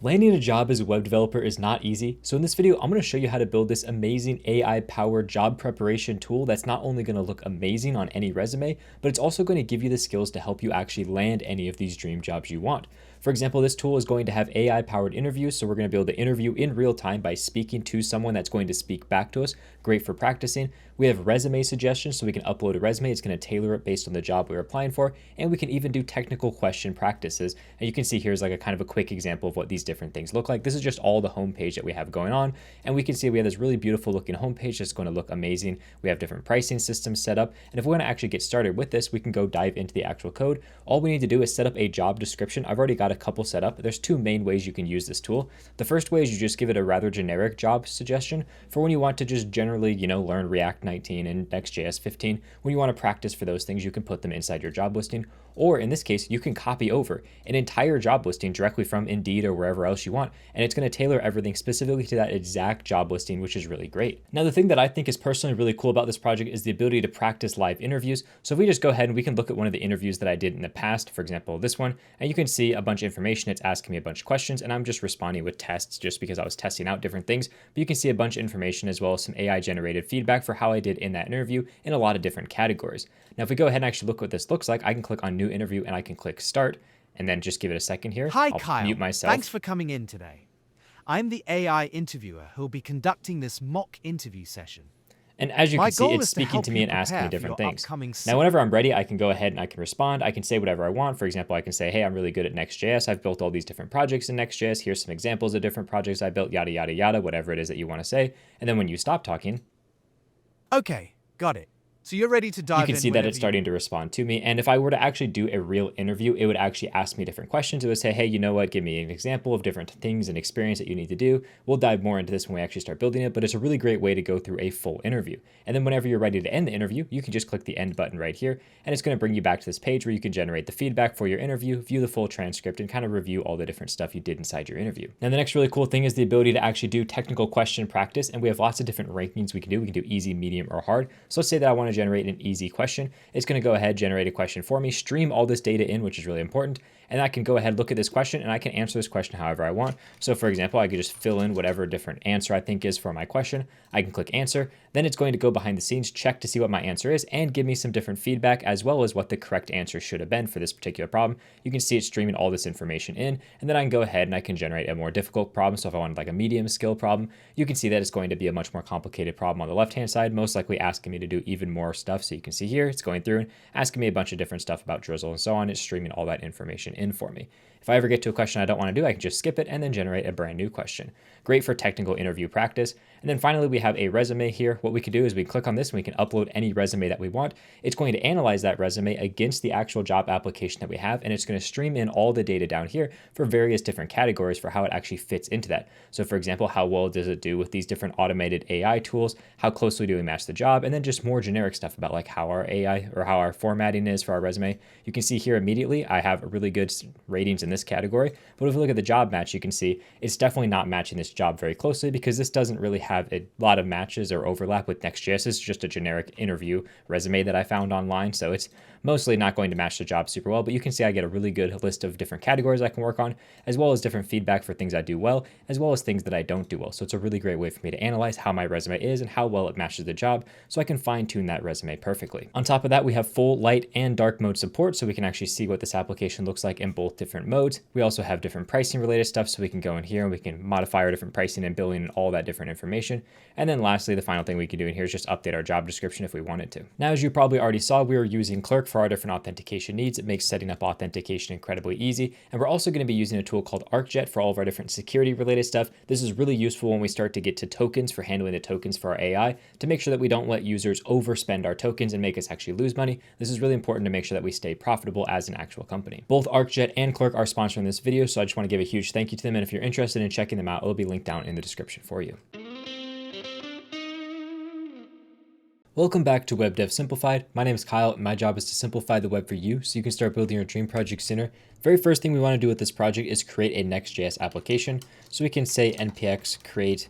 Landing a job as a web developer is not easy, so in this video, I'm going to show you how to build this amazing AI-powered job preparation tool that's not only going to look amazing on any resume, but it's also going to give you the skills to help you actually land any of these dream jobs you want. For example, this tool is going to have AI-powered interviews, so we're going to be able to interview in real time by speaking to someone that's going to speak back to us. Great for practicing. We have resume suggestions, so we can upload a resume. It's going to tailor it based on the job we're applying for, and we can even do technical question practices. And you can see here's like a kind of a quick example of what these different things look like. This is just all the homepage that we have going on, and we can see we have this really beautiful looking homepage that's going to look amazing. We have different pricing systems set up, and if we want to actually get started with this, we can go dive into the actual code. All we need to do is set up a job description. I've already got a couple set up. There's two main ways you can use this tool. The first way is you just give it a rather generic job suggestion for when you want to just generally, learn React 19 and Next.js 15. When you want to practice for those things, you can put them inside your job listing. Or in this case, you can copy over an entire job listing directly from Indeed or wherever else you want, and it's going to tailor everything specifically to that exact job listing, which is really great. Now, the thing that I think is personally really cool about this project is the ability to practice live interviews. So if we just go ahead and we can look at one of the interviews that I did in the past, for example, this one, and you can see a bunch of information. It's asking me a bunch of questions, and I'm just responding with tests just because I was testing out different things. But you can see a bunch of information as well as some AI generated feedback for how I did in that interview in a lot of different categories. Now, if we go ahead and actually look what this looks like, I can click on new interview and I can click start and then just give it a second here. Hi, I'll Kyle. mute myself. Thanks for coming in today. I'm the AI interviewer who'll be conducting this mock interview session. And as you My can see, goal it's is to speaking help to me you and asking me prepare for different your things. upcoming Now, whenever I'm ready, I can go ahead and I can respond. I can say whatever I want. For example, I can say, hey, I'm really good at Next.js. I've built all these different projects in Next.js. Here's some examples of different projects I built, yada, yada, yada, whatever it is that you want to say. And then when you stop talking, Okay, got it. So you're ready to dive in. You can see that it's starting to respond to me. And if I were to actually do a real interview, it would actually ask me different questions. It would say, hey, you know what? Give me an example of different things and experience that you need to do. We'll dive more into this when we actually start building it, but it's a really great way to go through a full interview. And then whenever you're ready to end the interview, you can just click the end button right here, and it's going to bring you back to this page where you can generate the feedback for your interview, view the full transcript, and kind of review all the different stuff you did inside your interview. Now, the next really cool thing is the ability to actually do technical question practice, and we have lots of different rankings we can do. We can do easy, medium, or hard. So let's say that I want to generate an easy question. It's going to go ahead, generate a question for me, stream all this data in, which is really important. And I can go ahead, look at this question, and I can answer this question however I want. So for example, I could just fill in whatever different answer I think is for my question. I can click answer. Then it's going to go behind the scenes, check to see what my answer is, and give me some different feedback as well as what the correct answer should have been for this particular problem. You can see it streaming all this information in, and then I can go ahead and I can generate a more difficult problem. So if I wanted like a medium skill problem, you can see that it's going to be a much more complicated problem on the left-hand side, most likely asking me to do even more stuff. So you can see here, it's going through and asking me a bunch of different stuff about drizzle and so on. It's streaming all that information in for me. If I ever get to a question I don't want to do, I can just skip it and then generate a brand new question. Great for technical interview practice. And then finally, we have a resume here. What we can do is we click on this and we can upload any resume that we want. It's going to analyze that resume against the actual job application that we have, and it's going to stream in all the data down here for various different categories for how it actually fits into that. So for example, how well does it do with these different automated AI tools? How closely do we match the job? And then just more generic stuff about like how our AI or how our formatting is for our resume. You can see here immediately, I have really good ratings in this category, but if we look at the job match, you can see it's definitely not matching this job very closely because this doesn't really have a lot of matches or overlap with Next.js. It's just a generic interview resume that I found online, so it's mostly not going to match the job super well, but you can see I get a really good list of different categories I can work on, as well as different feedback for things I do well, as well as things that I don't do well. So it's a really great way for me to analyze how my resume is and how well it matches the job, so I can fine tune that resume perfectly. On top of that, we have full light and dark mode support, so we can actually see what this application looks like in both different modes. We also have different pricing related stuff, so we can go in here and we can modify our different pricing and billing and all that different information. And then lastly, the final thing we can do in here is just update our job description if we wanted to. Now, as you probably already saw, we are using Clerk for our different authentication needs. It makes setting up authentication incredibly easy. And we're also going to be using a tool called Arcjet for all of our different security related stuff. This is really useful when we start to get to tokens for handling the tokens for our AI to make sure that we don't let users overspend our tokens and make us actually lose money. This is really important to make sure that we stay profitable as an actual company. Both Arcjet and Clerk are sponsoring this video, so I just want to give a huge thank you to them. And if you're interested in checking them out, it'll be linked down in the description for you. Welcome back to Web Dev Simplified. My name is Kyle, and my job is to simplify the web for you so you can start building your dream project sooner. The very first thing we want to do with this project is create a Next.js application. So we can say npx create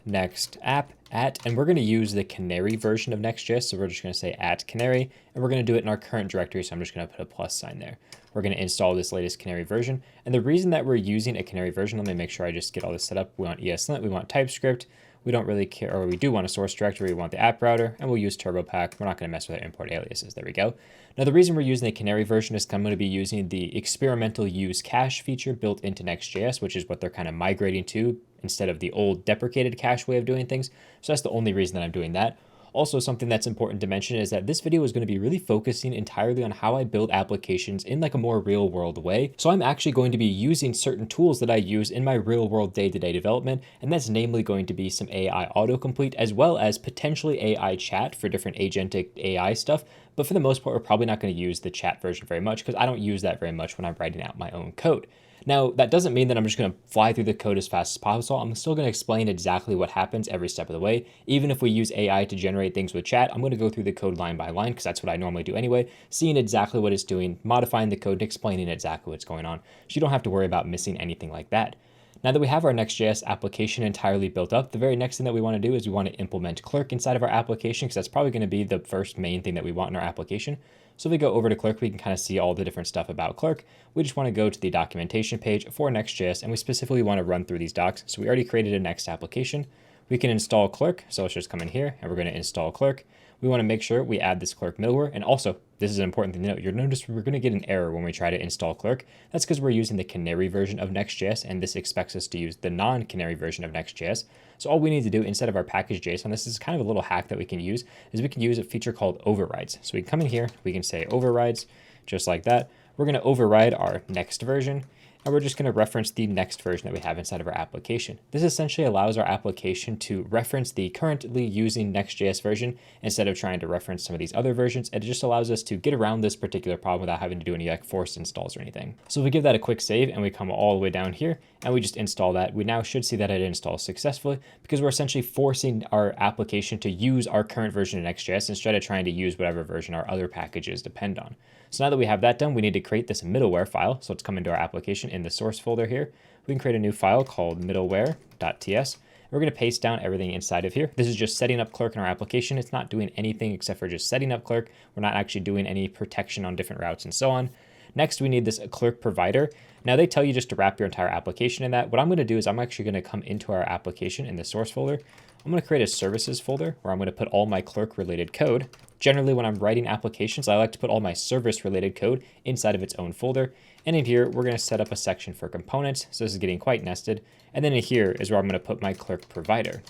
next app, and we're going to use the canary version of Next.js. So we're just going to say @canary, and we're going to do it in our current directory. So I'm just going to put a plus sign there. We're going to install this latest canary version. And the reason that we're using a canary version, let me make sure I just get all this set up. We want ESLint, we want TypeScript. We don't really care, or we do want a source directory. We want the app router, and we'll use TurboPack. We're not going to mess with our import aliases. There we go. Now, the reason we're using the canary version is I'm going to be using the experimental use cache feature built into Next.js, which is what they're kind of migrating to instead of the old deprecated cache way of doing things. So that's the only reason that I'm doing that. Also, something that's important to mention is that this video is going to be really focusing entirely on how I build applications in like a more real world way. So I'm actually going to be using certain tools that I use in my real world day-to-day development. And that's namely going to be some AI autocomplete, as well as potentially AI chat for different agentic AI stuff. But for the most part, we're probably not going to use the chat version very much because I don't use that very much when I'm writing out my own code. Now, that doesn't mean that I'm just going to fly through the code as fast as possible. I'm still going to explain exactly what happens every step of the way. Even if we use AI to generate things with chat, I'm going to go through the code line by line because that's what I normally do anyway, seeing exactly what it's doing, modifying the code, and explaining exactly what's going on. So you don't have to worry about missing anything like that. Now that we have our Next.js application entirely built up, the very next thing that we want to do is we want to implement Clerk inside of our application because that's probably going to be the first main thing that we want in our application. So if we go over to Clerk, we can kind of see all the different stuff about Clerk. We just want to go to the documentation page for Next.js, and we specifically want to run through these docs. So we already created a Next application. We can install Clerk. So let's just come in here and we're going to install Clerk. We want to make sure we add this Clerk middleware. And also, this is an important thing to note. You'll notice we're going to get an error when we try to install Clerk. That's because we're using the canary version of Next.js, and this expects us to use the non-canary version of Next.js. So all we need to do instead of our package.json, this is kind of a little hack that we can use, is we can use a feature called overrides. So we can come in here, we can say overrides, just like that. We're going to override our next version, and we're just going to reference the next version that we have inside of our application. This essentially allows our application to reference the currently using Next.js version instead of trying to reference some of these other versions. It just allows us to get around this particular problem without having to do any like forced installs or anything. So if we give that a quick save and we come all the way down here and we just install that, we now should see that it installs successfully because we're essentially forcing our application to use our current version of Next.js instead of trying to use whatever version our other packages depend on. So now that we have that done, we need to create this middleware file. So let's come into our application in the source folder here. We can create a new file called middleware.ts. We're going to paste down everything inside of here. This is just setting up Clerk in our application. It's not doing anything except for just setting up Clerk. We're not actually doing any protection on different routes and so on. Next, we need this Clerk provider. Now they tell you just to wrap your entire application in that. What I'm going to do is I'm actually going to come into our application in the source folder. I'm going to create a services folder where I'm going to put all my Clerk related code. Generally, when I'm writing applications, I like to put all my service related code inside of its own folder. And in here, we're going to set up a section for components. So this is getting quite nested. And then in here is where I'm going to put my Clerk provider.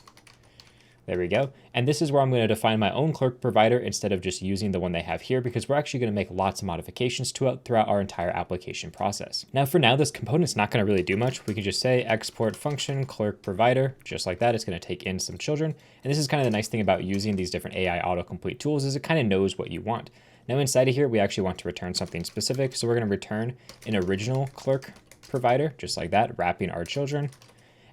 There we go. And this is where I'm going to define my own Clerk provider instead of just using the one they have here, because we're actually going to make lots of modifications to it throughout our entire application process. Now, for now, this component's not going to really do much. We can just say export function Clerk provider, just like that. It's going to take in some children. And this is kind of the nice thing about using these different AI autocomplete tools is it kind of knows what you want. Now inside of here, we actually want to return something specific. So we're going to return an original Clerk provider, just like that, wrapping our children.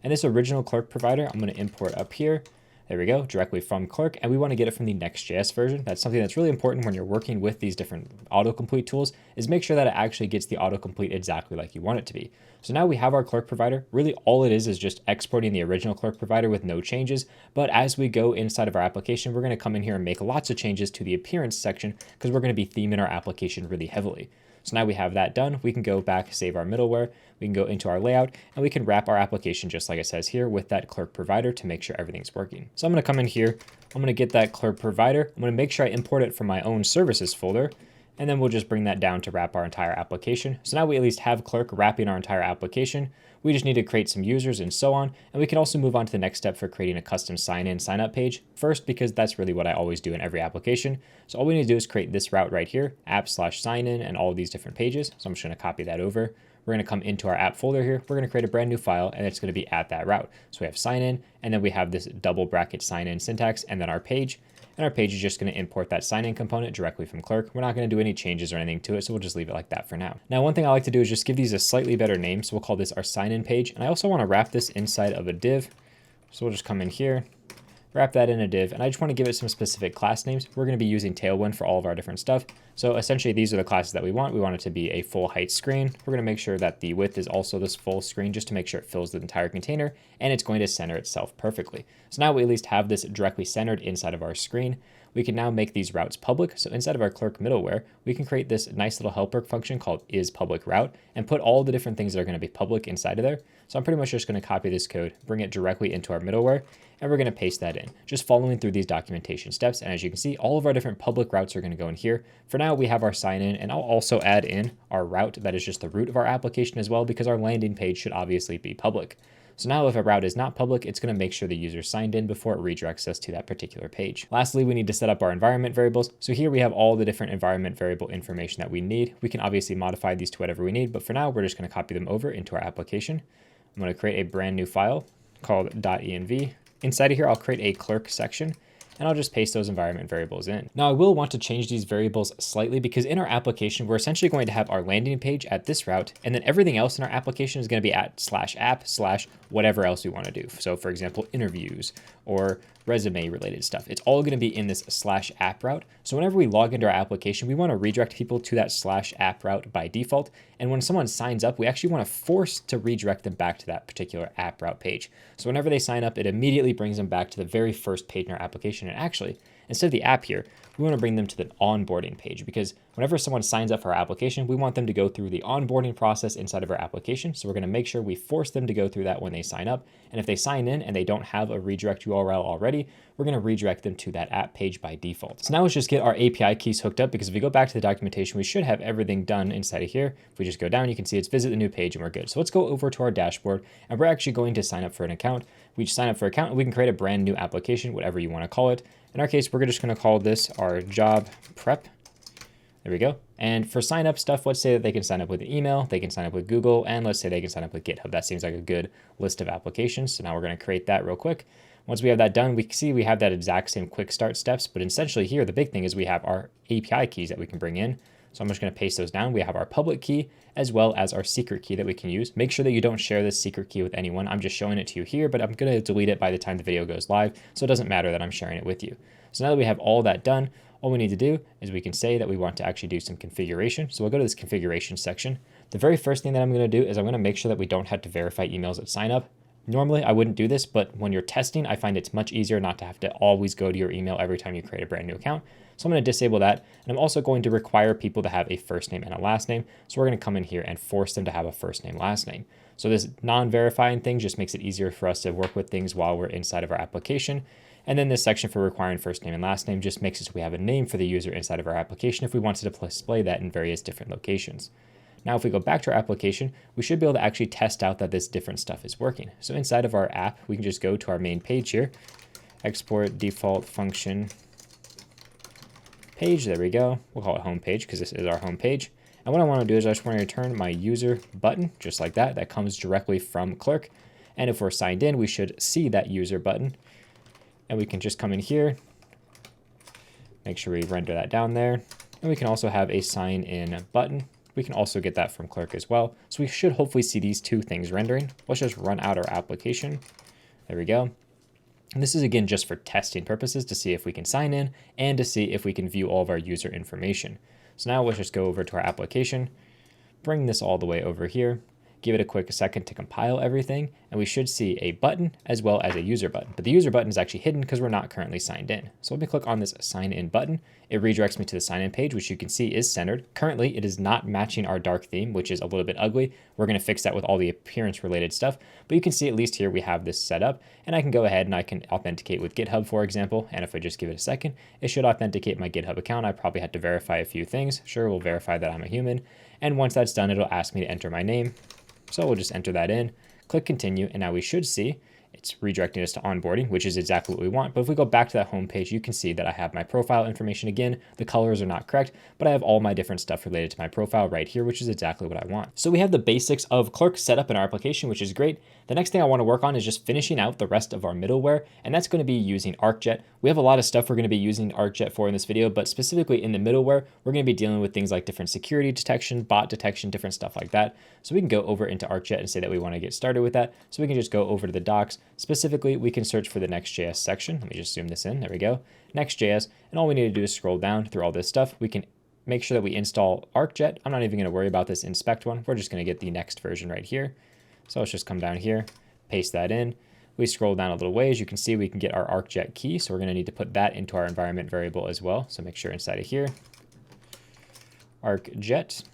And this original Clerk provider, I'm going to import up here. There we go, directly from Clerk, and we want to get it from the Next.js version. That's something that's really important when you're working with these different autocomplete tools, is make sure that it actually gets the autocomplete exactly like you want it to be. So now we have our Clerk provider. Really all it is just exporting the original Clerk provider with no changes. But as we go inside of our application, we're going to come in here and make lots of changes to the appearance section because we're going to be theming our application really heavily. So now we have that done. We can go back, save our middleware. We can go into our layout and we can wrap our application just like it says here with that Clerk provider to make sure everything's working. So I'm going to come in here. I'm going to get that Clerk provider. I'm going to make sure I import it from my own services folder. And then we'll just bring that down to wrap our entire application. So now we at least have Clerk wrapping our entire application. We just need to create some users and so on. And we can also move on to the next step for creating a custom sign-in, sign-up page first, because that's really what I always do in every application. So all we need to do is create this route right here, app/sign-in, and all of these different pages. So I'm just going to copy that over. We're going to come into our app folder here. We're going to create a brand new file, and it's going to be at that route. So we have sign-in, and then we have this double bracket sign-in syntax, and then our page. And our page is just going to import that sign-in component directly from Clerk. We're not going to do any changes or anything to it, so we'll just leave it like that for now. Now, one thing I like to do is just give these a slightly better name. So we'll call this our sign-in page. And I also want to wrap this inside of a div. So we'll just come in here, wrap that in a div, and I just want to give it some specific class names. We're going to be using Tailwind for all of our different stuff. So essentially these are the classes that we want. We want it to be a full height screen. We're going to make sure that the width is also this full screen just to make sure it fills the entire container, and it's going to center itself perfectly. So now we at least have this directly centered inside of our screen. We can now make these routes public. So inside of our Clerk middleware, we can create this nice little helper function called isPublicRoute and put all the different things that are going to be public inside of there. So I'm pretty much just going to copy this code, bring it directly into our middleware, and we're going to paste that in, just following through these documentation steps. And as you can see, all of our different public routes are going to go in here. For now, we have our sign in, and I'll also add in our route that is just the root of our application as well, because our landing page should obviously be public. So now if a route is not public, it's going to make sure the user signed in before it redirects us to that particular page. Lastly, we need to set up our environment variables. So here we have all the different environment variable information that we need. We can obviously modify these to whatever we need, but for now, we're just going to copy them over into our application. I'm going to create a brand new file called .env. Inside of here, I'll create a Clerk section, and I'll just paste those environment variables in. Now I will want to change these variables slightly because in our application, we're essentially going to have our landing page at this route, and then everything else in our application is going to be at /app/ whatever else we want to do. So for example, interviews or resume related stuff. It's all going to be in this /app route. So whenever we log into our application, we want to redirect people to that /app route by default. And when someone signs up, we actually want to force to redirect them back to that particular app route page. So whenever they sign up, it immediately brings them back to the very first page in our application. And actually, instead of the app here, we want to bring them to the onboarding page, because whenever someone signs up for our application, we want them to go through the onboarding process inside of our application. So we're going to make sure we force them to go through that when they sign up. And if they sign in and they don't have a redirect URL already, we're going to redirect them to that app page by default. So now let's just get our API keys hooked up, because if we go back to the documentation, we should have everything done inside of here. If we just go down, you can see it's visit the new page and we're good. So let's go over to our dashboard, and we're actually going to sign up for an account. We just sign up for an account and we can create a brand new application, whatever you want to call it. In our case, we're just going to call this our job prep. There we go. And for sign up stuff, let's say that they can sign up with an email, they can sign up with Google, and let's say they can sign up with GitHub. That seems like a good list of applications. So now we're going to create that real quick. Once we have that done, we can see we have that exact same quick start steps, but essentially here, the big thing is we have our API keys that we can bring in. So I'm just going to paste those down. We have our public key as well as our secret key that we can use. Make sure that you don't share this secret key with anyone. I'm just showing it to you here, but I'm going to delete it by the time the video goes live. So it doesn't matter that I'm sharing it with you. So now that we have all that done, all we need to do is we can say that we want to actually do some configuration. So we'll go to this configuration section. The very first thing that I'm going to do is I'm going to make sure that we don't have to verify emails at sign up. Normally I wouldn't do this, but when you're testing, I find it's much easier not to have to always go to your email every time you create a brand new account. So I'm going to disable that. And I'm also going to require people to have a first name and a last name. So we're going to come in here and force them to have a first name, last name. So this non-verifying thing just makes it easier for us to work with things while we're inside of our application. And then this section for requiring first name and last name just makes it so we have a name for the user inside of our application if we wanted to display that in various different locations. Now, if we go back to our application, we should be able to actually test out that this different stuff is working. So inside of our app, we can just go to our main page here, export default function page. There we go. We'll call it home page because this is our home page. And what I want to do is I just want to return my user button, just like that. That comes directly from Clerk. And if we're signed in, we should see that user button. And we can just come in here, make sure we render that down there. And we can also have a sign in button. We can also get that from Clerk as well. So we should hopefully see these two things rendering. Let's just run out our application. There we go. And this is again just for testing purposes to see if we can sign in and to see if we can view all of our user information. So now let's just go over to our application, bring this all the way over here, give it a quick second to compile everything, and we should see a button as well as a user button. But the user button is actually hidden because we're not currently signed in. So let me click on this sign in button. It redirects me to the sign in page, which you can see is centered. Currently, it is not matching our dark theme, which is a little bit ugly. We're going to fix that with all the appearance related stuff. But you can see at least here we have this set up, and I can go ahead and I can authenticate with GitHub, for example. And if I just give it a second, it should authenticate my GitHub account. I probably had to verify a few things. Sure, we'll verify that I'm a human. And once that's done, it'll ask me to enter my name. So we'll just enter that in, click continue, and now we should see it's redirecting us to onboarding, which is exactly what we want. But if we go back to that home page, you can see that I have my profile information again. The colors are not correct, but I have all my different stuff related to my profile right here, which is exactly what I want. So we have the basics of Clerk Setup in our application, which is great. The next thing I want to work on is just finishing out the rest of our middleware, and that's going to be using Arcjet. We have a lot of stuff we're going to be using Arcjet for in this video, but specifically in the middleware, we're going to be dealing with things like different security detection, bot detection, different stuff like that. So we can go over into Arcjet and say that we want to get started with that. So we can just go over to the docs, Specifically, we can search for the Next.js section. Let me just zoom this in. There we go. Next.js. And all we need to do is scroll down through all this stuff. We can make sure that we install Arcjet. I'm not even going to worry about this inspect one. We're just going to get the next version right here. So let's just come down here, paste that in. We scroll down a little ways. You can see we can get our Arcjet key. So we're going to need to put that into our environment variable as well. So make sure inside of here, Arcjet,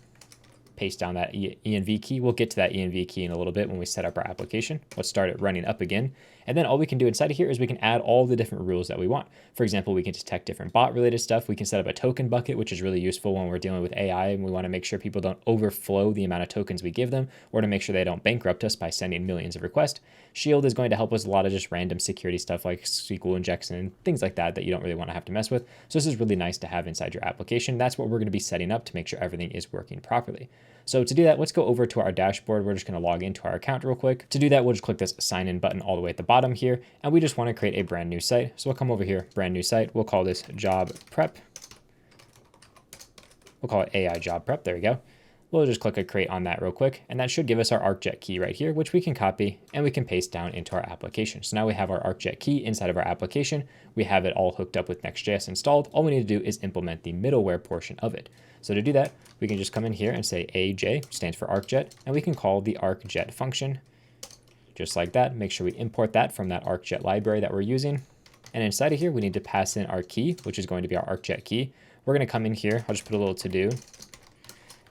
paste down that env key. We'll get to that env key in a little bit when we set up our application. Let's start it running up again. And then all we can do inside of here is we can add all the different rules that we want. For example, we can detect different bot related stuff. We can set up a token bucket, which is really useful when we're dealing with AI and we want to make sure people don't overflow the amount of tokens we give them, or to make sure they don't bankrupt us by sending millions of requests. Shield is going to help us a lot of just random security stuff like SQL injection and things like that you don't really want to have to mess with. So this is really nice to have inside your application. That's what we're going to be setting up to make sure everything is working properly. So to do that, let's go over to our dashboard. We're just going to log into our account real quick. To do that, we'll just click this sign in button all the way at the bottom here. And we just want to create a brand new site. So we'll come over here, brand new site. We'll call this job prep. We'll call it AI job prep. There we go. We'll just click a create on that real quick. And that should give us our Arcjet key right here, which we can copy and we can paste down into our application. So now we have our Arcjet key inside of our application. We have it all hooked up with Next.js installed. All we need to do is implement the middleware portion of it. So to do that, we can just come in here and say AJ stands for Arcjet, and we can call the Arcjet function just like that. Make sure we import that from that Arcjet library that we're using. And inside of here, we need to pass in our key, which is going to be our Arcjet key. We're going to come in here. I'll just put a little to do,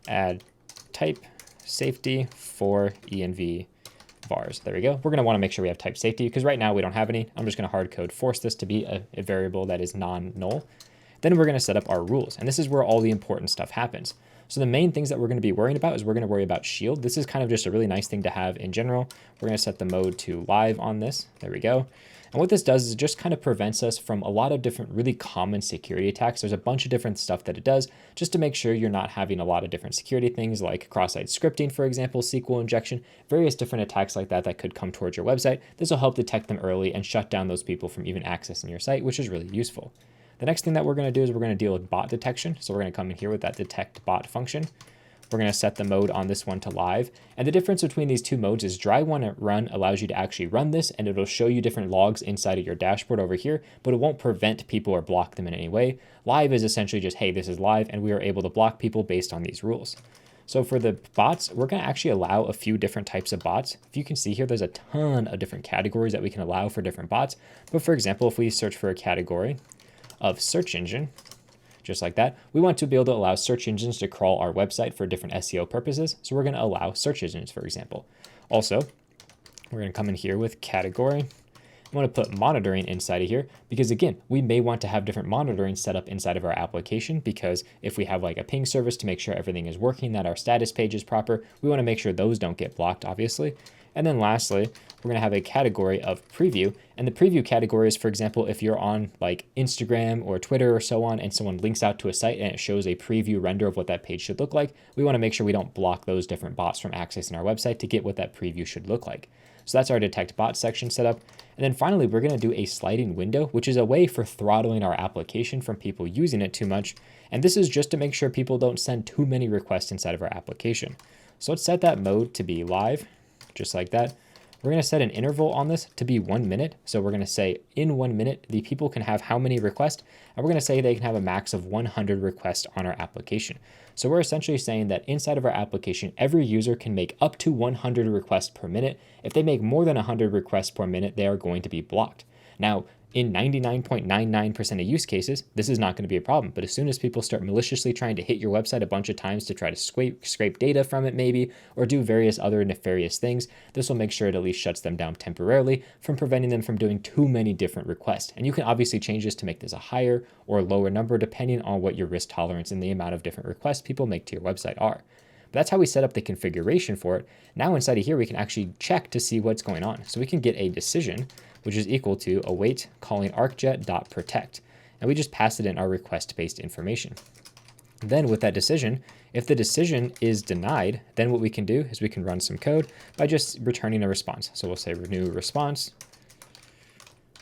add type safety for env vars. There we go. We're going to want to make sure we have type safety because right now we don't have any. I'm just going to hard code force this to be a variable that is non-null. Then we're going to set up our rules, and this is where all the important stuff happens. So the main things that we're going to be worrying about is we're going to worry about shield. This is kind of just a really nice thing to have in general. We're going to set the mode to live on this. There we go. And what this does is it just kind of prevents us from a lot of different really common security attacks. There's a bunch of different stuff that it does just to make sure you're not having a lot of different security things like cross-site scripting, for example, SQL injection, various different attacks like that could come towards your website. This will help detect them early and shut down those people from even accessing your site, which is really useful. The next thing that we're going to do is we're going to deal with bot detection. So we're going to come in here with that detect bot function. We're going to set the mode on this one to live. And the difference between these two modes is dry run allows you to actually run this and it'll show you different logs inside of your dashboard over here, but it won't prevent people or block them in any way. Live is essentially just, hey, this is live, and we are able to block people based on these rules. So for the bots, we're going to actually allow a few different types of bots. If you can see here, there's a ton of different categories that we can allow for different bots. But for example, if we search for a category of search engine, just like that, we want to be able to allow search engines to crawl our website for different SEO purposes. So we're going to allow search engines, for example. Also, we're going to come in here with category. I want to put monitoring inside of here because, again, we may want to have different monitoring set up inside of our application, because if we have like a ping service to make sure everything is working, that our status page is proper, we want to make sure those don't get blocked, obviously. And then lastly, we're going to have a category of preview. And the preview category is, for example, if you're on like Instagram or Twitter or so on, and someone links out to a site and it shows a preview render of what that page should look like, we want to make sure we don't block those different bots from accessing our website to get what that preview should look like. So that's our detect bot section set up. And then finally, we're going to do a sliding window, which is a way for throttling our application from people using it too much. And this is just to make sure people don't send too many requests inside of our application. So let's set that mode to be live, just like that. We're going to set an interval on this to be 1 minute. So we're going to say in 1 minute, the people can have how many requests? And we're going to say they can have a max of 100 requests on our application. So we're essentially saying that inside of our application, every user can make up to 100 requests per minute. If they make more than 100 requests per minute, they are going to be blocked. Now, in 99.99% of use cases, this is not going to be a problem. But as soon as people start maliciously trying to hit your website a bunch of times to try to scrape data from it maybe, or do various other nefarious things, this will make sure it at least shuts them down temporarily from preventing them from doing too many different requests. And you can obviously change this to make this a higher or lower number depending on what your risk tolerance and the amount of different requests people make to your website are. But that's how we set up the configuration for it. Now inside of here, we can actually check to see what's going on. So we can get a decision, which is equal to await calling arcjet.protect. And we just pass it in our request-based information. Then with that decision, if the decision is denied, then what we can do is we can run some code by just returning a response. So we'll say renew response.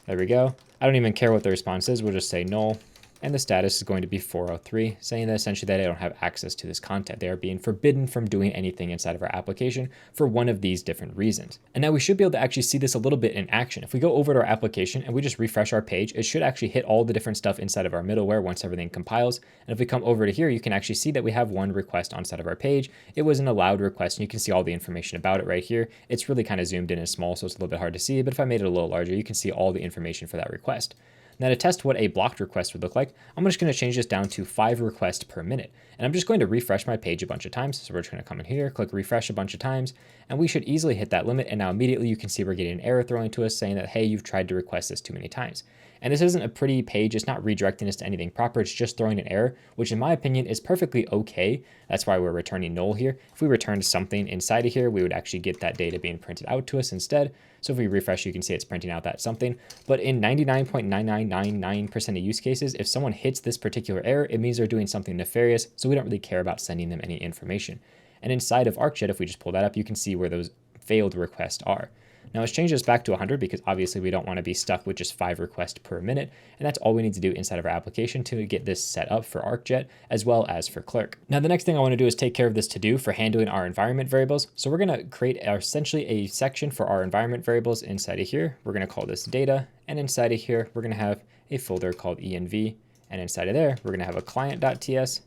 There we go. I don't even care what the response is. We'll just say null. And the status is going to be 403, saying that essentially that they don't have access to this content. They are being forbidden from doing anything inside of our application for one of these different reasons. And now we should be able to actually see this a little bit in action. If we go over to our application and we just refresh our page, it should actually hit all the different stuff inside of our middleware once everything compiles. And if we come over to here, you can actually see that we have one request on side of our page. It was an allowed request, and you can see all the information about it right here. It's really kind of zoomed in and small, so it's a little bit hard to see, but if I made it a little larger, you can see all the information for that request. Now to test what a blocked request would look like, I'm just going to change this down to 5 requests per minute. And I'm just going to refresh my page a bunch of times. So we're just going to come in here, click refresh a bunch of times, and we should easily hit that limit. And now immediately you can see we're getting an error thrown to us saying that, hey, you've tried to request this too many times. And this isn't a pretty page. It's not redirecting us to anything proper. It's just throwing an error, which in my opinion is perfectly okay. That's why we're returning null here. If we returned something inside of here, we would actually get that data being printed out to us instead. So if we refresh, you can see it's printing out that something. But in 99.9999% of use cases, if someone hits this particular error, it means they're doing something nefarious. So we don't really care about sending them any information. And inside of Arcjet, if we just pull that up, you can see where those failed requests are. Now let's change this back to 100 because obviously we don't want to be stuck with just 5 requests per minute. And that's all we need to do inside of our application to get this set up for Arcjet as well as for Clerk. Now the next thing I want to do is take care of this to-do for handling our environment variables. So we're going to create essentially a section for our environment variables inside of here. We're going to call this data. And inside of here, we're going to have a folder called env. And inside of there, we're going to have a client.ts.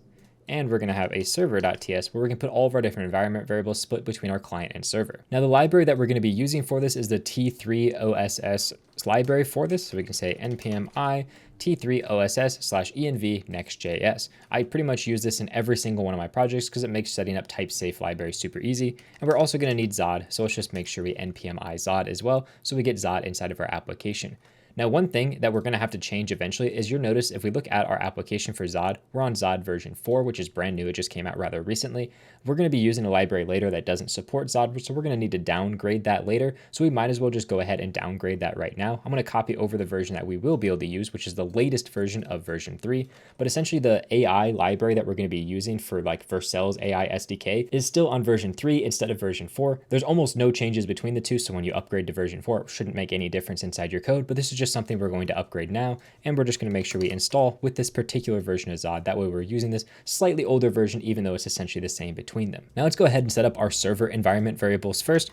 And we're going to have a server.ts where we can put all of our different environment variables split between our client and server. Now the library that we're going to be using for this is the T3OSS library for this. So we can say npm I T3OSS/env Next.js. I pretty much use this in every single one of my projects because it makes setting up type safe libraries super easy. And we're also going to need Zod. So let's just make sure we npm I Zod as well. So we get Zod inside of our application. Now, one thing that we're going to have to change eventually is you'll notice if we look at our application for Zod, we're on Zod version 4, which is brand new. It just came out rather recently. We're going to be using a library later that doesn't support Zod, so we're going to need to downgrade that later. So we might as well just go ahead and downgrade that right now. I'm going to copy over the version that we will be able to use, which is the latest version of version 3. But essentially the AI library that we're going to be using for Vercel's AI SDK is still on version 3 instead of version 4. There's almost no changes between the two. So when you upgrade to version 4, it shouldn't make any difference inside your code, but this is just something we're going to upgrade now, and we're just going to make sure we install with this particular version of Zod. That way we're using this slightly older version, even though it's essentially the same between them. Now let's go ahead and set up our server environment variables first.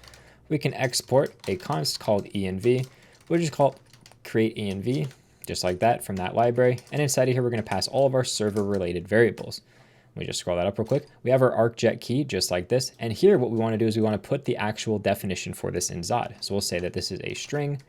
We can export a const called env. We'll just call create env, just like that from that library. And inside of here, we're going to pass all of our server related variables. Let me just scroll that up real quick. We have our Arcjet key just like this. And here what we want to do is we want to put the actual definition for this in Zod. So we'll say that this is a string,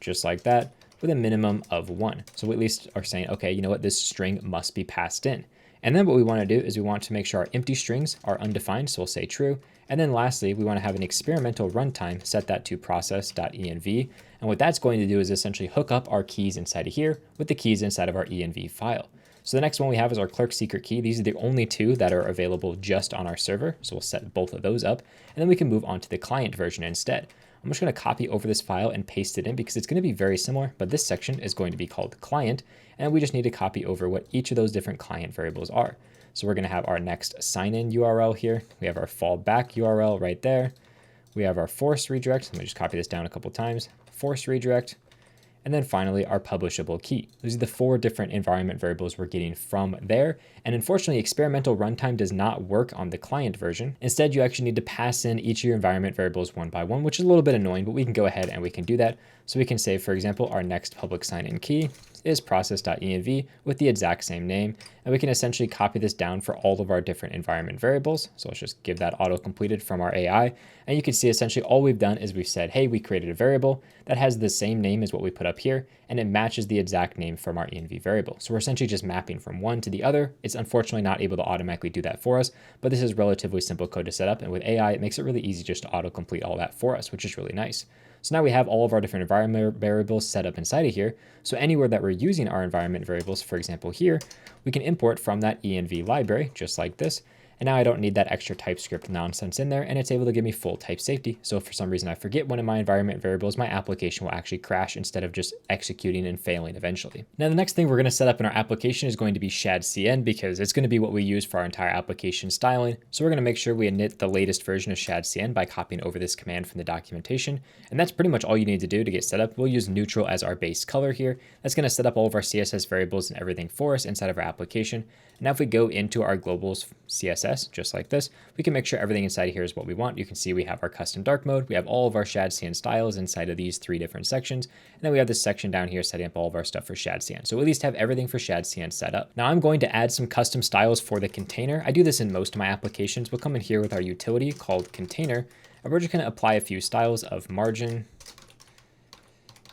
just like that, with a minimum of 1. So we at least are saying, okay, you know what, this string must be passed in. And then what we want to do is we want to make sure our empty strings are undefined. So we'll say true. And then lastly, we want to have an experimental runtime, set that to process.env. And what that's going to do is essentially hook up our keys inside of here with the keys inside of our env file. So the next one we have is our Clerk secret key. These are the only 2 that are available just on our server. So we'll set both of those up, and then we can move on to the client version instead. I'm just going to copy over this file and paste it in because it's going to be very similar, but this section is going to be called client, and we just need to copy over what each of those different client variables are. So we're going to have our next sign-in URL here. We have our fallback URL right there. We have our force redirect. Let me just copy this down a couple times. Force redirect. And then finally, our publishable key. These are the 4 different environment variables we're getting from there. And unfortunately, experimental runtime does not work on the client version. Instead, you actually need to pass in each of your environment variables one by one, which is a little bit annoying, but we can go ahead and we can do that. So we can say, for example, our next public sign-in key is process.env with the exact same name. And we can essentially copy this down for all of our different environment variables. So let's just give that auto-completed from our AI. And you can see essentially all we've done is we've said, hey, we created a variable that has the same name as what we put up here, and it matches the exact name from our env variable. So we're essentially just mapping from one to the other. It's unfortunately not able to automatically do that for us, but this is relatively simple code to set up. And with AI, it makes it really easy just to auto-complete all that for us, which is really nice. So now we have all of our different environment variables set up inside of here. So anywhere that we're using our environment variables, for example here, we can import from that env library, just like this. And now I don't need that extra TypeScript nonsense in there, and it's able to give me full type safety. So if for some reason I forget one of my environment variables, my application will actually crash instead of just executing and failing eventually. Now, the next thing we're going to set up in our application is going to be Shadcn, because it's going to be what we use for our entire application styling. So we're going to make sure we init the latest version of Shadcn by copying over this command from the documentation. And that's pretty much all you need to do to get set up. We'll use neutral as our base color here. That's going to set up all of our CSS variables and everything for us inside of our application. Now, if we go into our globals CSS, just like this, we can make sure everything inside here is what we want. You can see we have our custom dark mode. We have all of our Shadcn styles inside of these 3 different sections. And then we have this section down here setting up all of our stuff for Shadcn. So we at least have everything for Shadcn set up. Now I'm going to add some custom styles for the container. I do this in most of my applications. We'll come in here with our utility called container, and we're just going to apply a few styles of margin,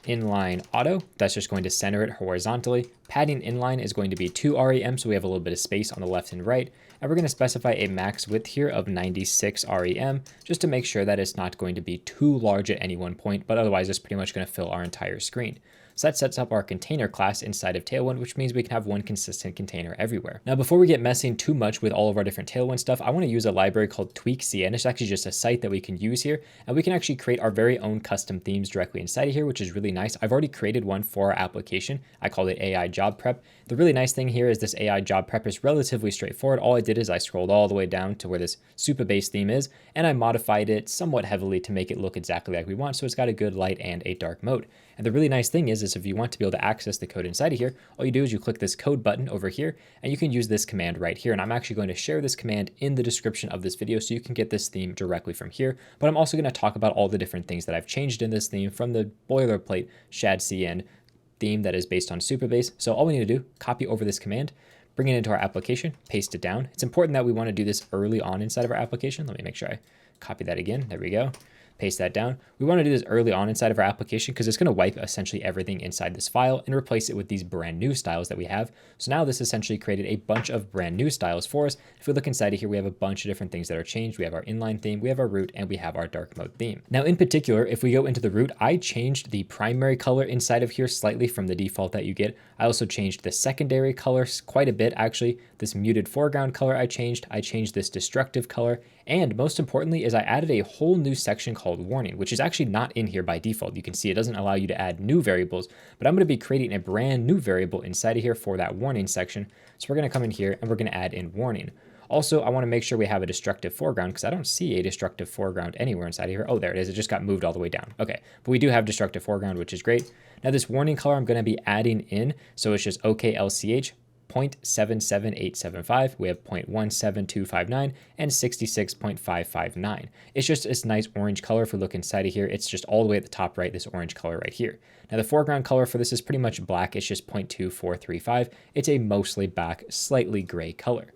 inline auto. That's just going to center it horizontally. Padding inline is going to be 2 rem, so we have a little bit of space on the left and right. And we're going to specify a max width here of 96 rem, just to make sure that it's not going to be too large at any one point, but otherwise it's pretty much going to fill our entire screen. So that sets up our container class inside of Tailwind, which means we can have one consistent container everywhere. Now, before we get messing too much with all of our different Tailwind stuff, I want to use a library called tweakcn. It's actually just a site that we can use here, and we can actually create our very own custom themes directly inside of here, which is really nice. I've already created one for our application. I called it AI Job Prep. The really nice thing here is this AI Job Prep is relatively straightforward. All I did is I scrolled all the way down to where this super base theme is, and I modified it somewhat heavily to make it look exactly like we want. So it's got a good light and a dark mode. And the really nice thing is if you want to be able to access the code inside of here, all you do is you click this code button over here, and you can use this command right here. And I'm actually going to share this command in the description of this video so you can get this theme directly from here. But I'm also going to talk about all the different things that I've changed in this theme from the boilerplate Shadcn theme that is based on Supabase. So all we need to do, copy over this command, bring it into our application, paste it down. It's important that we want to do this early on inside of our application. Let me make sure I copy that again. There we go. Paste that down. We want to do this early on inside of our application because it's going to wipe essentially everything inside this file and replace it with these brand new styles that we have. So now this essentially created a bunch of brand new styles for us. If we look inside of here, we have a bunch of different things that are changed. We have our inline theme, we have our root, and we have our dark mode theme. Now in particular, if we go into the root, I changed the primary color inside of here slightly from the default that you get. I also changed the secondary colors quite a bit actually. This muted foreground color I changed this destructive color, and most importantly is I added a whole new section called warning, which is actually not in here by default. You can see it doesn't allow you to add new variables, but I'm going to be creating a brand new variable inside of here for that warning section. So we're going to come in here and we're going to add in warning. Also, I want to make sure we have a destructive foreground because I don't see a destructive foreground anywhere inside of here. Oh, there it is. It just got moved all the way down. Okay, but we do have destructive foreground, which is great. Now this warning color I'm going to be adding in. So it's just OKLCH 0.77875, we have 0.17259, and 66.559. It's just this nice orange color. If we look inside of here, it's just all the way at the top right, this orange color right here. Now the foreground color for this is pretty much black. It's just 0.2435. It's a mostly black, slightly gray color.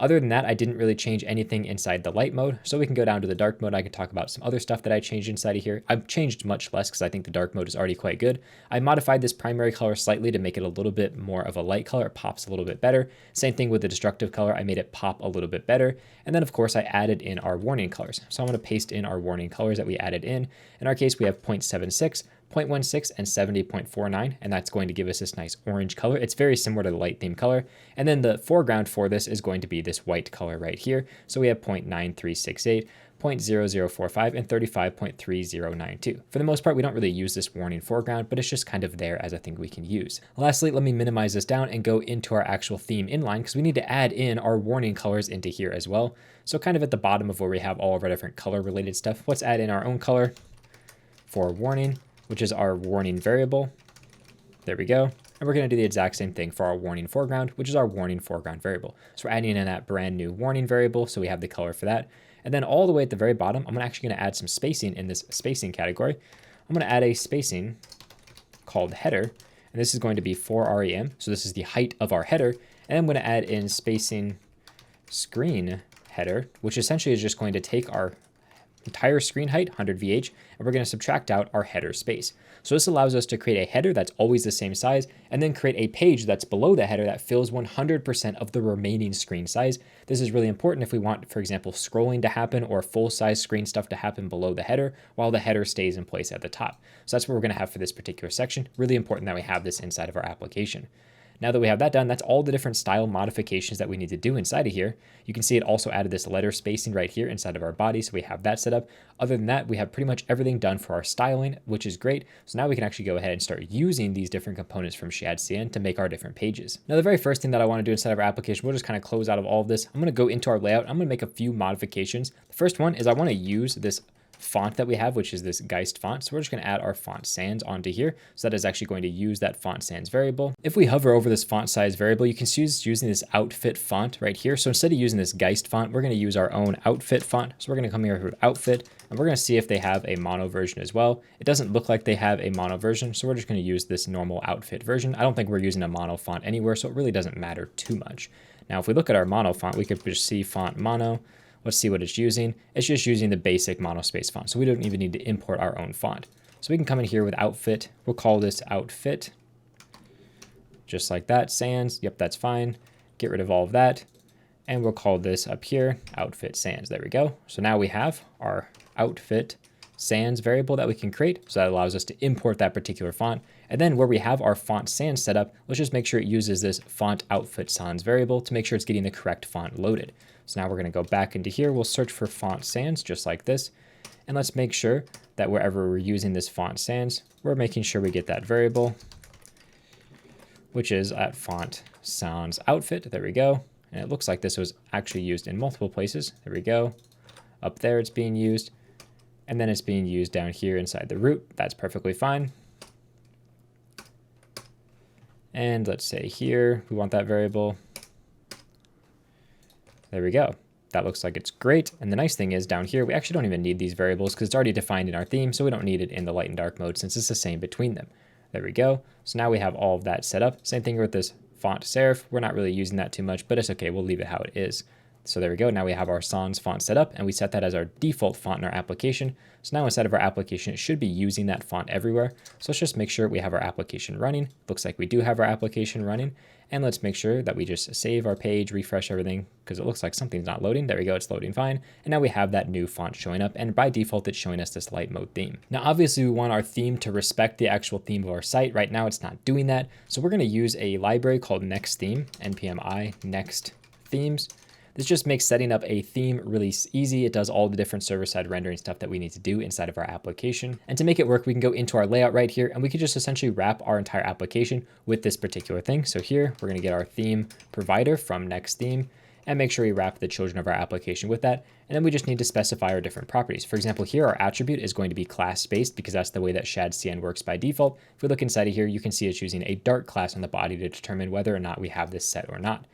Other than that, I didn't really change anything inside the light mode, so we can go down to the dark mode. I can talk about some other stuff that I changed inside of here. I've changed much less because I think the dark mode is already quite good. I modified this primary color slightly to make it a little bit more of a light color. It pops a little bit better. Same thing with the destructive color. I made it pop a little bit better. And then of course I added in our warning colors. So I'm going to paste in our warning colors that we added in. In our case, we have 0.76, 0.16, and 70.49, and that's going to give us this nice orange color. It's very similar to the light theme color. And then the foreground for this is going to be this white color right here. So we have 0.9368, 0.0045, and 35.3092. For the most part, we don't really use this warning foreground, but it's just kind of there as a thing we can use. Lastly, let me minimize this down and go into our actual theme inline because we need to add in our warning colors into here as well. So kind of at the bottom of where we have all of our different color related stuff, let's add in our own color for warning, which is our warning variable. There we go. And we're going to do the exact same thing for our warning foreground, which is our warning foreground variable. So we're adding in that brand new warning variable, so we have the color for that. And then all the way at the very bottom, I'm actually going to add some spacing in this spacing category. I'm going to add a spacing called header, and this is going to be 4 rem. So this is the height of our header. And I'm going to add in spacing screen header, which essentially is just going to take our entire screen height, 100 VH, and we're going to subtract out our header space. So this allows us to create a header that's always the same size, and then create a page that's below the header that fills 100% of the remaining screen size. This is really important if we want, for example, scrolling to happen or full-size screen stuff to happen below the header, while the header stays in place at the top. So that's what we're going to have for this particular section. Really important that we have this inside of our application. Now that we have that done, that's all the different style modifications that we need to do inside of here. You can see it also added this letter spacing right here inside of our body, so we have that set up. Other than that, we have pretty much everything done for our styling, which is great. So now we can actually go ahead and start using these different components from Shadcn to make our different pages. Now, the very first thing that I want to do inside of our application, we'll just kind of close out of all of this. I'm going to go into our layout. I'm going to make a few modifications. The first one is I want to use this font that we have, which is this Geist font. So we're just going to add our font sans onto here. So that is actually going to use that font sans variable. If we hover over this font size variable, you can choose using this outfit font right here. So instead of using this Geist font, we're going to use our own outfit font. So we're going to come here with outfit, and we're going to see if they have a mono version as well. It doesn't look like they have a mono version, so we're just going to use this normal outfit version. I don't think we're using a mono font anywhere, so it really doesn't matter too much. Now, if we look at our mono font, we could just see font mono. Let's see what it's using. It's just using the basic monospace font, so we don't even need to import our own font. So we can come in here with outfit. We'll call this outfit, just like that. Sans, yep, that's fine. Get rid of all of that. And we'll call this up here outfit sans. There we go. So now we have our outfit sans variable that we can create. So that allows us to import that particular font. And then where we have our font sans set up, let's just make sure it uses this font outfit sans variable to make sure it's getting the correct font loaded. So now we're going to go back into here. We'll search for font sans just like this. And let's make sure that wherever we're using this font sans, we're making sure we get that variable, which is at font sans outfit. There we go. And it looks like this was actually used in multiple places. There we go. Up there it's being used. And then it's being used down here inside the root. That's perfectly fine. And let's say here, we want that variable. There we go. That looks like it's great. And the nice thing is down here, we actually don't even need these variables because it's already defined in our theme. So we don't need it in the light and dark mode since it's the same between them. There we go. So now we have all of that set up. Same thing with this font serif. We're not really using that too much, but it's okay. We'll leave it how it is. So there we go. Now we have our sans font set up, and we set that as our default font in our application. So now inside of our application, it should be using that font everywhere. So let's just make sure we have our application running. Looks like we do have our application running. And let's make sure that we just save our page, refresh everything, because it looks like something's not loading. There we go, it's loading fine. And now we have that new font showing up, and by default, it's showing us this light mode theme. Now, obviously, we want our theme to respect the actual theme of our site. Right now, it's not doing that. So we're gonna use a library called Next Theme, npm I next themes. This just makes setting up a theme really easy. It does all the different server-side rendering stuff that we need to do inside of our application. And to make it work, we can go into our layout right here, and we can just essentially wrap our entire application with this particular thing. So here, we're gonna get our theme provider from Next Theme, and make sure we wrap the children of our application with that. And then we just need to specify our different properties. For example, here, our attribute is going to be class-based because that's the way that Shadcn works by default. If we look inside of here, you can see it's using a dark class on the body to determine whether or not we have this set or not.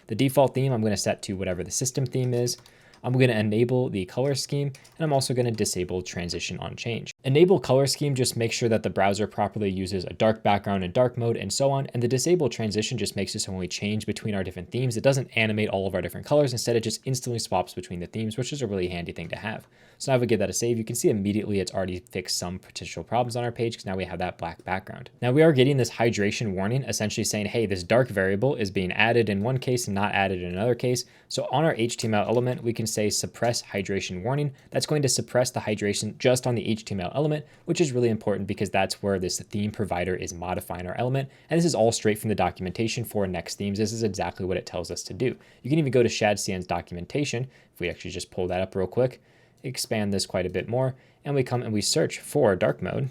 The default theme, I'm going to set to whatever the system theme is. I'm going to enable the color scheme, and I'm also going to disable transition on change. Enable color scheme just makes sure that the browser properly uses a dark background in dark mode and so on. And the disable transition just makes it so when we change between our different themes, it doesn't animate all of our different colors. Instead, it just instantly swaps between the themes, which is a really handy thing to have. So now if we give that a save, you can see immediately it's already fixed some potential problems on our page because now we have that black background. Now we are getting this hydration warning, essentially saying, hey, this dark variable is being added in one case and not added in another case. So on our HTML element, we can say suppress hydration warning. That's going to suppress the hydration just on the HTML element, which is really important because that's where this theme provider is modifying our element. And this is all straight from the documentation for Next Themes. This is exactly what it tells us to do. You can even go to Shadcn's documentation. If we actually just pull that up real quick, expand this quite a bit more, and we come and we search for dark mode.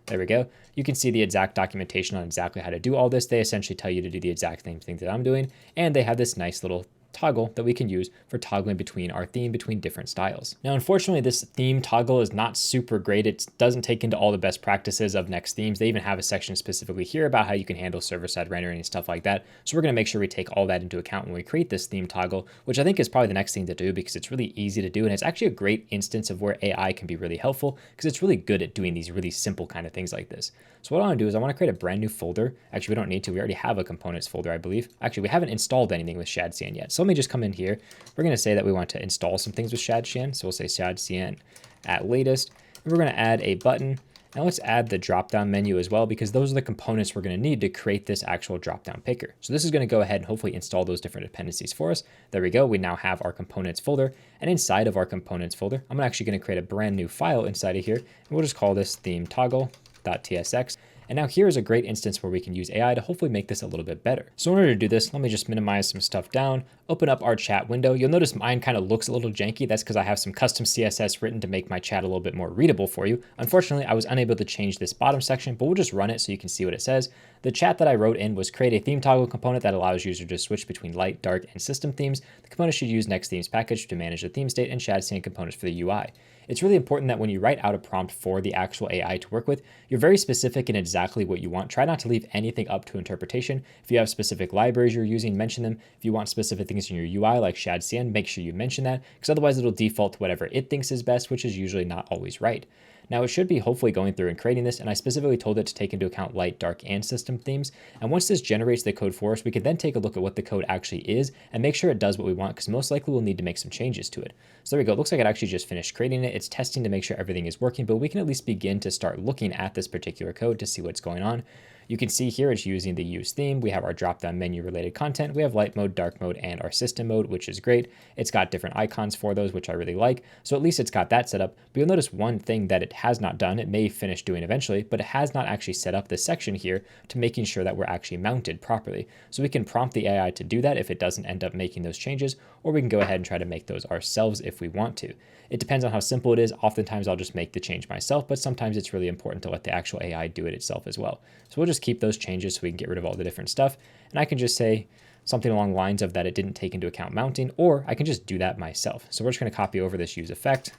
There we go. You can see the exact documentation on exactly how to do all this. They essentially tell you to do the exact same thing that I'm doing. And they have this nice little toggle that we can use for toggling between our theme between different styles. Now, unfortunately, this theme toggle is not super great. It doesn't take into all the best practices of Next Themes. They even have a section specifically here about how you can handle server-side rendering and stuff like that. So we're going to make sure we take all that into account when we create this theme toggle, which I think is probably the next thing to do because it's really easy to do. And it's actually a great instance of where AI can be really helpful because it's really good at doing these really simple kind of things like this. So what I want to do is I want to create a brand new folder. Actually, we don't need to. We already have a components folder, I believe. Actually, we haven't installed anything with Shadcn yet. So let me just come in here. We're going to say that we want to install some things with Shadcn. So we'll say Shadcn at latest. And we're going to add a button. And let's add the drop-down menu as well, because those are the components we're going to need to create this actual drop-down picker. So this is going to go ahead and hopefully install those different dependencies for us. There we go. We now have our components folder. And inside of our components folder, I'm actually going to create a brand new file inside of here. And we'll just call this theme toggle.tsx. And now here is a great instance where we can use AI to hopefully make this a little bit better. So in order to do this, let me just minimize some stuff down, open up our chat window. You'll notice mine kind of looks a little janky. That's because I have some custom CSS written to make my chat a little bit more readable for you. Unfortunately, I was unable to change this bottom section, but we'll just run it so you can see what it says. The chat that I wrote in was create a theme toggle component that allows users to switch between light, dark, and system themes. The component should use Next Themes package to manage the theme state and Shadcn components for the UI. It's really important that when you write out a prompt for the actual AI to work with, you're very specific in exactly what you want. Try not to leave anything up to interpretation. If you have specific libraries you're using, mention them. If you want specific things in your UI like Shadcn, make sure you mention that, because otherwise it'll default to whatever it thinks is best, which is usually not always right. Now it should be hopefully going through and creating this, and I specifically told it to take into account light, dark, and system themes. And once this generates the code for us, we can then take a look at what the code actually is and make sure it does what we want, because most likely we'll need to make some changes to it. So there we go. It looks like it actually just finished creating it. It's testing to make sure everything is working, but we can at least begin to start looking at this particular code to see what's going on. You can see here it's using the use theme. We have our drop-down menu related content. We have light mode, dark mode, and our system mode, which is great. It's got different icons for those, which I really like. So at least it's got that set up. But you'll notice one thing that it has not done, it may finish doing eventually, but it has not actually set up this section here to making sure that we're actually mounted properly. So we can prompt the AI to do that if it doesn't end up making those changes, or we can go ahead and try to make those ourselves if we want to. It depends on how simple it is. Oftentimes I'll just make the change myself, but sometimes it's really important to let the actual AI do it itself as well. So we'll just keep those changes so we can get rid of all the different stuff. And I can just say something along the lines of that it didn't take into account mounting, or I can just do that myself. So we're just going to copy over this use effect.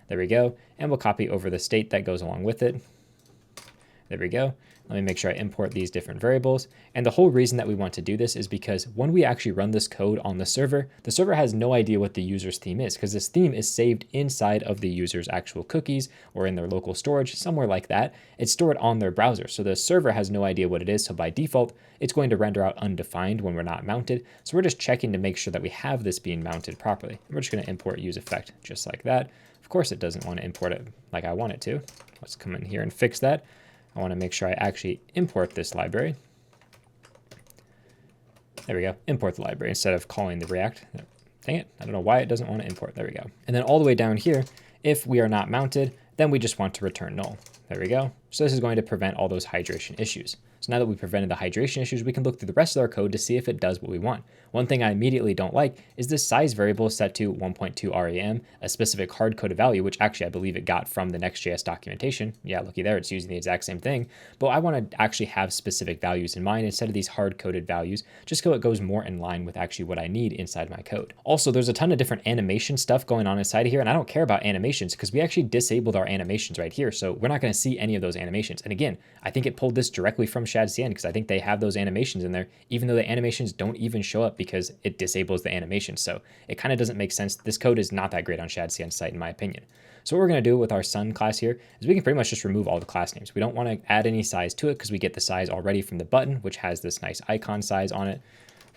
There we go. And we'll copy over the state that goes along with it. There we go. Let me make sure I import these different variables. And the whole reason that we want to do this is because when we actually run this code on the server has no idea what the user's theme is, because this theme is saved inside of the user's actual cookies or in their local storage, somewhere like that. It's stored on their browser. So the server has no idea what it is. So by default, it's going to render out undefined when we're not mounted. So we're just checking to make sure that we have this being mounted properly. And we're just going to import use effect just like that. Of course, it doesn't want to import it like I want it to. Let's come in here and fix that. I want to make sure I actually import this library. There we go, import the library instead of calling the React. Dang it, I don't know why it doesn't want to import. There we go. And then all the way down here, if we are not mounted, then we just want to return null. There we go. So this is going to prevent all those hydration issues. So now that we prevented the hydration issues, we can look through the rest of our code to see if it does what we want. One thing I immediately don't like is this size variable set to 1.2 REM, a specific hard-coded value, which actually I believe it got from the Next.js documentation. Yeah, looky there, it's using the exact same thing. But I want to actually have specific values in mind instead of these hard-coded values, just so it goes more in line with actually what I need inside my code. Also, there's a ton of different animation stuff going on inside of here, and I don't care about animations because we actually disabled our animations right here. So we're not going to see any of those animations. And again, I think it pulled this directly from Shadcn because I think they have those animations in there, even though the animations don't even show up because it disables the animation. So it kind of doesn't make sense. This code is not that great on Shadcn's site, in my opinion. So what we're going to do with our Sun class here is we can pretty much just remove all the class names. We don't want to add any size to it because we get the size already from the button, which has this nice icon size on it.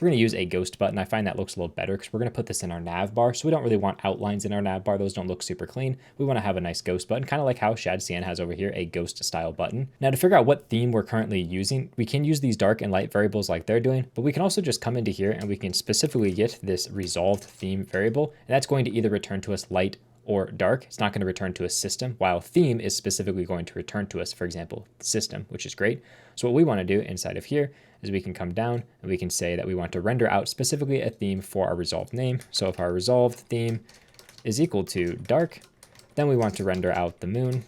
We're going to use a ghost button. I find that looks a little better because we're going to put this in our navbar. So we don't really want outlines in our navbar. Those don't look super clean. We want to have a nice ghost button, kind of like how Shadcn has over here, a ghost style button. Now to figure out what theme we're currently using, we can use these dark and light variables like they're doing, but we can also just come into here and we can specifically get this resolved theme variable. And that's going to either return to us light or dark. It's not going to return to a system, while theme is specifically going to return to us, for example, system, which is great. So what we want to do inside of here is we can come down and we can say that we want to render out specifically a theme for our resolved name. So if our resolved theme is equal to dark, then we want to render out the moon.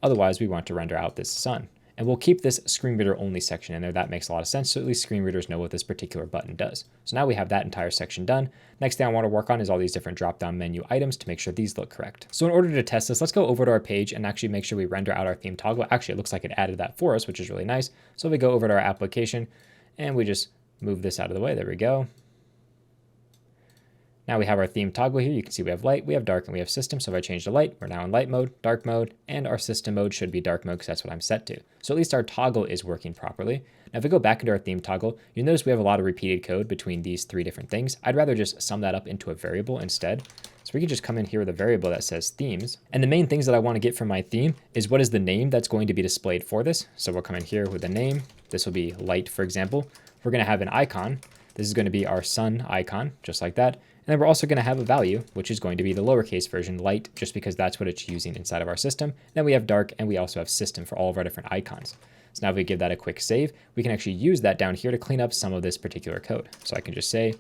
Otherwise, we want to render out this sun. And we'll keep this screen reader only section in there. That makes a lot of sense. So at least screen readers know what this particular button does. So now we have that entire section done. Next thing I want to work on is all these different drop-down menu items to make sure these look correct. So in order to test this, let's go over to our page and actually make sure we render out our theme toggle. Actually, it looks like it added that for us, which is really nice. So we go over to our application and we just move this out of the way. There we go. Now we have our theme toggle here. You can see we have light, we have dark, and we have system. So if I change to light, we're now in light mode, dark mode, and our system mode should be dark mode because that's what I'm set to. So at least our toggle is working properly. Now if we go back into our theme toggle, you'll notice we have a lot of repeated code between these three different things. I'd rather just sum that up into a variable instead. So we can just come in here with a variable that says themes. And the main things that I want to get from my theme is what is the name that's going to be displayed for this. So we'll come in here with the name. This will be light, for example. We're going to have an icon. This is going to be our sun icon, just like that. And then we're also going to have a value, which is going to be the lowercase version, light, just because that's what it's using inside of our system. Then we have dark, and we also have system for all of our different icons. So now if we give that a quick save, we can actually use that down here to clean up some of this particular code. So I can just say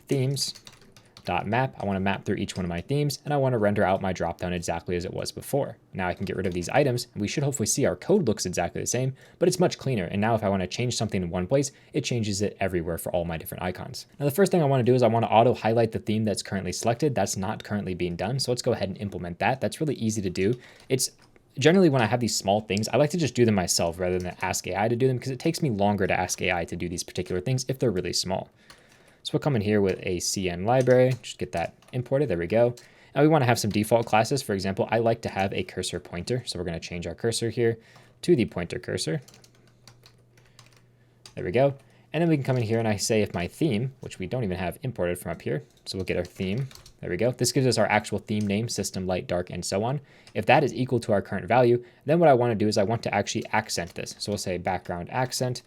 themes.map. I want to map through each one of my themes, and I want to render out my dropdown exactly as it was before. Now I can get rid of these items, and we should hopefully see our code looks exactly the same, but it's much cleaner. And now if I want to change something in one place, it changes it everywhere for all my different icons. Now the first thing I want to do is I want to auto highlight the theme that's currently selected. That's not currently being done. So let's go ahead and implement that. That's really easy to do. It's generally when I have these small things, I like to just do them myself rather than ask AI to do them, because it takes me longer to ask AI to do these particular things if they're really small. So we'll come in here with a CN library, just get that imported. There we go. Now we want to have some default classes. For example, I like to have a cursor pointer. So we're going to change our cursor here to the pointer cursor. There we go. And then we can come in here and I say if my theme, which we don't even have imported from up here. So we'll get our theme. There we go. This gives us our actual theme name, system, light, dark, and so on. If that is equal to our current value, then what I want to do is I want to actually accent this. So we'll say background accent,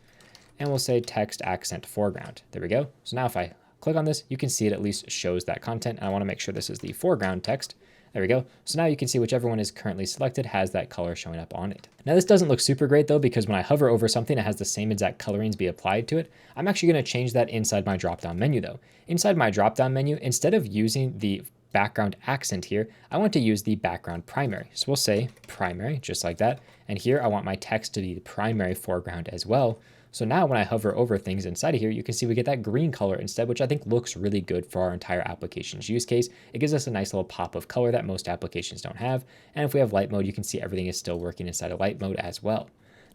and we'll say text accent foreground. There we go. So now if I click on this, you can see it at least shows that content. And I want to make sure this is the foreground text. There we go. So now you can see whichever one is currently selected has that color showing up on it. Now this doesn't look super great though, because when I hover over something, it has the same exact colorings be applied to it. I'm actually going to change that inside my drop-down menu though. Inside my drop-down menu, instead of using the background accent here, I want to use the background primary. So we'll say primary, just like that. And here I want my text to be the primary foreground as well. So now when I hover over things inside of here, you can see we get that green color instead, which I think looks really good for our entire application's use case. It gives us a nice little pop of color that most applications don't have. And if we have light mode, you can see everything is still working inside of light mode as well.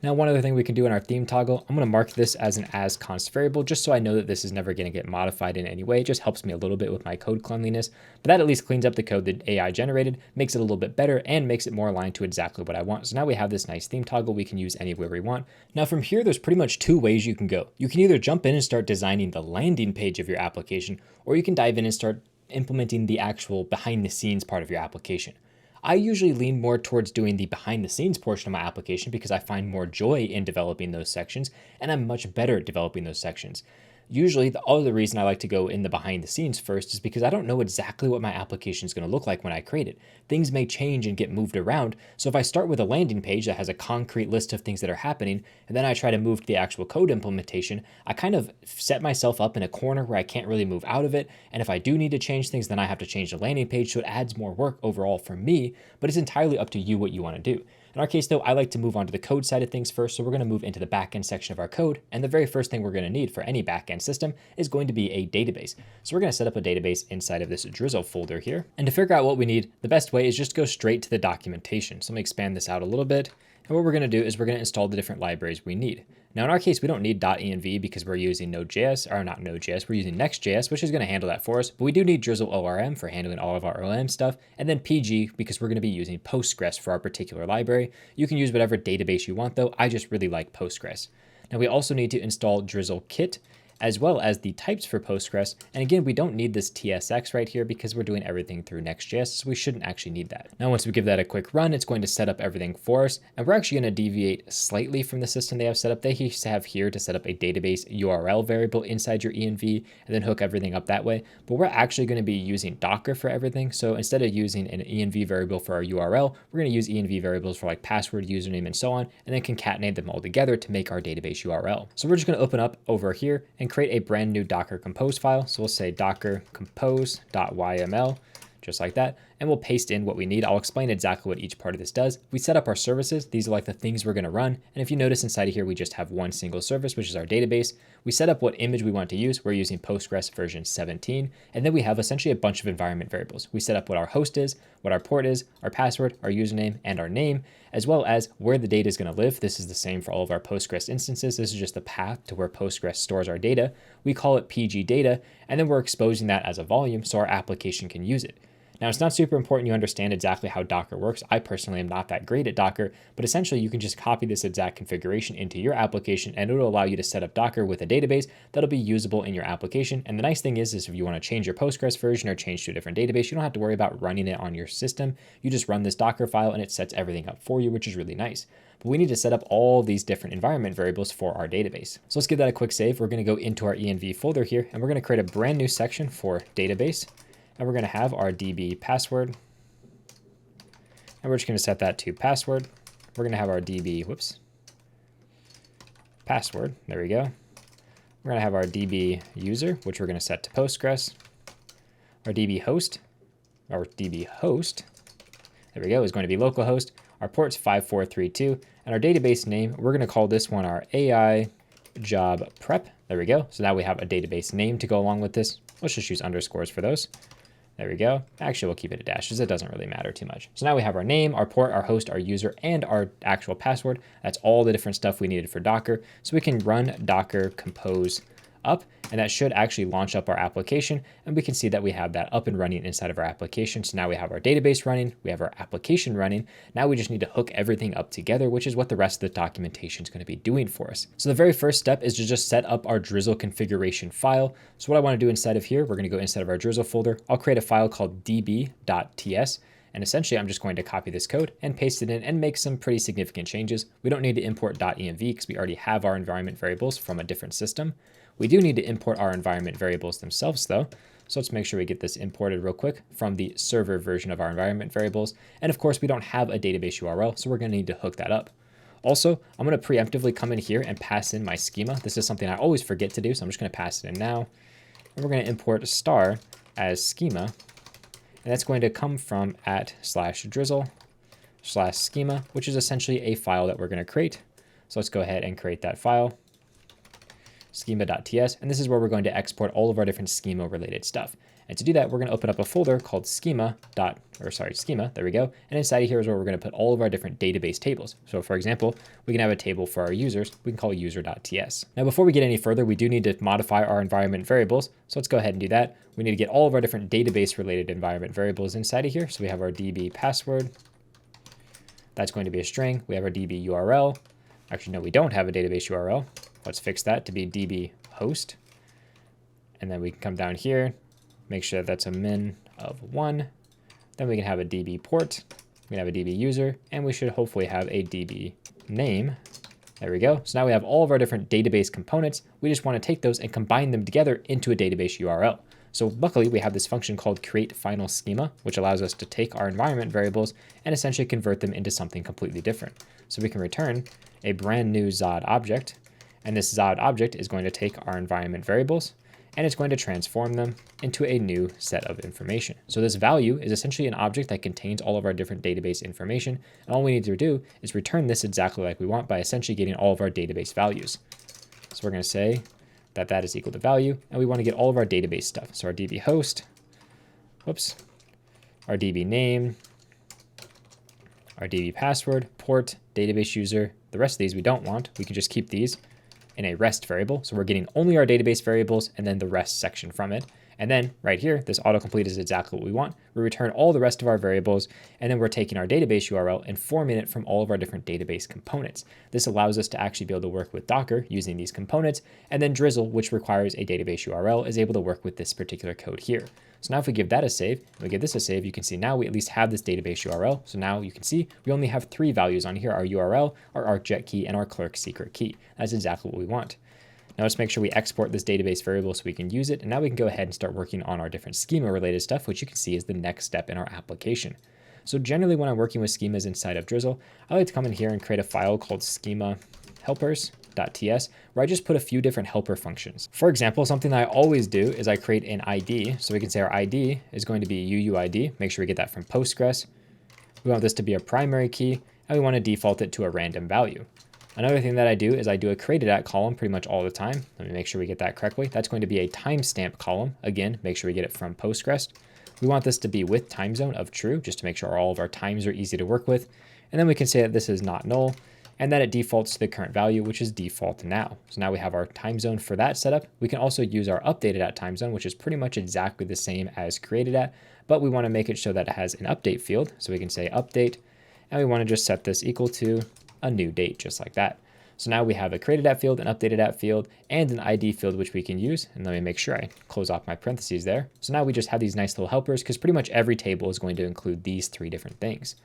Now, one other thing we can do in our theme toggle, I'm going to mark this as an as_const variable, just so I know that this is never going to get modified in any way. It just helps me a little bit with my code cleanliness, but that at least cleans up the code that AI generated, makes it a little bit better, and makes it more aligned to exactly what I want. So now we have this nice theme toggle we can use anywhere we want. Now from here, there's pretty much two ways you can go. You can either jump in and start designing the landing page of your application, or you can dive in and start implementing the actual behind the scenes part of your application. I usually lean more towards doing the behind the scenes portion of my application because I find more joy in developing those sections, and I'm much better at developing those sections. Usually the other reason I like to go in the behind the scenes first is because I don't know exactly what my application is going to look like when I create it. Things may change and get moved around. So if I start with a landing page that has a concrete list of things that are happening, and then I try to move to the actual code implementation, I kind of set myself up in a corner where I can't really move out of it. And if I do need to change things, then I have to change the landing page. So it adds more work overall for me, but it's entirely up to you what you want to do. In our case though, I like to move on to the code side of things first. So we're going to move into the backend section of our code. And the very first thing we're going to need for any backend system is going to be a database. So we're going to set up a database inside of this Drizzle folder here. And to figure out what we need, the best way is just go straight to the documentation. So let me expand this out a little bit. And what we're going to do is we're going to install the different libraries we need. Now in our case, we don't need .env because we're using Node.js, or not Node.js, we're using Next.js, which is going to handle that for us. But we do need Drizzle ORM for handling all of our ORM stuff, and then PG because we're going to be using Postgres for our particular library. You can use whatever database you want though. I just really like Postgres. Now we also need to install Drizzle Kit, as well as the types for Postgres. And again, we don't need this TSX right here because we're doing everything through Next.js, so we shouldn't actually need that. Now, once we give that a quick run, it's going to set up everything for us. And we're actually going to deviate slightly from the system they have set up. They have here to set up a database URL variable inside your env and then hook everything up that way. But we're actually going to be using Docker for everything. So instead of using an env variable for our URL, we're going to use env variables for like password, username, and so on, and then concatenate them all together to make our database URL. So we're just going to open up over here and create a brand new Docker compose file. So we'll say docker compose.yml, just like that. And we'll paste in what we need. I'll explain exactly what each part of this does. We set up our services. These are like the things we're going to run. And if you notice inside of here, we just have one single service, which is our database. We set up what image we want to use. We're using Postgres version 17. And then we have essentially a bunch of environment variables. We set up what our host is, what our port is, our password, our username, and our name, as well as where the data is going to live. This is the same for all of our Postgres instances. This is just the path to where Postgres stores our data. We call it PG data, and then we're exposing that as a volume so our application can use it. Now, it's not super important you understand exactly how Docker works. I personally am not that great at Docker, but essentially you can just copy this exact configuration into your application and it'll allow you to set up Docker with a database that'll be usable in your application. And the nice thing is if you want to change your Postgres version or change to a different database, you don't have to worry about running it on your system. You just run this Docker file and it sets everything up for you, which is really nice. But we need to set up all these different environment variables for our database. So let's give that a quick save. We're going to go into our env folder here, and we're going to create a brand new section for database. And we're going to have our DB password. And we're just going to set that to password. We're going to have our DB, password. There we go. We're going to have our DB user, which we're going to set to Postgres. Our DB host, there we go, is going to be localhost. Our port's 5432, and our database name, we're going to call this one our AI job prep. There we go. So now we have a database name to go along with this. Let's just use underscores for those. There we go. Actually, we'll keep it a dash because it doesn't really matter too much. So now we have our name, our port, our host, our user, and our actual password. That's all the different stuff we needed for Docker. So we can run Docker compose up, and that should actually launch up our application. And we can see that we have that up and running inside of our application. So now we have our database running, we have our application running. Now we just need to hook everything up together, which is what the rest of the documentation is going to be doing for us. So the very first step is to just set up our Drizzle configuration file. So what I want to do inside of here, we're going to go inside of our Drizzle folder. I'll create a file called db.ts. And essentially, I'm just going to copy this code and paste it in and make some pretty significant changes. We don't need to import .env because we already have our environment variables from a different system. We do need to import our environment variables themselves though. So let's make sure we get this imported real quick from the server version of our environment variables. And of course, we don't have a database URL, so we're going to need to hook that up. Also, I'm going to preemptively come in here and pass in my schema. This is something I always forget to do, so I'm just going to pass it in now. And we're going to import star as schema. And that's going to come from @/drizzle/schema, which is essentially a file that we're going to create. So let's go ahead and create that file. Schema.ts, and this is where we're going to export all of our different schema related stuff. And to do that, we're going to open up a folder called schema, there we go. And inside of here is where we're going to put all of our different database tables. So for example, we can have a table for our users. We can call user.ts. Now, before we get any further, we do need to modify our environment variables. So let's go ahead and do that. We need to get all of our different database related environment variables inside of here. So we have our DB password. That's going to be a string. We have our DB URL. Actually, no, we don't have a database URL. Let's fix that to be DB host. And then we can come down here, make sure that's a min of 1. Then we can have a DB port. We can have a DB user, and we should hopefully have a DB name. There we go. So now we have all of our different database components. We just want to take those and combine them together into a database URL. So luckily, we have this function called create final schema, which allows us to take our environment variables and essentially convert them into something completely different. So we can return a brand new Zod object. And this Zod object is going to take our environment variables and it's going to transform them into a new set of information. So this value is essentially an object that contains all of our different database information. And all we need to do is return this exactly like we want by essentially getting all of our database values. So we're going to say that that is equal to value, and we want to get all of our database stuff. So our DB host, our DB name, our DB password, port, database user. The rest of these we don't want. We can just keep these in a rest variable. So we're getting only our database variables and then the rest section from it. And then right here, this autocomplete is exactly what we want. We return all the rest of our variables, and then we're taking our database URL and forming it from all of our different database components. This allows us to actually be able to work with Docker using these components, and then Drizzle, which requires a database URL, is able to work with this particular code here. So now if we give that a save, and we give this a save, you can see now we at least have this database URL. So now you can see we only have 3 values on here, our URL, our Arcjet key, and our Clerk secret key. That's exactly what we want. Now let's make sure we export this database variable so we can use it. And now we can go ahead and start working on our different schema related stuff, which you can see is the next step in our application. So generally when I'm working with schemas inside of Drizzle, I like to come in here and create a file called schema helpers.ts, where I just put a few different helper functions. For example, something that I always do is I create an ID. So we can say our ID is going to be UUID. Make sure we get that from Postgres. We want this to be a primary key, and we want to default it to a random value. Another thing that I do is I do a created@ column pretty much all the time. Let me make sure we get that correctly. That's going to be a timestamp column. Again, make sure we get it from Postgres. We want this to be with time zone of true, just to make sure all of our times are easy to work with. And then we can say that this is not null. and then it defaults to the current value, which is default now. So now we have our time zone for that setup. We can also use our updated at time zone, which is pretty much exactly the same as created at, but we want to make it so that it has an update field. So we can say update, and we want to just set this equal to a new date, just like that. So now we have a created at field, an updated at field, and an ID field, which we can use. And let me make sure I close off my parentheses there. So now we just have these nice little helpers, because pretty much every table is going to include these three different things.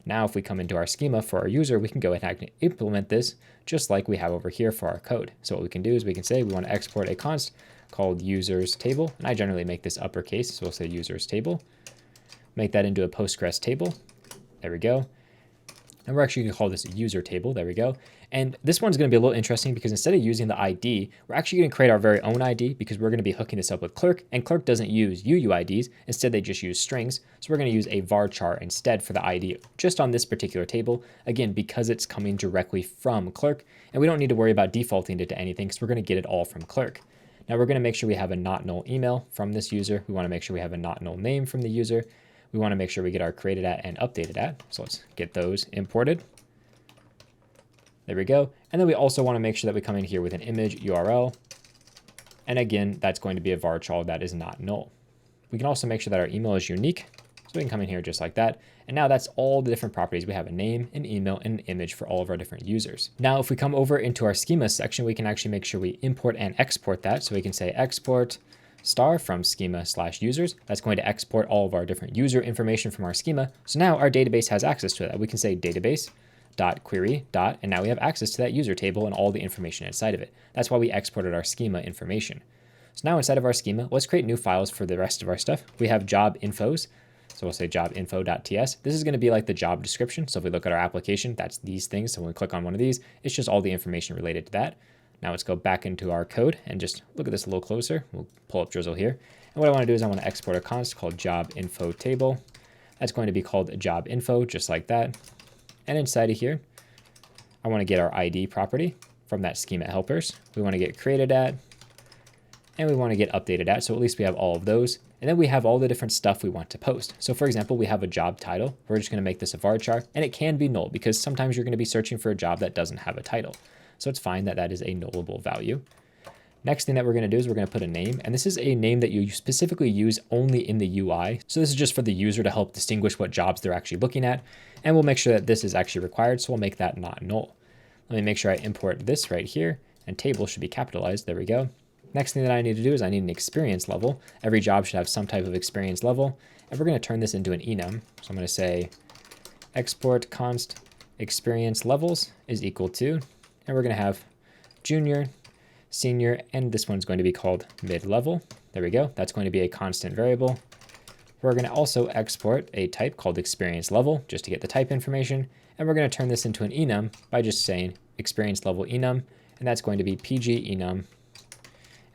Now, if we come into our schema for our user, we can go ahead and implement this just like we have over here for our code. So what we can do is we can say we want to export a const called users table. And I generally make this uppercase, so we'll say users table. Make that into a Postgres table. There we go. And we're actually going to call this a user table. There we go. And this one's going to be a little interesting because instead of using the ID, we're actually going to create our very own ID because we're going to be hooking this up with Clerk, and Clerk doesn't use UUIDs. Instead, they just use strings. So we're going to use a varchar instead for the ID just on this particular table. Again, because it's coming directly from Clerk, and we don't need to worry about defaulting it to anything because we're going to get it all from Clerk. Now we're going to make sure we have a not null email from this user. We want to make sure we have a not null name from the user. We want to make sure we get our created at and updated at. So let's get those imported. There we go. And then we also want to make sure that we come in here with an image URL. And again, that's going to be a varchar that is not null. We can also make sure that our email is unique. So we can come in here just like that. And now that's all the different properties. We have a name, an email, and an image for all of our different users. Now, if we come over into our schema section, we can actually make sure we import and export that. So we can say export star from schema/users. That's going to export all of our different user information from our schema. So now our database has access to that. We can say database.query. And now we have access to that user table and all the information inside of it. That's why we exported our schema information. So now inside of our schema, let's create new files for the rest of our stuff. We have job infos. So we'll say jobinfo.ts. This is going to be like the job description. So if we look at our application, that's these things. So when we click on one of these, it's just all the information related to that. Now let's go back into our code and just look at this a little closer. We'll pull up Drizzle here. And what I want to do is I want to export a const called job info table. That's going to be called job info, just like that. And inside of here, I want to get our ID property from that schema helpers. We want to get created at, and we want to get updated at. So at least we have all of those. And then we have all the different stuff we want to post. So for example, we have a job title. We're just going to make this a varchar, and it can be null because sometimes you're going to be searching for a job that doesn't have a title. So it's fine that that is a nullable value. Next thing that we're going to do is we're going to put a name, and this is a name that you specifically use only in the UI. So this is just for the user to help distinguish what jobs they're actually looking at, and we'll make sure that this is actually required, so we'll make that not null. Let me make sure I import this right here, and table should be capitalized. There we go. Next thing that I need to do is I need an experience level. Every job should have some type of experience level, and we're going to turn this into an enum. So I'm going to say export const experience levels is equal to, and we're going to have junior, senior, and this one's going to be called mid-level. There we go. That's going to be a constant variable. We're going to also export a type called experience level just to get the type information. And we're going to turn this into an enum by just saying experience level enum, and that's going to be pg enum.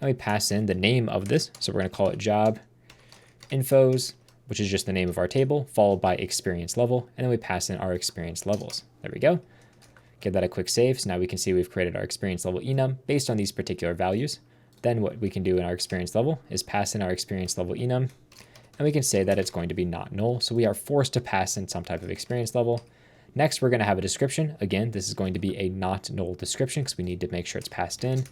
And we pass in the name of this. So we're going to call it job infos, which is just the name of our table, followed by experience level. And then we pass in our experience levels. There we go. Give that a quick save. So now we can see we've created our experience level enum based on these particular values. Then what we can do in our experience level is pass in our experience level enum, and we can say that it's going to be not null. So we are forced to pass in some type of experience level. Next, we're going to have a description. Again, this is going to be a not null description because we need to make sure it's passed in.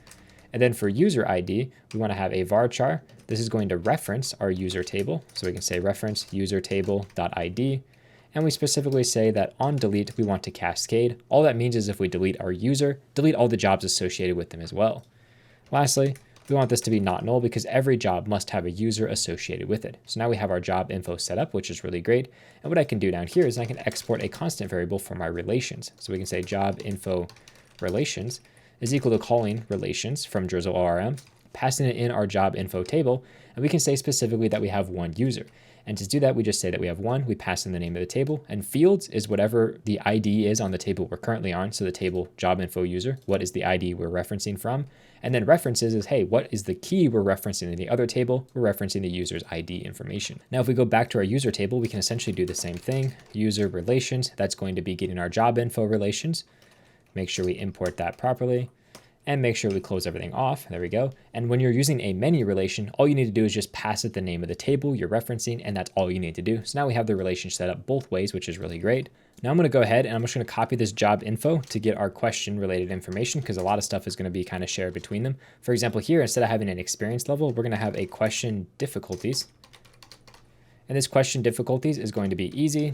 And then for user ID, we want to have a varchar. This is going to reference our user table. So we can say reference user table.id. And we specifically say that on delete, we want to cascade. All that means is if we delete our user, delete all the jobs associated with them as well. Lastly, we want this to be not null because every job must have a user associated with it. So now we have our job info set up, which is really great. And what I can do down here is I can export a constant variable for my relations. So we can say job info relations is equal to calling relations from Drizzle ORM, passing it in our job info table, and we can say specifically that we have one user. And to do that, we just say that we have one, we pass in the name of the table, and fields is whatever the ID is on the table we're currently on. So the table job info user, what is the ID we're referencing from? And then references is, hey, what is the key we're referencing in the other table? We're referencing the user's ID information. Now, if we go back to our user table, we can essentially do the same thing. User relations, that's going to be getting our job info relations. Make sure we import that properly. And make sure we close everything off. There we go. And when you're using a many relation, all you need to do is just pass it the name of the table you're referencing, and that's all you need to do. So now we have the relation set up both ways, which is really great. Now I'm going to go ahead and I'm just going to copy this job info to get our question related information, because a lot of stuff is going to be kind of shared between them. For example, here, instead of having an experience level, we're going to have a question difficulties. And this question difficulties is going to be easy,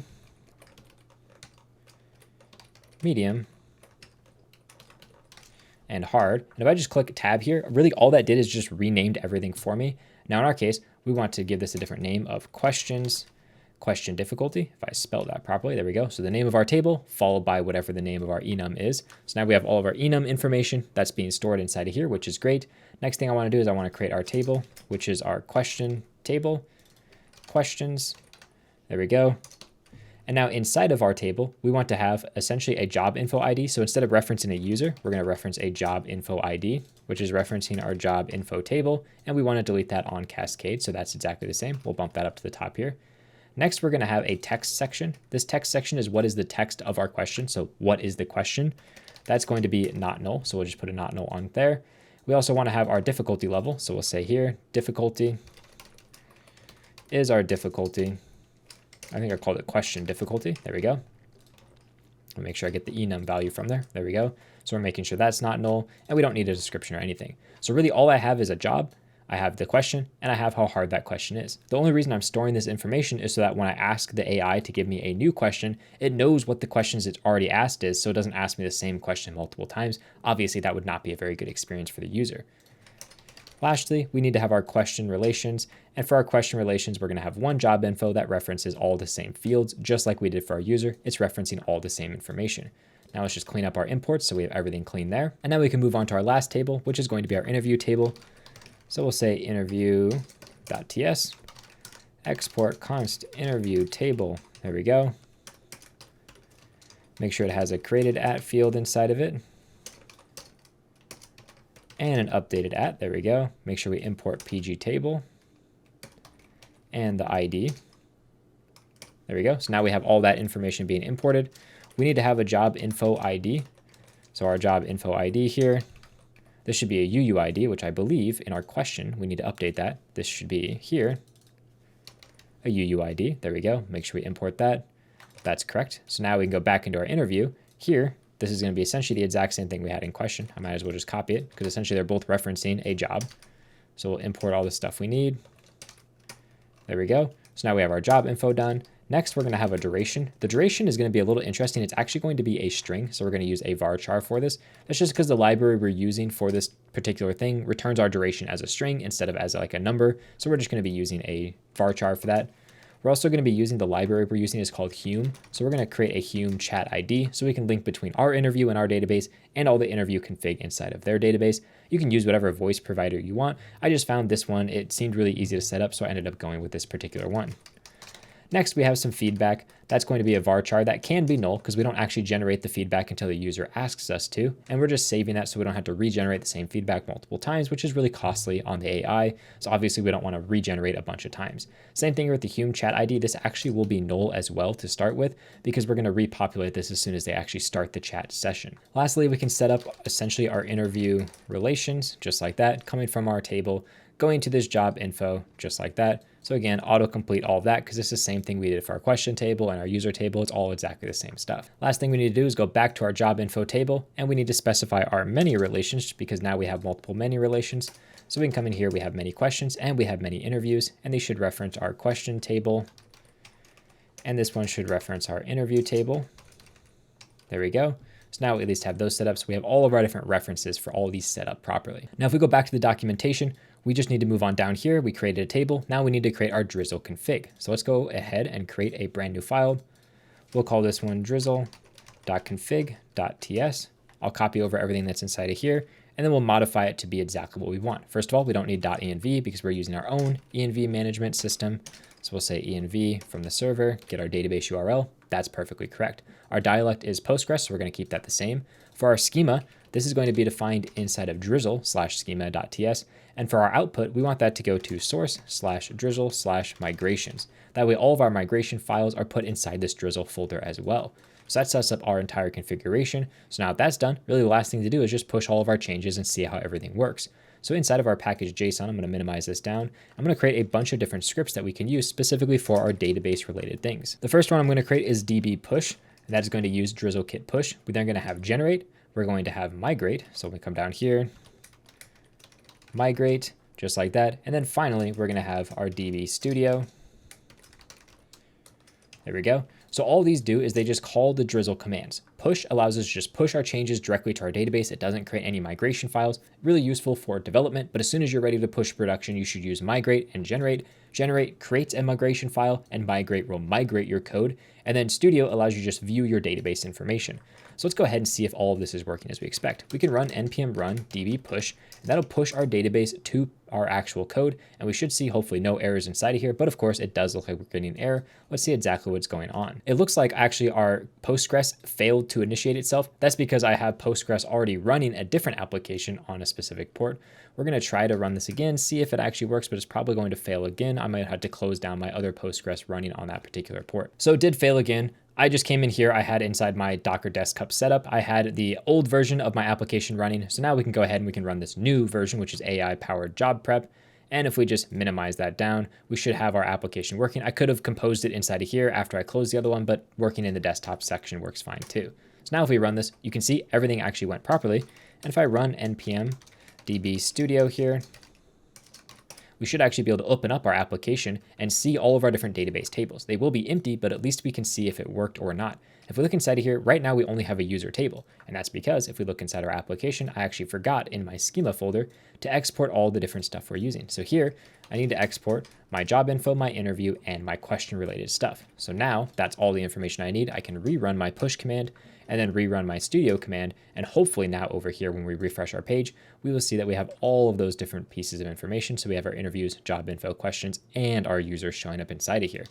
medium, and hard. And if I just click tab here, really all that did is just renamed everything for me. Now in our case, we want to give this a different name of questions, question difficulty. If I spell that properly, there we go. So the name of our table followed by whatever the name of our enum is. So now we have all of our enum information that's being stored inside of here, which is great. Next thing I want to do is I want to create our table, which is our question table, questions. There we go. And now inside of our table, we want to have essentially a job info ID. So instead of referencing a user, we're going to reference a job info ID, which is referencing our job info table. And we want to delete that on Cascade. So that's exactly the same. We'll bump that up to the top here. Next, we're going to have a text section. This text section is what is the text of our question. So what is the question? That's going to be not null. So we'll just put a not null on there. We also want to have our difficulty level. So we'll say here, difficulty is our difficulty. I think I called it question difficulty. There we go. I'll make sure I get the enum value from there. There we go. So we're making sure that's not null, and we don't need a description or anything. So really all I have is a job. I have the question, and I have how hard that question is. The only reason I'm storing this information is so that when I ask the AI to give me a new question, it knows what the questions it's already asked is, so it doesn't ask me the same question multiple times. Obviously, that would not be a very good experience for the user. Lastly, we need to have our question relations. And for our question relations, we're going to have one job info that references all the same fields, just like we did for our user. It's referencing all the same information. Now let's just clean up our imports so we have everything clean there. And now we can move on to our last table, which is going to be our interview table. So we'll say interview.ts, export const interview table. There we go. Make sure it has a created at field inside of it. And an updated at, there we go. Make sure we import PG table and the ID. There we go. So now we have all that information being imported. We need to have a job info ID. So our job info ID here, this should be a UUID, which I believe in our question, we need to update that. This should be here, a UUID. There we go. Make sure we import that. That's correct. So now we can go back into our interview. Here, this is going to be essentially the exact same thing we had in question. I might as well just copy it because essentially they're both referencing a job. So we'll import all the stuff we need. There we go. So now we have our job info done. Next, we're going to have a duration. The duration is going to be a little interesting. It's actually going to be a string. So we're going to use a varchar for this. That's just because the library we're using for this particular thing returns our duration as a string instead of as like a number. So we're just going to be using a varchar for that. We're also going to be using the library we're using is called Hume. So we're going to create a Hume chat ID so we can link between our interview and our database and all the interview config inside of their database. You can use whatever voice provider you want. I just found this one. It seemed really easy to set up, so I ended up going with this particular one. Next, we have some feedback. That's going to be a varchar that can be null because we don't actually generate the feedback until the user asks us to. And we're just saving that so we don't have to regenerate the same feedback multiple times, which is really costly on the AI. So obviously we don't want to regenerate a bunch of times. Same thing with the Hume chat ID. This actually will be null as well to start with because we're going to repopulate this as soon as they actually start the chat session. Lastly, we can set up essentially our interview relations just like that, coming from our table, going to this job info just like that. So again, autocomplete all of that because it's the same thing we did for our question table and our user table. It's all exactly the same stuff. Last thing we need to do is go back to our job info table and we need to specify our many relations because now we have multiple many relations. So we can come in here, we have many questions and we have many interviews, and they should reference our question table. And this one should reference our interview table. There we go. So now we at least have those set up. So we have all of our different references for all of these set up properly. Now, if we go back to the documentation, we just need to move on down here. We created a table. Now we need to create our drizzle config. So let's go ahead and create a brand new file. We'll call this one drizzle.config.ts. I'll copy over everything that's inside of here, and then we'll modify it to be exactly what we want. First of all, we don't need .env because we're using our own env management system. So we'll say env from the server, get our database URL. That's perfectly correct. Our dialect is Postgres, so we're going to keep that the same. For our schema, this is going to be defined inside of drizzle/schema.ts. And for our output, we want that to go to source/drizzle/migrations. That way all of our migration files are put inside this drizzle folder as well. So that sets up our entire configuration. So now that's done, really the last thing to do is just push all of our changes and see how everything works. So inside of our package JSON, I'm going to minimize this down. I'm going to create a bunch of different scripts that we can use specifically for our database related things. The first one I'm going to create is db push. and that's going to use drizzle kit push. We're then going to have generate. We're going to have migrate. So we come down here, migrate, just like that. And then finally, we're going to have our DB Studio. There we go. So all these do is they just call the drizzle commands. Push allows us to just push our changes directly to our database. It doesn't create any migration files. Really useful for development, but as soon as you're ready to push production, you should use migrate and generate. Generate creates a migration file, and migrate will migrate your code. And then Studio allows you to just view your database information. So let's go ahead and see if all of this is working as we expect. We can run npm run db push, and that'll push our database to our actual code. And we should see hopefully no errors inside of here, but of course it does look like we're getting an error. Let's see exactly what's going on. It looks like actually our Postgres failed to initiate itself. That's because I have Postgres already running a different application on a specific port. We're going to try to run this again, see if it actually works, but it's probably going to fail again. I might have to close down my other Postgres running on that particular port. So it did fail again. I just came in here, I had inside my Docker desktop setup, I had the old version of my application running. So now we can go ahead and we can run this new version, which is AI powered job prep. And if we just minimize that down, we should have our application working. I could have composed it inside of here after I closed the other one, but working in the desktop section works fine too. So now if we run this, you can see everything actually went properly. And if I run npm db studio here, we should actually be able to open up our application and see all of our different database tables. They will be empty, but at least we can see if it worked or not. If we look inside of here, right now we only have a user table. And that's because if we look inside our application, I actually forgot in my schema folder to export all the different stuff we're using. So here, I need to export my job info, my interview, and my question related stuff. So now that's all the information I need. I can rerun my push command and then rerun my studio command. And hopefully now over here, when we refresh our page, we will see that we have all of those different pieces of information. So we have our interviews, job info, questions, and our users showing up inside of here.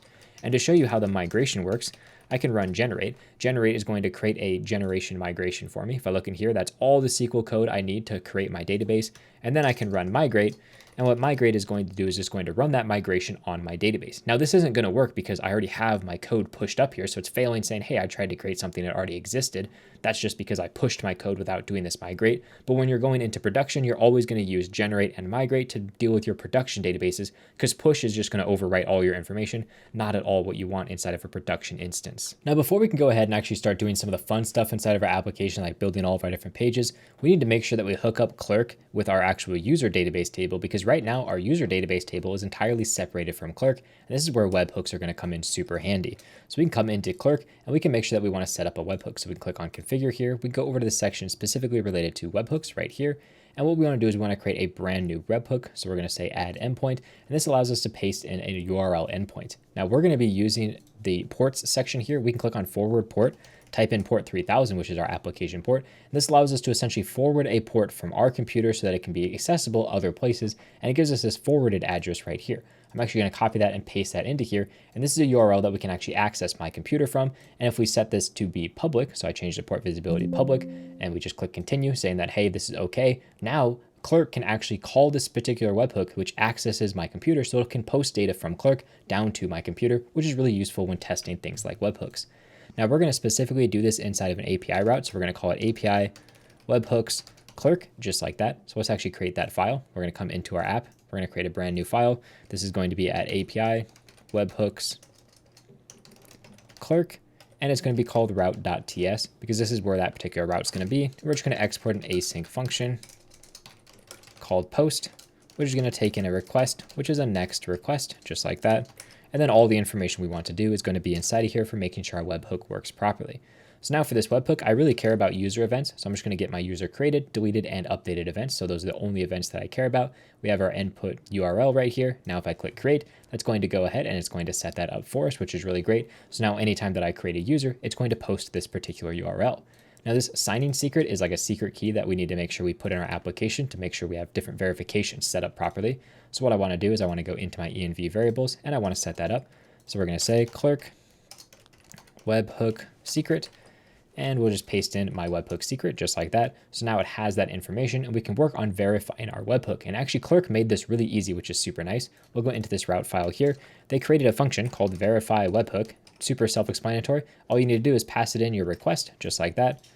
And to show you how the migration works, I can run generate. Generate is going to create a generation migration for me. If I look in here, that's all the SQL code I need to create my database. And then I can run migrate. And what migrate is going to do is just going to run that migration on my database. Now this isn't going to work because I already have my code pushed up here. So it's failing saying, hey, I tried to create something that already existed. That's just because I pushed my code without doing this migrate. But when you're going into production, you're always going to use generate and migrate to deal with your production databases, because push is just going to overwrite all your information, not at all what you want inside of a production instance. Now, before we can go ahead and actually start doing some of the fun stuff inside of our application, like building all of our different pages, we need to make sure that we hook up Clerk with our actual user database table, because right now our user database table is entirely separated from Clerk. And this is where webhooks are going to come in super handy. So we can come into Clerk and we can make sure that we want to set up a webhook. So we can click on configure here. We go over to the section specifically related to webhooks right here. And what we want to do is we want to create a brand new webhook. So we're going to say add endpoint, and this allows us to paste in a URL endpoint. Now we're going to be using the ports section here. We can click on forward port, type in port 3000, which is our application port. And this allows us to essentially forward a port from our computer so that it can be accessible other places. And it gives us this forwarded address right here. I'm actually going to copy that and paste that into here. And this is a URL that we can actually access my computer from. And if we set this to be public, so I changed the port visibility public, and we just click continue saying that, hey, this is okay. Now Clerk can actually call this particular webhook, which accesses my computer, so it can post data from Clerk down to my computer, which is really useful when testing things like webhooks. Now we're going to specifically do this inside of an API route. So we're going to call it API webhooks Clerk, just like that. So let's actually create that file. We're going to come into our app. We're going to create a brand new file. This is going to be at API webhooks Clerk, and it's going to be called route.ts because this is where that particular route is going to be. We're just going to export an async function called post, which is going to take in a request, which is a next request, just like that. And then all the information we want to do is going to be inside of here for making sure our webhook works properly. So now for this webhook, I really care about user events. So I'm just going to get my user created, deleted, and updated events. So those are the only events that I care about. We have our input URL right here. Now if I click create, that's going to go ahead and it's going to set that up for us, which is really great. So now anytime that I create a user, it's going to post this particular URL. Now this signing secret is like a secret key that we need to make sure we put in our application to make sure we have different verifications set up properly. So what I want to do is I want to go into my env variables and I want to set that up. So we're going to say Clerk webhook secret, and we'll just paste in my webhook secret just like that. So now it has that information and we can work on verifying our webhook. And actually Clerk made this really easy, which is super nice. We'll go into this route file here. They created a function called verify webhook, super self-explanatory. All you need to do is pass it in your request just like that,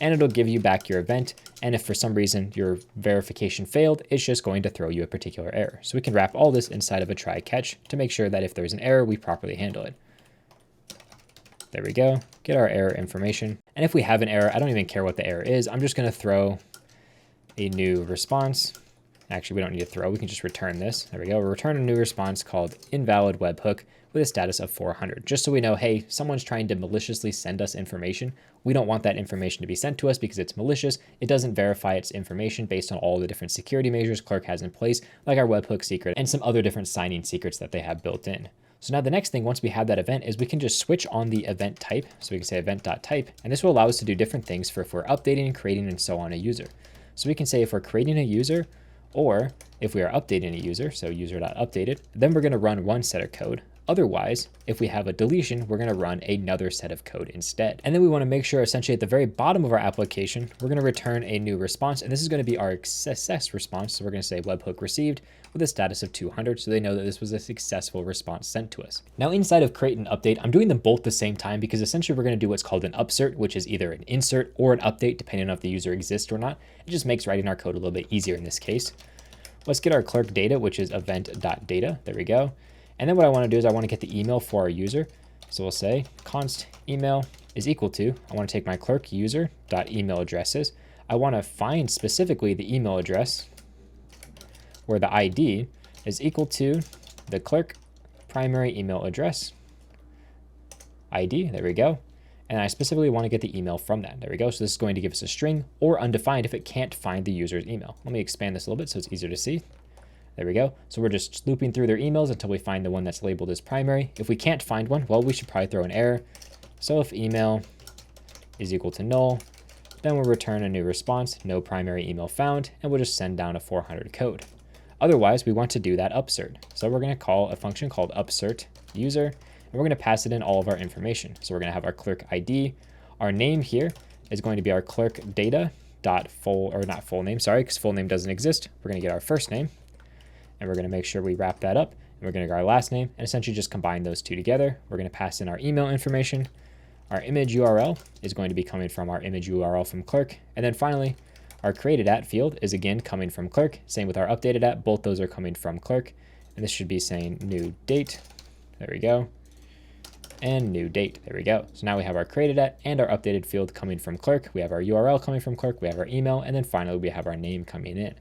and it'll give you back your event. And if for some reason your verification failed, it's just going to throw you a particular error. So we can wrap all this inside of a try catch to make sure that if there's an error, we properly handle it. There we go. Get our error information. And if we have an error, I don't even care what the error is. I'm just going to throw a new response. Actually, we don't need to throw. We can just return this. There we go. We'll return a new response called invalid webhook with a status of 400, just so we know, hey, someone's trying to maliciously send us information. We don't want that information to be sent to us because it's malicious. It doesn't verify its information based on all the different security measures Clerk has in place, like our webhook secret and some other different signing secrets that they have built in. So now the next thing, once we have that event, is we can just switch on the event type. So we can say event.type, and this will allow us to do different things for if we're updating, creating, and so on a user. So we can say if we're creating a user, or if we are updating a user, so user.updated, then we're going to run one set of code. Otherwise, if we have a deletion, we're going to run another set of code instead. And then we want to make sure essentially at the very bottom of our application, we're going to return a new response. And this is going to be our success response. So we're going to say webhook received with a status of 200. So they know that this was a successful response sent to us. Now inside of create and update, I'm doing them both at the same time because essentially we're going to do what's called an upsert, which is either an insert or an update, depending on if the user exists or not. It just makes writing our code a little bit easier in this case. Let's get our Clerk data, which is event.data. There we go. And then what I want to do is I want to get the email for our user. So we'll say const email is equal to, I want to take my Clerk user.email addresses. I want to find specifically the email address where the ID is equal to the Clerk primary email address ID. There we go. And I specifically want to get the email from that. There we go. So this is going to give us a string or undefined if it can't find the user's email. Let me expand this a little bit so it's easier to see. There we go. So we're just looping through their emails until we find the one that's labeled as primary. If we can't find one, well, we should probably throw an error. So if email is equal to null, then we'll return a new response, no primary email found, and we'll just send down a 400 code. Otherwise, we want to do that upsert. So we're going to call a function called upsert user, and we're going to pass it in all of our information. So we're going to have our Clerk ID. Our name here is going to be our Clerk data dot full, or not full name, sorry, because full name doesn't exist. We're going to get our first name. And we're going to make sure we wrap that up. And we're going to get our last name and essentially just combine those two together. We're going to pass in our email information. Our image URL is going to be coming from our image URL from Clerk. And then finally, our created at field is again coming from Clerk. Same with our updated at. Both those are coming from Clerk. And this should be saying new date. There we go. And new date. There we go. So now we have our created at and our updated field coming from Clerk. We have our URL coming from Clerk. We have our email. And then finally, we have our name coming in.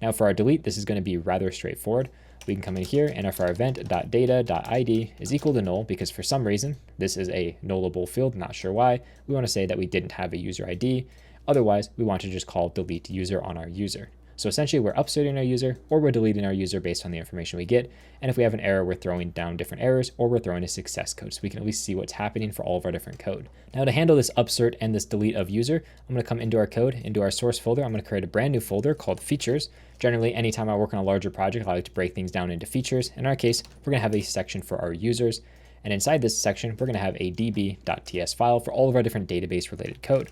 Now for our delete, this is going to be rather straightforward. We can come in here and if our event.data.id is equal to null, because for some reason, this is a nullable field, not sure why, we want to say that we didn't have a user ID. Otherwise, we want to just call delete user on our user. So essentially we're upserting our user or we're deleting our user based on the information we get. And if we have an error, we're throwing down different errors or we're throwing a success code so we can at least see what's happening for all of our different code. Now to handle this upsert and this delete of user, I'm going to come into our code, into our source folder. I'm going to create a brand new folder called features. Generally, anytime I work on a larger project, I like to break things down into features. In our case, we're going to have a section for our users. And inside this section, we're going to have a db.ts file for all of our different database related code.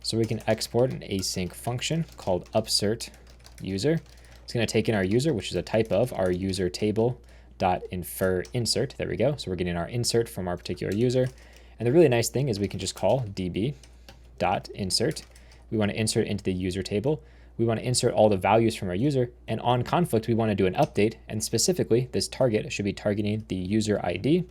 So we can export an async function called upsert user. It's going to take in our user, which is a type of our user table dot infer insert. There we go. So we're getting our insert from our particular user. And the really nice thing is we can just call db dot insert. We want to insert into the user table. We want to insert all the values from our user. And on conflict, we want to do an update. And specifically, this target should be targeting the user ID,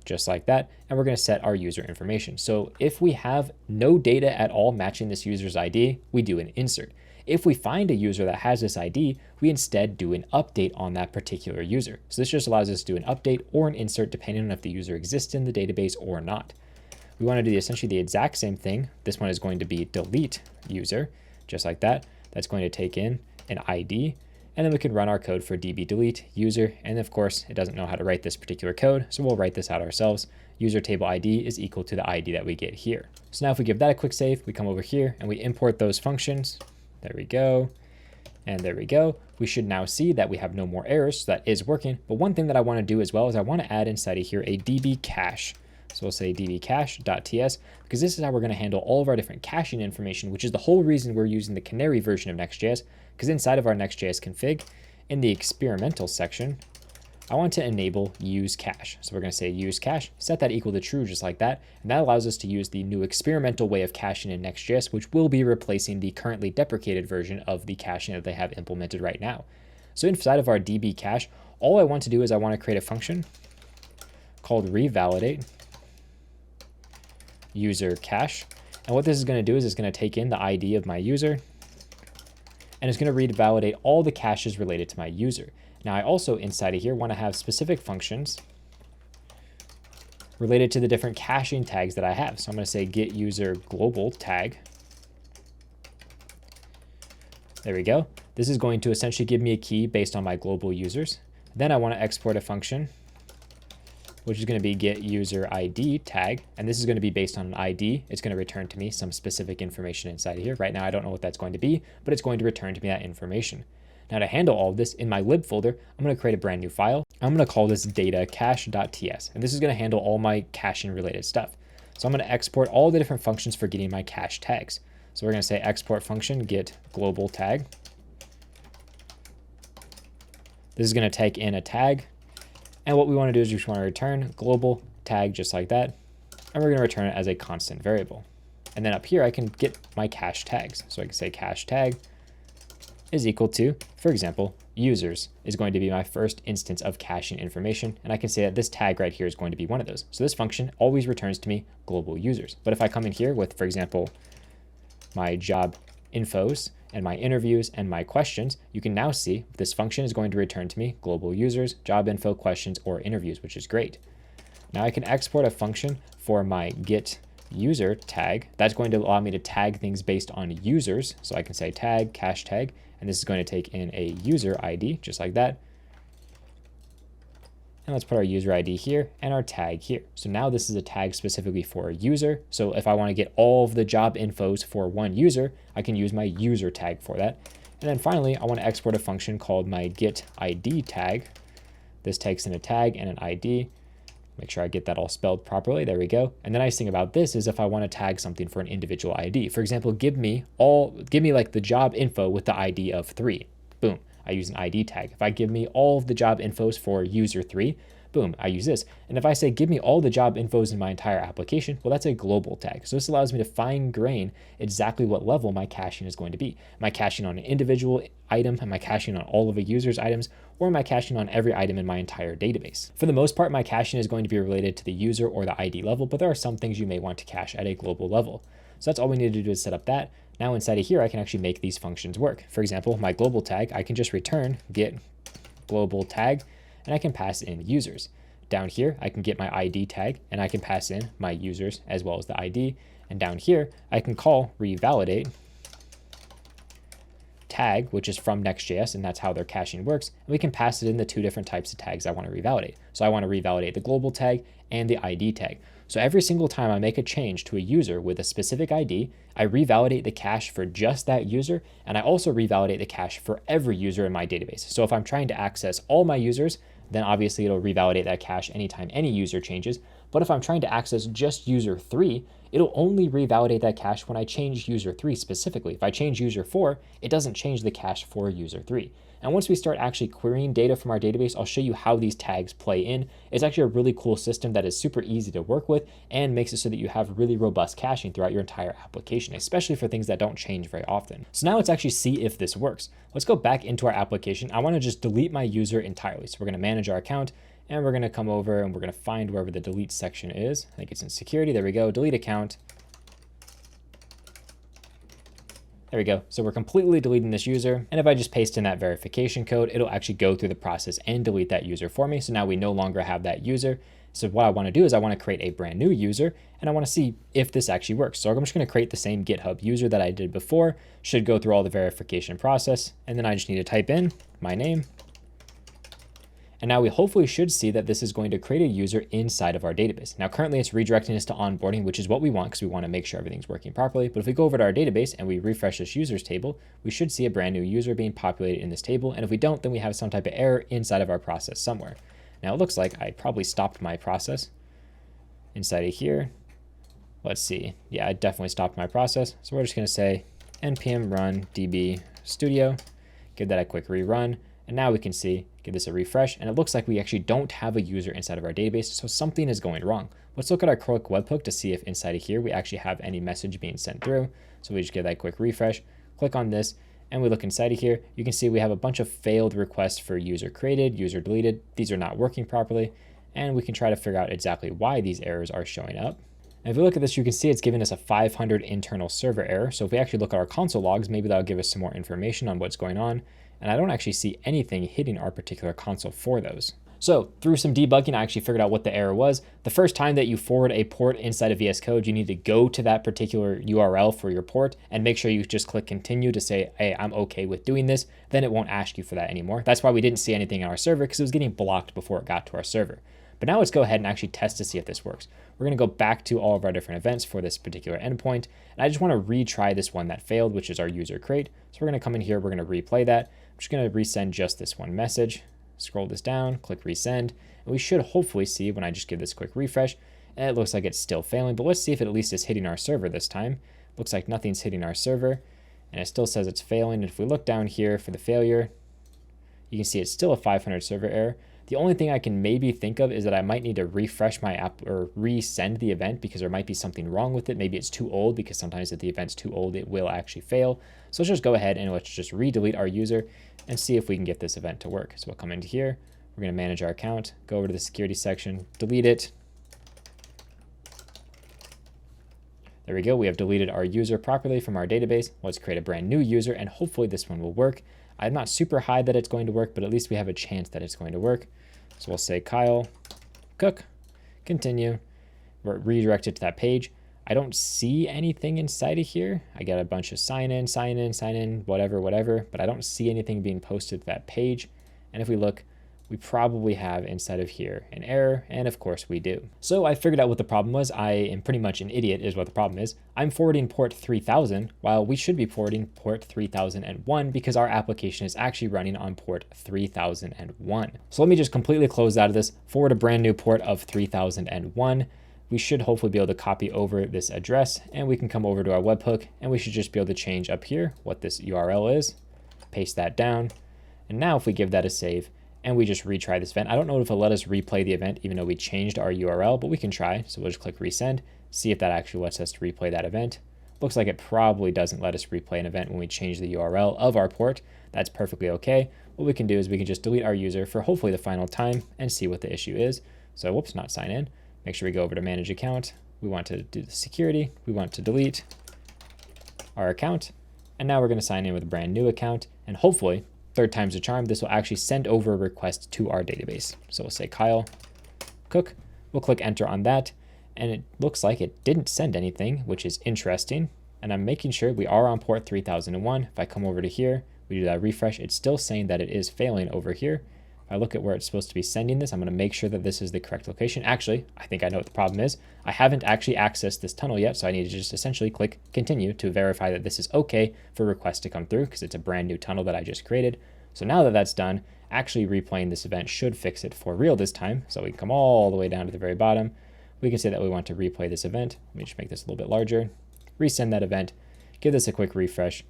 just like that. And we're going to set our user information. So if we have no data at all matching this user's ID, we do an insert. If we find a user that has this ID, we instead do an update on that particular user. So this just allows us to do an update or an insert depending on if the user exists in the database or not. We want to do essentially the exact same thing. This one is going to be delete user, just like that. That's going to take in an ID, and then we can run our code for db delete user. And of course, it doesn't know how to write this particular code, so we'll write this out ourselves. User table ID is equal to the ID that we get here. So now if we give that a quick save, we come over here and we import those functions. There we go. And there we go. We should now see that we have no more errors. So that is working. But one thing that I want to do as well is I want to add inside of here a db cache. So we'll say dbcache.ts because this is how we're going to handle all of our different caching information, which is the whole reason we're using the canary version of Next.js, because inside of our Next.js config, in the experimental section, I want to enable use cache. So we're going to say use cache, set that equal to true just like that. And that allows us to use the new experimental way of caching in Next.js, which will be replacing the currently deprecated version of the caching that they have implemented right now. So inside of our db cache, all I want to do is I want to create a function called revalidate. user cache. And what this is going to do is it's going to take in the ID of my user, and it's going to read validate all the caches related to my user. Now I also inside of here want to have specific functions related to the different caching tags that I have. So I'm going to say get user global tag. There we go. This is going to essentially give me a key based on my global users. Then I want to export a function, which is going to be get user ID tag. And this is going to be based on an ID. It's going to return to me some specific information inside of here. Right now, I don't know what that's going to be, but it's going to return to me that information. Now to handle all of this, in my lib folder, I'm going to create a brand new file. I'm going to call this data cache.ts, and this is going to handle all my caching related stuff. So I'm going to export all the different functions for getting my cache tags. So we're going to say export function get global tag. This is going to take in a tag. And what we want to do is we just want to return global tag just like that. And we're going to return it as a constant variable. And then up here, I can get my cache tags. So I can say cache tag is equal to, for example, users is going to be my first instance of caching information. And I can say that this tag right here is going to be one of those. So this function always returns to me global users. But if I come in here with, for example, my job infos and my interviews and my questions, you can now see this function is going to return to me global users, job info, questions, or interviews, which is great. Now I can export a function for my get user tag. That's going to allow me to tag things based on users. So I can say tag, cache tag, and this is going to take in a user ID just like that. And let's put our user ID here and our tag here. So now this is a tag specifically for a user. So if I want to get all of the job infos for one user, I can use my user tag for that. And then finally, I want to export a function called my get ID tag. This takes in a tag and an ID. Make sure I get that all spelled properly. There we go. And the nice thing about this is if I want to tag something for an individual ID, for example, give me like the job info with the ID of 3. Boom. I use an ID tag. If I give me all of the job infos for user 3, boom, I use this. And if I say give me all the job infos in my entire application, well, that's a global tag. So this allows me to fine grain exactly what level my caching is going to be. Am I caching on an individual item? Am I caching on all of a user's items? Or am I caching on every item in my entire database? For the most part, my caching is going to be related to the user or the ID level, but there are some things you may want to cache at a global level. So that's all we need to do is set up that. Now inside of here, I can actually make these functions work. For example, my global tag, I can just return get global tag, and I can pass in users. Down here, I can get my ID tag, and I can pass in my users as well as the ID. And down here, I can call revalidate tag, which is from Next.js, and that's how their caching works. And we can pass it in the two different types of tags I want to revalidate. So I want to revalidate the global tag and the ID tag. So every single time I make a change to a user with a specific ID, I revalidate the cache for just that user, and I also revalidate the cache for every user in my database. So if I'm trying to access all my users, then obviously it'll revalidate that cache anytime any user changes. But if I'm trying to access just user 3, it'll only revalidate that cache when I change user 3 specifically. If I change user 4, it doesn't change the cache for user 3. And once we start actually querying data from our database, I'll show you how these tags play in. It's actually a really cool system that is super easy to work with and makes it so that you have really robust caching throughout your entire application, especially for things that don't change very often. So now let's actually see if this works. Let's go back into our application. I want to just delete my user entirely. So we're going to manage our account, and we're going to come over and we're going to find wherever the delete section is. I think it's in security. There we go. Delete account. There we go. So we're completely deleting this user. And if I just paste in that verification code, it'll actually go through the process and delete that user for me. So now we no longer have that user. So what I want to do is I want to create a brand new user, and I want to see if this actually works. So I'm just going to create the same GitHub user that I did before. Should go through all the verification process. And then I just need to type in my name. And now we hopefully should see that this is going to create a user inside of our database. Now, currently it's redirecting us to onboarding, which is what we want because we want to make sure everything's working properly. But if we go over to our database and we refresh this users table, we should see a brand new user being populated in this table. And if we don't, then we have some type of error inside of our process somewhere. Now it looks like I probably stopped my process inside of here. Let's see. Yeah, I definitely stopped my process. So we're just going to say npm run db studio, give that a quick rerun. And now we can see, give this a refresh, and it looks like we actually don't have a user inside of our database, so something is going wrong. Let's look at our Clerk webhook to see if inside of here we actually have any message being sent through. So we just give that a quick refresh, click on this, and we look inside of here. You can see we have a bunch of failed requests for user created, user deleted. These are not working properly, and we can try to figure out exactly why these errors are showing up. And if we look at this, you can see it's giving us a 500 internal server error. So if we actually look at our console logs, maybe that'll give us some more information on what's going on. And I don't actually see anything hitting our particular console for those. So through some debugging, I actually figured out what the error was. The first time that you forward a port inside of VS Code, you need to go to that particular URL for your port and make sure you just click continue to say, hey, I'm okay with doing this. Then it won't ask you for that anymore. That's why we didn't see anything on our server, because it was getting blocked before it got to our server. But now let's go ahead and actually test to see if this works. We're going to go back to all of our different events for this particular endpoint. And I just want to retry this one that failed, which is our user create. So we're going to come in here. We're going to replay that. I'm just going to resend just this one message. Scroll this down, click resend, and we should hopefully see when I just give this quick refresh, and it looks like it's still failing, but let's see if it at least is hitting our server this time. Looks like nothing's hitting our server, and it still says it's failing. And if we look down here for the failure, you can see it's still a 500 server error. The only thing I can maybe think of is that I might need to refresh my app or resend the event because there might be something wrong with it. Maybe it's too old, because sometimes if the event's too old, it will actually fail. So let's just go ahead and let's just redelete our user and see if we can get this event to work. So we'll come into here. We're going to manage our account, go over to the security section, delete it. There we go. We have deleted our user properly from our database. Let's create a brand new user, and hopefully this one will work. I'm not super high that it's going to work, but at least we have a chance that it's going to work. So we'll say Kyle Cook, continue. We're redirected to that page. I don't see anything inside of here. I got a bunch of sign in, whatever, but I don't see anything being posted to that page. And if we look, we probably have inside of here an error, and of course we do. So I figured out what the problem was. I am pretty much an idiot is what the problem is. I'm forwarding port 3000 while we should be forwarding port 3001 because our application is actually running on port 3001. So let me just completely close out of this, forward a brand new port of 3001. We should hopefully be able to copy over this address, and we can come over to our webhook, and we should just be able to change up here what this URL is, paste that down. And now if we give that a save, and we just retry this event. I don't know if it'll let us replay the event even though we changed our URL, but we can try. So we'll just click resend, see if that actually lets us replay that event. Looks like it probably doesn't let us replay an event when we change the URL of our port. That's perfectly okay. What we can do is we can just delete our user for hopefully the final time and see what the issue is. So whoops, not sign in. Make sure we go over to manage account. We want to do the security. We want to delete our account. And now we're going to sign in with a brand new account, and hopefully, third time's a charm, this will actually send over a request to our database. So we'll say Kyle Cook, we'll click enter on that, and it looks like it didn't send anything, which is interesting. And I'm making sure we are on port 3001. If I come over to here, we do that refresh, it's still saying that it is failing over here. If I look at where it's supposed to be sending this, I'm going to make sure that this is the correct location. Actually, I think I know what the problem is. I haven't actually accessed this tunnel yet, so I need to just essentially click continue to verify that this is okay for requests to come through, because it's a brand new tunnel that I just created. So now that that's done, actually replaying this event should fix it for real this time. So we can come all the way down to the very bottom. We can say that we want to replay this event. Let me just make this a little bit larger. Resend that event, give this a quick refresh,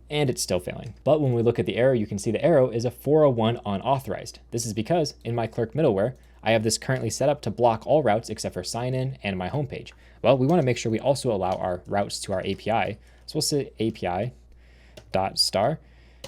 and it's still failing. But when we look at the error, you can see the arrow is a 401 unauthorized. This is because in my Clerk middleware, I have this currently set up to block all routes except for sign in and my homepage. Well, we want to make sure we also allow our routes to our API. So we'll say API.star,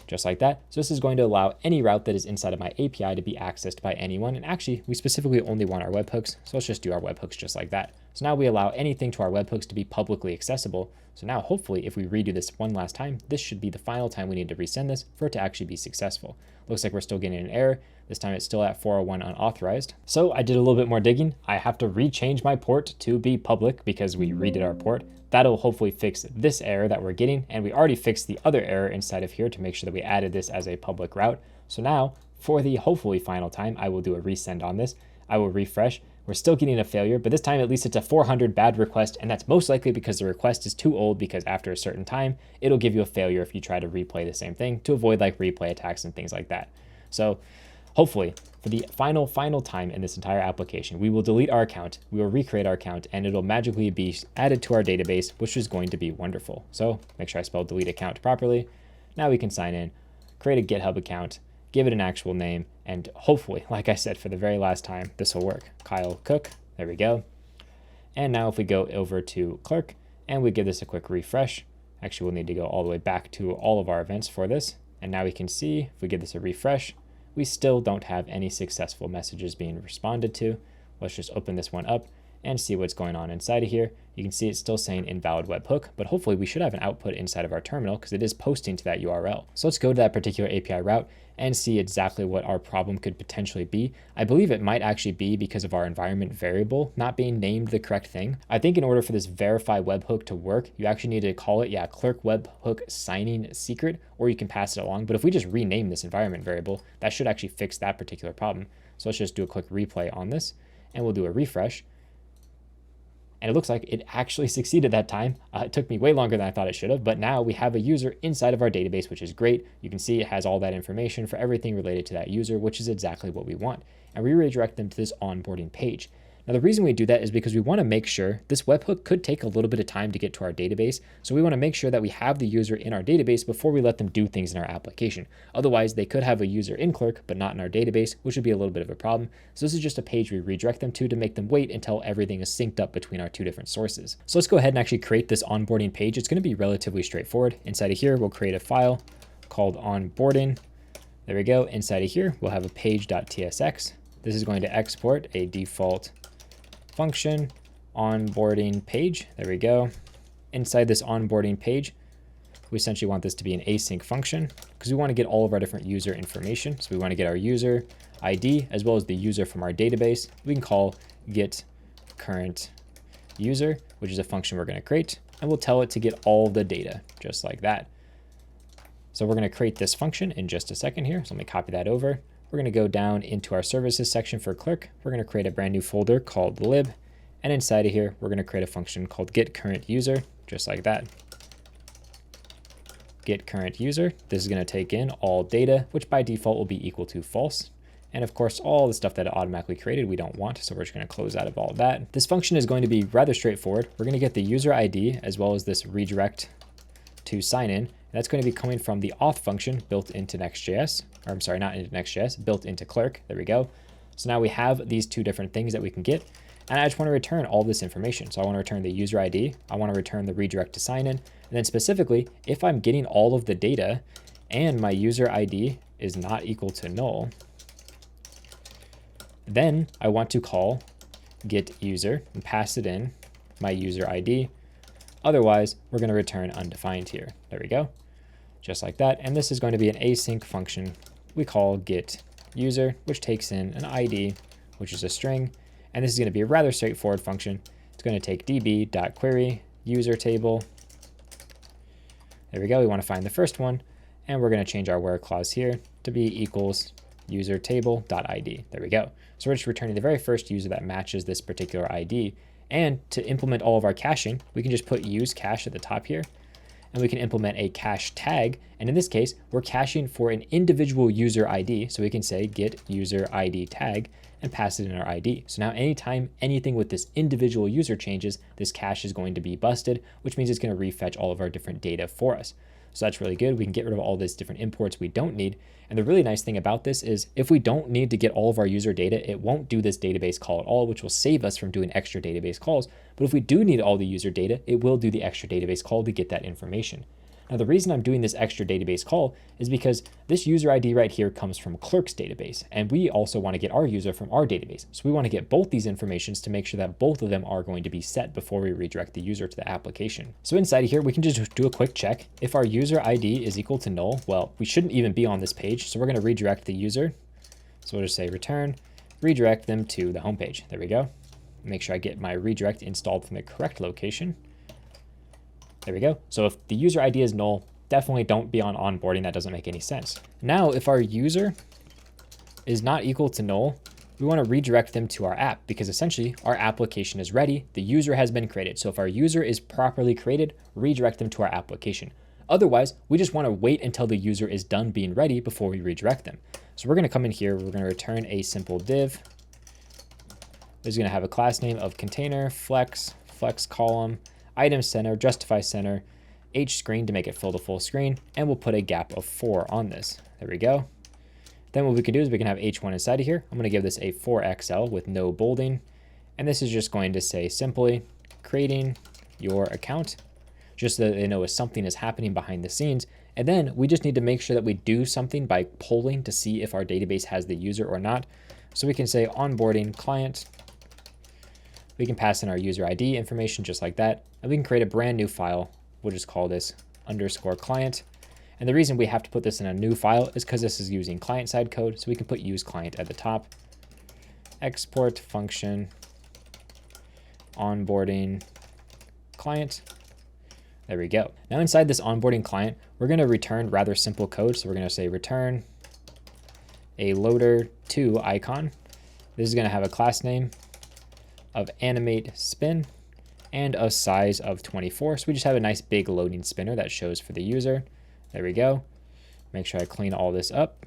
just like that. So this is going to allow any route that is inside of my API to be accessed by anyone. And actually, we specifically only want our webhooks. So let's just do our webhooks just like that. So now we allow anything to our webhooks to be publicly accessible. So now hopefully if we redo this one last time, this should be the final time we need to resend this for it to actually be successful. Looks like we're still getting an error. This time it's still at 401 unauthorized. So I did a little bit more digging. I have to rechange my port to be public because we redid our port. That'll hopefully fix this error that we're getting. And we already fixed the other error inside of here to make sure that we added this as a public route. So now for the hopefully final time, I will do a resend on this. I will refresh. We're still getting a failure, but this time at least it's a 400 bad request, and that's most likely because the request is too old, because after a certain time, it'll give you a failure if you try to replay the same thing to avoid like replay attacks and things like that. So hopefully for the final time in this entire application, we will delete our account, we will recreate our account, and it'll magically be added to our database, which is going to be wonderful. So make sure I spelled delete account properly. Now we can sign in, create a GitHub account, give it an actual name, and hopefully, like I said, for the very last time, this will work. Kyle Cook, there we go. And now if we go over to Clerk and we give this a quick refresh, actually we'll need to go all the way back to all of our events for this. And now we can see, if we give this a refresh, we still don't have any successful messages being responded to. Let's just open this one up and see what's going on inside of here. You can see it's still saying invalid webhook, but hopefully we should have an output inside of our terminal because it is posting to that URL. So let's go to that particular API route and see exactly what our problem could potentially be. I believe it might actually be because of our environment variable not being named the correct thing. I think in order for this verify webhook to work, you actually need to call it, Clerk Webhook signing secret, or you can pass it along. But if we just rename this environment variable, that should actually fix that particular problem. So let's just do a quick replay on this and we'll do a refresh. And it looks like it actually succeeded that time. It took me way longer than I thought it should have, but now we have a user inside of our database, which is great. You can see it has all that information for everything related to that user, which is exactly what we want. And we redirect them to this onboarding page. Now, the reason we do that is because we want to make sure this webhook could take a little bit of time to get to our database. So we want to make sure that we have the user in our database before we let them do things in our application. Otherwise, they could have a user in Clerk, but not in our database, which would be a little bit of a problem. So this is just a page we redirect them to make them wait until everything is synced up between our two different sources. So let's go ahead and actually create this onboarding page. It's going to be relatively straightforward. Inside of here, we'll create a file called onboarding. There we go. Inside of here, we'll have a page.tsx. This is going to export a default function onboarding page. There we go. Inside this onboarding page, we essentially want this to be an async function because we want to get all of our different user information. So we want to get our user ID as well as the user from our database. We can call get current user, which is a function we're going to create, and we'll tell it to get all the data just like that. So we're going to create this function in just a second here. So let me copy that over. We're going to go down into our services section for Clerk. We're going to create a brand new folder called lib. And inside of here, we're going to create a function called get current user, just like that. Get current user. This is going to take in all data, which by default will be equal to false. And of course, all the stuff that it automatically created, we don't want. So we're just going to close out of all of that. This function is going to be rather straightforward. We're going to get the user ID as well as this redirect to sign in. That's going to be coming from the auth function built into Next.js, or I'm sorry, not into Next.js, built into Clerk. There we go. So now we have these two different things that we can get. And I just want to return all this information. So I want to return the user ID. I want to return the redirect to sign in. And then specifically, if I'm getting all of the data and my user ID is not equal to null, then I want to call get user and pass it in my user ID. Otherwise, we're going to return undefined here. There we go. Just like that. And this is going to be an async function we call get user, which takes in an ID, which is a string. And this is going to be a rather straightforward function. It's going to take db.query user table. There we go. We want to find the first one. And we're going to change our where clause here to be equals user table.id. There we go. So we're just returning the very first user that matches this particular ID. And to implement all of our caching, we can just put use cache at the top here. And we can implement a cache tag. And in this case, we're caching for an individual user ID. So we can say get user ID tag and pass it in our ID. So now anytime anything with this individual user changes, this cache is going to be busted, which means it's going to refetch all of our different data for us. So that's really good. We can get rid of all these different imports we don't need. And the really nice thing about this is if we don't need to get all of our user data, it won't do this database call at all, which will save us from doing extra database calls. But if we do need all the user data, it will do the extra database call to get that information. Now, the reason I'm doing this extra database call is because this user ID right here comes from Clerk's database, and we also want to get our user from our database. So we want to get both these informations to make sure that both of them are going to be set before we redirect the user to the application. So inside of here, we can just do a quick check. If our user ID is equal to null, well, we shouldn't even be on this page. So we're going to redirect the user. So we'll just say return, redirect them to the home page. There we go. Make sure I get my redirect installed from the correct location. There we go. So if the user ID is null, definitely don't be on onboarding. That doesn't make any sense. Now, if our user is not equal to null, we want to redirect them to our app because essentially our application is ready. The user has been created. So if our user is properly created, redirect them to our application. Otherwise, we just want to wait until the user is done being ready before we redirect them. So we're going to come in here. We're going to return a simple div. This is going to have a class name of container, flex column, item center, justify center, hscreen to make it fill the full screen, and we'll put a gap of 4 on this. There we go. Then what we can do is we can have h1 inside of here. I'm going to give this a 4xl with no bolding, and this is just going to say simply creating your account, just so that they know if something is happening behind the scenes. And then we just need to make sure that we do something by polling to see if our database has the user or not. So we can say onboarding client We can pass in our user ID information just like that, and we can create a brand new file. We'll just call this _client. And the reason we have to put this in a new file is because this is using client-side code, so we can put use client at the top. Export function onboarding client. There we go. Now inside this onboarding client, we're going to return rather simple code. So we're going to say return a loader to icon. This is going to have a class name of animate spin and a size of 24. So we just have a nice big loading spinner that shows for the user. There we go. Make sure I clean all this up.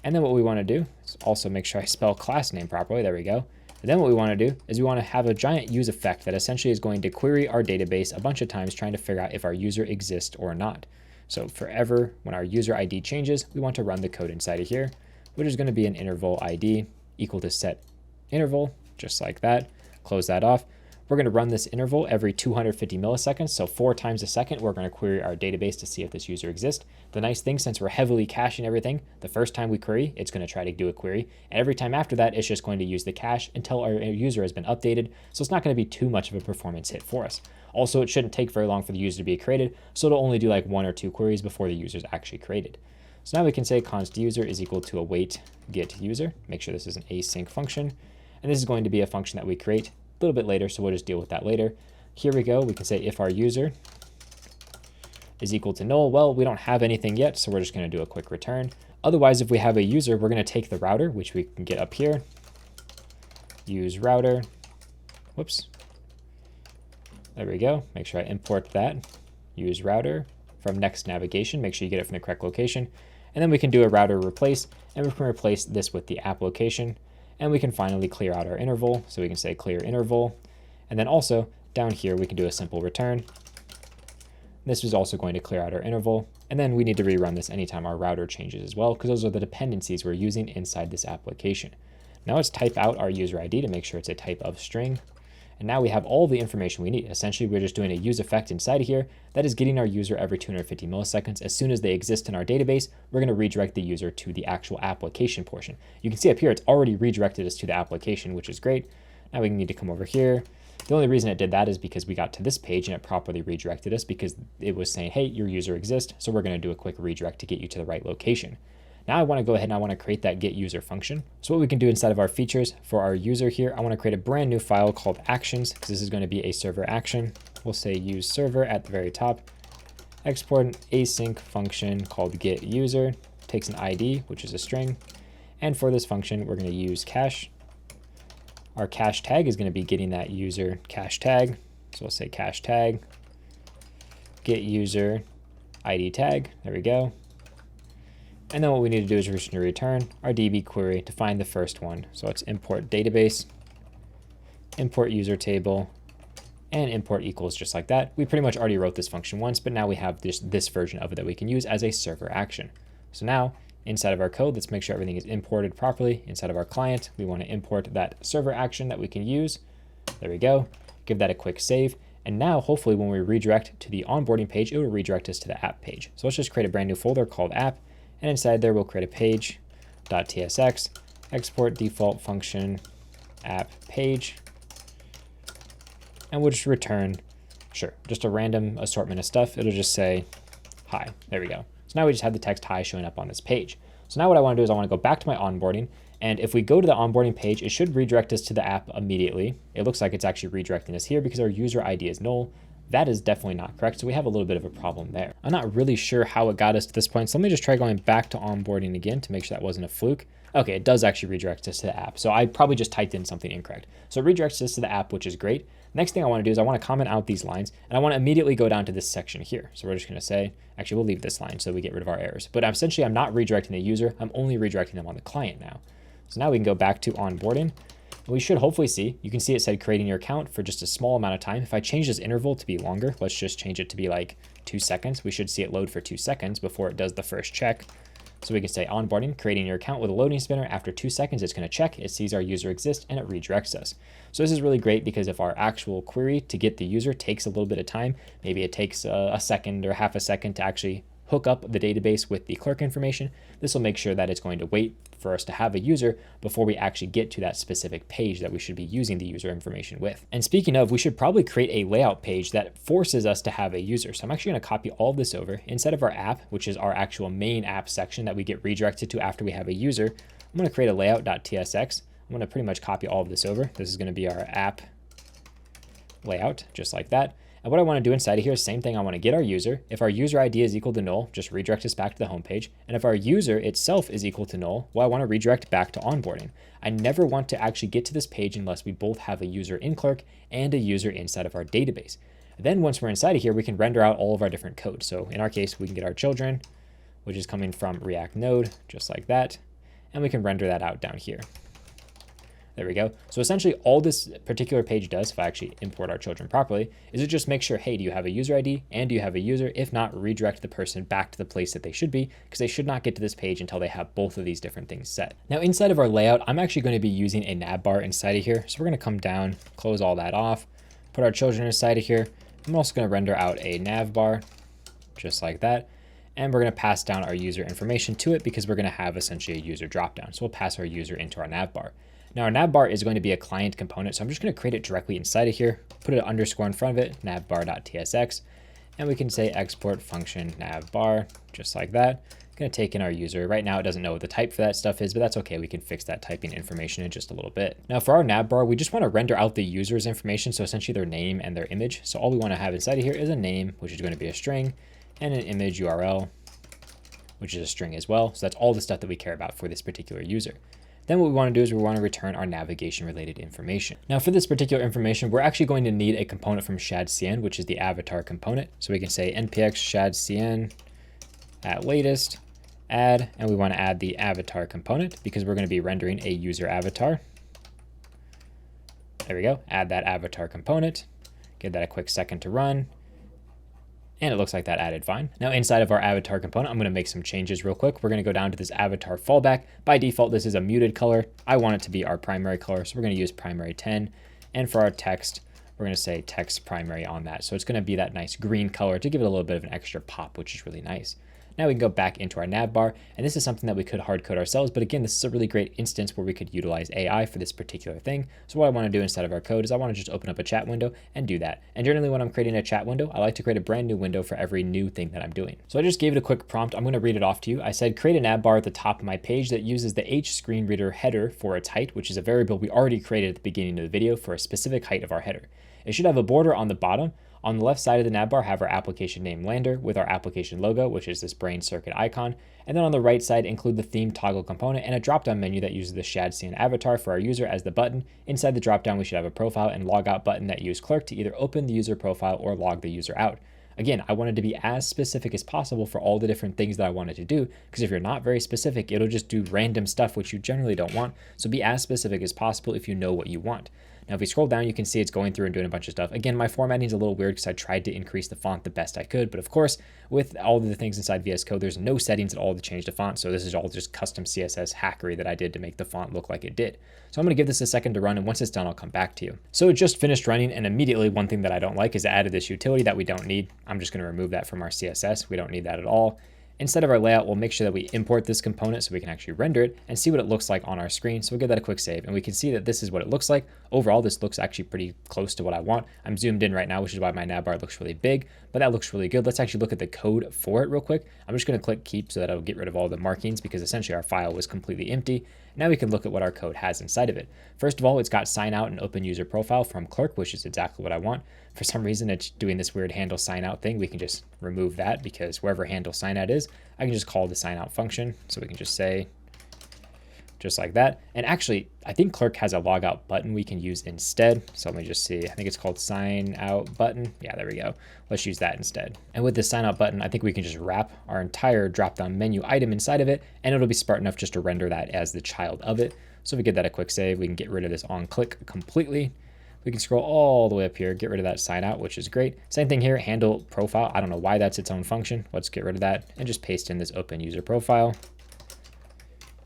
And then what we want to do is also make sure I spell class name properly. There we go. And then what we want to do is we want to have a giant use effect that essentially is going to query our database a bunch of times trying to figure out if our user exists or not. So forever, when our user ID changes, we want to run the code inside of here, which is going to be an interval ID equal to set interval, just like that. Close that off. We're going to run this interval every 250 milliseconds. So 4 times a second, we're going to query our database to see if this user exists. The nice thing, since we're heavily caching everything, the first time we query, it's going to try to do a query. And every time after that, it's just going to use the cache until our user has been updated. So it's not going to be too much of a performance hit for us. Also, it shouldn't take very long for the user to be created. So it'll only do like 1 or 2 queries before the user is actually created. So now we can say const user is equal to await get user. Make sure this is an async function. And this is going to be a function that we create a little bit later, so we'll just deal with that later. Here we go. We can say if our user is equal to null. Well, we don't have anything yet, so we're just going to do a quick return. Otherwise, if we have a user, we're going to take the router, which we can get up here. Use router. Whoops. There we go. Make sure I import that. Use router from next navigation. Make sure you get it from the correct location. And then we can do a router replace, and we can replace this with the app location. And we can finally clear out our interval. So we can say clear interval. And then also down here, we can do a simple return. This is also going to clear out our interval. And then we need to rerun this anytime our router changes as well, because those are the dependencies we're using inside this application. Now let's type out our user ID to make sure it's a type of string. And now we have all the information we need. Essentially, we're just doing a use effect inside of here that is getting our user every 250 milliseconds. As soon as they exist in our database, we're going to redirect the user to the actual application portion. You can see up here, it's already redirected us to the application, which is great. Now we need to come over here. The only reason it did that is because we got to this page and it properly redirected us because it was saying, hey, your user exists. So we're going to do a quick redirect to get you to the right location. Now I want to go ahead and I want to create that get user function. So what we can do inside of our features for our user here, I want to create a brand new file called actions, because this is going to be a server action. We'll say use server at the very top. Export an async function called get user, takes an ID, which is a string. And for this function, we're going to use cache. Our cache tag is going to be getting that user cache tag. So we'll say cache tag, get user ID tag. There we go. And then what we need to do is we're just going to return our DB query to find the first one. So let's import database, import user table, and import equals just like that. We pretty much already wrote this function once, but now we have this version of it that we can use as a server action. So now inside of our code, let's make sure everything is imported properly. Inside of our client, we want to import that server action that we can use. There we go. Give that a quick save. And now hopefully when we redirect to the onboarding page, it will redirect us to the app page. So let's just create a brand new folder called app. And inside there, we'll create a page.tsx, export default function app page. And we'll just return, just a random assortment of stuff. It'll just say hi. There we go. So now we just have the text hi showing up on this page. So now what I want to do is I want to go back to my onboarding. And if we go to the onboarding page, it should redirect us to the app immediately. It looks like it's actually redirecting us here because our user ID is null. That is definitely not correct. So we have a little bit of a problem there. I'm not really sure how it got us to this point. So let me just try going back to onboarding again to make sure that wasn't a fluke. Okay, it does actually redirect us to the app. So I probably just typed in something incorrect. So it redirects us to the app, which is great. Next thing I want to do is I want to comment out these lines and I want to immediately go down to this section here. So we're just going to say, actually, we'll leave this line so we get rid of our errors. But essentially, I'm not redirecting the user. I'm only redirecting them on the client now. So now we can go back to onboarding. We should hopefully see, you can see it said creating your account for just a small amount of time. If I change this interval to be longer, let's just change it to be like 2 seconds. We should see it load for 2 seconds before it does the first check. So we can say onboarding, creating your account with a loading spinner. After 2 seconds, it's going to check, it sees our user exists, and it redirects us. So this is really great because if our actual query to get the user takes a little bit of time, maybe it takes a second or half a second to actually hook up the database with the clerk information. This will make sure that it's going to wait for us to have a user before we actually get to that specific page that we should be using the user information with. And speaking of, we should probably create a layout page that forces us to have a user. So I'm actually going to copy all of this over. Instead of our app, which is our actual main app section that we get redirected to after we have a user, I'm going to create a layout.tsx. I'm going to pretty much copy all of this over. This is going to be our app layout, just like that. And what I want to do inside of here is same thing. I want to get our user. If our user ID is equal to null, just redirect us back to the home page. And if our user itself is equal to null, well, I want to redirect back to onboarding. I never want to actually get to this page unless we both have a user in Clerk and a user inside of our database. Then once we're inside of here, we can render out all of our different code. So in our case, we can get our children, which is coming from React Node, just like that. And we can render that out down here. There we go. So essentially all this particular page does, if I actually import our children properly, is it just makes sure, hey, do you have a user ID and do you have a user? If not, redirect the person back to the place that they should be, because they should not get to this page until they have both of these different things set. Now inside of our layout, I'm actually going to be using a Navbar inside of here. So we're going to come down, close all that off, put our children inside of here. I'm also going to render out a Navbar, just like that. And we're going to pass down our user information to it because we're going to have essentially a user dropdown. So we'll pass our user into our Navbar. Now our Navbar is going to be a client component, so I'm just going to create it directly inside of here, put an underscore in front of it, navbar.tsx, and we can say export function navbar, just like that. Going to take in our user. Right now it doesn't know what the type for that stuff is, but that's okay. We can fix that typing information in just a little bit. Now for our Navbar, we just want to render out the user's information, so essentially their name and their image. So all we want to have inside of here is a name, which is going to be a string, and an image URL, which is a string as well. So that's all the stuff that we care about for this particular user. Then what we want to do is we want to return our navigation related information. Now for this particular information, we're actually going to need a component from Shadcn, which is the avatar component. So we can say npx Shadcn at latest add, and we want to add the avatar component because we're going to be rendering a user avatar. There we go. Add that avatar component. Give that a quick second to run. And it looks like that added fine. Now inside of our avatar component, I'm going to make some changes real quick. We're going to go down to this avatar fallback. By default, this is a muted color. I want it to be our primary color, so we're going to use primary 10. And for our text, we're going to say text primary on that. So it's going to be that nice green color to give it a little bit of an extra pop, which is really nice. Now we can go back into our Navbar, and this is something that we could hard code ourselves, but again, this is a really great instance where we could utilize AI for this particular thing. So what I want to do instead of our code is I want to just open up a chat window and do that. And generally when I'm creating a chat window, I like to create a brand new window for every new thing that I'm doing. So I just gave it a quick prompt. I'm going to read it off to you. I said, create a Navbar at the top of my page that uses the H screen reader header for its height, which is a variable we already created at the beginning of the video for a specific height of our header. It should have a border on the bottom. On the left side of the Navbar, have our application name Lander with our application logo, which is this brain circuit icon. And then on the right side, include the theme toggle component and a drop-down menu that uses the Shadcn avatar for our user as the button. Inside the drop-down, we should have a profile and logout button that use Clerk to either open the user profile or log the user out. Again, I wanted to be as specific as possible for all the different things that I wanted to do, because if you're not very specific, it'll just do random stuff, which you generally don't want. So be as specific as possible if you know what you want. Now, if we scroll down, you can see it's going through and doing a bunch of stuff. Again, my formatting is a little weird because I tried to increase the font the best I could. But of course, with all of the things inside VS Code, there's no settings at all to change the font. So this is all just custom CSS hackery that I did to make the font look like it did. So I'm going to give this a second to run. And once it's done, I'll come back to you. So it just finished running. And immediately, one thing that I don't like is it added this utility that we don't need. I'm just going to remove that from our CSS. We don't need that at all. Instead of our layout, we'll make sure that we import this component so we can actually render it and see what it looks like on our screen. So we'll give that a quick save, and we can see that this is what it looks like. Overall, this looks actually pretty close to what I want. I'm zoomed in right now, which is why my Navbar looks really big, but that looks really good. Let's actually look at the code for it real quick. I'm just going to click keep so that it'll get rid of all the markings because essentially our file was completely empty. Now we can look at what our code has inside of it. First of all, it's got sign out and open user profile from Clerk, which is exactly what I want. For some reason, it's doing this weird handle sign out thing. We can just remove that because wherever handle sign out is, I can just call the sign out function. So we can just say just like that. And actually, I think Clerk has a logout button we can use instead. So let me just see. I think it's called sign out button. Yeah, there we go. Let's use that instead. And with this sign out button, I think we can just wrap our entire drop down menu item inside of it, and it'll be smart enough just to render that as the child of it. So if we give that a quick save, we can get rid of this on click completely. We can scroll all the way up here, get rid of that sign out, which is great. Same thing here, handle profile. I don't know why that's its own function. Let's get rid of that and just paste in this open user profile.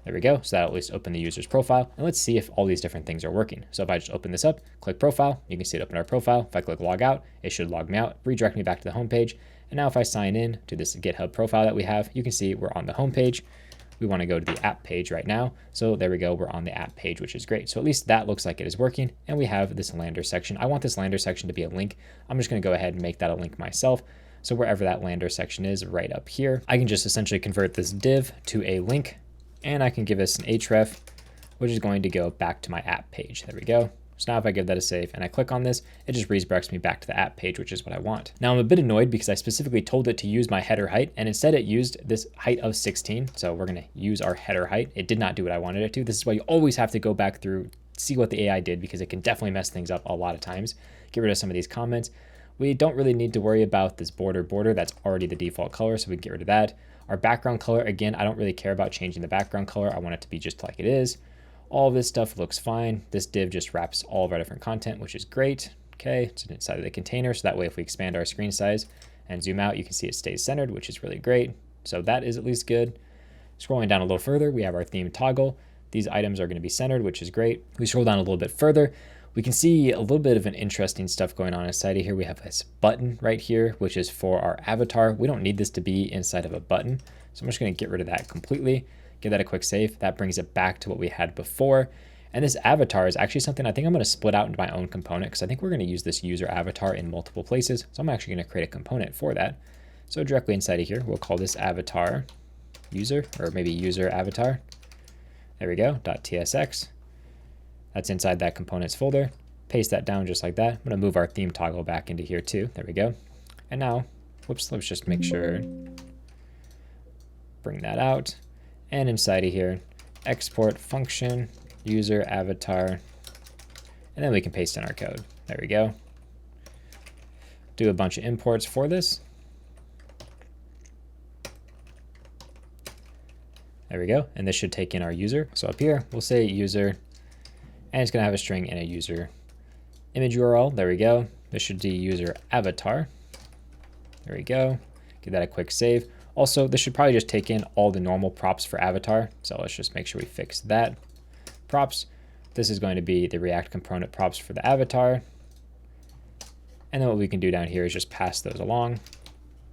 There we go. So that'll at least open the user's profile. And let's see if all these different things are working. So if I just open this up, click profile, you can see it open our profile. If I click log out, it should log me out, redirect me back to the home page. And now if I sign in to this GitHub profile that we have, you can see we're on the home page. We want to go to the app page right now. So there we go. We're on the app page, which is great. So at least that looks like it is working. And we have this lander section. I want this lander section to be a link. I'm just going to go ahead and make that a link myself. So wherever that lander section is right up here, I can just essentially convert this div to a link, and I can give this an href, which is going to go back to my app page. There we go. So now if I give that a save and I click on this, it just redirects me back to the app page, which is what I want. Now I'm a bit annoyed because I specifically told it to use my header height, and instead it used this height of 16. So we're going to use our header height. It did not do what I wanted it to. This is why you always have to go back through, see what the AI did, because it can definitely mess things up a lot of times. Get rid of some of these comments. We don't really need to worry about this border. That's already the default color, so we can get rid of that. Our background color, again, I don't really care about changing the background color. I want it to be just like it is. All of this stuff looks fine. This div just wraps all of our different content, which is great. Okay, it's inside of the container, so that way if we expand our screen size and zoom out, you can see it stays centered, which is really great. So that is at least good. Scrolling down a little further, we have our theme toggle. These items are going to be centered, which is great. We scroll down a little bit further, we can see a little bit of an interesting stuff going on inside of here. We have this button right here, which is for our avatar. We don't need this to be inside of a button, so I'm just going to get rid of that completely. Give that a quick save. That brings it back to what we had before. And this avatar is actually something I think I'm going to split out into my own component, because I think we're going to use this user avatar in multiple places. So I'm actually going to create a component for that. So directly inside of here, we'll call this avatar user, or maybe user avatar. There we go, .tsx. That's inside that components folder. Paste that down just like that. I'm going to move our theme toggle back into here too. There we go. And now, whoops, let's just make sure, bring that out. And inside of here, export function, user avatar, and then we can paste in our code. There we go. Do a bunch of imports for this. There we go. And this should take in our user. So up here, we'll say user, and it's going to have a string and a user image URL. There we go. This should be user avatar. There we go. Give that a quick save. Also, this should probably just take in all the normal props for avatar. So let's just make sure we fix that. Props. This is going to be the React component props for the avatar. And then what we can do down here is just pass those along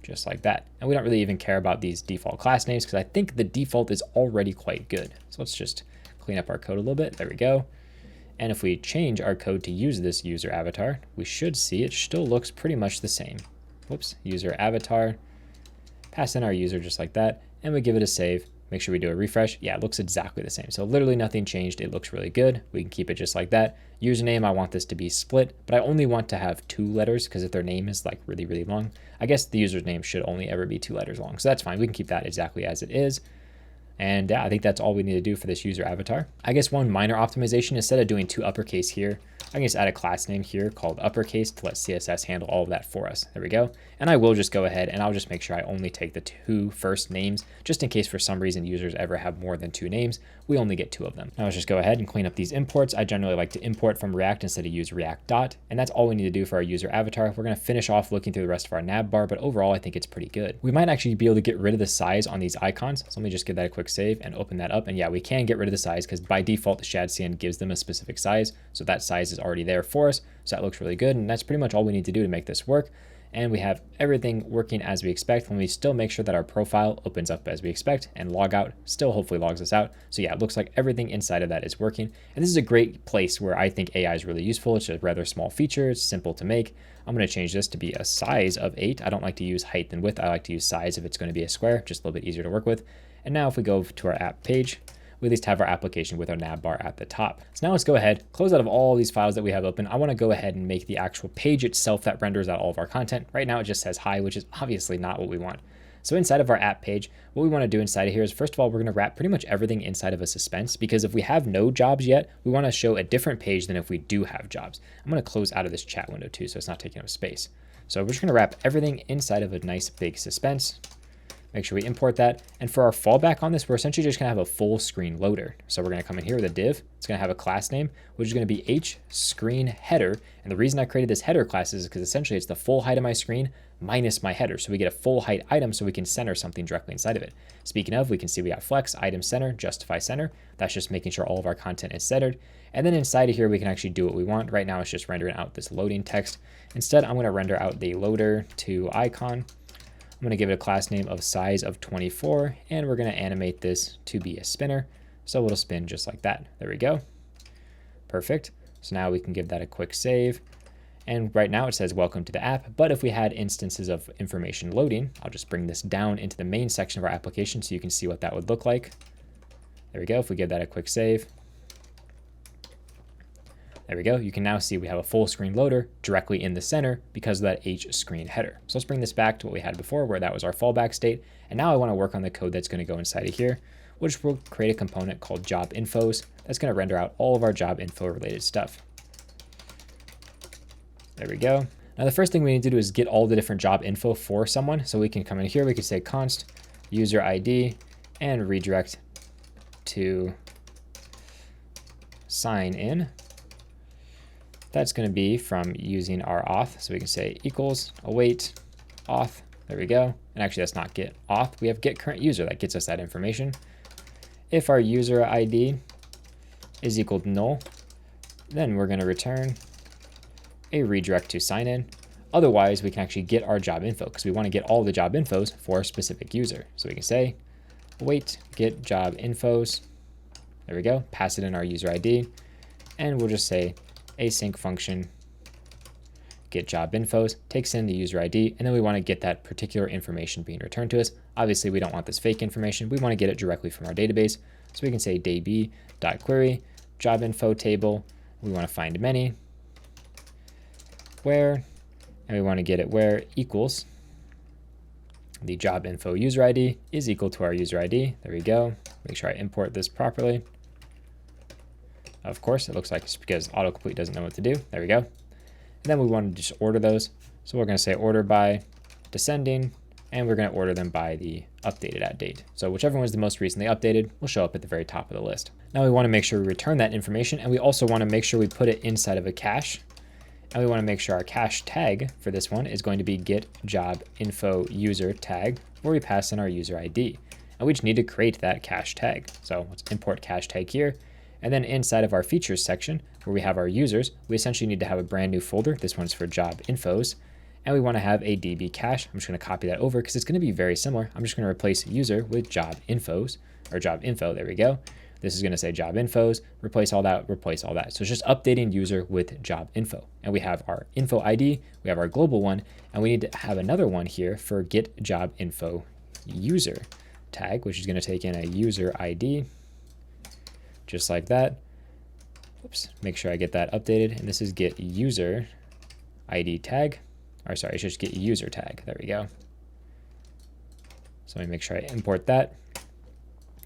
just like that. And we don't really even care about these default class names, because I think the default is already quite good. So let's just clean up our code a little bit. There we go. And if we change our code to use this user avatar, we should see it still looks pretty much the same. Whoops, user avatar. Pass in our user just like that, and we give it a save. Make sure we do a refresh. Yeah, it looks exactly the same. So literally nothing changed. It looks really good. We can keep it just like that. Username, I want this to be split, but I only want to have 2 letters, because if their name is like really, really long, I guess the user's name should only ever be 2 letters long. So that's fine. We can keep that exactly as it is. And yeah, I think that's all we need to do for this user avatar. I guess one minor optimization, instead of doing 2 uppercase here, I can just add a class name here called uppercase to let CSS handle all of that for us. There we go. And I will just go ahead and I'll just make sure I only take the 2 first names, just in case for some reason users ever have more than 2 names, we only get 2 of them. Now let's just go ahead and clean up these imports. I generally like to import from React instead of use React dot, and that's all we need to do for our user avatar. We're going to finish off looking through the rest of our Navbar, but overall I think it's pretty good. We might actually be able to get rid of the size on these icons. So let me just give that a quick save and open that up. And yeah, we can get rid of the size, because by default, Shadcn gives them a specific size. So that size is already there for us. So that looks really good. And that's pretty much all we need to do to make this work. And we have everything working as we expect, when we still make sure that our profile opens up as we expect, and log out still hopefully logs us out. So yeah, it looks like everything inside of that is working. And this is a great place where I think AI is really useful. It's a rather small feature. It's simple to make. I'm going to change this to be a size of 8. I don't like to use height and width. I like to use size if it's going to be a square, just a little bit easier to work with. And now if we go to our app page, we at least have our application with our Navbar at the top. So now let's go ahead, close out of all these files that we have open. I want to go ahead and make the actual page itself that renders out all of our content. Right now it just says hi, which is obviously not what we want. So inside of our app page, what we want to do inside of here is, first of all, we're going to wrap pretty much everything inside of a suspense, because if we have no jobs yet, we want to show a different page than if we do have jobs. I'm going to close out of this chat window too, so it's not taking up space. So we're just going to wrap everything inside of a nice big suspense. Make sure we import that. And for our fallback on this, we're essentially just going to have a full screen loader. So we're going to come in here with a div. It's going to have a class name, which is going to be hScreenHeader. And the reason I created this header class is because essentially it's the full height of my screen minus my header. So we get a full height item, so we can center something directly inside of it. Speaking of, we can see we got flex, item center, justify center. That's just making sure all of our content is centered. And then inside of here, we can actually do what we want. Right now, it's just rendering out this loading text. Instead, I'm going to render out the loader to icon. I'm going to give it a class name of size of 24, and we're going to animate this to be a spinner. So it'll spin just like that. There we go. Perfect. So now we can give that a quick save. And right now it says welcome to the app. But if we had instances of information loading, I'll just bring this down into the main section of our application so you can see what that would look like. There we go. If we give that a quick save. There we go. You can now see we have a full screen loader directly in the center because of that H screen header. So let's bring this back to what we had before where that was our fallback state. And now I want to work on the code that's going to go inside of here, which will create a component called job infos that's going to render out all of our job info related stuff. There we go. Now the first thing we need to do is get all the different job info for someone. So we can come in here, we could say const user ID and redirect to sign in. That's going to be from using our auth. So we can say equals await auth. There we go. And actually that's not get auth. We have get current user that gets us that information. If our user ID is equal to null, then we're going to return a redirect to sign in. Otherwise, we can actually get our job info because we want to get all the job infos for a specific user. So we can say await get job infos. There we go. Pass it in our user ID. And we'll just say async function get job infos takes in the user ID, and then we want to get that particular information being returned to us. Obviously, we don't want this fake information. We want to get it directly from our database. So we can say db.query job info table. We want to find many where, and we want to get it where equals the job info user ID is equal to our user ID. There we go. Make sure I import this properly. Of course, it looks like it's because autocomplete doesn't know what to do. There we go. And then we want to just order those. So we're going to say order by descending, and we're going to order them by the updated at date. So whichever one is the most recently updated will show up at the very top of the list. Now we want to make sure we return that information, and we also want to make sure we put it inside of a cache. And we want to make sure our cache tag for this one is going to be get job info user tag, where we pass in our user ID. And we just need to create that cache tag. So let's import cache tag here. And then inside of our features section, where we have our users, we essentially need to have a brand new folder. This one's for job infos. And we want to have a DB cache. I'm just going to copy that over because it's going to be very similar. I'm just going to replace user with job infos, or job info. There we go. This is going to say job infos, replace all that, replace all that. So it's just updating user with job info. And we have our info ID, we have our global one, and we need to have another one here for get job info user tag, which is going to take in a user ID, just like that. Oops, make sure I get that updated. And this is get user ID tag, or sorry, it's just get user tag. There we go. So let me make sure I import that.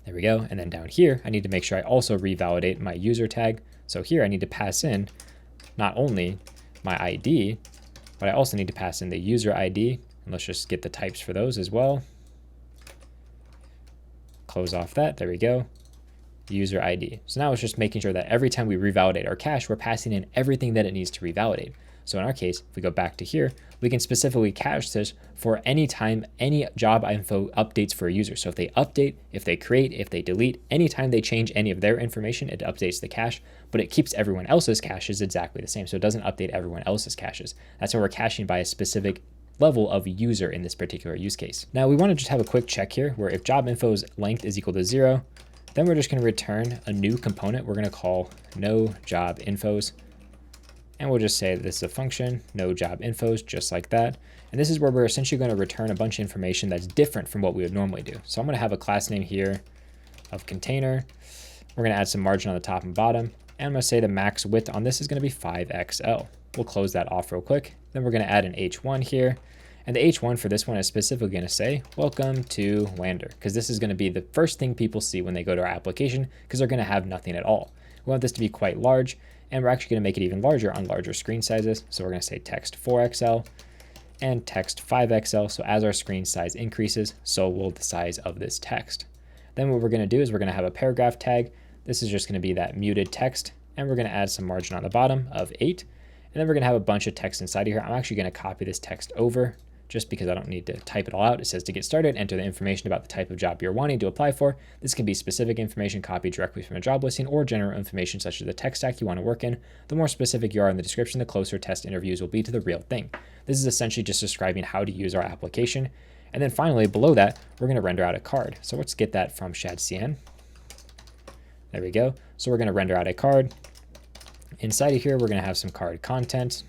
There we go. And then down here, I need to make sure I also revalidate my user tag. So here I need to pass in not only my ID, but I also need to pass in the user ID. And let's just get the types for those as well. Close off that. There we go. User ID. So now it's just making sure that every time we revalidate our cache, we're passing in everything that it needs to revalidate. So in our case, if we go back to here, we can specifically cache this for any time any job info updates for a user. So if they update, if they create, if they delete, anytime they change any of their information, it updates the cache, but it keeps everyone else's caches exactly the same. So it doesn't update everyone else's caches. That's why we're caching by a specific level of user in this particular use case. Now we want to just have a quick check here where if job info's length is equal to 0, then we're just going to return a new component we're going to call no job infos. And we'll just say that this is a function, no job infos, just like that. And this is where we're essentially going to return a bunch of information that's different from what we would normally do. So I'm going to have a class name here of container. We're going to add some margin on the top and bottom. And I'm going to say the max width on this is going to be 5XL. We'll close that off real quick. Then we're going to add an H1 here. And the H1 for this one is specifically going to say, welcome to Lander, because this is going to be the first thing people see when they go to our application, because they're going to have nothing at all. We want this to be quite large, and we're actually going to make it even larger on larger screen sizes. So we're going to say text 4XL and text 5XL. So as our screen size increases, so will the size of this text. Then what we're going to do is we're going to have a paragraph tag. This is just going to be that muted text, and we're going to add some margin on the bottom of 8. And then we're going to have a bunch of text inside of here. I'm actually going to copy this text over just because I don't need to type it all out. It says to get started, enter the information about the type of job you're wanting to apply for. This can be specific information copied directly from a job listing or general information such as the tech stack you want to work in. The more specific you are in the description, the closer test interviews will be to the real thing. This is essentially just describing how to use our application. And then finally, below that, we're going to render out a card. So let's get that from Shadcn. There we go. So we're going to render out a card. Inside of here, we're going to have some card content.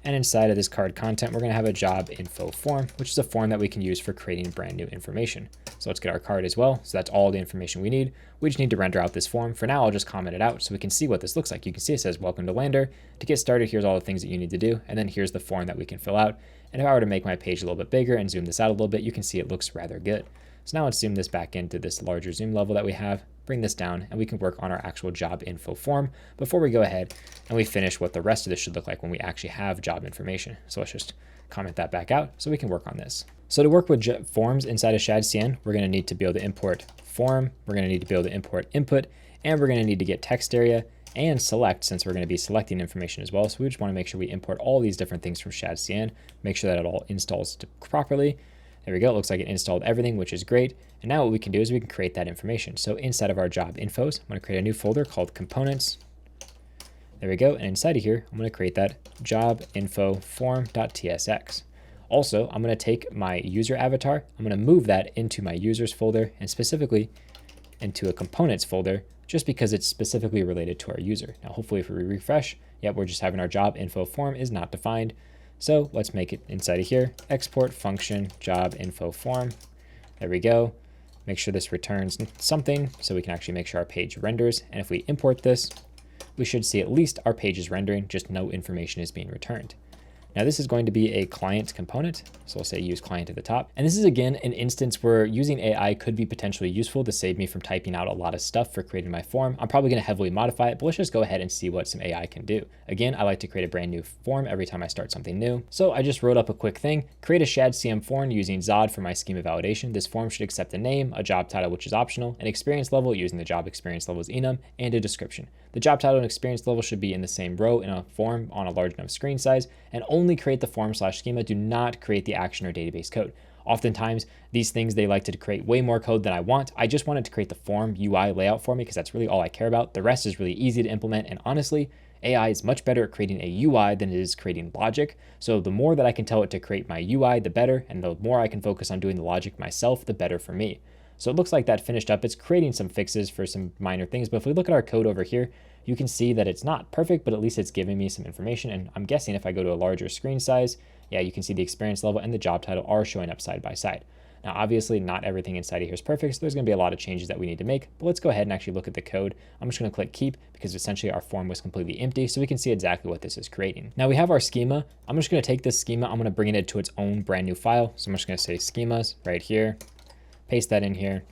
And inside of this card content, we're going to have a job info form, which is a form that we can use for creating brand new information. So let's get our card as well. So that's all the information we need. We just need to render out this form. For now, I'll just comment it out so we can see what this looks like. You can see it says, welcome to Lander. To get started, here's all the things that you need to do. And then here's the form that we can fill out. And if I were to make my page a little bit bigger and zoom this out a little bit, you can see it looks rather good. So now let's zoom this back into this larger zoom level that we have, bring this down, and we can work on our actual job info form before we go ahead and we finish what the rest of this should look like when we actually have job information. So let's just comment that back out so we can work on this. So to work with forms inside of Shadcn, we're going to need to be able to import form, we're going to need to be able to import input, and we're going to need to get text area and select, since we're going to be selecting information as well. So we just want to make sure we import all these different things from Shadcn, make sure that it all installs properly. There we go. It looks like it installed everything, which is great. And now what we can do is we can create that information. So inside of our job infos, I'm going to create a new folder called components. There we go. And inside of here, I'm going to create that job info form.tsx. Also, I'm going to take my user avatar. I'm going to move that into my users folder and specifically into a components folder, just because it's specifically related to our user. Now, hopefully if we refresh, yep, we're just having our job info form is not defined. So let's make it inside of here, export function job info form. There we go. Make sure this returns something so we can actually make sure our page renders. And if we import this, we should see at least our page is rendering, just no information is being returned. Now this is going to be a client component. So we'll say use client at the top. And this is again, an instance where using AI could be potentially useful to save me from typing out a lot of stuff for creating my form. I'm probably going to heavily modify it, but let's just go ahead and see what some AI can do. Again, I like to create a brand new form every time I start something new. So I just wrote up a quick thing, create a Shadcn form using Zod for my schema validation. This form should accept a name, a job title, which is optional, an experience level using the job experience level's enum, and a description. The job title and experience level should be in the same row in a form on a large enough screen size, and only create the form/schema. Do not create the action or database code. Oftentimes, these things, they like to create way more code than I want. I just wanted to create the form UI layout for me because that's really all I care about. The rest is really easy to implement, and honestly, AI is much better at creating a UI than it is creating logic. So the more that I can tell it to create my UI, the better, and the more I can focus on doing the logic myself, the better for me. So it looks like that finished up. It's creating some fixes for some minor things, but if we look at our code over here, you can see that it's not perfect, but at least it's giving me some information. And I'm guessing if I go to a larger screen size, yeah, you can see the experience level and the job title are showing up side by side. Now, obviously not everything inside of here is perfect, so there's going to be a lot of changes that we need to make, but let's go ahead and actually look at the code. I'm just going to click keep because essentially our form was completely empty, so we can see exactly what this is creating. Now we have our schema. I'm just going to take this schema, I'm going to bring it into its own brand new file. So I'm just going to say schemas right here, paste that in here,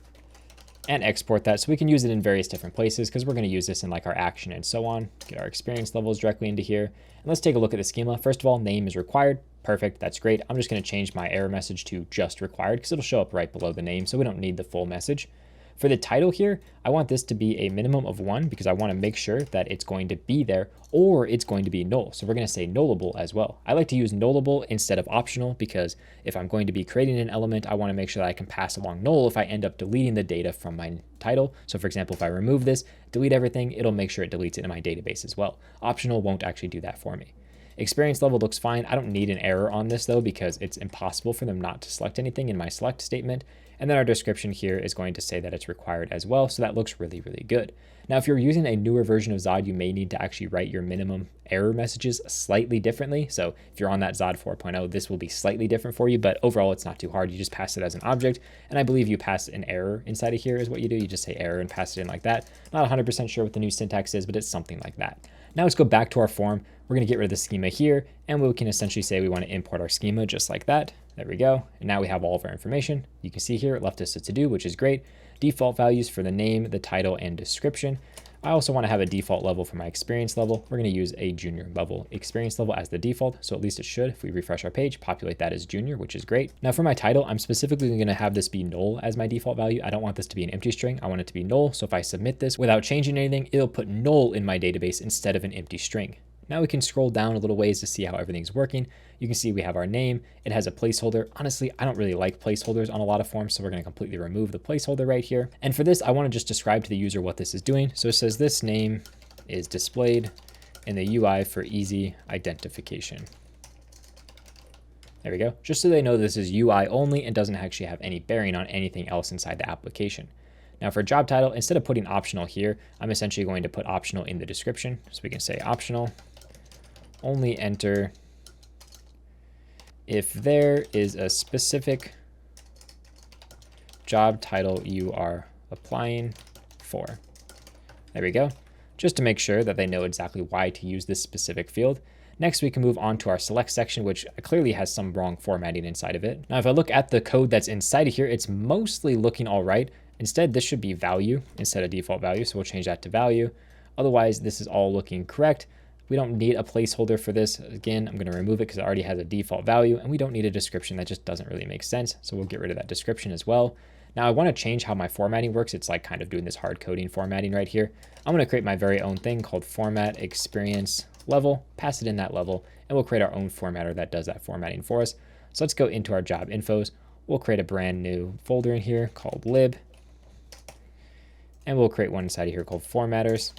and export that so we can use it in various different places because we're going to use this in like our action and so on. Get our experience levels directly into here. And let's take a look at the schema. First of all, name is required. Perfect, that's great. I'm just going to change my error message to just required because it'll show up right below the name, so we don't need the full message. For the title here, I want this to be a minimum of 1 because I want to make sure that it's going to be there or it's going to be null. So we're going to say nullable as well. I like to use nullable instead of optional because if I'm going to be creating an element, I want to make sure that I can pass along null if I end up deleting the data from my title. So for example, if I remove this, delete everything, it'll make sure it deletes it in my database as well. Optional won't actually do that for me. Experience level looks fine. I don't need an error on this though because it's impossible for them not to select anything in my select statement. And then our description here is going to say that it's required as well. So that looks really, really good. Now, if you're using a newer version of Zod, you may need to actually write your minimum error messages slightly differently. So if you're on that Zod 4.0, this will be slightly different for you, but overall it's not too hard. You just pass it as an object. And I believe you pass an error inside of here is what you do. You just say error and pass it in like that. Not 100% sure what the new syntax is, but it's something like that. Now let's go back to our form. We're going to get rid of the schema here, and we can essentially say we want to import our schema just like that. There we go. And now we have all of our information. You can see here it left us a to-do, which is great. Default values for the name, the title, and description. I also want to have a default level for my experience level. We're going to use a junior level experience level as the default. So at least it should, if we refresh our page, populate that as junior, which is great. Now for my title, I'm specifically going to have this be null as my default value. I don't want this to be an empty string. I want it to be null. So if I submit this without changing anything, it'll put null in my database instead of an empty string. Now we can scroll down a little ways to see how everything's working. You can see we have our name. It has a placeholder. Honestly, I don't really like placeholders on a lot of forms, so we're going to completely remove the placeholder right here. And for this, I want to just describe to the user what this is doing. So it says this name is displayed in the UI for easy identification. There we go. Just so they know this is UI only and doesn't actually have any bearing on anything else inside the application. Now for job title, instead of putting optional here, I'm essentially going to put optional in the description. So we can say optional, only enter if there is a specific job title you are applying for. There we go. Just to make sure that they know exactly why to use this specific field. Next, we can move on to our select section, which clearly has some wrong formatting inside of it. Now, if I look at the code that's inside of here, it's mostly looking all right. Instead, this should be value instead of default value. So we'll change that to value. Otherwise, this is all looking correct. We don't need a placeholder for this. Again, I'm going to remove it because it already has a default value, and we don't need a description. That just doesn't really make sense. So we'll get rid of that description as well. Now I want to change how my formatting works. It's like kind of doing this hard coding formatting right here. I'm going to create my very own thing called format experience level, pass it in that level, and we'll create our own formatter that does that formatting for us. So let's go into our job infos. We'll create a brand new folder in here called lib, and we'll create one inside of here called formatters.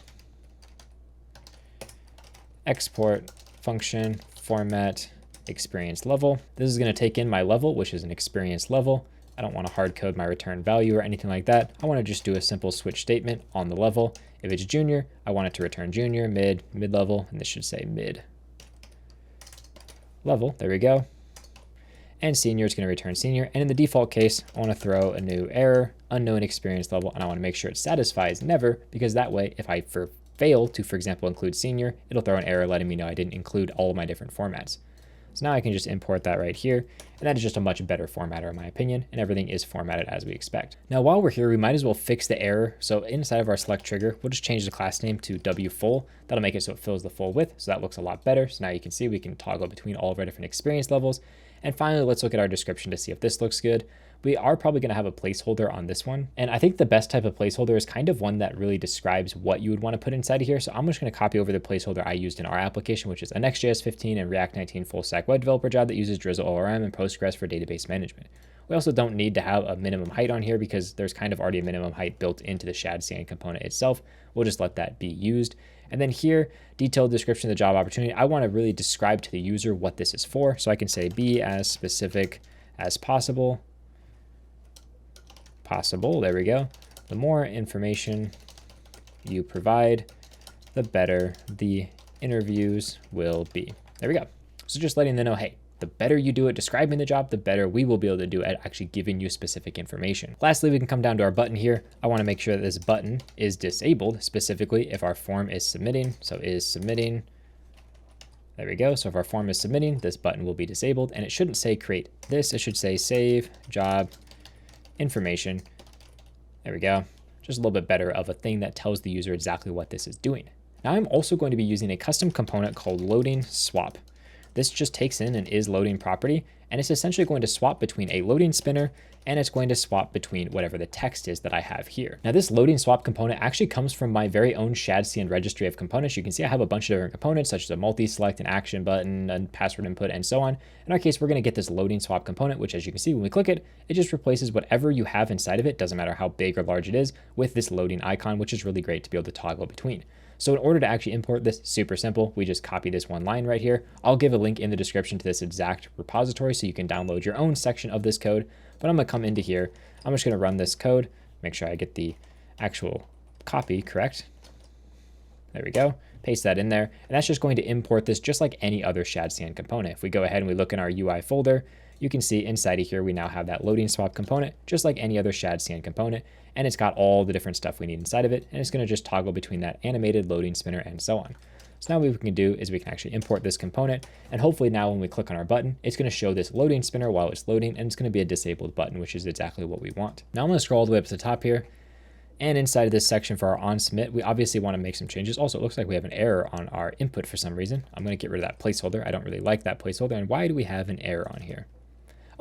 Export function format experience level. This is going to take in my level, which is an experience level. I don't want to hard code my return value or anything like that. I want to just do a simple switch statement on the level. If it's junior, I want it to return junior, mid-level, and this should say mid level. There we go. And senior is going to return senior. And in the default case, I want to throw a new error, unknown experience level, and I want to make sure it satisfies never, because that way, if I fail to, for example, include senior, it'll throw an error letting me know I didn't include all of my different formats. So now I can just import that right here, and that is just a much better formatter in my opinion, and everything is formatted as we expect. Now while we're here, we might as well fix the error. So inside of our select trigger, we'll just change the class name to wFull. That'll make it so it fills the full width, so that looks a lot better. So now you can see we can toggle between all of our different experience levels. And finally, let's look at our description to see if this looks good. We are probably going to have a placeholder on this one. And I think the best type of placeholder is kind of one that really describes what you would want to put inside of here. So I'm just going to copy over the placeholder I used in our application, which is a Next.js 15 and React 19 full stack web developer job that uses Drizzle ORM and Postgres for database management. We also don't need to have a minimum height on here because there's kind of already a minimum height built into the Shadcn component itself. We'll just let that be used. And then here, detailed description of the job opportunity. I want to really describe to the user what this is for. So I can say be as specific as possible. There we go. The more information you provide, the better the interviews will be. There we go. So just letting them know, hey, the better you do at describing the job, the better we will be able to do at actually giving you specific information. Lastly, we can come down to our button here. I want to make sure that this button is disabled, specifically if our form is submitting. So is submitting. There we go. So if our form is submitting, this button will be disabled, and it shouldn't say create this. It should say save job information. There we go. Just a little bit better of a thing that tells the user exactly what this is doing. Now I'm also going to be using a custom component called loading swap. This just takes in an is loading property, and it's essentially going to swap between a loading spinner and it's going to swap between whatever the text is that I have here. Now this loading swap component actually comes from my very own Shadcn registry of components. You can see I have a bunch of different components such as a multi-select, an action button, and password input, and so on. In our case, we're going to get this loading swap component, which as you can see when we click it, it just replaces whatever you have inside of it, doesn't matter how big or large it is, with this loading icon, which is really great to be able to toggle between. So in order to actually import this, super simple. We just copy this one line right here. I'll give a link in the description to this exact repository so you can download your own section of this code. But I'm going to come into here. I'm just going to run this code, make sure I get the actual copy correct. There we go. Paste that in there. And that's just going to import this just like any other Shadcn component. If we go ahead and we look in our UI folder, you can see inside of here, we now have that loading swap component, just like any other Shadcn component. And it's got all the different stuff we need inside of it. And it's going to just toggle between that animated loading spinner and so on. So now what we can do is we can actually import this component. And hopefully now when we click on our button, it's going to show this loading spinner while it's loading. And it's going to be a disabled button, which is exactly what we want. Now I'm going to scroll all the way up to the top here. And inside of this section for our on submit, we obviously want to make some changes. Also, it looks like we have an error on our input for some reason. I'm going to get rid of that placeholder. I don't really like that placeholder. And why do we have an error on here?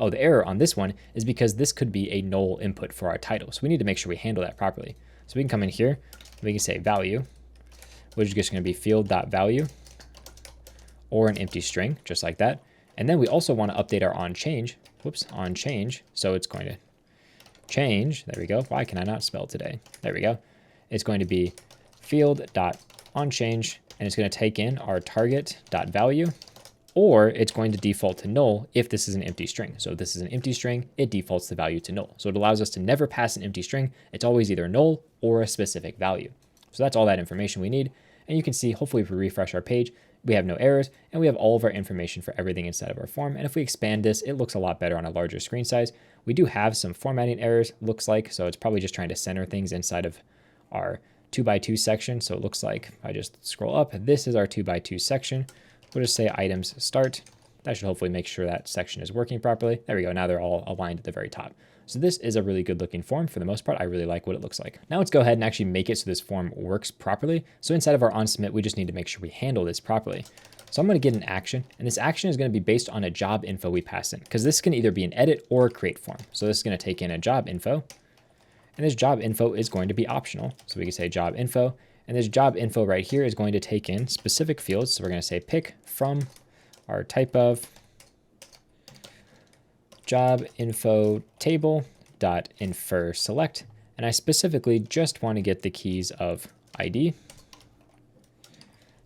Oh, the error on this one is because this could be a null input for our title. So we need to make sure we handle that properly. So we can come in here, we can say value, which is just going to be field.value or an empty string, just like that. And then we also want to update our onChange. So it's going to change. There we go. Why can I not spell today? There we go. It's going to be field.onChange, and it's going to take in our target.value or it's going to default to null if this is an empty string. So if this is an empty string, it defaults the value to null. So it allows us to never pass an empty string. It's always either null or a specific value. So that's all that information we need. And you can see, hopefully if we refresh our page, we have no errors and we have all of our information for everything inside of our form. And if we expand this, it looks a lot better on a larger screen size. We do have some formatting errors, looks like, so it's probably just trying to center things inside of our 2x2 section. So it looks like if I just scroll up, this is our 2x2 section. We'll just say items start. That should hopefully make sure that section is working properly. There we go. Now they're all aligned at the very top. So this is a really good looking form for the most part. I really like what it looks like. Now let's go ahead and actually make it so this form works properly. So inside of our onSubmit, we just need to make sure we handle this properly. So I'm going to get an action, and this action is going to be based on a job info we pass in, because this can either be an edit or a create form. So this is going to take in a job info, and this job info is going to be optional. So we can say job info, and this job info right here is going to take in specific fields. So we're going to say pick from our type of job info table dot infer select, and I specifically just want to get the keys of ID,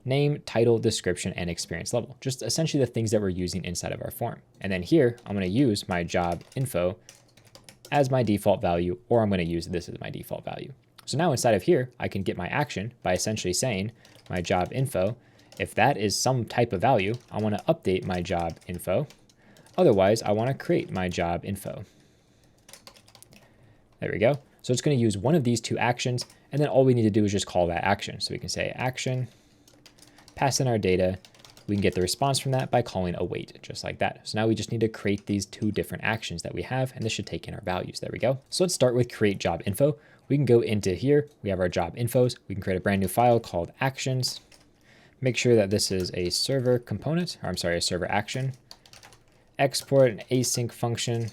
name, title, description, and experience level, just essentially the things that we're using inside of our form. And then here I'm going to use my job info as my default value, or I'm going to use this as my default value. So now inside of here I can get my action by essentially saying my job info, if that is some type of value, I want to update my job info. Otherwise, I want to create my job info. There we go. So it's going to use one of these two actions, and then all we need to do is just call that action. So we can say action, pass in our data. We can get the response from that by calling await, just like that. So now we just need to create these two different actions that we have, and this should take in our values. There we go. So let's start with create job info. We can go into here. We have our job infos. We can create a brand new file called actions. Make sure that this is a server component, or I'm sorry, a server action. Export an async function.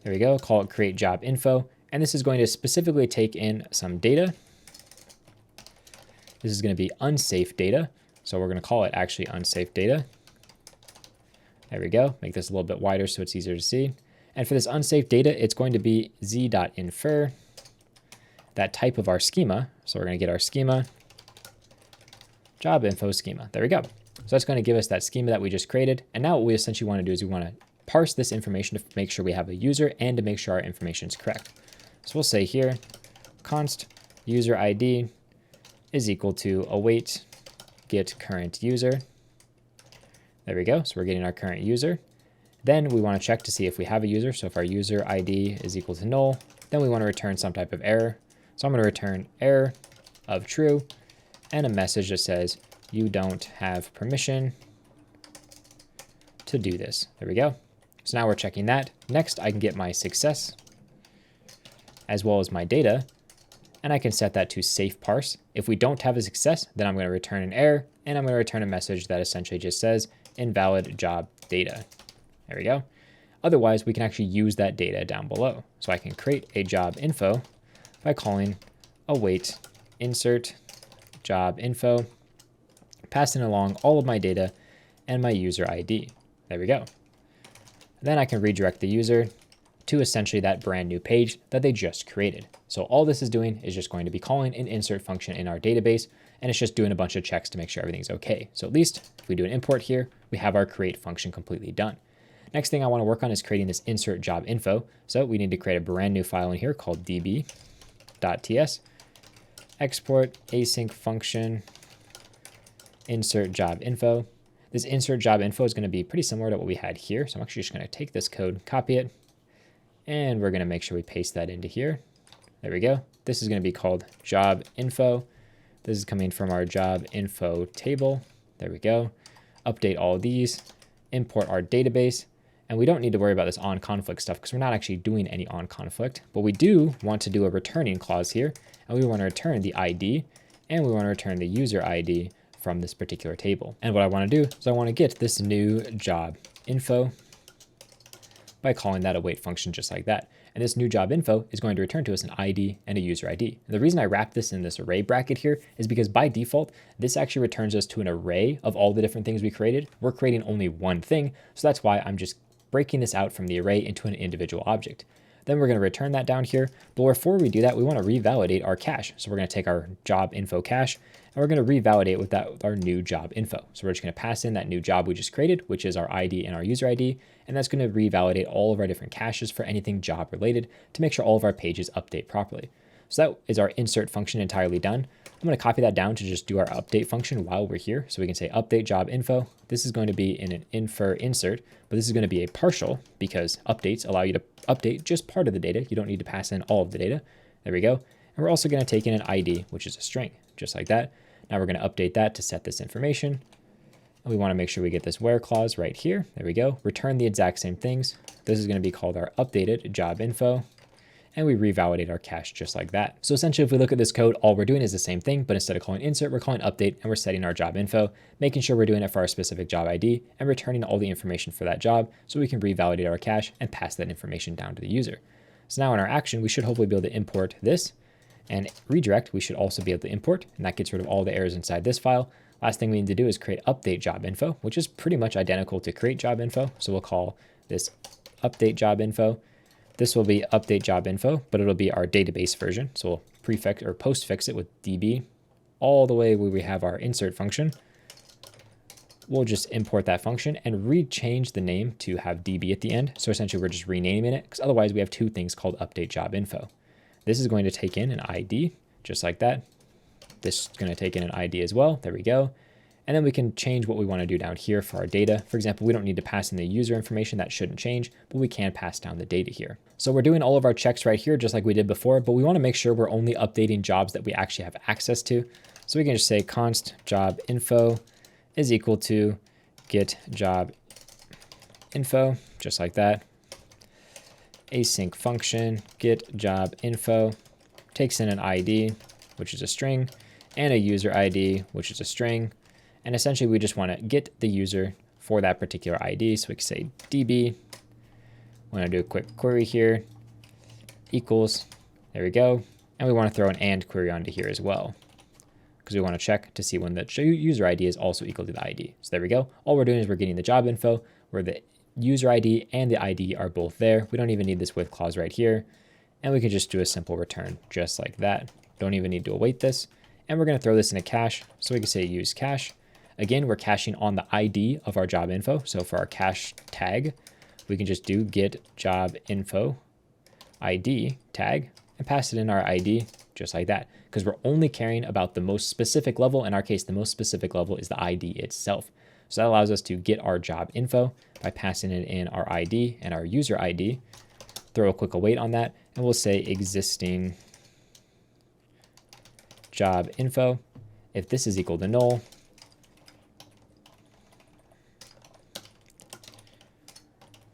There we go. Call it create job info. And this is going to specifically take in some data. This is going to be unsafe data. So we're going to call it actually unsafe data. There we go. Make this a little bit wider so it's easier to see. And for this unsafe data, it's going to be z.infer, that type of our schema. So we're going to get our schema, job info schema. There we go. So that's going to give us that schema that we just created. And now what we essentially want to do is we want to parse this information to make sure we have a user and to make sure our information is correct. So we'll say here, const user ID is equal to await get current user. There we go. So we're getting our current user. Then we want to check to see if we have a user. So if our user ID is equal to null, then we want to return some type of error. So I'm going to return error of true and a message that says you don't have permission to do this. There we go. So now we're checking that. Next, I can get my success as well as my data, and I can set that to safe parse. If we don't have a success, then I'm going to return an error, and I'm going to return a message that essentially just says invalid job data. There we go. Otherwise, we can actually use that data down below. So I can create a job info by calling await insert job info, passing along all of my data and my user ID. There we go. Then I can redirect the user to essentially that brand new page that they just created. So all this is doing is just going to be calling an insert function in our database, and it's just doing a bunch of checks to make sure everything's okay. So at least if we do an import here, we have our create function completely done. Next thing I want to work on is creating this insert job info. So we need to create a brand new file in here called db.ts, export async function, insert job info. This insert job info is going to be pretty similar to what we had here. So I'm actually just going to take this code, copy it, and we're going to make sure we paste that into here. There we go. This is going to be called job info. This is coming from our job info table. There we go. Update all of these, import our database, and we don't need to worry about this on conflict stuff because we're not actually doing any on conflict, but we do want to do a returning clause here, and we want to return the ID, and we want to return the user ID from this particular table. And what I want to do is I want to get this new job info by calling that await function just like that. And this new job info is going to return to us an ID and a user ID. And the reason I wrap this in this array bracket here is because by default, this actually returns us to an array of all the different things we created. We're creating only one thing. So that's why I'm just breaking this out from the array into an individual object. Then we're going to return that down here. But before we do that, we want to revalidate our cache. So we're going to take our job info cache and we're going to revalidate with that with our new job info. So we're just going to pass in that new job we just created, which is our ID and our user ID. And that's going to revalidate all of our different caches for anything job related to make sure all of our pages update properly. So that is our insert function entirely done. I'm going to copy that down to just do our update function while we're here. So we can say update job info. This is going to be in an infer insert, but this is going to be a partial because updates allow you to update just part of the data. You don't need to pass in all of the data. There we go. And we're also going to take in an ID, which is a string, just like that. Now we're going to update that to set this information. And we want to make sure we get this where clause right here. There we go. Return the exact same things. This is going to be called our updated job info. And we revalidate our cache just like that. So essentially, if we look at this code, all we're doing is the same thing, but instead of calling insert, we're calling update and we're setting our job info, making sure we're doing it for our specific job ID and returning all the information for that job so we can revalidate our cache and pass that information down to the user. So now in our action, we should hopefully be able to import this, and redirect, we should also be able to import, and that gets rid of all the errors inside this file. Last thing we need to do is create update job info, which is pretty much identical to create job info. So we'll call this update job info. This will be update job info, but it'll be our database version. So we'll prefix or postfix it with DB all the way where we have our insert function. We'll just import that function and rechange the name to have DB at the end. So essentially we're just renaming it because otherwise we have two things called update job info. This is going to take in an ID just like that. This is going to take in an ID as well. There we go. And then we can change what we want to do down here for our data. For example, we don't need to pass in the user information. That shouldn't change, but we can pass down the data here. So we're doing all of our checks right here, just like we did before, but we want to make sure we're only updating jobs that we actually have access to. So we can just say const job info is equal to get job info, just like that. Async function, get job info, takes in an ID, which is a string, and a user ID, which is a string. And essentially we just want to get the user for that particular ID. So we can say DB, we want to do a quick query here, equals, there we go. And we want to throw an AND query onto here as well, because we want to check to see when the user ID is also equal to the ID. So there we go. All we're doing is we're getting the job info where the user ID and the ID are both there. We don't even need this with clause right here. And we can just do a simple return just like that. Don't even need to await this. And we're going to throw this in a cache. So we can say use cache. Again, we're caching on the ID of our job info. So for our cache tag, we can just do get job info ID tag and pass it in our ID just like that, because we're only caring about the most specific level. In our case, the most specific level is the ID itself. So that allows us to get our job info by passing it in our ID and our user ID. Throw a quick await on that, and we'll say existing job info. If this is equal to null,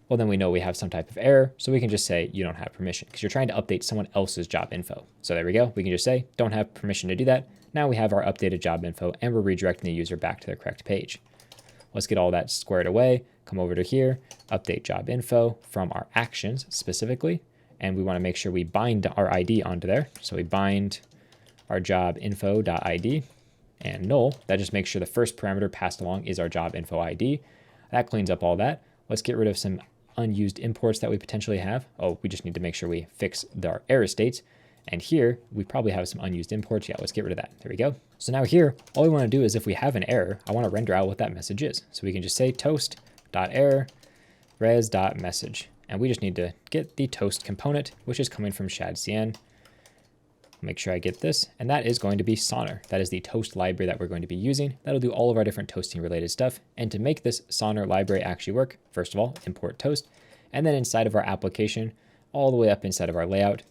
well, then we know we have some type of error. So we can just say you don't have permission because you're trying to update someone else's job info. So there we go. We can just say don't have permission to do that. Now we have our updated job info and we're redirecting the user back to the correct page. Let's get all that squared away. Come over to here, update job info from our actions specifically. And we want to make sure we bind our ID onto there. So we bind our job info.id and null. That just makes sure the first parameter passed along is our job info ID. That cleans up all that. Let's get rid of some unused imports that we potentially have. Oh, we just need to make sure we fix our error states. And here we probably have some unused imports. Yeah, let's get rid of that. There we go. So now here, all we want to do is if we have an error, I want to render out what that message is. So we can just say toast.error res.message. And we just need to get the toast component, which is coming from Shadcn. Make sure I get this. And that is going to be Sonar. That is the toast library that we're going to be using. That'll do all of our different toasting related stuff. And to make this Sonar library actually work, first of all, import toast. And then inside of our application, all the way up inside of our layout,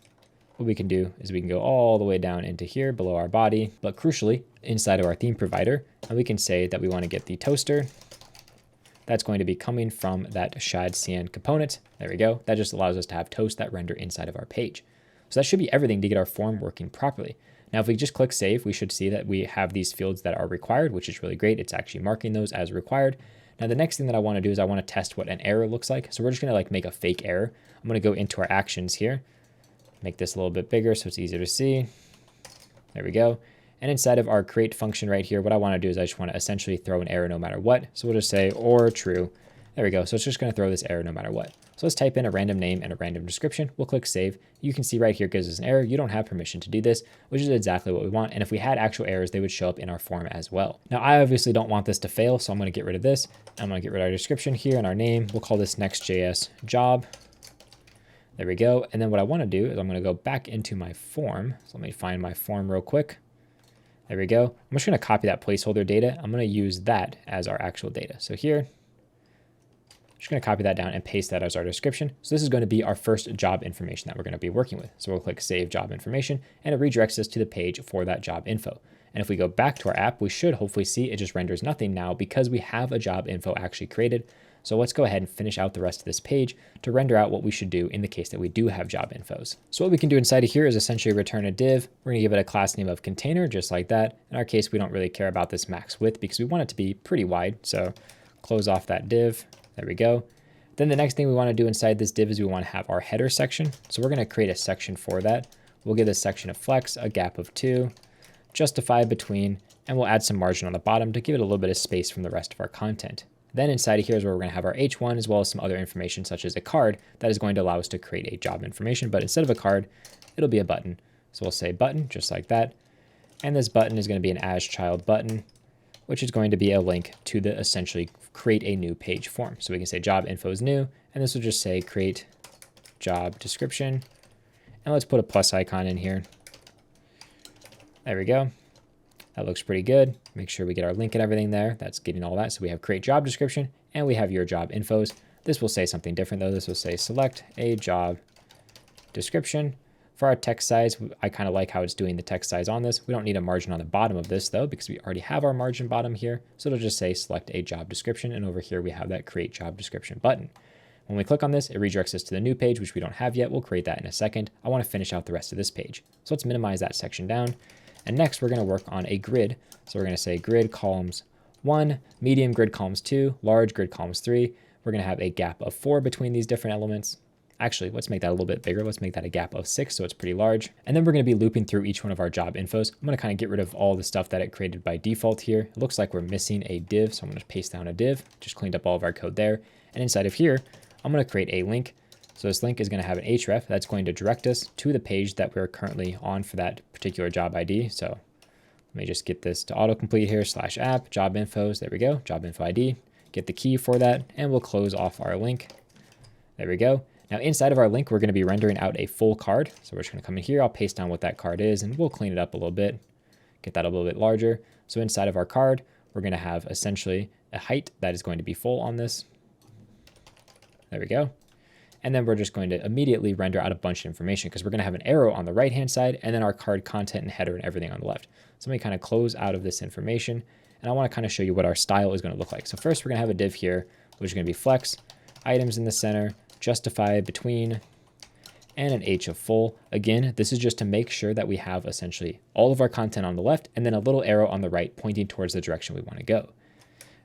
what we can do is we can go all the way down into here below our body, but crucially inside of our theme provider, and we can say that we want to get the toaster. That's going to be coming from that Shadcn component. There we go. That just allows us to have toast that render inside of our page. So that should be everything to get our form working properly. Now, if we just click save, we should see that we have these fields that are required, which is really great. It's actually marking those as required. Now, the next thing that I want to do is I want to test what an error looks like. So we're just going to make a fake error. I'm going to go into our actions here, make this a little bit bigger so it's easier to see. There we go. And inside of our create function right here, what I want to do is I just want to essentially throw an error no matter what. So we'll just say or true. There we go. So it's just going to throw this error no matter what. So let's type in a random name and a random description. We'll click save. You can see right here gives us an error. You don't have permission to do this, which is exactly what we want. And if we had actual errors, they would show up in our form as well. Now, I obviously don't want this to fail, so I'm going to get rid of this. I'm going to get rid of our description here and our name. We'll call this Next.js job. There we go. And then what I want to do is I'm going to go back into my form. So let me find my form real quick. There we go. I'm just going to copy that placeholder data. I'm going to use that as our actual data. So here, just going to copy that down and paste that as our description. So this is going to be our first job information that we're going to be working with. So we'll click Save Job Information, and it redirects us to the page for that job info. And if we go back to our app, we should hopefully see it just renders nothing now because we have a job info actually created. So let's go ahead and finish out the rest of this page to render out what we should do in the case that we do have job infos. So what we can do inside of here is essentially return a div. We're going to give it a class name of container, just like that. In our case, we don't really care about this max width because we want it to be pretty wide. So close off that div. There we go. Then the next thing we want to do inside this div is we want to have our header section. So we're going to create a section for that. We'll give this section a flex, a gap of 2, justify between, and we'll add some margin on the bottom to give it a little bit of space from the rest of our content. Then inside of here is where we're going to have our H1 as well as some other information such as a card that is going to allow us to create a job information. But instead of a card, it'll be a button. So we'll say button just like that. And this button is going to be an as child button, which is going to be a link to the essentially create a new page form. So we can say job info is new, and this will just say create job description. And let's put a plus icon in here. There we go. That looks pretty good. Make sure we get our link and everything there. That's getting all that. So we have create job description and we have your job infos. This will say something different though. This will say select a job description. For our text size, I kind of like how it's doing the text size on this. We don't need a margin on the bottom of this though, because we already have our margin bottom here. So it'll just say select a job description. And over here we have that create job description button. When we click on this, it redirects us to the new page, which we don't have yet. We'll create that in a second. I want to finish out the rest of this page. So let's minimize that section down. And next we're going to work on a grid. So we're going to say grid columns 1, medium grid columns 2, large grid columns 3. We're going to have a gap of 4 between these different elements. Actually, let's make that a little bit bigger. Let's make that a gap of 6, so it's pretty large. And then we're going to be looping through each one of our job infos. I'm going to kind of get rid of all the stuff that it created by default here. It looks like we're missing a div, so I'm going to paste down a div. Just cleaned up all of our code there. And inside of here, I'm going to create a link. So this link is going to have an href that's going to direct us to the page that we're currently on for that particular job ID. So let me just get this to autocomplete here, /app, job infos. There we go, job info ID. Get the key for that, and we'll close off our link. There we go. Now inside of our link, we're going to be rendering out a full card. So we're just going to come in here. I'll paste down what that card is, and we'll clean it up a little bit, get that a little bit larger. So inside of our card, we're going to have essentially a height that is going to be full on this. There we go. And then we're just going to immediately render out a bunch of information because we're going to have an arrow on the right-hand side and then our card content and header and everything on the left. So let me kind of close out of this information, and I want to kind of show you what our style is going to look like. So first we're going to have a div here, which is going to be flex, items in the center, justify between, and an h of full. Again, this is just to make sure that we have essentially all of our content on the left and then a little arrow on the right pointing towards the direction we want to go.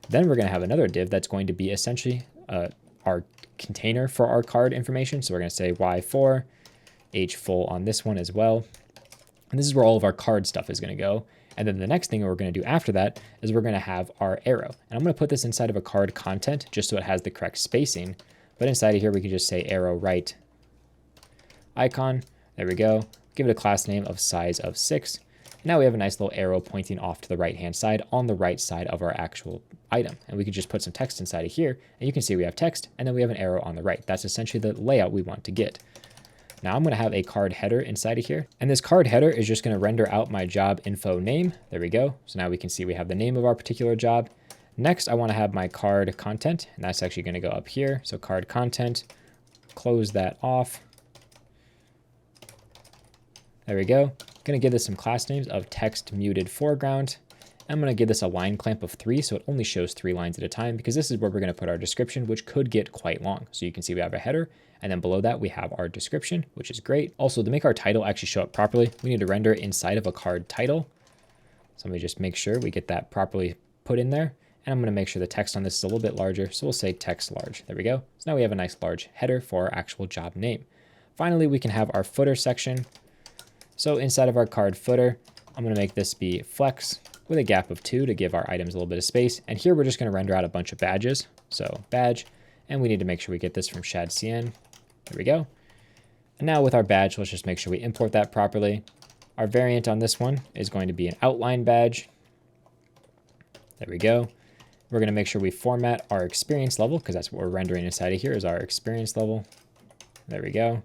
Then we're going to have another div that's going to be essentially our container for our card information. So we're going to say y4, h full on this one as well. And this is where all of our card stuff is going to go. And then the next thing we're going to do after that is we're going to have our arrow. And I'm going to put this inside of a card content just so it has the correct spacing. But inside of here, we can just say arrow right icon. There we go. Give it a class name of size of 6. Now we have a nice little arrow pointing off to the right-hand side on the right side of our actual item. And we could just put some text inside of here, and you can see we have text, and then we have an arrow on the right. That's essentially the layout we want to get. Now I'm going to have a card header inside of here, and this card header is just going to render out my job info name. There we go. So now we can see we have the name of our particular job. Next, I want to have my card content, and that's actually going to go up here. So card content, close that off. There we go. Going to give this some class names of text muted foreground. I'm going to give this a line clamp of 3, so it only shows 3 lines at a time because this is where we're going to put our description, which could get quite long. So you can see we have a header, and then below that we have our description, which is great. Also, to make our title actually show up properly, we need to render it inside of a card title. So let me just make sure we get that properly put in there. And I'm going to make sure the text on this is a little bit larger, so we'll say text large. There we go. So now we have a nice large header for our actual job name. Finally, we can have our footer section. So inside of our card footer, I'm going to make this be flex with a gap of 2 to give our items a little bit of space. And here we're just going to render out a bunch of badges. So badge, And we need to make sure we get this from Shadcn. There we go. And now with our badge, let's just make sure we import that properly. Our variant on this one is going to be an outline badge. There we go. We're going to make sure we format our experience level because that's what we're rendering inside of here is our experience level. There we go.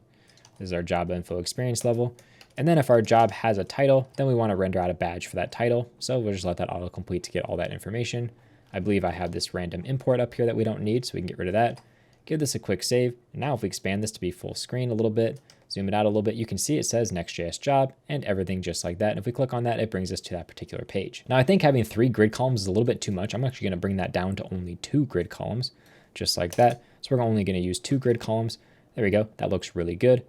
This is our job info experience level. And then if our job has a title, then we want to render out a badge for that title. So we'll just let that autocomplete to get all that information. I believe I have this random import up here that we don't need, so we can get rid of that. Give this a quick save. And now if we expand this to be full screen a little bit, zoom it out a little bit, you can see it says Next.js job and everything just like that. And if we click on that, it brings us to that particular page. Now I think having 3 grid columns is a little bit too much. I'm actually going to bring that down to only 2 grid columns, just like that. So we're only going to use 2 grid columns. There we go. That looks really good.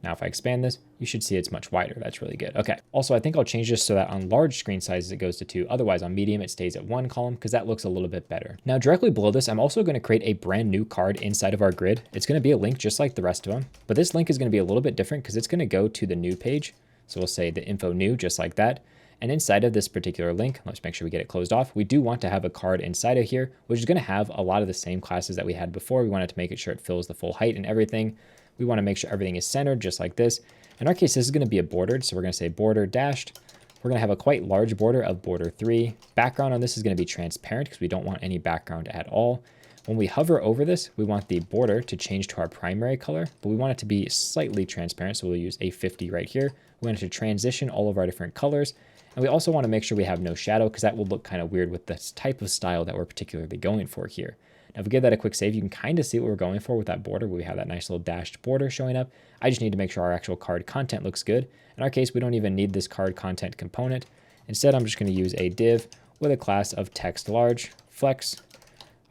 Now, if I expand this, you should see it's much wider. That's really good. Okay. Also, I think I'll change this so that on large screen sizes, it goes to 2. Otherwise, on medium, it stays at 1 column because that looks a little bit better. Now, directly below this, I'm also going to create a brand new card inside of our grid. It's going to be a link just like the rest of them, but this link is going to be a little bit different because it's going to go to the new page. So we'll say the info new, just like that. And inside of this particular link, let's make sure we get it closed off. We do want to have a card inside of here, which is going to have a lot of the same classes that we had before. We wanted to make it sure it fills the full height and everything. We want to make sure everything is centered just like this. In our case, this is going to be a bordered. So we're going to say border dashed. We're going to have a quite large border of border 3. Background on this is going to be transparent because we don't want any background at all. When we hover over this, we want the border to change to our primary color, but we want it to be slightly transparent. So we'll use a 50 right here. We want it to transition all of our different colors. And we also want to make sure we have no shadow because that will look kind of weird with this type of style that we're particularly going for here. Now, if we give that a quick save, you can kind of see what we're going for with that border where we have that nice little dashed border showing up. I just need to make sure our actual card content looks good. In our case, we don't even need this card content component. Instead, I'm just going to use a div with a class of text large, flex,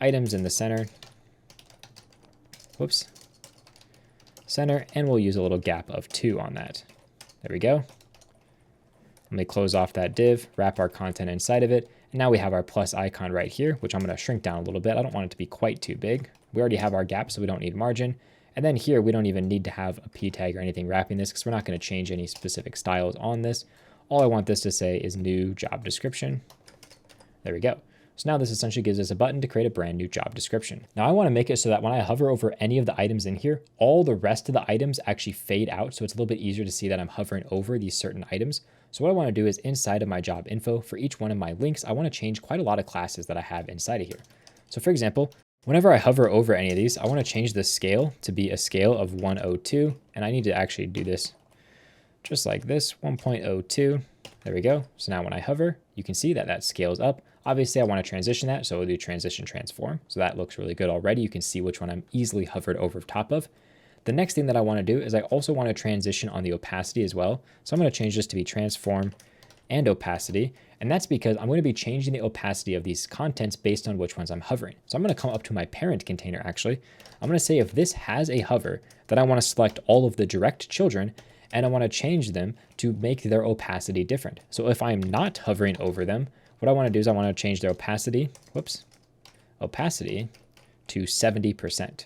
items in the center, whoops, center, and we'll use a little gap of 2 on that. There we go. Let me close off that div, wrap our content inside of it. And now we have our plus icon right here, which I'm going to shrink down a little bit. I don't want it to be quite too big. We already have our gap, so we don't need margin. And then here, we don't even need to have a p tag or anything wrapping this because we're not going to change any specific styles on this. All I want this to say is new job description. There we go. So now this essentially gives us a button to create a brand new job description. Now I want to make it so that when I hover over any of the items in here, all the rest of the items actually fade out. So it's a little bit easier to see that I'm hovering over these certain items. So what I want to do is inside of my job info for each one of my links, I want to change quite a lot of classes that I have inside of here. So for example, whenever I hover over any of these, I want to change the scale to be a scale of 102. And I need to actually do this just like this, 1.02. There we go. So now when I hover, you can see that that scales up. Obviously, I want to transition that, so we'll do transition transform. So that looks really good already. You can see which one I'm easily hovered over top of. The next thing that I want to do is I also want to transition on the opacity as well. So I'm going to change this to be transform and opacity. And that's because I'm going to be changing the opacity of these contents based on which ones I'm hovering. So I'm going to come up to my parent container actually. I'm going to say if this has a hover, then I want to select all of the direct children and I want to change them to make their opacity different. So if I'm not hovering over them, what I want to do is I want to change their opacity, opacity to 70%.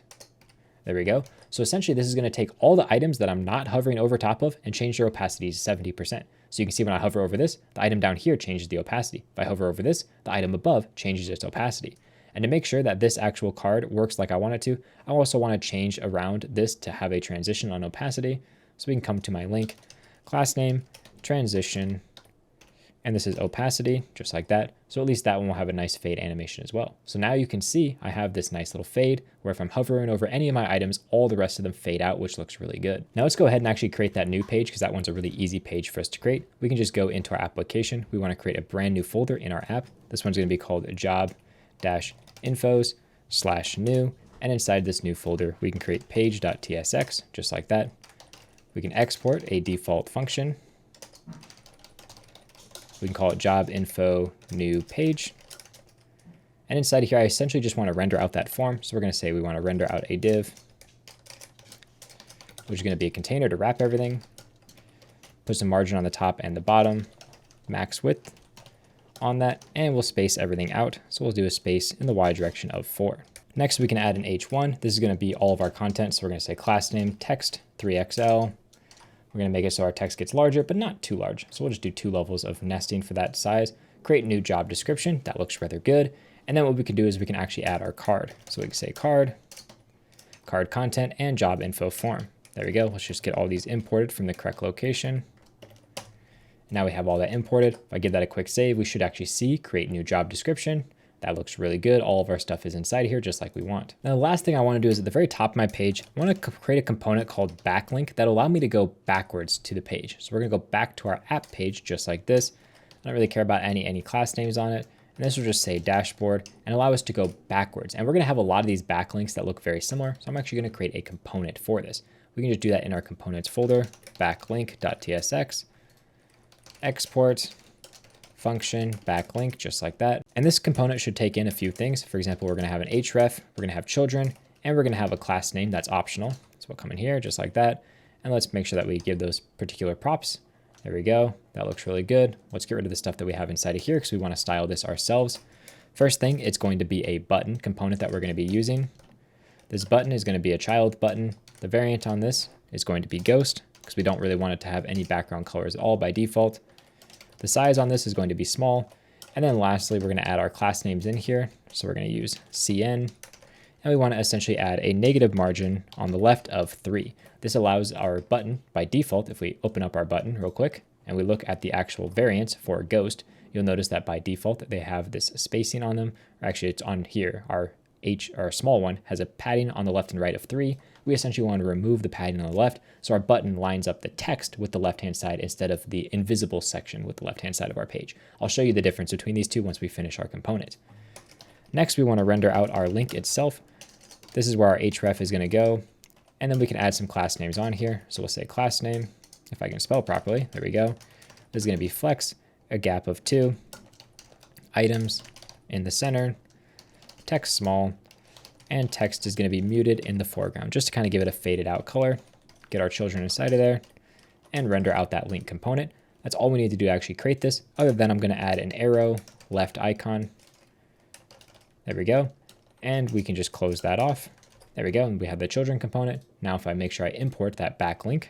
There we go. So essentially this is going to take all the items that I'm not hovering over top of and change their opacity to 70%. So you can see when I hover over this, the item down here changes the opacity. If I hover over this, the item above changes its opacity. And to make sure that this actual card works like I want it to, I also want to change around this to have a transition on opacity. So we can come to my link, class name, transition, and this is opacity, just like that. So at least that one will have a nice fade animation as well. So now you can see I have this nice little fade where if I'm hovering over any of my items, all the rest of them fade out, which looks really good. Now let's go ahead and actually create that new page because that one's a really easy page for us to create. We can just go into our application. We want to create a brand new folder in our app. This one's going to be called job-infos/new. And inside this new folder, we can create page.tsx, just like that. We can export a default function. We can call it job info new page. And inside here, I essentially just want to render out that form. So we're going to say we want to render out a div, which is going to be a container to wrap everything. Put some margin on the top and the bottom, max width on that, and we'll space everything out. So we'll do a space in the Y direction of 4. Next, we can add an H1. This is going to be all of our content. So we're going to say class name text 3XL. We're going to make it so our text gets larger, but not too large. So we'll just do 2 levels of nesting for that size. Create new job description. That looks rather good. And then what we can do is we can actually add our card. So we can say card card content, and job info form. There we go. Let's just get all these imported from the correct location. Now we have all that imported. If I give that a quick save, we should actually see create new job description. That looks really good. All of our stuff is inside here just like we want. Now, the last thing I want to do is at the very top of my page, I want to create a component called backlink that'll allow me to go backwards to the page. So we're going to go back to our app page just like this. I don't really care about any class names on it. And this will just say dashboard and allow us to go backwards. And we're going to have a lot of these backlinks that look very similar. So I'm actually going to create a component for this. We can just do that in our components folder, backlink.tsx, export, function, backlink, just like that. And this component should take in a few things. For example, we're going to have an href, we're going to have children, and we're going to have a class name that's optional. So we'll come in here just like that. And let's make sure that we give those particular props. There we go. That looks really good. Let's get rid of the stuff that we have inside of here because we want to style this ourselves. First thing, it's going to be a button component that we're going to be using. This button is going to be a child button. The variant on this is going to be ghost because we don't really want it to have any background colors at all by default. The size on this is going to be small. And then lastly, we're going to add our class names in here. So we're going to use CN. And we want to essentially add a negative margin on the left of 3. This allows our button by default, if we open up our button real quick and we look at the actual variants for ghost, you'll notice that by default they have this spacing on them. Or actually, it's on here. Our small one has a padding on the left and right of 3. We essentially want to remove the padding on the left so our button lines up the text with the left-hand side instead of the invisible section with the left-hand side of our page. I'll show you the difference between these two once we finish our component. Next, we want to render out our link itself. This is where our href is going to go. And then we can add some class names on here. So we'll say class name, if I can spell properly. There we go. This is going to be flex, a gap of 2, items in the center, text small, and text is going to be muted in the foreground, just to kind of give it a faded out color. Get our children inside of there and render out that link component. That's all we need to do to actually create this. Other than I'm going to add an arrow left icon. There we go. And we can just close that off. There we go. And we have the children component. Now, if I make sure I import that backlink,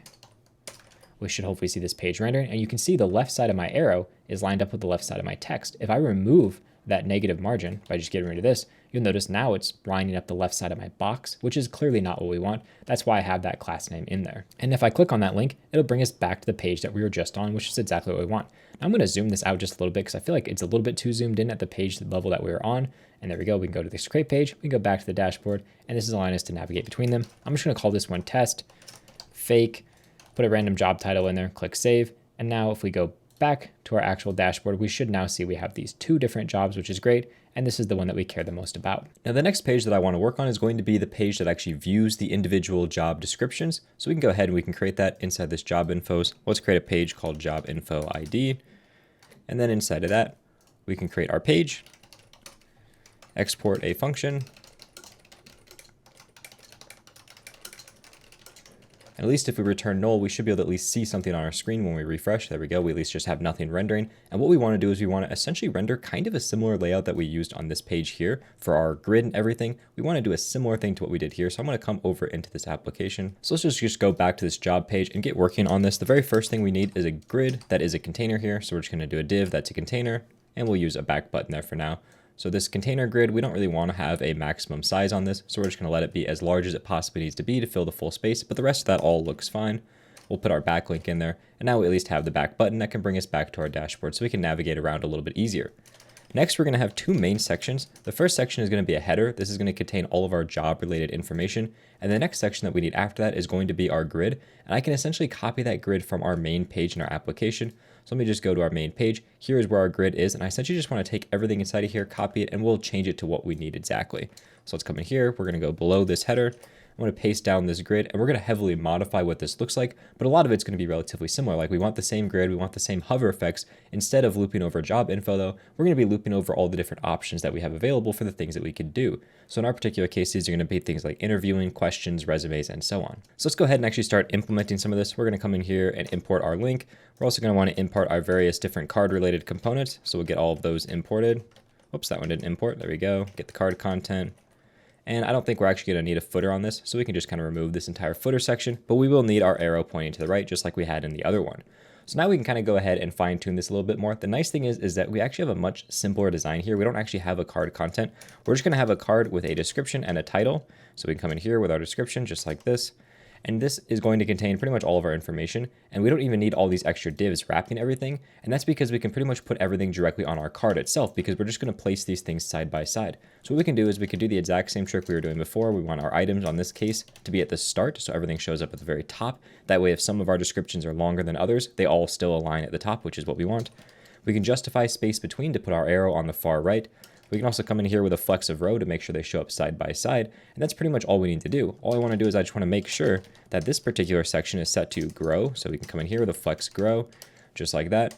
we should hopefully see this page rendering. And you can see the left side of my arrow is lined up with the left side of my text. If I remove that negative margin by just getting rid of this, you'll notice now it's lining up the left side of my box, which is clearly not what we want. That's why I have that class name in there. And if I click on that link, it'll bring us back to the page that we were just on, which is exactly what we want. Now I'm going to zoom this out just a little bit because I feel like it's a little bit too zoomed in at the page level that we were on. And there we go. We can go to this create page. We can go back to the dashboard, and this is allowing us to navigate between them. I'm just going to call this one test, fake, put a random job title in there, click save. And now if we go back to our actual dashboard, we should now see we have these 2 different jobs, which is great. And this is the one that we care the most about. Now, the next page that I want to work on is going to be the page that actually views the individual job descriptions. So we can go ahead and we can create that inside this job infos. Let's create a page called job info ID. And then inside of that, we can create our page, export a function. And at least if we return null, we should be able to at least see something on our screen when we refresh. There we go. We at least just have nothing rendering. And what we want to do is we want to essentially render kind of a similar layout that we used on this page here for our grid and everything. We want to do a similar thing to what we did here. So I'm going to come over into this application. So let's just go back to this job page and get working on this. The very first thing we need is a grid that is a container here. So we're just going to do a div that's a container, and we'll use a back button there for now. So this container grid, we don't really want to have a maximum size on this. So we're just going to let it be as large as it possibly needs to be to fill the full space. But the rest of that all looks fine. We'll put our backlink in there. And now we at least have the back button that can bring us back to our dashboard so we can navigate around a little bit easier. Next, we're going to have 2 main sections. The first section is going to be a header. This is going to contain all of our job related information. And the next section that we need after that is going to be our grid. And I can essentially copy that grid from our main page in our application. So let me just go to our main page. Here is where our grid is. And I essentially just want to take everything inside of here, copy it, and we'll change it to what we need exactly. So let's come in here. We're going to go below this header. I'm going to paste down this grid, and we're going to heavily modify what this looks like, but a lot of it's going to be relatively similar. Like we want the same grid, we want the same hover effects. Instead of looping over job info though, we're going to be looping over all the different options that we have available for the things that we could do. So in our particular cases, you're going to be things like interviewing, questions, resumes, and so on. So let's go ahead and actually start implementing some of this. We're going to come in here and import our link. We're also going to want to import our various different card related components. So we'll get all of those imported. Oops, that one didn't import. There we go. Get the card content. And I don't think we're actually going to need a footer on this, so we can just kind of remove this entire footer section, but we will need our arrow pointing to the right, just like we had in the other one. So now we can kind of go ahead and fine tune this a little bit more. The nice thing is that we actually have a much simpler design here. We don't actually have a card content. We're just going to have a card with a description and a title. So we can come in here with our description just like this. And this is going to contain pretty much all of our information. And we don't even need all these extra divs wrapping everything. And that's because we can pretty much put everything directly on our card itself, because we're just going to place these things side by side. So what we can do is we can do the exact same trick we were doing before. We want our items on this case to be at the start, so everything shows up at the very top. That way, if some of our descriptions are longer than others, they all still align at the top, which is what we want. We can justify space between to put our arrow on the far right. We can also come in here with a flex of row to make sure they show up side by side. And that's pretty much all we need to do. All I want to do is I just want to make sure that this particular section is set to grow. So we can come in here with a flex grow, just like that.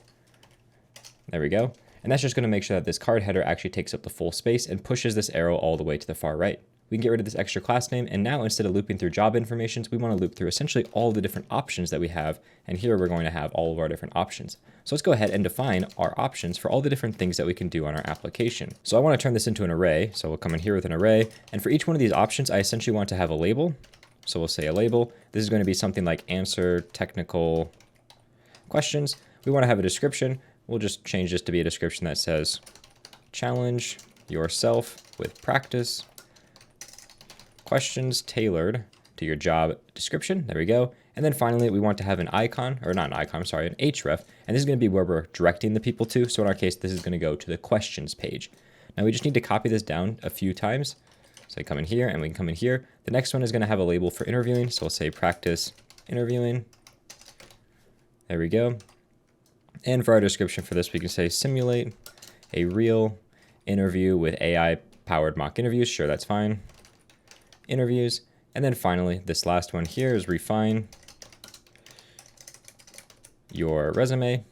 There we go. And that's just going to make sure that this card header actually takes up the full space and pushes this arrow all the way to the far right. We can get rid of this extra class name, and now instead of looping through job information, we want to loop through essentially all the different options that we have, and here we're going to have all of our different options. So let's go ahead and define our options for all the different things that we can do on our application. So I want to turn this into an array, so we'll come in here with an array, and for each one of these options, I essentially want to have a label. So we'll say a label. This is going to be something like answer technical questions. We want to have a description. We'll just change this to be a description that says, challenge yourself with practice questions tailored to your job description. There we go. And then finally, we want to have an icon, or not an icon, sorry, an href. And this is going to be where we're directing the people to. So in our case, this is going to go to the questions page. Now we just need to copy this down a few times. So I come in here and we can come in here. The next one is going to have a label for interviewing. So we'll say practice interviewing. There we go. And for our description for this, we can say simulate a real interview with AI powered mock interviews. Sure, that's fine. Interviews. And then finally, this last one here is refine your resume.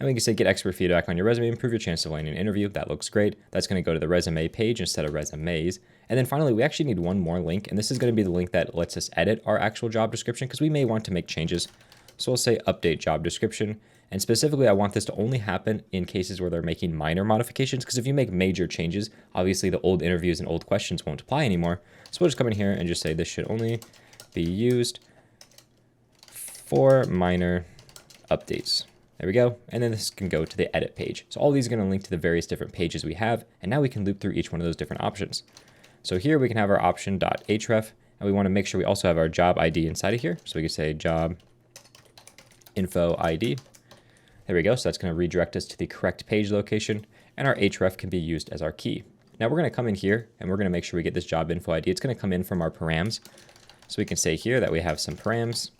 And we can say get expert feedback on your resume, improve your chance of landing an interview. That looks great. That's going to go to the resume page instead of resumes. And then finally, we actually need one more link. And this is going to be the link that lets us edit our actual job description, because we may want to make changes. So we'll say update job description. And specifically, I want this to only happen in cases where they're making minor modifications, because if you make major changes, obviously the old interviews and old questions won't apply anymore. So we'll just come in here and just say this should only be used for minor updates. There we go. And then this can go to the edit page. So all these are going to link to the various different pages we have. And now we can loop through each one of those different options. So here we can have our option.href, and we want to make sure we also have our job ID inside of here. So we can say job info ID. There we go. So that's going to redirect us to the correct page location, and our href can be used as our key. Now we're going to come in here and we're going to make sure we get this job info ID. It's going to come in from our params. So we can say here that we have some params,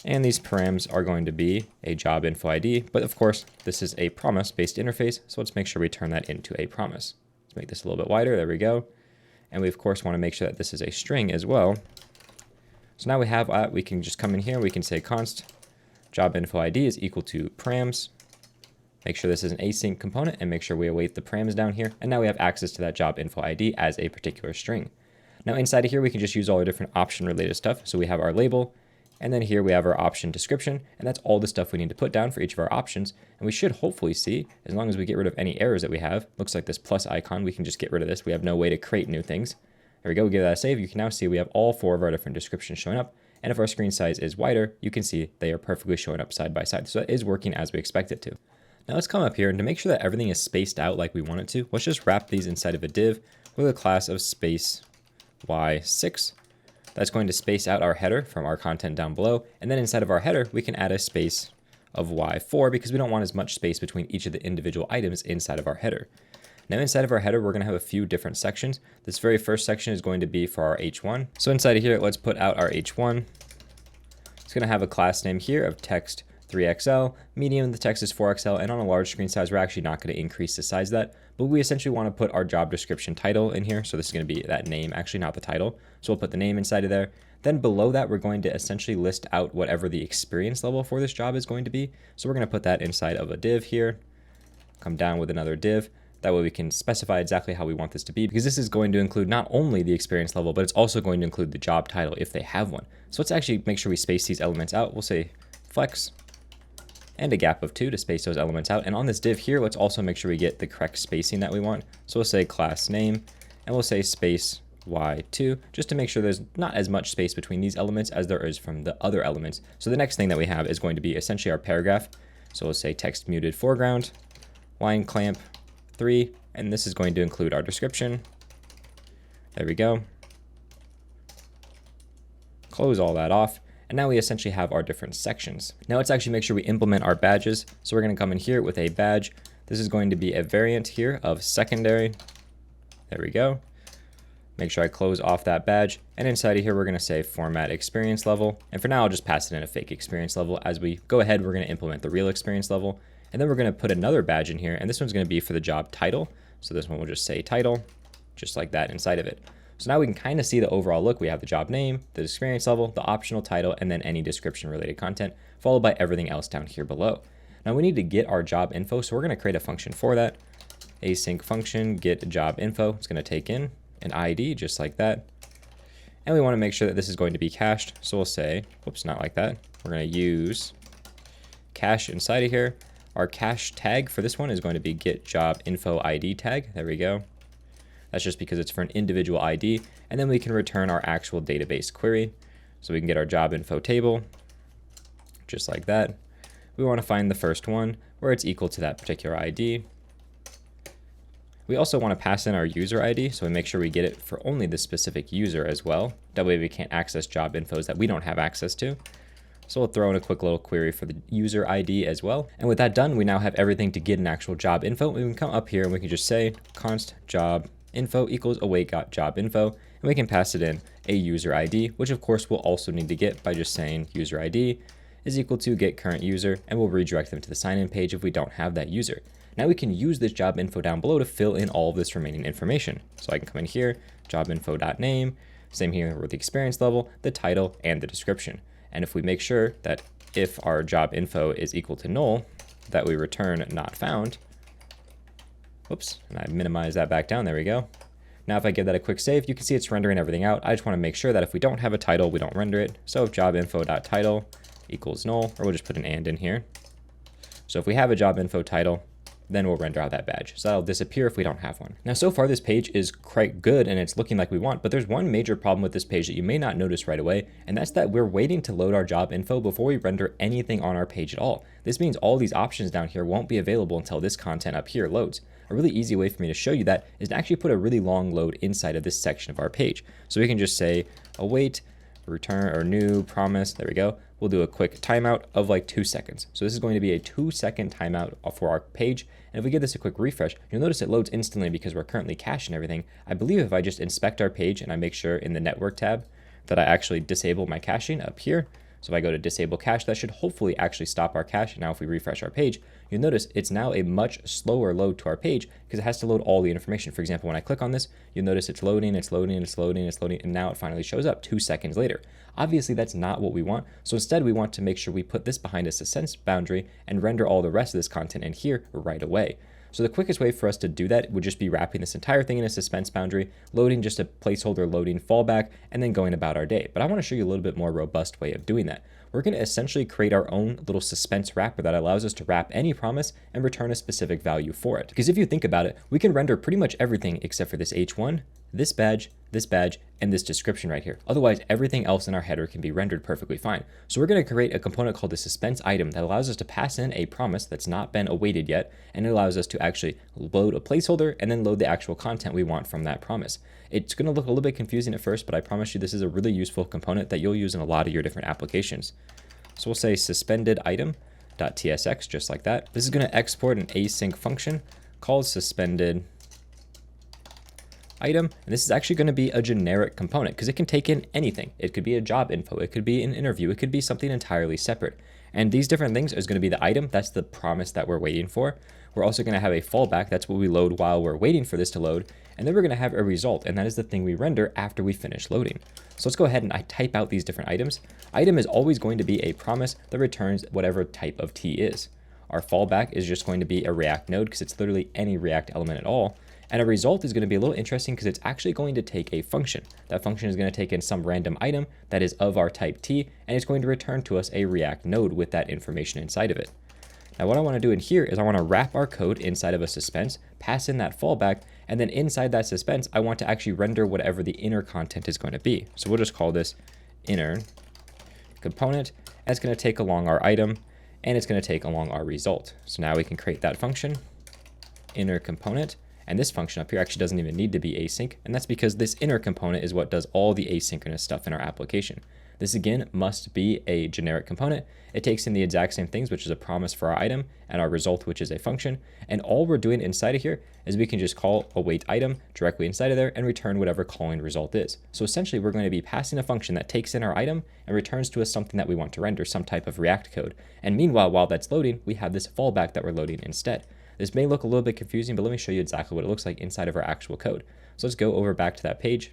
and these params are going to be a job info ID, but of course this is a promise based interface. So let's make sure we turn that into a promise. Let's make this a little bit wider. There we go. And we of course want to make sure that this is a string as well. So now we have, we can just come in here. We can say const job info ID is equal to params. Make sure this is an async component and make sure we await the params down here. And now we have access to that job info ID as a particular string. Now inside of here, we can just use all our different option related stuff. So we have our label, and then here we have our option description, and that's all the stuff we need to put down for each of our options. And we should hopefully see, as long as we get rid of any errors that we have, looks like this plus icon, we can just get rid of this. We have no way to create new things. There we go, we give that a save. You can now see we have all four of our different descriptions showing up. And if our screen size is wider, you can see they are perfectly showing up side by side. So that is working as we expect it to. Now let's come up here, and to make sure that everything is spaced out like we want it to, let's just wrap these inside of a div with a class of space y6. That's going to space out our header from our content down below. And then inside of our header, we can add a space of y4 because we don't want as much space between each of the individual items inside of our header. Now inside of our header, we're going to have a few different sections. This very first section is going to be for our h1. So inside of here, let's put out our h1. It's going to have a class name here of text 3XL, medium, the text is 4XL, and on a large screen size, we're actually not going to increase the size of that, but we essentially want to put our job description title in here. So this is going to be that name, actually not the title. So we'll put the name inside of there. Then below that, we're going to essentially list out whatever the experience level for this job is going to be. So we're going to put that inside of a div here, come down with another div. That way we can specify exactly how we want this to be, because this is going to include not only the experience level, but it's also going to include the job title if they have one. So let's actually make sure we space these elements out. We'll say flex and a gap of 2 to space those elements out. And on this div here, let's also make sure we get the correct spacing that we want. So we'll say class name, and we'll say space y2, just to make sure there's not as much space between these elements as there is from the other elements. So the next thing that we have is going to be essentially our paragraph. So we'll say text muted foreground, line clamp 3, and this is going to include our description. There we go. Close all that off. And now we essentially have our different sections. Now let's actually make sure we implement our badges. So we're going to come in here with a badge. This is going to be a variant here of secondary. There we go. Make sure I close off that badge. And inside of here, we're going to say format experience level. And for now, I'll just pass it in a fake experience level. As we go ahead, we're going to implement the real experience level. And then we're going to put another badge in here. And this one's going to be for the job title. So this one will just say title, just like that inside of it. So now we can kind of see the overall look. We have the job name, the experience level, the optional title, and then any description related content, followed by everything else down here below. Now we need to get our job info. So we're going to create a function for that. Async function get job info. It's going to take in an ID just like that. And we want to make sure that this is going to be cached. So we'll say, whoops, not like that. We're going to use cache inside of here. Our cache tag for this one is going to be get job info ID tag. There we go. That's just because it's for an individual ID. And then we can return our actual database query. So we can get our job info table, just like that. We want to find the first one where it's equal to that particular ID. We also want to pass in our user ID, so we make sure we get it for only the specific user as well. That way we can't access job infos that we don't have access to. So we'll throw in a quick little query for the user ID as well. And with that done, we now have everything to get an actual job info. We can come up here and we can just say const job info equals await got job info, and we can pass it in a user ID, which of course we'll also need to get by just saying user ID is equal to get current user, and we'll redirect them to the sign-in page if we don't have that user. Now we can use this job info down below to fill in all of this remaining information. So I can come in here, job info.name, same here with the experience level, the title, and the description. And if we make sure that if our job info is equal to null, that we return not found. Whoops, and I minimize that back down, there we go. Now if I give that a quick save, you can see it's rendering everything out. I just want to make sure that if we don't have a title, we don't render it. So if job info.title equals null, or we'll just put an and in here. So if we have a job info title, then we'll render out that badge. So that'll disappear if we don't have one. Now, so far this page is quite good and it's looking like we want, but there's one major problem with this page that you may not notice right away, and that's that we're waiting to load our job info before we render anything on our page at all. This means all these options down here won't be available until this content up here loads. A really easy way for me to show you that is to actually put a really long load inside of this section of our page. So we can just say await, return, or new promise, there we go. We'll do a quick timeout of like 2 seconds. So this is going to be a 2-second timeout for our page. And if we give this a quick refresh, you'll notice it loads instantly because we're currently caching everything. I believe if I just inspect our page and I make sure in the network tab that I actually disable my caching up here. So if I go to disable cache, that should hopefully actually stop our cache. And now if we refresh our page, you'll notice it's now a much slower load to our page because it has to load all the information. For example, when I click on this, you'll notice it's loading, it's loading, it's loading, it's loading, and now it finally shows up 2 seconds later. Obviously, that's not what we want. So instead, we want to make sure we put this behind a suspense boundary and render all the rest of this content in here right away. So the quickest way for us to do that would just be wrapping this entire thing in a suspense boundary, loading just a placeholder loading fallback, and then going about our day. But I want to show you a little bit more robust way of doing that. We're going to essentially create our own little suspense wrapper that allows us to wrap any promise and return a specific value for it. Because if you think about it, we can render pretty much everything except for this H1, this badge, and this description right here. Otherwise, everything else in our header can be rendered perfectly fine. So we're going to create a component called the suspense item that allows us to pass in a promise that's not been awaited yet, and it allows us to actually load a placeholder and then load the actual content we want from that promise. It's going to look a little bit confusing at first, but I promise you this is a really useful component that you'll use in a lot of your different applications. So we'll say suspended item.tsx, just like that. This is going to export an async function called suspended item, and this is actually going to be a generic component because it can take in anything. It could be a job info, it could be an interview, it could be something entirely separate. And these different things is going to be the item, that's the promise that we're waiting for. We're also going to have a fallback, that's what we load while we're waiting for this to load, and then we're going to have a result, and that is the thing we render after we finish loading. So let's go ahead and I type out these different items. Item is always going to be a promise that returns whatever type of T is. Our fallback is just going to be a React node because it's literally any React element at all. And a result is going to be a little interesting because it's actually going to take a function. That function is going to take in some random item that is of our type T, and it's going to return to us a React node with that information inside of it. Now what I want to do in here is I want to wrap our code inside of a suspense, pass in that fallback, And then inside that suspense, I want to actually render whatever the inner content is going to be. So we'll just call this inner component, and it's going to take along our item, and it's going to take along our result. So now we can create that function, inner component, and this function up here actually doesn't even need to be async, and that's because this inner component is what does all the asynchronous stuff in our application. This again must be a generic component. It takes in the exact same things, which is a promise for our item and our result, which is a function. And all we're doing inside of here is we can just call await item directly inside of there and return whatever calling result is. So essentially we're going to be passing a function that takes in our item and returns to us something that we want to render, some type of React code. And meanwhile, while that's loading, we have this fallback that we're loading instead. This may look a little bit confusing, but let me show you exactly what it looks like inside of our actual code. So let's go over back to that page.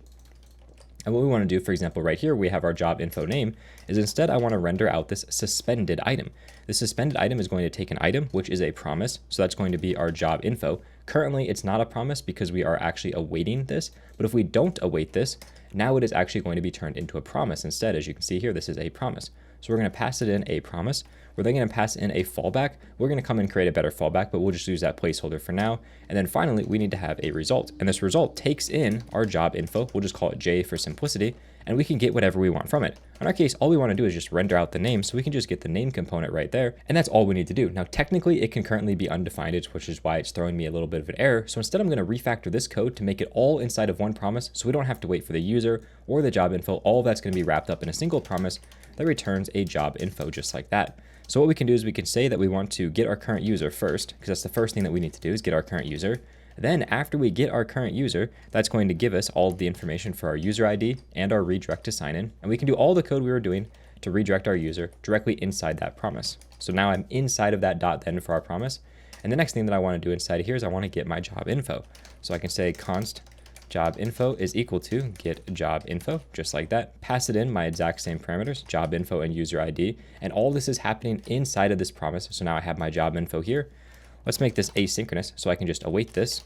And what we want to do, for example, right here, we have our job info name, is instead I want to render out this suspended item. The suspended item is going to take an item, which is a promise. So that's going to be our job info. Currently, it's not a promise because we are actually awaiting this. But if we don't await this, now it is actually going to be turned into a promise instead. As you can see here, this is a promise. So we're going to pass it in a promise. We're then going to pass in a fallback. We're going to come and create a better fallback, but we'll just use that placeholder for now. And then finally, we need to have a result. And this result takes in our job info. We'll just call it J for simplicity, and we can get whatever we want from it. In our case, all we want to do is just render out the name, so we can just get the name component right there. And that's all we need to do. Now, technically, it can currently be undefined, which is why it's throwing me a little bit of an error. So instead, I'm going to refactor this code to make it all inside of one promise, so we don't have to wait for the user or the job info. All of that's going to be wrapped up in a single promise that returns a job info just like that. So what we can do is we can say that we want to get our current user first, because that's the first thing that we need to do is get our current user. Then after we get our current user, that's going to give us all of the information for our user ID and our redirect to sign in. And we can do all the code we were doing to redirect our user directly inside that promise. So now I'm inside of that dot then for our promise. And the next thing that I want to do inside of here is I want to get my job info. So I can say const job info is equal to get job info, just like that. Pass it in my exact same parameters, job info and user ID. And all this is happening inside of this promise. So now I have my job info here. Let's make this asynchronous so I can just await this.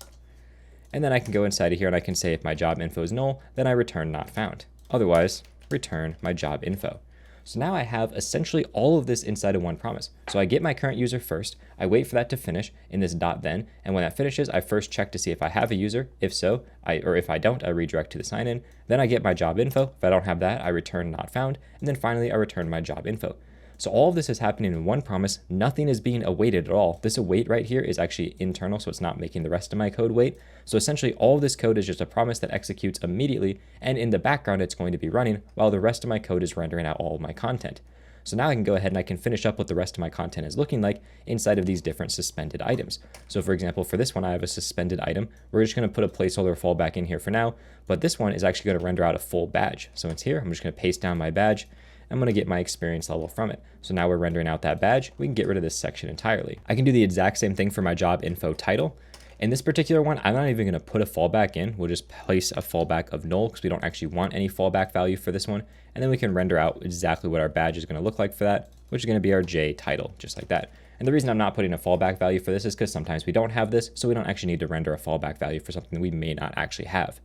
And then I can go inside of here and I can say if my job info is null, then I return not found. Otherwise, return my job info. So now I have essentially all of this inside of one promise. So I get my current user first, I wait for that to finish in this dot then, and when that finishes, I first check to see if I have a user. If so, or if I don't, I redirect to the sign in. Then I get my job info. If I don't have that, I return not found. And then finally, I return my job info. So all of this is happening in one promise. Nothing is being awaited at all. This await right here is actually internal, so it's not making the rest of my code wait. So essentially all of this code is just a promise that executes immediately, and in the background it's going to be running while the rest of my code is rendering out all of my content. So now I can go ahead and I can finish up what the rest of my content is looking like inside of these different suspended items. So for example, for this one, I have a suspended item. We're just going to put a placeholder fallback in here for now, but this one is actually going to render out a full badge. So it's here. I'm just going to paste down my badge. I'm going to get my experience level from it. So now we're rendering out that badge. We can get rid of this section entirely. I can do the exact same thing for my job info title. In this particular one, I'm not even going to put a fallback in. We'll just place a fallback of null because we don't actually want any fallback value for this one. And then we can render out exactly what our badge is going to look like for that, which is going to be our J title, just like that. And the reason I'm not putting a fallback value for this is because sometimes we don't have this, so we don't actually need to render a fallback value for something that we may not actually have.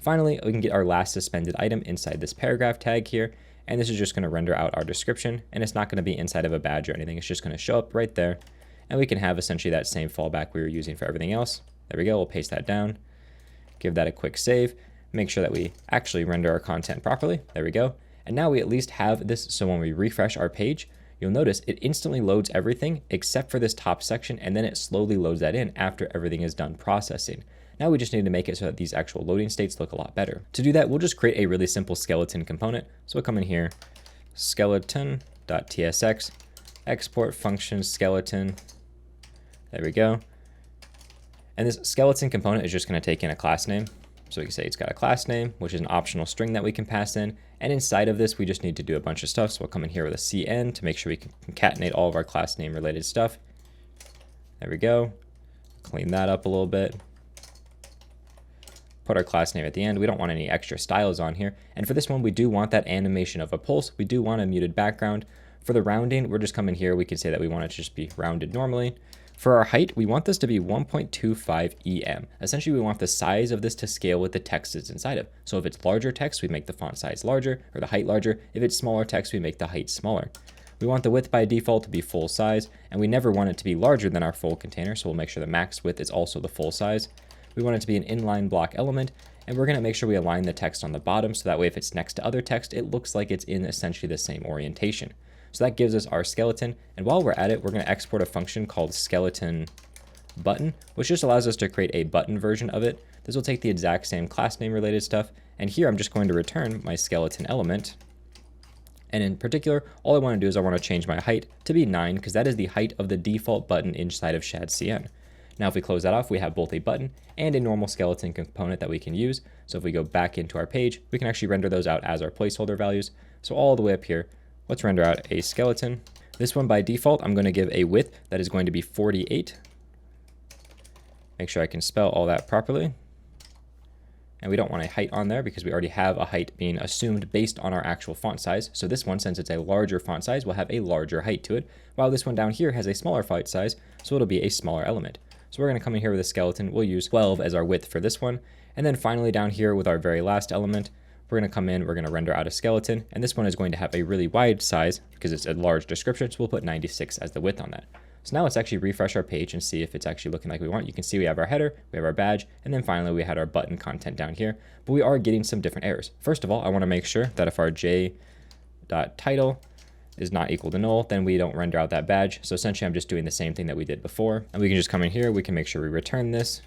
Finally, we can get our last suspended item inside this paragraph tag here. And this is just going to render out our description, and it's not going to be inside of a badge or anything. It's just going to show up right there. And we can have essentially that same fallback we were using for everything else. There we go. We'll paste that down, give that a quick save, make sure that we actually render our content properly. There we go. And now we at least have this. So when we refresh our page, you'll notice it instantly loads everything except for this top section, and then it slowly loads that in after everything is done processing. Now we just need to make it so that these actual loading states look a lot better. To do that, we'll just create a really simple skeleton component. So we'll come in here, skeleton.tsx, export function skeleton. There we go. And this skeleton component is just going to take in a class name. So we can say it's got a class name, which is an optional string that we can pass in. And inside of this, we just need to do a bunch of stuff. So we'll come in here with a CN to make sure we can concatenate all of our class name related stuff. There we go. Clean that up a little bit. Put our class name at the end. We don't want any extra styles on here. And for this one, we do want that animation of a pulse. We do want a muted background. For the rounding, we're just coming here. We can say that we want it to just be rounded normally. For our height, we want this to be 1.25 EM. Essentially, we want the size of this to scale with the text that's inside of. So if it's larger text, we make the font size larger or the height larger. If it's smaller text, we make the height smaller. We want the width by default to be full size, and we never want it to be larger than our full container. So we'll make sure the max width is also the full size. We want it to be an inline block element, and we're going to make sure we align the text on the bottom so that way if it's next to other text, it looks like it's in essentially the same orientation. So that gives us our skeleton, and while we're at it, we're going to export a function called skeleton button, which just allows us to create a button version of it. This will take the exact same class name related stuff, and here I'm just going to return my skeleton element. And in particular, all I want to do is I want to change my height to be 9 because that is the height of the default button inside of Shadcn. Now if we close that off, we have both a button and a normal skeleton component that we can use. So if we go back into our page, we can actually render those out as our placeholder values. So all the way up here, let's render out a skeleton. This one by default, I'm going to give a width that is going to be 48. Make sure I can spell all that properly. And we don't want a height on there because we already have a height being assumed based on our actual font size. So this one, since it's a larger font size, will have a larger height to it, while this one down here has a smaller font size, so it'll be a smaller element. So we're going to come in here with a skeleton. We'll use 12 as our width for this one. And then finally down here with our very last element, we're going to come in, we're going to render out a skeleton. And this one is going to have a really wide size because it's a large description. So we'll put 96 as the width on that. So now let's actually refresh our page and see if it's actually looking like we want. You can see we have our header, we have our badge, and then finally we had our button content down here, but we are getting some different errors. First of all, I want to make sure that if our j.title is not equal to null, then we don't render out that badge. So essentially I'm just doing the same thing that we did before. And we can just come in here, we can make sure we return this,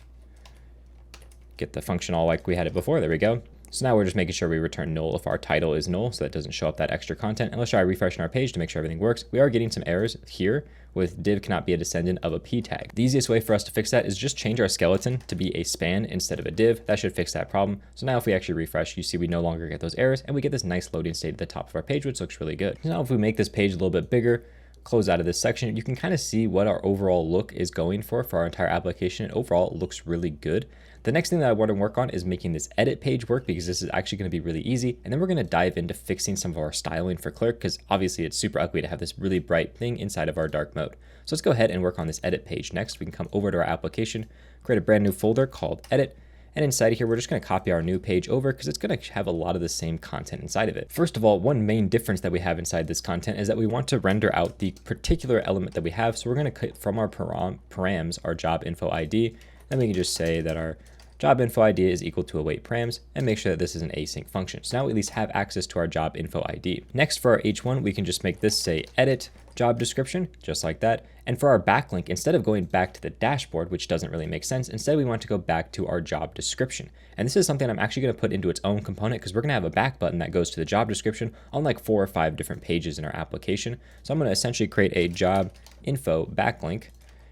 get the function all like we had it before, there we go. So now we're just making sure we return null if our title is null, so that doesn't show up that extra content. And let's try refreshing our page to make sure everything works. We are getting some errors here with div cannot be a descendant of a p tag. The easiest way for us to fix that is just change our skeleton to be a span instead of a div. That should fix that problem. So now if we actually refresh, you see we no longer get those errors and we get this nice loading state at the top of our page, which looks really good. Now if we make this page a little bit bigger, close out of this section, you can kind of see what our overall look is going for our entire application. And overall, it looks really good. The next thing that I want to work on is making this edit page work because this is actually going to be really easy. And then we're going to dive into fixing some of our styling for Clerk because obviously it's super ugly to have this really bright thing inside of our dark mode. So let's go ahead and work on this edit page next. We can come over to our application, create a brand new folder called edit. And inside of here, we're just going to copy our new page over because it's going to have a lot of the same content inside of it. First of all, one main difference that we have inside this content is that we want to render out the particular element that we have. So we're going to cut from our params, our job info ID. Then we can just say that our job info ID is equal to await params and make sure that this is an async function. So now we at least have access to our job info ID. Next for our H1, we can just make this say edit job description, just like that. And for our backlink, instead of going back to the dashboard, which doesn't really make sense, instead we want to go back to our job description. And this is something I'm actually going to put into its own component because we're going to have a back button that goes to the job description on like 4 or 5 different pages in our application. So I'm going to essentially create a job info backlink.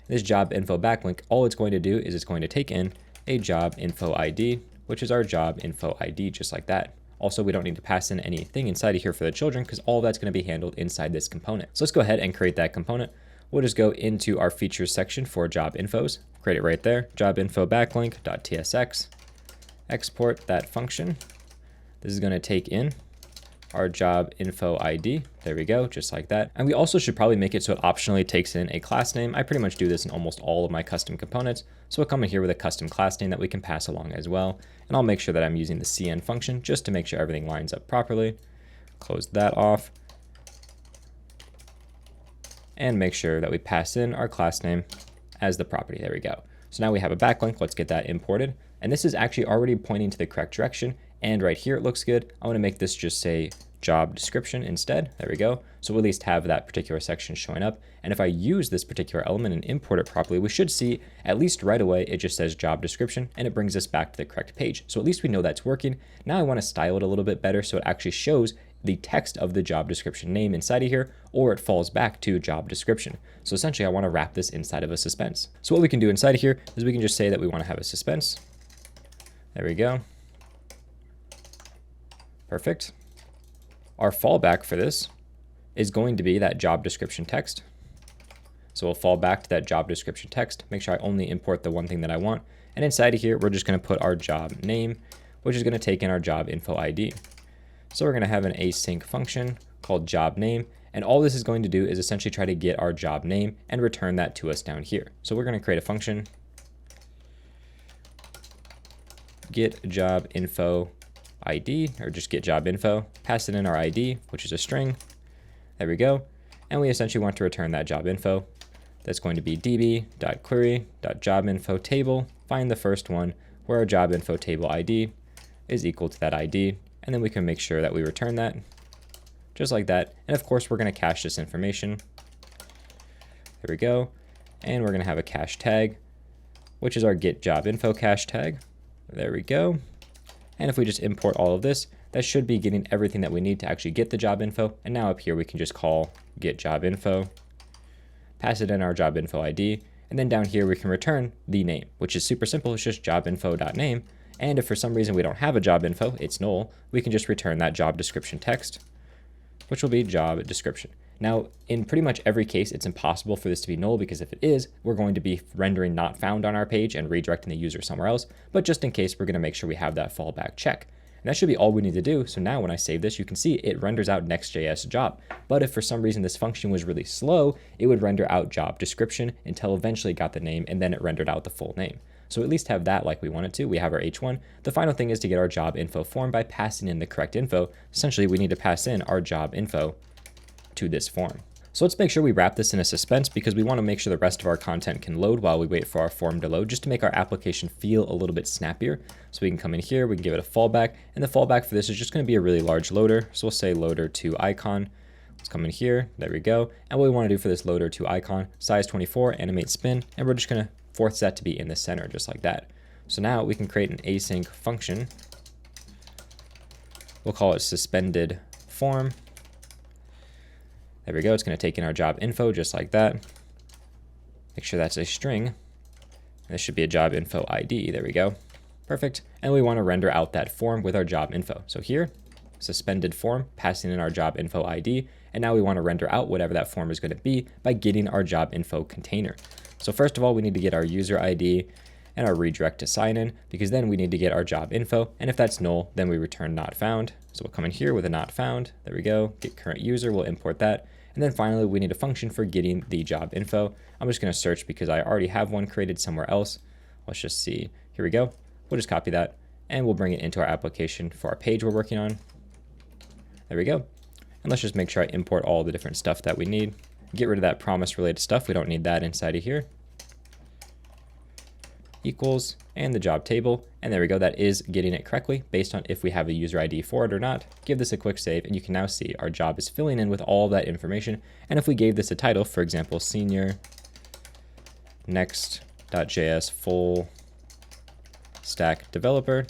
This job info backlink, all it's going to do is it's going to take in a job info ID, which is our job info ID, just like that. Also, we don't need to pass in anything inside of here for the children because all of that's going to be handled inside this component. So let's go ahead and create that component. We'll just go into our features section for job infos, create it right there, job info backlink.tsx, export that function. This is going to take in our job info ID. There we go, just like that. And we also should probably make it so it optionally takes in a class name. I pretty much do this in almost all of my custom components. So we'll come in here with a custom class name that we can pass along as well. And I'll make sure that I'm using the cn function just to make sure everything lines up properly. Close that off. And make sure that we pass in our class name as the property. There we go. So now we have a backlink. Let's get that imported. And this is actually already pointing to the correct direction. And right here, it looks good. I want to make this just say job description instead. There we go. So we'll at least have that particular section showing up. And if I use this particular element and import it properly, we should see at least right away, it just says job description and it brings us back to the correct page. So at least we know that's working. Now I want to style it a little bit better so it actually shows the text of the job description name inside of here, or it falls back to job description. So essentially I want to wrap this inside of a suspense. So what we can do inside of here is we can just say that we want to have a suspense. There we go. Perfect. Our fallback for this is going to be that job description text. So we'll fall back to that job description text, make sure I only import the one thing that I want. And inside of here, we're just going to put our job name, which is going to take in our job info ID. So we're going to have an async function called job name. And all this is going to do is essentially try to get our job name and return that to us down here. So we're going to create a function, get job info ID, or just get job info, pass it in our ID, which is a string. There we go. And we essentially want to return that job info. That's going to be db.query.jobinfo table, find the first one where our job info table ID is equal to that ID. And then we can make sure that we return that just like that. And of course, we're going to cache this information. There we go. And we're going to have a cache tag, which is our get job info cache tag. There we go. And if we just import all of this, that should be getting everything that we need to actually get the job info. And now up here, we can just call get job info, pass it in our job info ID. And then down here, we can return the name, which is super simple. It's just job info.name. And if for some reason we don't have a job info, it's null, we can just return that job description text, which will be job description. Now, in pretty much every case, it's impossible for this to be null, because if it is, we're going to be rendering not found on our page and redirecting the user somewhere else. But just in case, we're going to make sure we have that fallback check. And that should be all we need to do. So now when I save this, you can see it renders out Next.js job. But if for some reason this function was really slow, it would render out job description until eventually it got the name, and then it rendered out the full name. So at least have that like we wanted to. We have our H1. The final thing is to get our job info form by passing in the correct info. Essentially, we need to pass in our job info to this form. So let's make sure we wrap this in a suspense, because we want to make sure the rest of our content can load while we wait for our form to load, just to make our application feel a little bit snappier. So we can come in here, we can give it a fallback, and the fallback for this is just going to be a really large loader. So we'll say loader to icon. Let's come in here, there we go. And what we want to do for this loader to icon, size 24, animate spin, and we're just going to force that to be in the center, just like that. So now we can create an async function. We'll call it suspended form. There we go. It's going to take in our job info just like that. Make sure that's a string. And this should be a job info ID. There we go. Perfect. And we want to render out that form with our job info. So here, suspended form, passing in our job info ID. And now we want to render out whatever that form is going to be by getting our job info container. So first of all, we need to get our user ID and our redirect to sign in, because then we need to get our job info. And if that's null, then we return not found. So we'll come in here with a not found. There we go. Get current user. We'll import that. And then finally, we need a function for getting the job info. I'm just going to search because I already have one created somewhere else. Let's just see. Here we go. We'll just copy that and we'll bring it into our application for our page we're working on. There we go. And let's just make sure I import all the different stuff that we need. Get rid of that promise related stuff. We don't need that inside of here. Equals and the job table. And there we go. That is getting it correctly based on if we have a user ID for it or not. Give this a quick save and you can now see our job is filling in with all that information. And if we gave this a title, for example, senior Next.js full stack developer,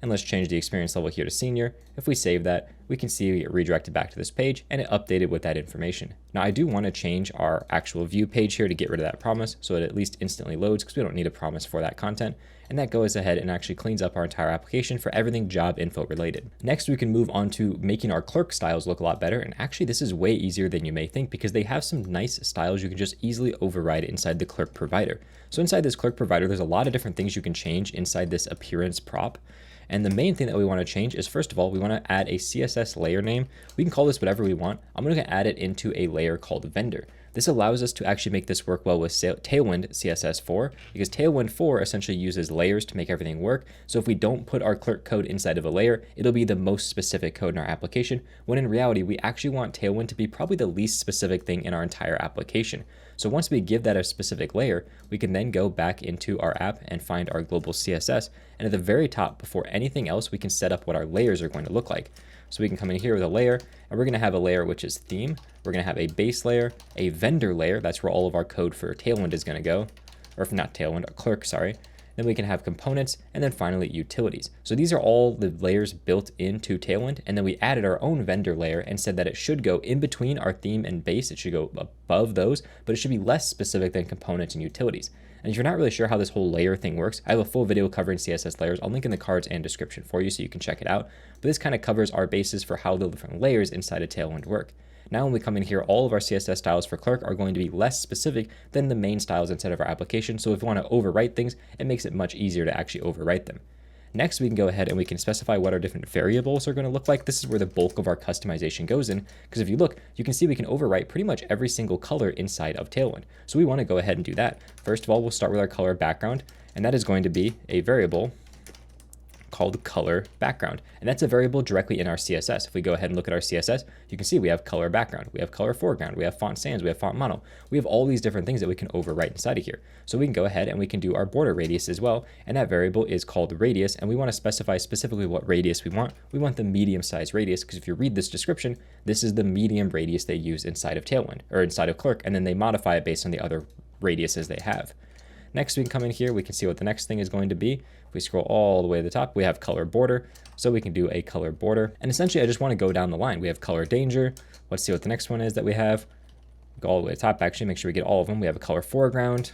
and let's change the experience level here to senior. If we save that, we can see we get redirected back to this page and it updated with that information. Now I do want to change our actual view page here to get rid of that promise so it at least instantly loads, because we don't need a promise for that content. And that goes ahead and actually cleans up our entire application for everything job info related. Next, we can move on to making our clerk styles look a lot better. And actually this is way easier than you may think, because they have some nice styles you can just easily override inside the clerk provider. So inside this clerk provider, there's a lot of different things you can change inside this appearance prop. And the main thing that we want to change is, first of all, we want to add a CSS layer name. We can call this whatever we want. I'm going to add it into a layer called vendor. This allows us to actually make this work well with Tailwind CSS 4, because Tailwind 4 essentially uses layers to make everything work. So if we don't put our clerk code inside of a layer, it'll be the most specific code in our application, when in reality, we actually want Tailwind to be probably the least specific thing in our entire application. So once we give that a specific layer, we can then go back into our app and find our global CSS. And at the very top, before anything else, we can set up what our layers are going to look like. So we can come in here with a layer, and we're going to have a layer which is theme. We're going to have a base layer, a vendor layer. That's where all of our code for Tailwind is going to go. Or if not Tailwind, a clerk, sorry. Then we can have components, and then finally utilities. So these are all the layers built into Tailwind, and then we added our own vendor layer and said that it should go in between our theme and base. It should go above those, but it should be less specific than components and utilities. And if you're not really sure how this whole layer thing works, I have a full video covering CSS layers. I'll link in the cards and description for you so you can check it out. But this kind of covers our basis for how the different layers inside of Tailwind work. Now when we come in here, all of our CSS styles for Clerk are going to be less specific than the main styles inside of our application. So if we want to overwrite things, it makes it much easier to actually overwrite them. Next, we can go ahead and we can specify what our different variables are going to look like. This is where the bulk of our customization goes in, because if you look, you can see we can overwrite pretty much every single color inside of Tailwind. So we want to go ahead and do that. First of all, we'll start with our color background, and that is going to be a variable called color background. And that's a variable directly in our CSS. If we go ahead and look at our CSS, you can see we have color background, we have color foreground, we have font sans, we have font mono. We have all these different things that we can overwrite inside of here. So we can go ahead and we can do our border radius as well. And that variable is called radius. And we want to specify specifically what radius we want. We want the medium size radius, because if you read this description, this is the medium radius they use inside of Tailwind or inside of Clerk. And then they modify it based on the other radiuses they have. Next, we can come in here, we can see what the next thing is going to be. If we scroll all the way to the top, we have color border. So we can do a color border. And essentially, I just want to go down the line. We have color danger. Let's see what the next one is that we have. Go all the way to the top, actually, make sure we get all of them. We have a color foreground,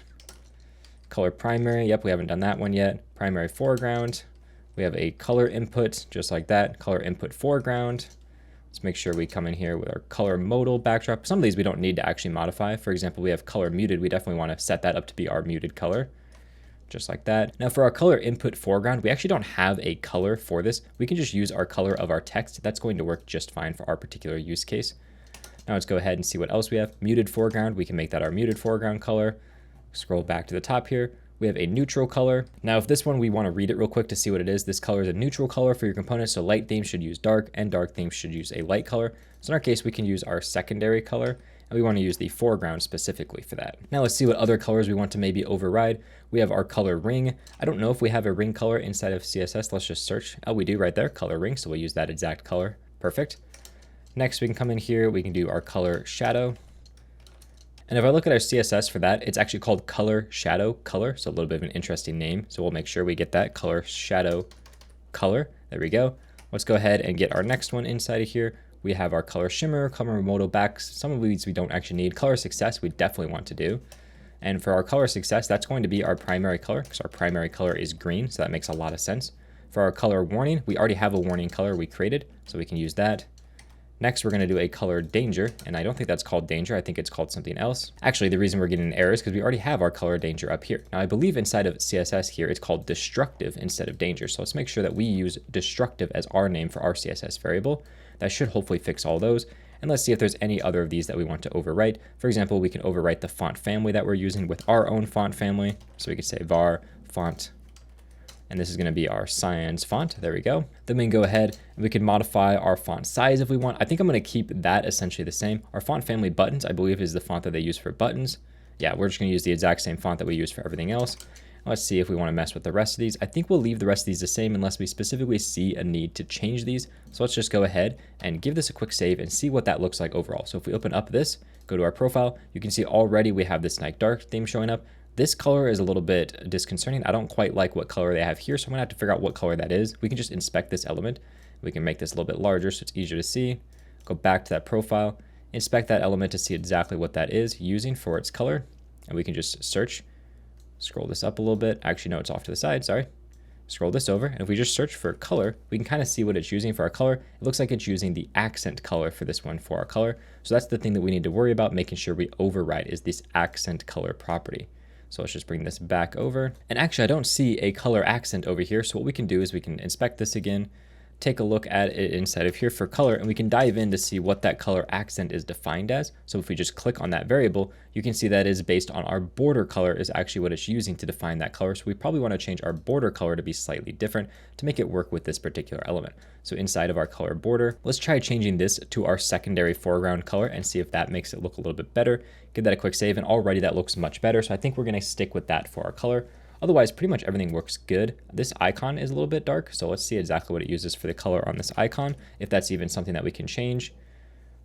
color primary. Yep, we haven't done that one yet. Primary foreground. We have a color input, just like that. Color input foreground. Let's make sure we come in here with our color modal backdrop. Some of these we don't need to actually modify. For example, we have color muted. We definitely want to set that up to be our muted color, just like that. Now for our color input foreground, we actually don't have a color for this. We can just use our color of our text. That's going to work just fine for our particular use case. Now let's go ahead and see what else we have. Muted foreground, we can make that our muted foreground color. Scroll back to the top here. We have a neutral color. Now, if this one, we want to read it real quick to see what it is. This color is a neutral color for your components. So light themes should use dark and dark themes should use a light color. So in our case, we can use our secondary color and we want to use the foreground specifically for that. Now let's see what other colors we want to maybe override. We have our color ring. I don't know if we have a ring color inside of CSS. Let's just search. Oh, we do right there, color ring. So we'll use that exact color. Perfect. Next, we can come in here. We can do our color shadow. And if I look at our CSS for that, it's actually called color shadow color. So a little bit of an interesting name. So we'll make sure we get that color shadow color. There we go. Let's go ahead and get our next one inside of here. We have our color shimmer, color modal backs. Some of these we don't actually need. Color success, we definitely want to do. And for our color success, that's going to be our primary color because our primary color is green. So that makes a lot of sense. For our color warning, we already have a warning color we created, so we can use that. Next, we're going to do a color danger, and I don't think that's called danger. I think it's called something else. Actually, the reason we're getting an error is because we already have our color danger up here. Now, I believe inside of CSS here, it's called destructive instead of danger. So let's make sure that we use destructive as our name for our CSS variable. That should hopefully fix all those. And let's see if there's any other of these that we want to overwrite. For example, we can overwrite the font family that we're using with our own font family. So we could say var font. And this is going to be our sans font. There we go. Then we can go ahead and we can modify our font size if we want. I think I'm going to keep that essentially the same. Our font family buttons, I believe, is the font that they use for buttons. Yeah, we're just going to use the exact same font that we use for everything else. Let's see if we want to mess with the rest of these. I think we'll leave the rest of these the same unless we specifically see a need to change these. So let's just go ahead and give this a quick save and see what that looks like overall. So if we open up this, go to our profile, you can see already we have this night dark theme showing up. This color is a little bit disconcerting. I don't quite like what color they have here, so I'm gonna have to figure out what color that is. We can just inspect this element. We can make this a little bit larger so it's easier to see. Go back to that profile, inspect that element to see exactly what that is using for its color. And we can just search, scroll this up a little bit. Actually, no, it's off to the side, sorry. Scroll this over, and if we just search for color, we can kind of see what it's using for our color. It looks like it's using the accent color for this one for our color. So that's the thing that we need to worry about, making sure we override is this accent color property. So let's just bring this back over. And actually, I don't see a color accent over here. So what we can do is we can inspect this again, take a look at it inside of here for color, and we can dive in to see what that color accent is defined as. So if we just click on that variable, you can see that is based on our border color is actually what it's using to define that color. So we probably want to change our border color to be slightly different to make it work with this particular element. So inside of our color border, let's try changing this to our secondary foreground color and see if that makes it look a little bit better. Give that a quick save, and already that looks much better. So I think we're going to stick with that for our color. Otherwise, pretty much everything works good. This icon is a little bit dark, so let's see exactly what it uses for the color on this icon, if that's even something that we can change.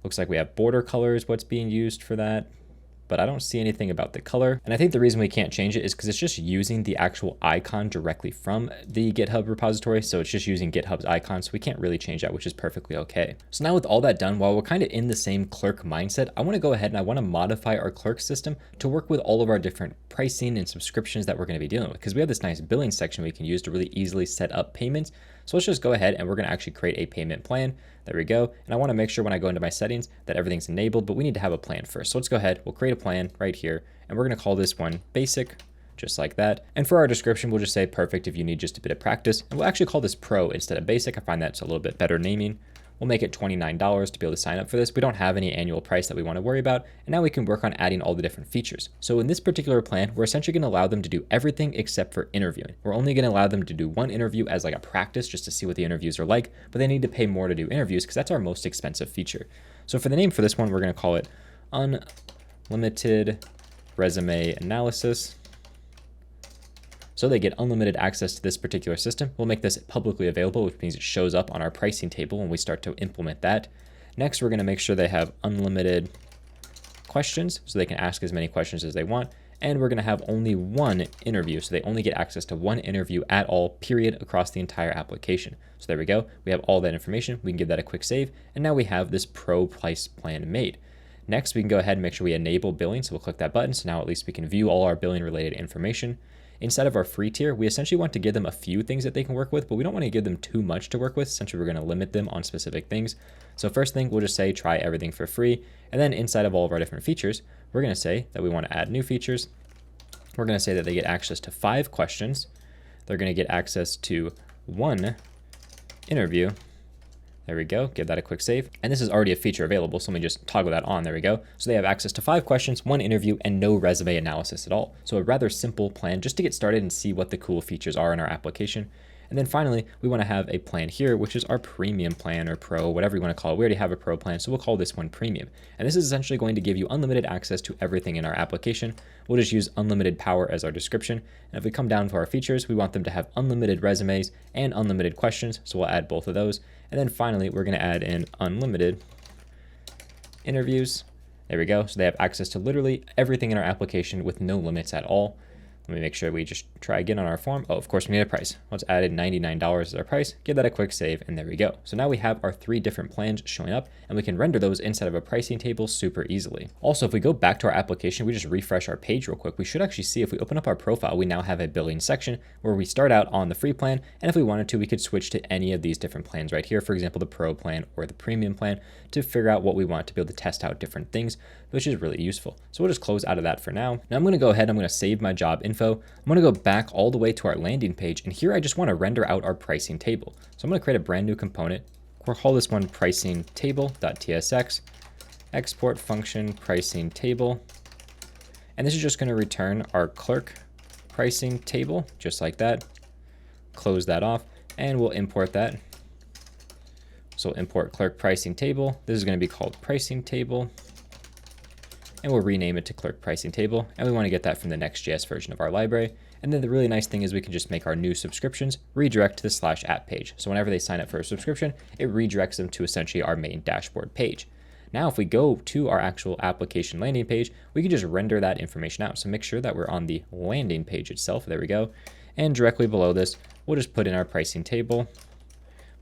Looks like we have border colors, what's being used for that, but I don't see anything about the color. And I think the reason we can't change it is because it's just using the actual icon directly from the GitHub repository. So it's just using GitHub's icon. So we can't really change that, which is perfectly okay. So now with all that done, while we're kind of in the same Clerk mindset, I want to go ahead and I want to modify our Clerk system to work with all of our different pricing and subscriptions that we're going to be dealing with, because we have this nice billing section we can use to really easily set up payments. So let's just go ahead and we're going to actually create a payment plan. There we go. And I want to make sure when I go into my settings that everything's enabled, but we need to have a plan first. So let's go ahead. We'll create a plan right here, and we're going to call this one basic, just like that. And for our description, we'll just say perfect if you need just a bit of practice. And we'll actually call this pro instead of basic. I find that's a little bit better naming. We'll make it $29 to be able to sign up for this. We don't have any annual price that we want to worry about. And now we can work on adding all the different features. So in this particular plan, we're essentially going to allow them to do everything except for interviewing. We're only going to allow them to do one interview as like a practice just to see what the interviews are like, but they need to pay more to do interviews because that's our most expensive feature. So for the name for this one, we're going to call it Unlimited Resume Analysis. So they get unlimited access to this particular system. We'll make this publicly available, which means it shows up on our pricing table when we start to implement that. Next, we're going to make sure they have unlimited questions, so they can ask as many questions as they want. And we're going to have only one interview, so they only get access to one interview at all, period, across the entire application. So there we go. We have all that information. We can give that a quick save. And now we have this pro price plan made. Next, we can go ahead and make sure we enable billing. So we'll click that button. So now at least we can view all our billing related information. Inside of our free tier, we essentially want to give them a few things that they can work with, but we don't want to give them too much to work with. Essentially, we're going to limit them on specific things. So first thing, we'll just say try everything for free. And then inside of all of our different features, we're going to say that we want to add new features. We're going to say that they get access to 5 questions. They're going to get access to 1 interview. There we go. Give that a quick save. And this is already a feature available, so let me just toggle that on. There we go. So they have access to 5 questions, 1 interview, and no resume analysis at all. So a rather simple plan just to get started and see what the cool features are in our application. And then finally, we want to have a plan here, which is our premium plan or pro, whatever you want to call it. We already have a pro plan, so we'll call this one premium. And this is essentially going to give you unlimited access to everything in our application. We'll just use unlimited power as our description. And if we come down to our features, we want them to have unlimited resumes and unlimited questions. So we'll add both of those. And then finally, we're going to add in unlimited interviews. There we go. So they have access to literally everything in our application with no limits at all. Let me make sure we just try again on our form. Oh, of course, we need a price. Let's add in $99 as our price. Give that a quick save, and there we go. So now we have our 3 different plans showing up, and we can render those inside of a pricing table super easily. Also, if we go back to our application, we just refresh our page real quick. We should actually see if we open up our profile, we now have a billing section where we start out on the free plan, and if we wanted to, we could switch to any of these different plans right here. For example, the pro plan or the premium plan to figure out what we want to be able to test out different things, which is really useful. So we'll just close out of that for now. Now I'm going to go ahead, I'm going to save my job info. I'm going to go back all the way to our landing page, and here I just want to render out our pricing table. So I'm going to create a brand new component. We'll call this one pricing table.tsx, export function pricing table. And this is just going to return our clerk pricing table, just like that. Close that off, and we'll import that. So import clerk pricing table. This is going to be called pricing table. And we'll rename it to clerk pricing table. And we want to get that from the Next.js version of our library. And then the really nice thing is we can just make our new subscriptions redirect to the /app page. So whenever they sign up for a subscription, it redirects them to essentially our main dashboard page. Now, if we go to our actual application landing page, we can just render that information out. So make sure that we're on the landing page itself. There we go. And directly below this, we'll just put in our pricing table,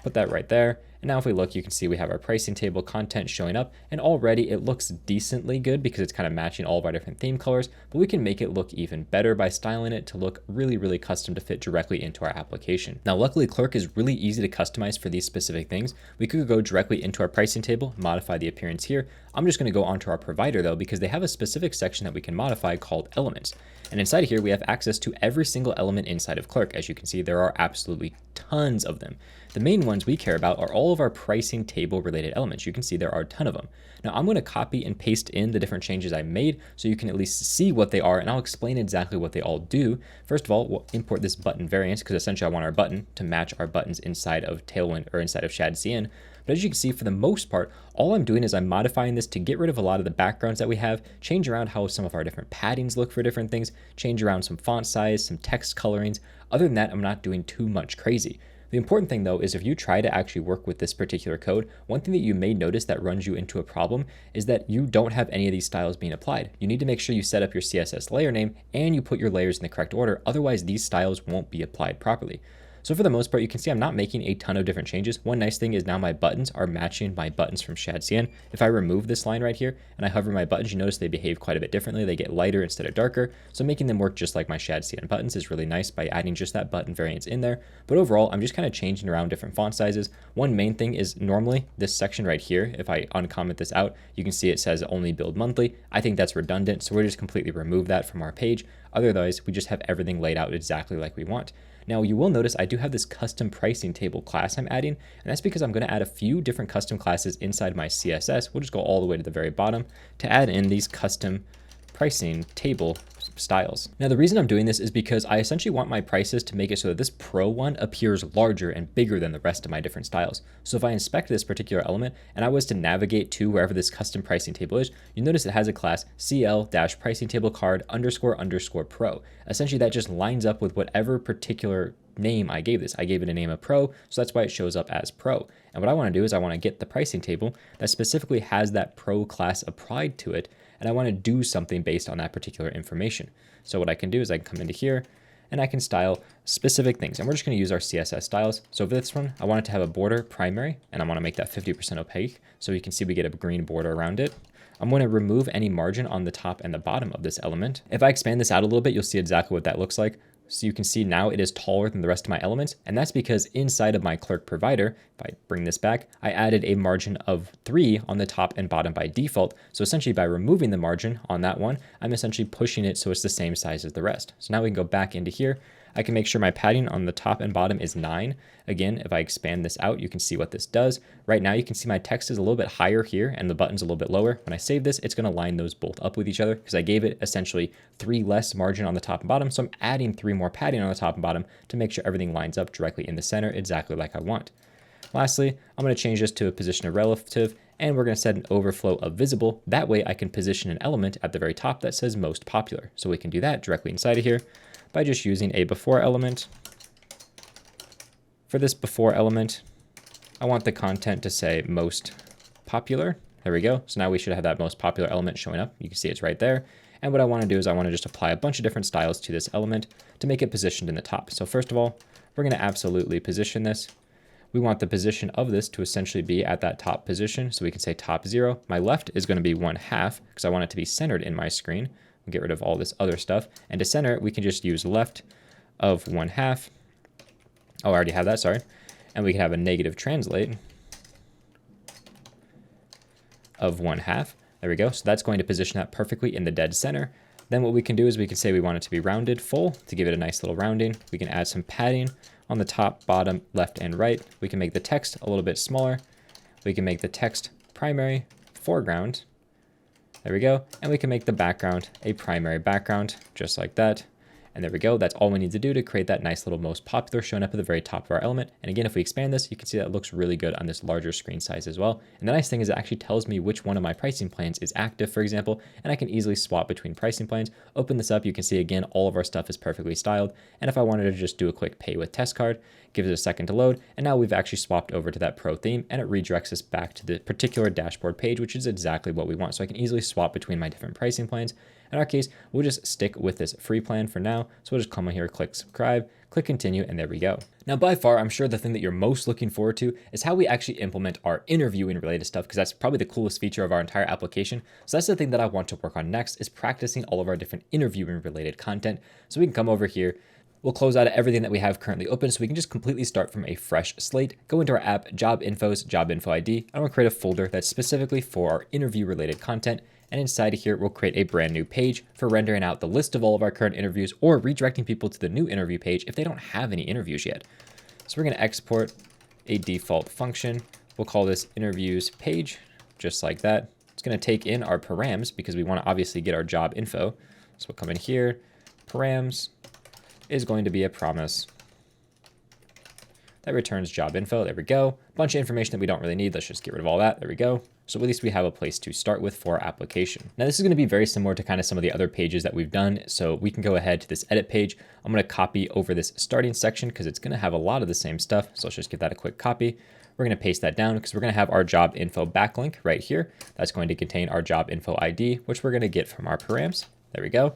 put that right there. And now if we look, you can see we have our pricing table content showing up, and already it looks decently good because it's kind of matching all of our different theme colors, but we can make it look even better by styling it to look really, really custom to fit directly into our application. Now, luckily Clerk is really easy to customize for these specific things. We could go directly into our pricing table, modify the appearance here. I'm just going to go onto our provider though, because they have a specific section that we can modify called elements. And inside of here, we have access to every single element inside of Clerk. As you can see, there are absolutely tons of them. The main ones we care about are all of our pricing table related elements. You can see there are a ton of them. Now I'm going to copy and paste in the different changes I made so you can at least see what they are, and I'll explain exactly what they all do. First of all, we'll import this button variant because essentially I want our button to match our buttons inside of Tailwind or inside of Shadcn. But as you can see, for the most part, all I'm doing is I'm modifying this to get rid of a lot of the backgrounds that we have, change around how some of our different paddings look for different things, change around some font size, some text colorings. Other than that, I'm not doing too much crazy. The important thing though is if you try to actually work with this particular code, one thing that you may notice that runs you into a problem is that you don't have any of these styles being applied. You need to make sure you set up your CSS layer name and you put your layers in the correct order, otherwise these styles won't be applied properly. So for the most part, you can see I'm not making a ton of different changes. One nice thing is now my buttons are matching my buttons from Shadcn. If I remove this line right here and I hover my buttons, you notice they behave quite a bit differently. They get lighter instead of darker. So making them work just like my Shadcn buttons is really nice by adding just that button variance in there. But overall, I'm just kind of changing around different font sizes. One main thing is normally this section right here, if I uncomment this out, you can see it says only build monthly. I think that's redundant, so we'll just completely remove that from our page. Otherwise, we just have everything laid out exactly like we want. Now you will notice I do have this custom pricing table class I'm adding, and that's because I'm going to add a few different custom classes inside my CSS. We'll just go all the way to the very bottom to add in these custom pricing table styles. Now the reason I'm doing this is because I essentially want my prices to make it so that this pro one appears larger and bigger than the rest of my different styles. So if I inspect this particular element and I was to navigate to wherever this custom pricing table is, you notice it has a class cl-pricing table card _ pro. Essentially that just lines up with whatever particular name I gave this. I gave it a name of pro, so that's why it shows up as pro. And what I want to do is I want to get the pricing table that specifically has that pro class applied to it, and I want to do something based on that particular information. So what I can do is I can come into here and I can style specific things, and we're just going to use our CSS styles. So for this one, I want it to have a border primary, and I want to make that 50% opaque, so you can see we get a green border around it. I'm going to remove any margin on the top and the bottom of this element. If I expand this out a little bit, you'll see exactly what that looks like. So you can see now it is taller than the rest of my elements, and that's because inside of my Clerk provider, if I bring this back, I added a margin of 3 on the top and bottom by default. So essentially by removing the margin on that one, I'm essentially pushing it so it's the same size as the rest. So now we can go back into here. I can make sure my padding on the top and bottom is 9. Again, if I expand this out, you can see what this does. Right now, you can see my text is a little bit higher here and the button's a little bit lower. When I save this, it's going to line those both up with each other because I gave it essentially 3 less margin on the top and bottom. So I'm adding 3 more padding on the top and bottom to make sure everything lines up directly in the center, exactly like I want. Lastly, I'm going to change this to a position of relative, and we're going to set an overflow of visible. That way I can position an element at the very top that says most popular. So we can do that directly inside of here by just using a before element. For this before element, I want the content to say most popular. There we go. So now we should have that most popular element showing up. You can see it's right there. And what I want to do is I want to just apply a bunch of different styles to this element to make it positioned in the top. So first of all, we're going to absolutely position this. We want the position of this to essentially be at that top position. So we can say top 0. My left is going to be 1/2 because I want it to be centered in my screen. We'll get rid of all this other stuff. And to center it, we can just use left of 1/2. Oh, I already have that, sorry. And we can have a negative translate of 1/2. There we go. So that's going to position that perfectly in the dead center. Then what we can do is we can say we want it to be rounded full to give it a nice little rounding. We can add some padding on the top, bottom, left, and right. We can make the text a little bit smaller. We can make the text primary foreground. There we go. And we can make the background a primary background, just like that. And there we go. That's all we need to do to create that nice little most popular showing up at the very top of our element. And again, if we expand this, you can see that it looks really good on this larger screen size as well. And the nice thing is it actually tells me which one of my pricing plans is active, for example, and I can easily swap between pricing plans. Open this up. You can see again, all of our stuff is perfectly styled. And if I wanted to just do a quick pay with test card, give it a second to load. And now we've actually swapped over to that pro theme, and it redirects us back to the particular dashboard page, which is exactly what we want. So I can easily swap between my different pricing plans. In our case, we'll just stick with this free plan for now. So we'll just come in here, click subscribe, click continue, and there we go. Now, by far, I'm sure the thing that you're most looking forward to is how we actually implement our interviewing related stuff, because that's probably the coolest feature of our entire application. So that's the thing that I want to work on next, is practicing all of our different interviewing related content. So we can come over here. We'll close out everything that we have currently open so we can just completely start from a fresh slate, go into our app, job infos, job info ID. I want to create a folder that's specifically for our interview related content. And inside of here, we'll create a brand new page for rendering out the list of all of our current interviews or redirecting people to the new interview page if they don't have any interviews yet. So we're going to export a default function. We'll call this interviews page, just like that. It's going to take in our params because we want to obviously get our job info. So we'll come in here, params is going to be a promise that returns job info. There we go. Bunch of information that we don't really need. Let's just get rid of all that. There we go. So at least we have a place to start with for our application. Now this is going to be very similar to kind of some of the other pages that we've done. So we can go ahead to this edit page. I'm going to copy over this starting section because it's going to have a lot of the same stuff. So let's just give that a quick copy. We're going to paste that down because we're going to have our job info backlink right here. That's going to contain our job info ID, which we're going to get from our params. There we go.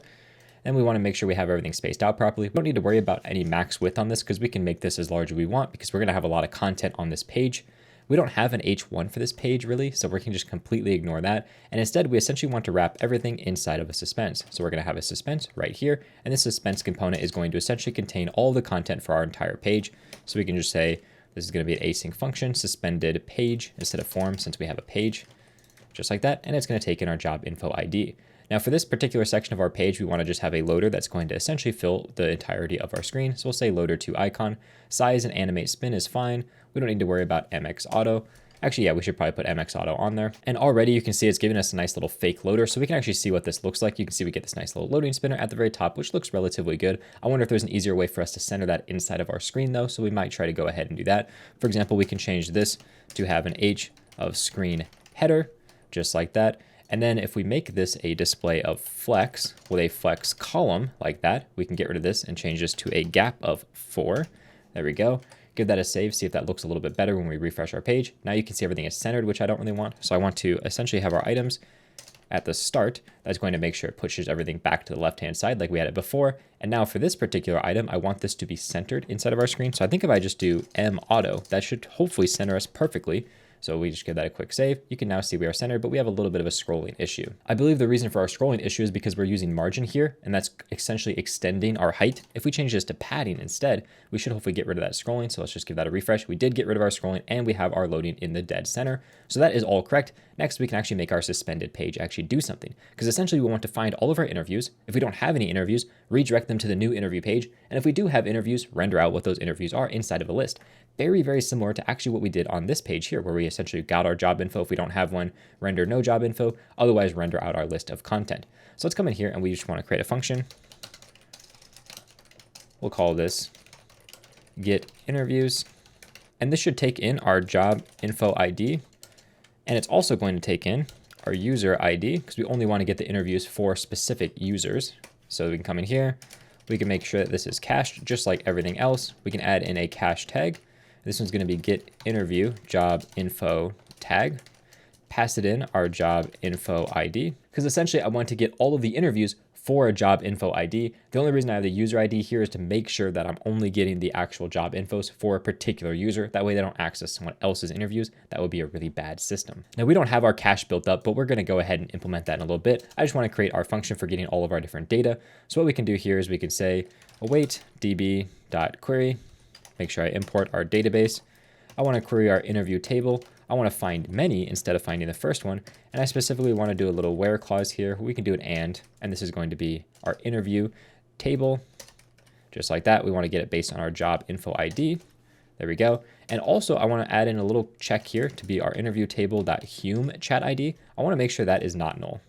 And we want to make sure we have everything spaced out properly. We don't need to worry about any max width on this because we can make this as large as we want because we're going to have a lot of content on this page. We don't have an H1 for this page really, so we can just completely ignore that. And instead, we essentially want to wrap everything inside of a suspense. So we're going to have a suspense right here. And this suspense component is going to essentially contain all the content for our entire page. So we can just say, this is going to be an async function, suspended page instead of form since we have a page. just like that, and it's going to take in our job info ID. Now for this particular section of our page, we want to just have a loader that's going to essentially fill the entirety of our screen. So we'll say loader to icon. Size and animate spin is fine. We don't need to worry about MX auto. Actually, yeah, we should probably put MX auto on there. And already you can see it's giving us a nice little fake loader. So we can actually see what this looks like. You can see we get this nice little loading spinner at the very top, which looks relatively good. I wonder if there's an easier way for us to center that inside of our screen though. So we might try to go ahead and do that. For example, we can change this to have an H of screen header, just like that. And then if we make this a display of flex with a flex column like that, we can get rid of this and change this to a gap of 4. There we go. Give that a save, see if that looks a little bit better when we refresh our page. Now you can see everything is centered, which I don't really want. So I want to essentially have our items at the start. That's going to make sure it pushes everything back to the left-hand side like we had it before. And now for this particular item, I want this to be centered inside of our screen. So I think if I just do M auto, that should hopefully center us perfectly. So we just give that a quick save. You can now see we are centered, but we have a little bit of a scrolling issue. I believe the reason for our scrolling issue is because we're using margin here, and that's essentially extending our height. If we change this to padding instead, we should hopefully get rid of that scrolling. So let's just give that a refresh. We did get rid of our scrolling, and we have our loading in the dead center. So that is all correct. Next, we can actually make our suspended page actually do something, because essentially we want to find all of our interviews. If we don't have any interviews, redirect them to the new interview page. And if we do have interviews, render out what those interviews are inside of a list. Very, very similar to actually what we did on this page here, where we essentially got our job info. If we don't have one, render no job info, otherwise render out our list of content. So let's come in here and we just want to create a function. We'll call this get interviews. And this should take in our job info ID. And it's also going to take in our user ID because we only want to get the interviews for specific users. So we can come in here. We can make sure that this is cached just like everything else. We can add in a cache tag. This one's going to be get interview job info tag. Pass it in our job info ID because essentially I want to get all of the interviews for a job info ID. The only reason I have the user ID here is to make sure that I'm only getting the actual job infos for a particular user. That way they don't access someone else's interviews. That would be a really bad system. Now we don't have our cache built up, but we're going to go ahead and implement that in a little bit. I just want to create our function for getting all of our different data. So what we can do here is we can say await db.query, make sure I import our database. I want to query our interview table. I want to find many instead of finding the first one. And I specifically want to do a little where clause here. We can do an and this is going to be our interview table. Just like that, we want to get it based on our job info ID. There we go. And also I want to add in a little check here to be our interview table.hum chat ID. I want to make sure that is not null.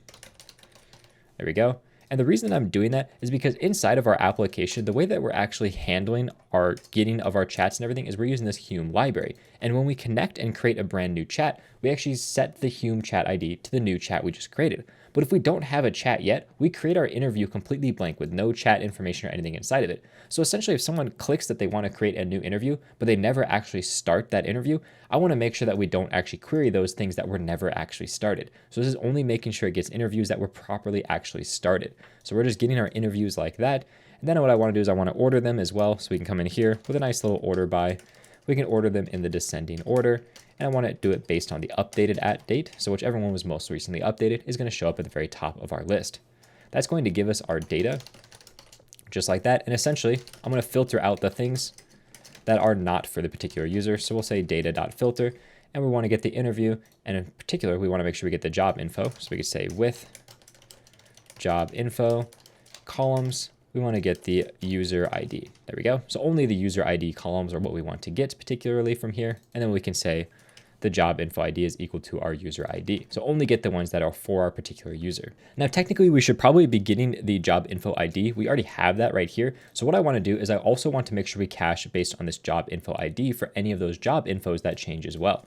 There we go. And the reason that I'm doing that is because inside of our application, the way that we're actually handling our getting of our chats and everything is we're using this Hume library. And when we connect and create a brand new chat, we actually set the Hume chat ID to the new chat we just created. But if we don't have a chat yet, we create our interview completely blank with no chat information or anything inside of it. So essentially, if someone clicks that they want to create a new interview, but they never actually start that interview, I want to make sure that we don't actually query those things that were never actually started. So this is only making sure it gets interviews that were properly actually started. So we're just getting our interviews like that. And then what I want to do is I want to order them as well. So we can come in here with a nice little order by. We can order them in the descending order. And I want to do it based on the updated at date. So whichever one was most recently updated is going to show up at the very top of our list. That's going to give us our data just like that. And essentially, I'm going to filter out the things that are not for the particular user. So we'll say data.filter, and we want to get the interview. And in particular, we want to make sure we get the job info. So we could say with job info columns, we want to get the user ID. There we go. So only the user ID columns are what we want to get particularly from here. And then we can say the job info ID is equal to our user ID. So only get the ones that are for our particular user. Now, technically, we should probably be getting the job info ID. We already have that right here. So what I want to do is I also want to make sure we cache based on this job info ID for any of those job infos that change as well.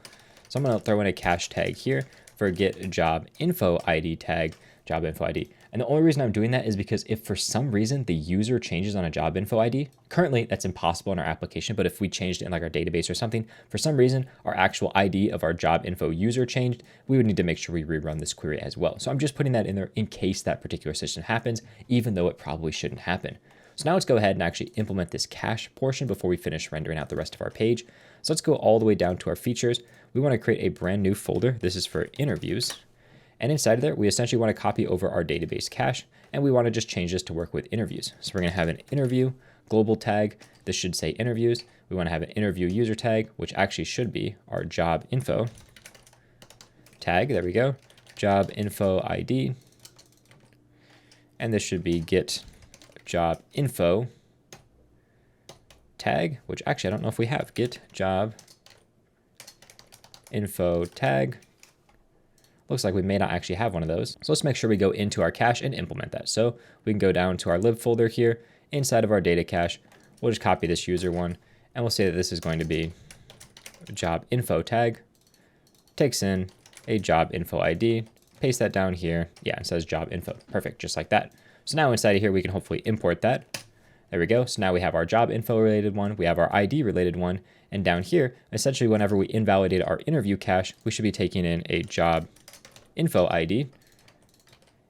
So I'm going to throw in a cache tag here for get job info ID tag, job info ID. And the only reason I'm doing that is because if for some reason the user changes on a job info ID, currently that's impossible in our application, but if we changed it in like our database or something, for some reason our actual ID of our job info user changed, we would need to make sure we rerun this query as well. So I'm just putting that in there in case that particular situation happens, even though it probably shouldn't happen. So now let's go ahead and actually implement this cache portion before we finish rendering out the rest of our page. So let's go all the way down to our features. We want to create a brand new folder. This is for interviews. And inside of there, we essentially want to copy over our database cache, and we want to just change this to work with interviews. So we're going to have an interview global tag. This should say interviews. We want to have an interview user tag, which actually should be our job info tag. There we go. job info ID. And this should be get job info tag, which actually I don't know if we have. Get job info tag. Looks like we may not actually have one of those. So let's make sure we go into our cache and implement that. So we can go down to our lib folder here inside of our data cache. We'll just copy this user one and we'll say that this is going to be job info tag. Takes in a job info ID. Paste that down here. Yeah, it says job info. Perfect, just like that. So now inside of here, we can hopefully import that. There we go. So now we have our job info related one. We have our ID related one. And down here, essentially whenever we invalidate our interview cache, we should be taking in a job info ID.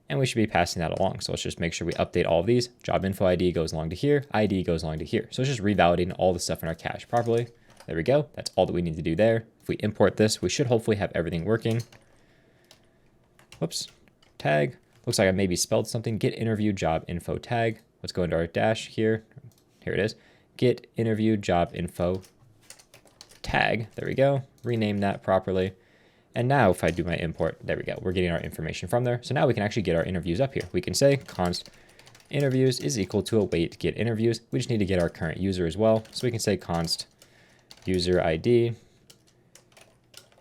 And we should be passing that along. So let's just make sure we update all of these. Job info ID goes along to here. ID goes along to here. So it's just revalidating all the stuff in our cache properly. There we go. That's all that we need to do there. If we import this, we should hopefully have everything working. Whoops. Tag. Looks like I maybe spelled something. Get interview job info tag. Let's go into our dash here. Here it is. Get interview job info tag. There we go. Rename that properly. And now if I do my import, there we go. We're getting our information from there. So now we can actually get our interviews up here. We can say const interviews is equal to await get interviews. We just need to get our current user as well. So we can say const user ID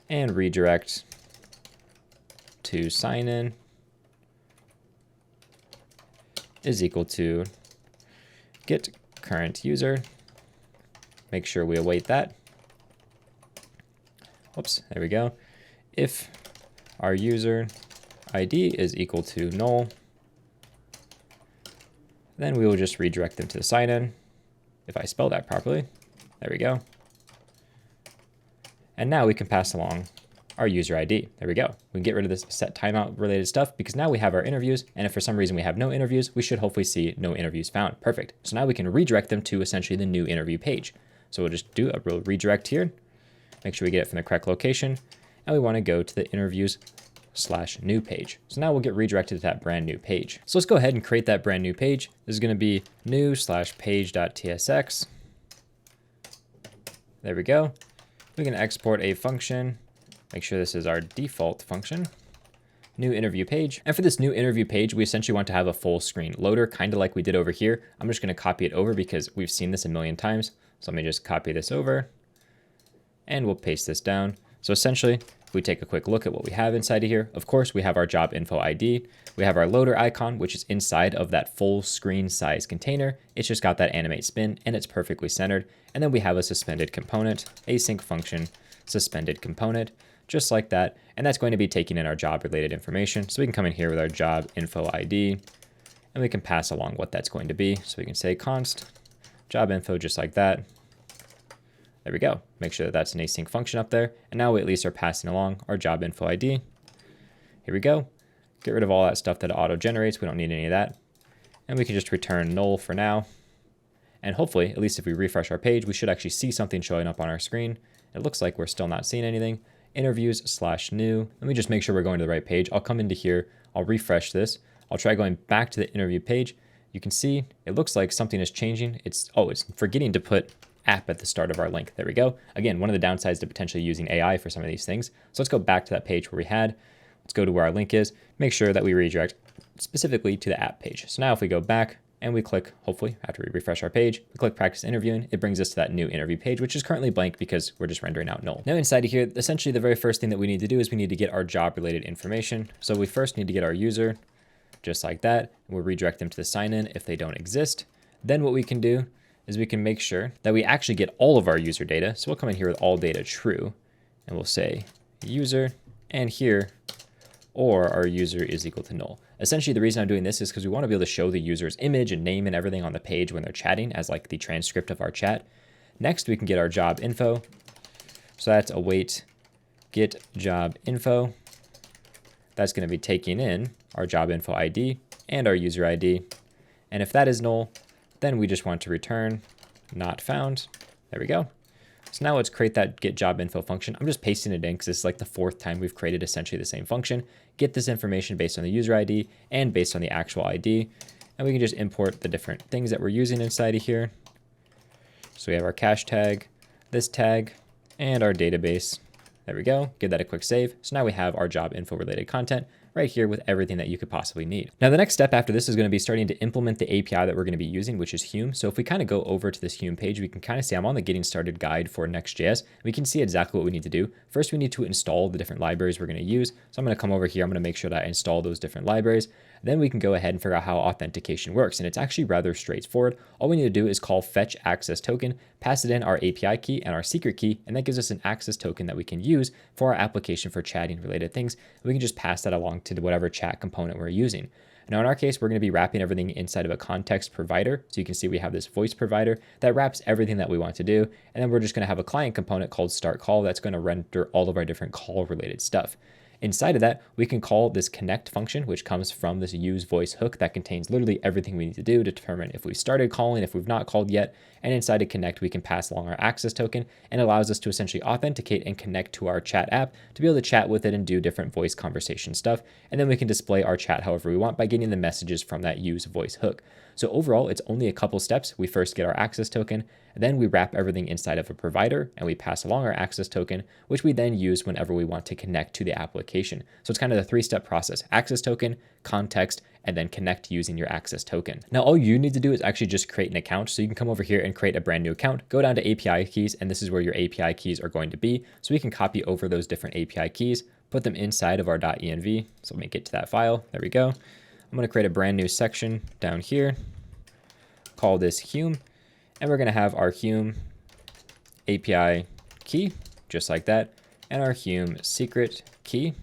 and redirect to sign in is equal to get current user. Make sure we await that. Whoops, there we go. If our user ID is equal to null, then we will just redirect them to the sign in. If I spell that properly, there we go. And now we can pass along our user ID. There we go. We can get rid of this set timeout related stuff because now we have our interviews. And if for some reason we have no interviews, we should hopefully see no interviews found. Perfect. So now we can redirect them to essentially the new interview page. So we'll just do a real redirect here. Make sure we get it from the correct location. And we want to go to the interviews/new page. So now we'll get redirected to that brand new page. So let's go ahead and create that brand new page. This is going to be new/page.tsx. There we go. We can export a function. Make sure this is our default function. New interview page. And for this new interview page, we essentially want to have a full screen loader, kind of like we did over here. I'm just going to copy it over because we've seen this a million times. So let me just copy this over and we'll paste this down. So essentially, if we take a quick look at what we have inside of here, of course, we have our job info ID. We have our loader icon, which is inside of that full screen size container. It's just got that animate spin and it's perfectly centered. And then we have a suspended component, async function, suspended component, just like that. And that's going to be taking in our job related information. So we can come in here with our job info ID and we can pass along what that's going to be. So we can say const job info, just like that. There we go. Make sure that that's an async function up there. And now we at least are passing along our job info ID. Here we go. Get rid of all that stuff that auto generates. We don't need any of that. And we can just return null for now. And hopefully, at least if we refresh our page, we should actually see something showing up on our screen. It looks like we're still not seeing anything. Interviews/new. Let me just make sure we're going to the right page. I'll come into here. I'll refresh this. I'll try going back to the interview page. You can see it looks like something is changing. It's forgetting to put app at the start of our link. There we go. Again, one of the downsides to potentially using AI for some of these things. So let's go back to that page where we had. Let's go to where our link is. Make sure that we redirect specifically to the app page. So now if we go back and we click, hopefully after we refresh our page, we click practice interviewing, it brings us to that new interview page, which is currently blank because we're just rendering out null. Now inside of here, essentially the very first thing that we need to do is we need to get our job related information. So we first need to get our user, just like that. And we'll redirect them to the sign in if they don't exist. Then what we can do is we can make sure that we actually get all of our user data. So we'll come in here with all data true, and we'll say user, and here, or our user is equal to null. Essentially, the reason I'm doing this is because we want to be able to show the user's image and name and everything on the page when they're chatting as like the transcript of our chat. Next, we can get our job info. So that's await get job info. That's going to be taking in our job info ID and our user ID. And if that is null, then we just want to return not found. There we go. So now let's create that get job info function. I'm just pasting it in because it's like the fourth time we've created essentially the same function. Get this information based on the user ID and based on the actual ID. And we can just import the different things that we're using inside of here. So we have our cache tag, this tag, and our database. There we go. Give that a quick save. So now we have our job info related content right here with everything that you could possibly need. Now, the next step after this is going to be starting to implement the API that we're going to be using, which is Hume. So if we kind of go over to this Hume page, we can kind of see I'm on the getting started guide for Next.js. We can see exactly what we need to do. First, we need to install the different libraries we're going to use. So I'm going to come over here. I'm going to make sure that I install those different libraries. Then we can go ahead and figure out how authentication works. And it's actually rather straightforward. All we need to do is call fetch access token, pass it in our API key and our secret key, and that gives us an access token that we can use for our application for chatting related things. We can just pass that along to whatever chat component we're using. Now, in our case, we're going to be wrapping everything inside of a context provider. So you can see we have this voice provider that wraps everything that we want to do. And then we're just going to have a client component called start call that's going to render all of our different call related stuff. Inside of that, we can call this connect function, which comes from this use voice hook that contains literally everything we need to do to determine if we've started calling, if we've not called yet. And inside of connect, we can pass along our access token and allows us to essentially authenticate and connect to our chat app to be able to chat with it and do different voice conversation stuff. And then we can display our chat however we want by getting the messages from that use voice hook. So overall, it's only a couple steps. We first get our access token, and then we wrap everything inside of a provider and we pass along our access token, which we then use whenever we want to connect to the application. So it's kind of the three-step process: access token, context, and then connect using your access token. Now, all you need to do is actually just create an account. So you can come over here and create a brand new account, go down to API keys, and this is where your API keys are going to be. So we can copy over those different API keys, put them inside of our .env. So let me get to that file. There we go. I'm going to create a brand new section down here, call this Hume, and we're going to have our Hume API key, just like that, and our Hume secret key.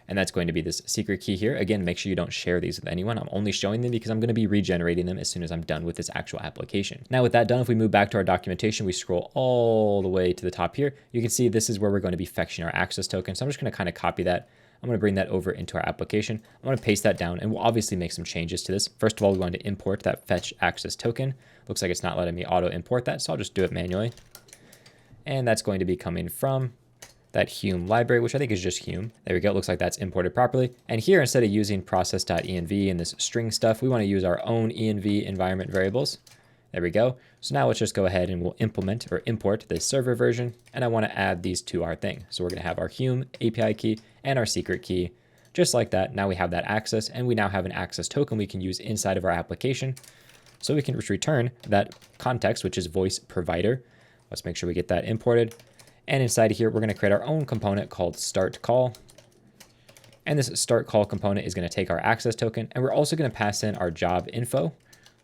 And that's going to be this secret key here. Again, make sure you don't share these with anyone. I'm only showing them because I'm going to be regenerating them as soon as I'm done with this actual application. Now with that done, if we move back to our documentation, we scroll all the way to the top here, you can see this is where we're going to be fetching our access token. So I'm just going to kind of copy that. I'm going to bring that over into our application. I'm going to paste that down, and we'll obviously make some changes to this. First of all, we want to import that fetch access token. Looks like it's not letting me auto import that, so I'll just do it manually. And that's going to be coming from that Hume library, which I think is just Hume. There we go. It looks like that's imported properly. And here, instead of using process.env and this string stuff, we want to use our own env environment variables. There we go. So now let's just go ahead and we'll implement or import this server version. And I want to add these to our thing. So we're going to have our Hume API key and our secret key, just like that. Now we have that access, and we now have an access token we can use inside of our application. So we can just return that context, which is voice provider. Let's make sure we get that imported. And inside of here, we're going to create our own component called start call. And this start call component is going to take our access token, and we're also going to pass in our job info,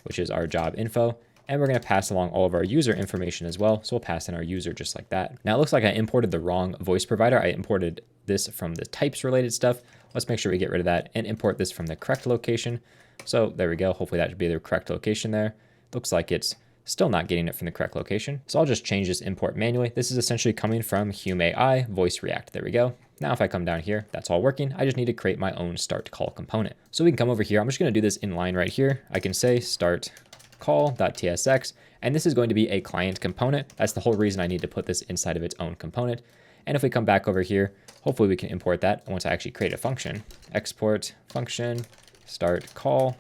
which is our job info. And we're going to pass along all of our user information as well. So we'll pass in our user just like that. Now it looks like I imported the wrong voice provider. I imported this from the types related stuff. Let's make sure we get rid of that and import this from the correct location. So there we go. Hopefully that should be the correct location there. Looks like it's still not getting it from the correct location. So I'll just change this import manually. This is essentially coming from Hume AI voice react. There we go. Now if I come down here, that's all working. I just need to create my own start call component. So we can come over here. I'm just going to do this in line right here. I can say start call.tsx, and this is going to be a client component. That's the whole reason I need to put this inside of its own component. And if we come back over here, hopefully we can import that once I actually create a function. Export function, start call.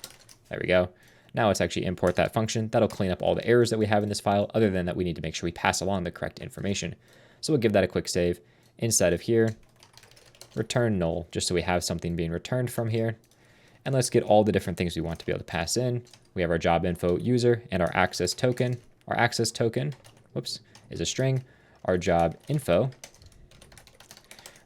There we go. Now let's actually import that function. That'll clean up all the errors that we have in this file, other than that we need to make sure we pass along the correct information. So we'll give that a quick save. Inside of here, return null, just so we have something being returned from here. And let's get all the different things we want to be able to pass in. We have our job info user and our access token. Our access token, whoops, is a string. Our job info,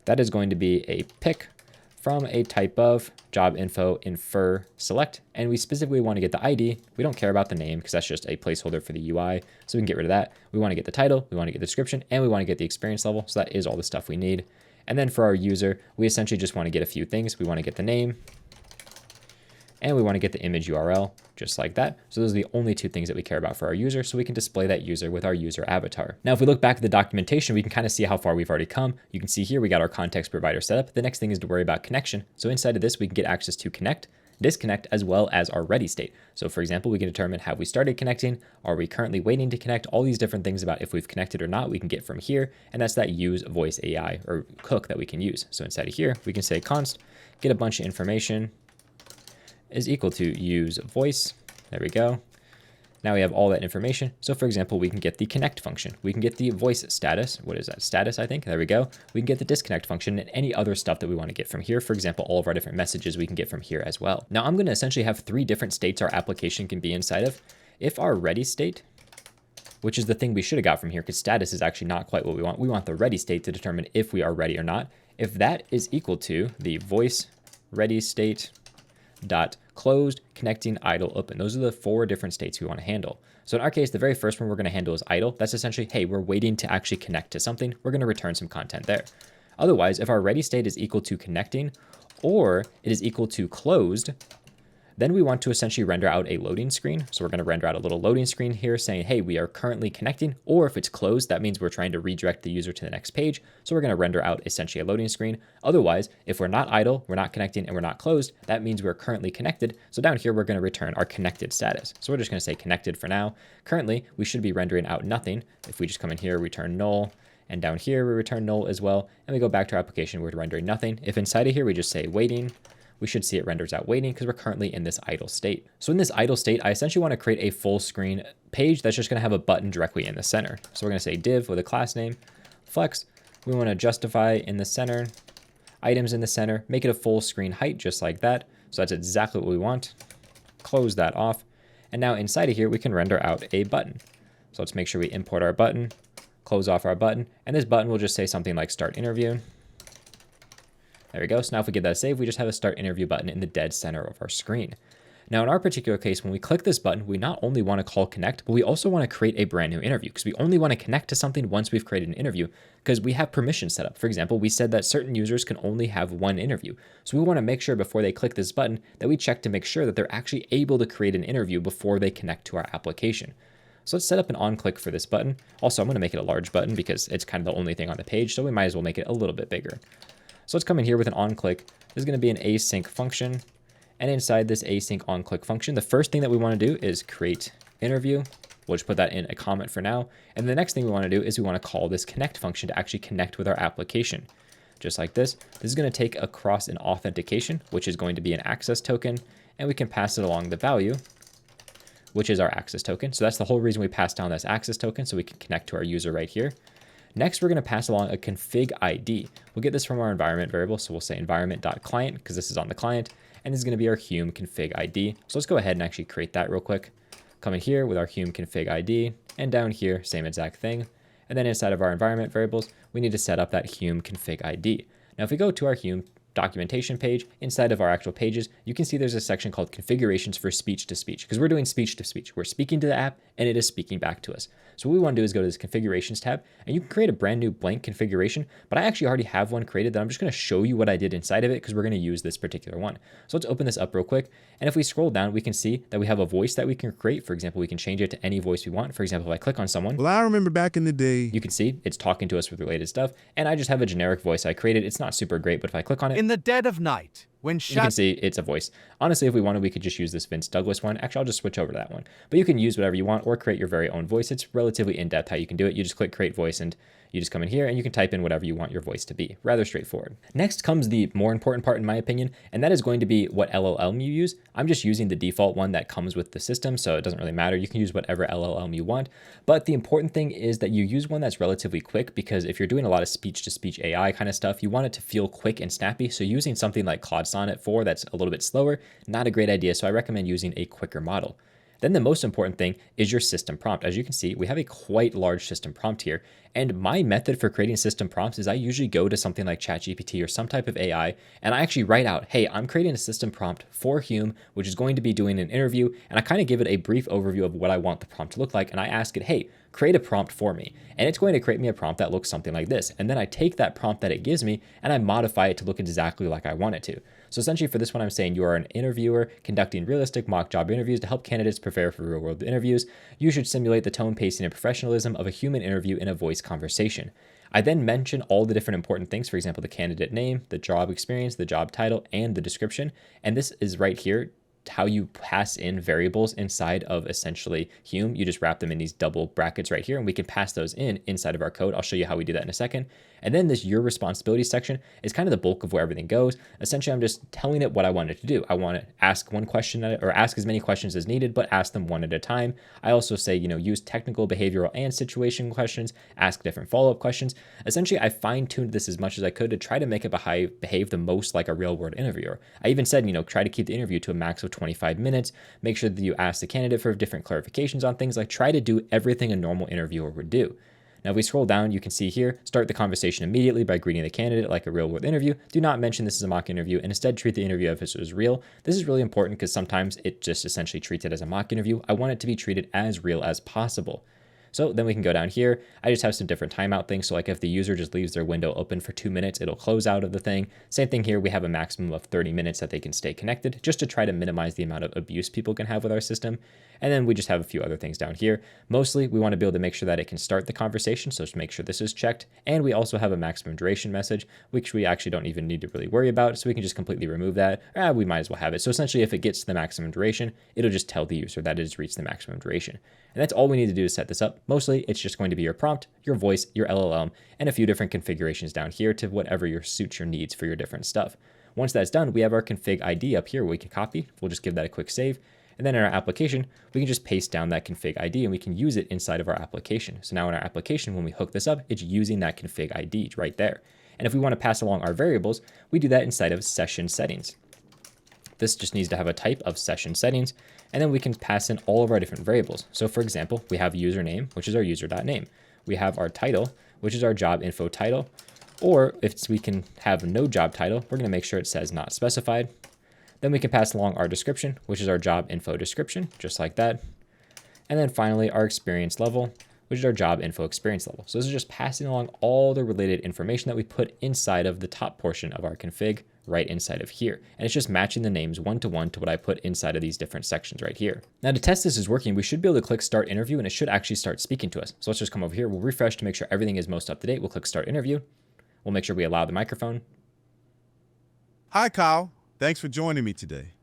that is going to be a pick from a type of job info infer select. And we specifically want to get the ID. We don't care about the name because that's just a placeholder for the UI. So we can get rid of that. We want to get the title, we want to get the description, and we want to get the experience level. So that is all the stuff we need. And then for our user, we essentially just want to get a few things. We want to get the name, and we want to get the image URL, just like that. So those are the only two things that we care about for our user, so we can display that user with our user avatar. Now, if we look back at the documentation, we can kind of see how far we've already come. You can see here we got our context provider set up. The next thing is to worry about connection. So inside of this, we can get access to connect, disconnect, as well as our ready state. So for example, we can determine have we started connecting? Are we currently waiting to connect? All these different things about if we've connected or not, we can get from here. And that's that use voice AI or hook that we can use. So inside of here, we can say const, get a bunch of information is equal to use voice. There we go. Now we have all that information. So for example, we can get the connect function. We can get the voice status. What is that? Status, I think. There we go. We can get the disconnect function and any other stuff that we want to get from here. For example, all of our different messages we can get from here as well. Now I'm going to essentially have 3 different states our application can be inside of. If our ready state, which is the thing we should have got from here because status is actually not quite what we want. We want the ready state to determine if we are ready or not. If that is equal to the voice ready state dot closed, connecting, idle, open. Those are the 4 different states we want to handle. So in our case, the very first one we're going to handle is idle. That's essentially, hey, we're waiting to actually connect to something. We're going to return some content there. Otherwise, if our ready state is equal to connecting or it is equal to closed, then we want to essentially render out a loading screen. So we're going to render out a little loading screen here saying, hey, we are currently connecting, or if it's closed, that means we're trying to redirect the user to the next page. So we're going to render out essentially a loading screen. Otherwise, if we're not idle, we're not connecting, and we're not closed, that means we're currently connected. So down here, we're going to return our connected status. So we're just going to say connected for now. Currently, we should be rendering out nothing. If we just come in here, return null, and down here, we return null as well. And we go back to our application, we're rendering nothing. If inside of here, we just say waiting, we should see it renders out waiting because we're currently in this idle state. So in this idle state, I essentially want to create a full screen page that's just going to have a button directly in the center. So we're going to say div with a class name, flex. We want to justify in the center, items in the center, make it a full screen height just like that. So that's exactly what we want. Close that off. And now inside of here, we can render out a button. So let's make sure we import our button, close off our button, and this button will just say something like start interview. There we go. So now if we give that a save, we just have a start interview button in the dead center of our screen. Now in our particular case, when we click this button, we not only want to call connect, but we also want to create a brand new interview because we only want to connect to something once we've created an interview because we have permissions set up. For example, we said that certain users can only have 1 interview. So we want to make sure before they click this button that we check to make sure that they're actually able to create an interview before they connect to our application. So let's set up an on click for this button. Also, I'm going to make it a large button because it's kind of the only thing on the page. So we might as well make it a little bit bigger. So let's come in here with an onClick. This is going to be an async function. And inside this async onClick function, the first thing that we want to do is create interview. We'll just put that in a comment for now. And the next thing we want to do is we want to call this connect function to actually connect with our application. Just like this. This is going to take across an authentication, which is going to be an access token. And we can pass it along the value, which is our access token. So that's the whole reason we pass down this access token so we can connect to our user right here. Next, we're going to pass along a config ID. We'll get this from our environment variable. So we'll say environment.client because this is on the client. And this is going to be our Hume config ID. So let's go ahead and actually create that real quick. Come in here with our Hume config ID. And down here, same exact thing. And then inside of our environment variables, we need to set up that Hume config ID. Now, if we go to our Hume documentation page, inside of our actual pages, you can see there's a section called configurations for speech to speech because we're doing speech to speech. We're speaking to the app and it is speaking back to us. So what we want to do is go to this configurations tab and you can create a brand new blank configuration, but I actually already have one created that I'm just going to show you what I did inside of it because we're going to use this particular one. So let's open this up real quick. And if we scroll down, we can see that we have a voice that we can create. For example, we can change it to any voice we want. For example, if I click on someone, well, I remember back in the day, you can see it's talking to us with related stuff. And I just have a generic voice I created. It's not super great, but if I click on it, In the dead of night, when you can see it's a voice. Honestly, if we wanted, we could just use this Vince Douglas one. Actually, I'll just switch over to that one. But you can use whatever you want or create your very own voice. It's relatively in-depth how you can do it. You just click create voice and you just come in here and you can type in whatever you want your voice to be. Rather straightforward. Next comes the more important part in my opinion, and that is going to be what LLM you use. I'm just using the default one that comes with the system, so it doesn't really matter. You can use whatever LLM you want. But the important thing is that you use one that's relatively quick because if you're doing a lot of speech-to-speech AI kind of stuff, you want it to feel quick and snappy. So using something like Claude Sonnet 4 that's a little bit slower, not a great idea. So I recommend using a quicker model. Then the most important thing is your system prompt. As you can see, we have a quite large system prompt here. And my method for creating system prompts is I usually go to something like ChatGPT or some type of AI, and I actually write out, hey, I'm creating a system prompt for Hume, which is going to be doing an interview. And I kind of give it a brief overview of what I want the prompt to look like. And I ask it, hey, create a prompt for me. And it's going to create me a prompt that looks something like this. And then I take that prompt that it gives me and I modify it to look exactly like I want it to. So essentially for this one, I'm saying you are an interviewer conducting realistic mock job interviews to help candidates prepare for real world interviews. You should simulate the tone, pacing, and professionalism of a human interview in a voice conversation. I then mention all the different important things, for example, the candidate name, the job experience, the job title, and the description. And this is right here how you pass in variables inside of essentially Hume. You just wrap them in these double brackets right here, and we can pass those in inside of our code. I'll show you how we do that in a second. And then this your responsibility section is kind of the bulk of where everything goes. Essentially, I'm just telling it what I want it to do. I want to ask one question at it, or ask as many questions as needed, but ask them one at a time. I also say, use technical, behavioral, and situation questions, ask different follow-up questions. Essentially, I fine-tuned this as much as I could to try to make it behave the most like a real-world interviewer. I even said, try to keep the interview to a max of 25 minutes. Make sure that you ask the candidate for different clarifications on things. Like, try to do everything a normal interviewer would do. Now, if we scroll down, you can see here, start the conversation immediately by greeting the candidate like a real-world interview. Do not mention this is a mock interview, and instead treat the interview as if it was real. This is really important because sometimes it just essentially treats it as a mock interview. I want it to be treated as real as possible. So then we can go down here. I just have some different timeout things. So like if the user just leaves their window open for 2 minutes, it'll close out of the thing. Same thing here. We have a maximum of 30 minutes that they can stay connected, just to try to minimize the amount of abuse people can have with our system. And then we just have a few other things down here. Mostly we want to be able to make sure that it can start the conversation. So just make sure this is checked. And we also have a maximum duration message, which we actually don't even need to really worry about. So we can just completely remove that. We might as well have it. So essentially if it gets to the maximum duration, it'll just tell the user that it has reached the maximum duration. And that's all we need to do to set this up. Mostly, it's just going to be your prompt, your voice, your LLM, and a few different configurations down here to whatever suits your needs for your different stuff. Once that's done, we have our config ID up here we can copy. We'll just give that a quick save. And then in our application, we can just paste down that config ID and we can use it inside of our application. So now in our application, when we hook this up, it's using that config ID right there. And if we want to pass along our variables, we do that inside of session settings. This just needs to have a type of session settings, and then we can pass in all of our different variables. So for example, we have username, which is our user.name. We have our title, which is our job info title. Or if we can have no job title, we're going to make sure it says not specified. Then we can pass along our description, which is our job info description, just like that. And then finally, our experience level, which is our job info experience level. So this is just passing along all the related information that we put inside of the top portion of our config right inside of here. And it's just matching the names one-to-one to what I put inside of these different sections right here. Now to test this is working, we should be able to click start interview and it should actually start speaking to us. So let's just come over here. We'll refresh to make sure everything is most up to date. We'll click start interview. We'll make sure we allow the microphone. Hi, Kyle. Thanks for joining me today.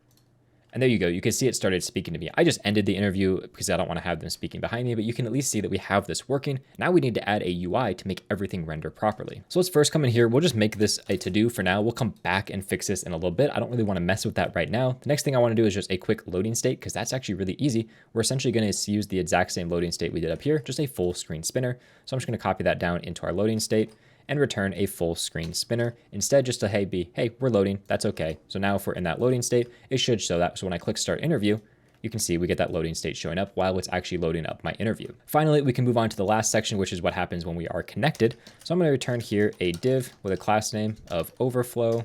And there you go. You can see it started speaking to me. I just ended the interview because I don't want to have them speaking behind me, but you can at least see that we have this working. Now we need to add a UI to make everything render properly. So let's first come in here. We'll just make this a to-do for now. We'll come back and fix this in a little bit. I don't really want to mess with that right now. The next thing I want to do is just a quick loading state because that's actually really easy. We're essentially going to use the exact same loading state we did up here, just a full screen spinner. So I'm just going to copy that down into our loading state and return a full screen spinner. Instead, just to hey, we're loading, that's okay. So now if we're in that loading state, it should show that. So when I click start interview, you can see we get that loading state showing up while it's actually loading up my interview. Finally, we can move on to the last section, which is what happens when we are connected. So I'm gonna return here a div with a class name of overflow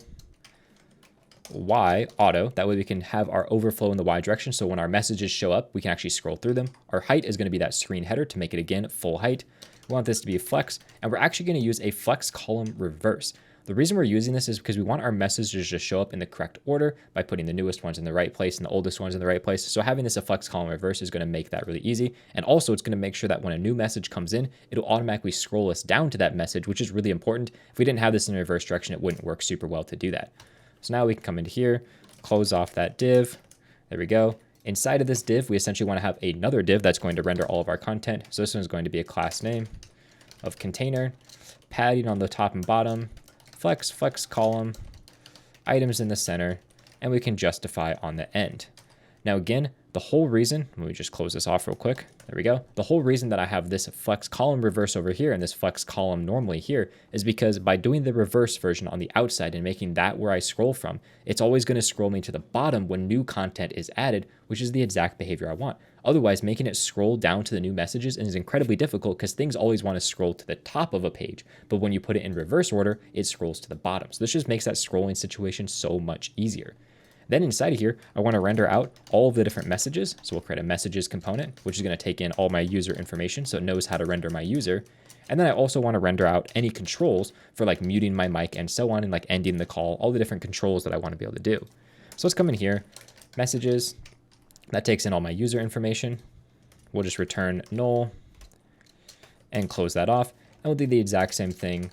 Y auto. That way we can have our overflow in the Y direction. So when our messages show up, we can actually scroll through them. Our height is gonna be that screen header to make it again full height. We want this to be flex, and we're actually going to use a flex column reverse. The reason we're using this is because we want our messages to show up in the correct order by putting the newest ones in the right place and the oldest ones in the right place. So having this a flex column reverse is going to make that really easy. And also it's going to make sure that when a new message comes in, it'll automatically scroll us down to that message, which is really important. If we didn't have this in the reverse direction, it wouldn't work super well to do that. So now we can come into here, close off that div. There we go. Inside of this div, we essentially want to have another div that's going to render all of our content. So this one is going to be a class name of container, padding on the top and bottom, flex column, items in the center, and we can justify on the end. Now again, the whole reason, let me just close this off real quick. There we go. The whole reason that I have this flex column reverse over here and this flex column normally here is because by doing the reverse version on the outside and making that where I scroll from, it's always going to scroll me to the bottom when new content is added, which is the exact behavior I want. Otherwise, making it scroll down to the new messages is incredibly difficult because things always want to scroll to the top of a page. But when you put it in reverse order, it scrolls to the bottom. So this just makes that scrolling situation so much easier. Then inside of here, I want to render out all of the different messages. So we'll create a messages component, which is going to take in all my user information so it knows how to render my user. And then I also want to render out any controls for like muting my mic and so on and like ending the call, all the different controls that I want to be able to do. So let's come in here, messages. That takes in all my user information. We'll just return null and close that off. And we'll do the exact same thing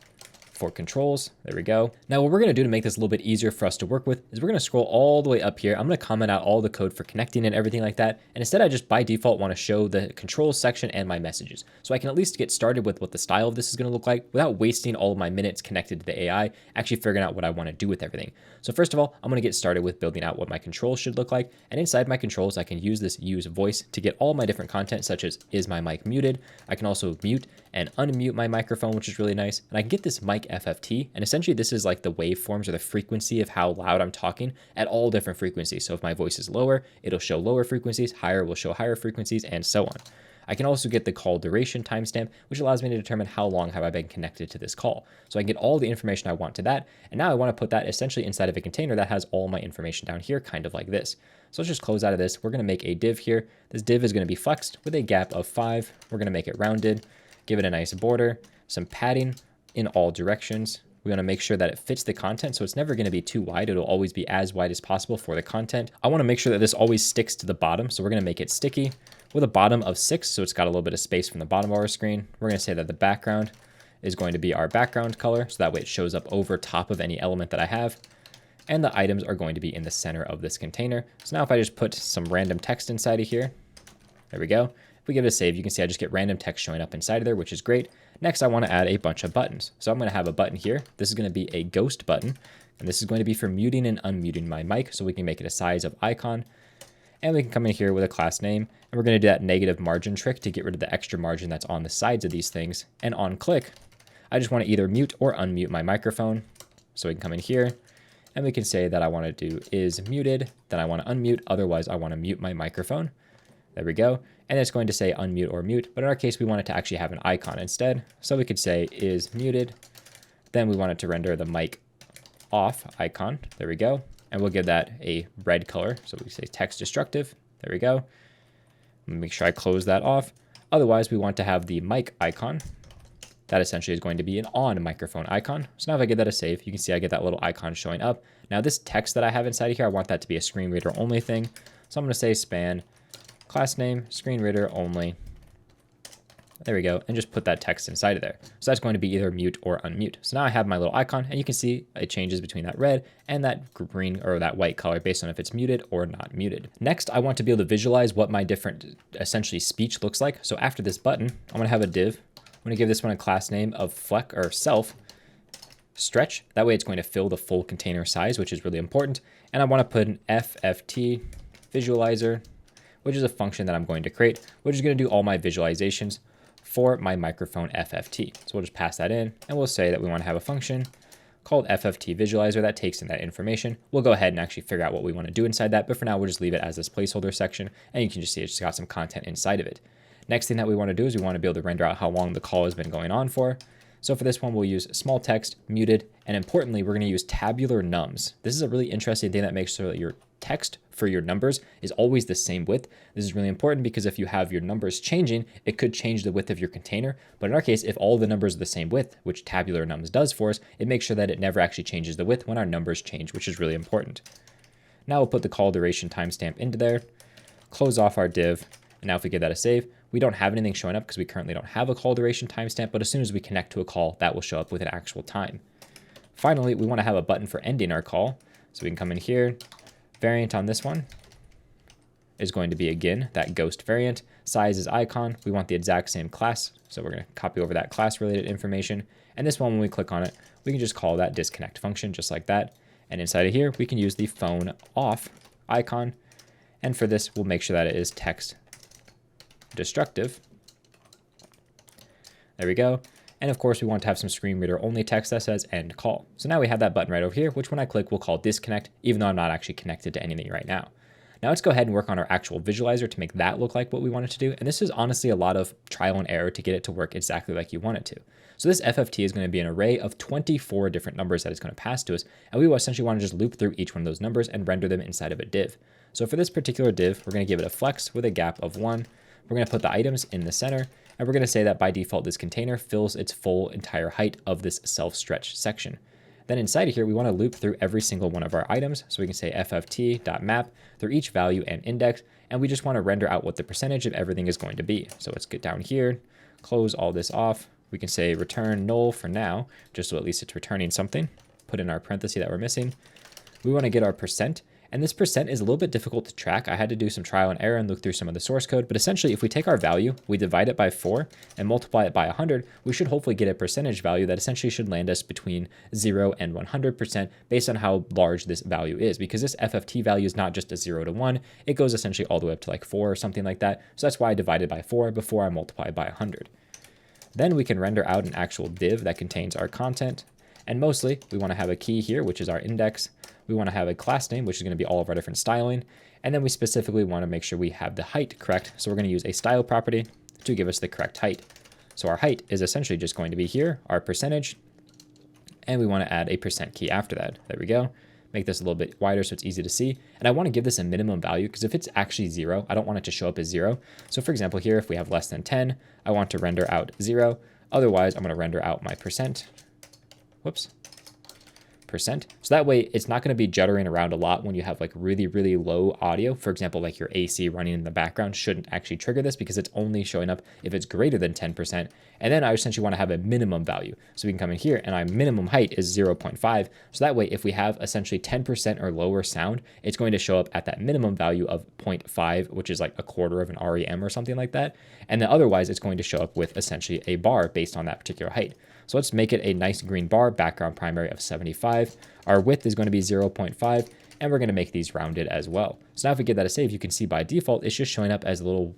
for controls. There we go. Now what we're going to do to make this a little bit easier for us to work with is we're going to scroll all the way up here. I'm going to comment out all the code for connecting and everything like that. And instead I just by default want to show the controls section and my messages. So I can at least get started with what the style of this is going to look like without wasting all of my minutes connected to the AI, actually figuring out what I want to do with everything. So first of all, I'm going to get started with building out what my controls should look like. And inside my controls, I can use this use voice to get all my different content, such as is my mic muted? I can also mute and unmute my microphone, which is really nice. And I can get this mic FFT. And essentially this is like the waveforms or the frequency of how loud I'm talking at all different frequencies. So if my voice is lower, it'll show lower frequencies, higher will show higher frequencies, and so on. I can also get the call duration timestamp, which allows me to determine how long have I been connected to this call. So I can get all the information I want to that. And now I want to put that essentially inside of a container that has all my information down here, kind of like this. So let's just close out of this. We're going to make a div here. This div is going to be flexed with a gap of 5. We're going to make it rounded, give it a nice border, some padding in all directions. We want to make sure that it fits the content, so it's never going to be too wide. It'll always be as wide as possible for the content. I want to make sure that this always sticks to the bottom, so we're going to make it sticky with a bottom of 6, so it's got a little bit of space from the bottom of our screen. We're going to say that the background is going to be our background color, so that way it shows up over top of any element that I have. And the items are going to be in the center of this container. So now if I just put some random text inside of here, there we go. If we give it a save, you can see I just get random text showing up inside of there, which is great. Next, I want to add a bunch of buttons. So I'm going to have a button here. This is going to be a ghost button, and this is going to be for muting and unmuting my mic, so we can make it a size of icon. And we can come in here with a class name, and we're going to do that negative margin trick to get rid of the extra margin that's on the sides of these things. And on click, I just want to either mute or unmute my microphone. So we can come in here, and we can say that I want to do is muted, then I want to unmute, otherwise I want to mute my microphone. There we go. And it's going to say unmute or mute, but in our case, we want it to actually have an icon instead. So we could say is muted. Then we want it to render the mic off icon. There we go. And we'll give that a red color. So we say text destructive. There we go. Make sure I close that off. Otherwise, we want to have the mic icon. That essentially is going to be an on microphone icon. So now if I give that a save, you can see I get that little icon showing up. Now this text that I have inside of here, I want that to be a screen reader only thing. So I'm going to say span class name, screen reader only. There we go. And just put that text inside of there. So that's going to be either mute or unmute. So now I have my little icon, and you can see it changes between that red and that green or that white color based on if it's muted or not muted. Next, I want to be able to visualize what my different essentially speech looks like. So after this button, I'm going to have a div. I'm going to give this one a class name of flex or self stretch. That way it's going to fill the full container size, which is really important. And I want to put an FFT visualizer, which is a function that I'm going to create, which is going to do all my visualizations for my microphone FFT. So we'll just pass that in, and we'll say that we want to have a function called FFT visualizer that takes in that information. We'll go ahead and actually figure out what we want to do inside that, but for now, we'll just leave it as this placeholder section, and you can just see it's just got some content inside of it. Next thing that we want to do is we want to be able to render out how long the call has been going on for. So for this one, we'll use small text, muted, and importantly, we're going to use tabular nums. This is a really interesting thing that makes sure that your text for your numbers is always the same width. This is really important because if you have your numbers changing, it could change the width of your container. But in our case, if all the numbers are the same width, which tabular nums does for us, it makes sure that it never actually changes the width when our numbers change, which is really important. Now we'll put the call duration timestamp into there, close off our div, and now if we give that a save, we don't have anything showing up because we currently don't have a call duration timestamp, but as soon as we connect to a call, that will show up with an actual time. Finally, we want to have a button for ending our call. So we can come in here. Variant on this one is going to be, again, that ghost variant. Size is icon. We want the exact same class. So we're going to copy over that class related information. And this one, when we click on it, we can just call that disconnect function just like that. And inside of here, we can use the phone off icon. And for this, we'll make sure that it is text destructive. There we go. And of course, we want to have some screen reader only text that says end call. So now we have that button right over here, which when I click, we'll call disconnect, even though I'm not actually connected to anything right now. Now let's go ahead and work on our actual visualizer to make that look like what we want it to do. And this is honestly a lot of trial and error to get it to work exactly like you want it to. So this FFT is going to be an array of 24 different numbers that it's going to pass to us. And we will essentially want to just loop through each one of those numbers and render them inside of a div. So for this particular div, we're going to give it a flex with a gap of 1. We're going to put the items in the center. And we're going to say that by default, this container fills its full entire height of this self-stretch section. Then inside of here, we want to loop through every single one of our items. So we can say FFT.map through each value and index. And we just want to render out what the percentage of everything is going to be. So let's get down here, close all this off, We can say return null for now, just so at least it's returning something. Put in our parenthesis that we're missing. We want to get our percent, and this percent is a little bit difficult to track. I had to do some trial and error and look through some of the source code, but essentially if we take our value, we divide it by 4 and multiply it by 100, we should hopefully get a percentage value that essentially should land us between 0 and 100% based on how large this value is, because this FFT value is not just a 0 to 1, it goes essentially all the way up to like 4 or something like that. So that's why I divided by 4 before I multiply by 100. Then we can render out an actual div that contains our content. And mostly we want to have a key here, which is our index. We want to have a class name, which is going to be all of our different styling. And then we specifically want to make sure we have the height correct. So we're going to use a style property to give us the correct height. So our height is essentially just going to be here, our percentage. And we want to add a percent key after that. There we go. Make this a little bit wider so it's easy to see. And I want to give this a minimum value because if it's actually 0, I don't want it to show up as 0. So for example, here, if we have less than 10, I want to render out 0. Otherwise, I'm going to render out my percent. Whoops. Percent. So that way it's not going to be juddering around a lot when you have like really, really low audio. For example, like your AC running in the background shouldn't actually trigger this because it's only showing up if it's greater than 10%. And then I essentially want to have a minimum value. So we can come in here and our minimum height is 0.5. So that way, if we have essentially 10% or lower sound, it's going to show up at that minimum value of 0.5, which is like a quarter of an REM or something like that. And then otherwise it's going to show up with essentially a bar based on that particular height. So let's make it a nice green bar, background primary of 75. Our width is going to be 0.5, and we're going to make these rounded as well. So now if we give that a save, you can see by default, it's just showing up as little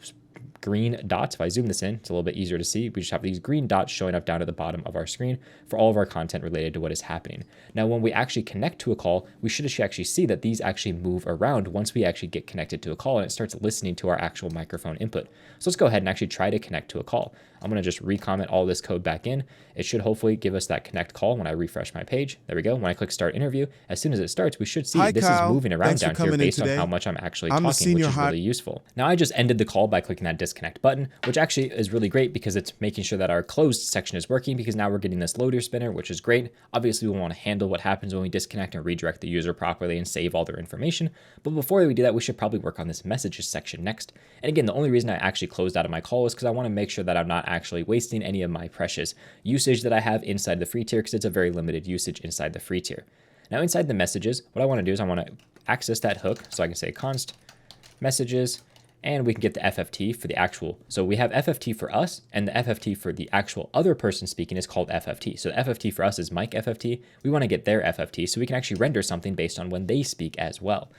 green dots. If I zoom this in, it's a little bit easier to see. We just have these green dots showing up down at the bottom of our screen for all of our content related to what is happening. Now, when we actually connect to a call, we should actually see that these actually move around once we actually get connected to a call and it starts listening to our actual microphone input. So let's go ahead and actually try to connect to a call. I'm going to just recomment all this code back in. It should hopefully give us that connect call when I refresh my page. There we go. When I click start interview, as soon as it starts, we should see this is moving around down here based on how much I'm actually talking, which is really useful. Now I just ended the call by clicking that disconnect button, which actually is really great because it's making sure that our closed section is working because now we're getting this loader spinner, which is great. Obviously we want to handle what happens when we disconnect and redirect the user properly and save all their information. But before we do that, we should probably work on this messages section next. And again, the only reason I actually closed out of my call is because I want to make sure that I'm not actually wasting any of my precious usage that I have inside the free tier because it's a very limited usage inside the free tier. Now inside the messages, what I want to do is I want to access that hook. So I can say const messages, and we can get the FFT for the actual. So we have FFT for us, and the FFT for the actual other person speaking is called FFT. So the FFT for us is mic FFT. We want to get their FFT so we can actually render something based on when they speak as well.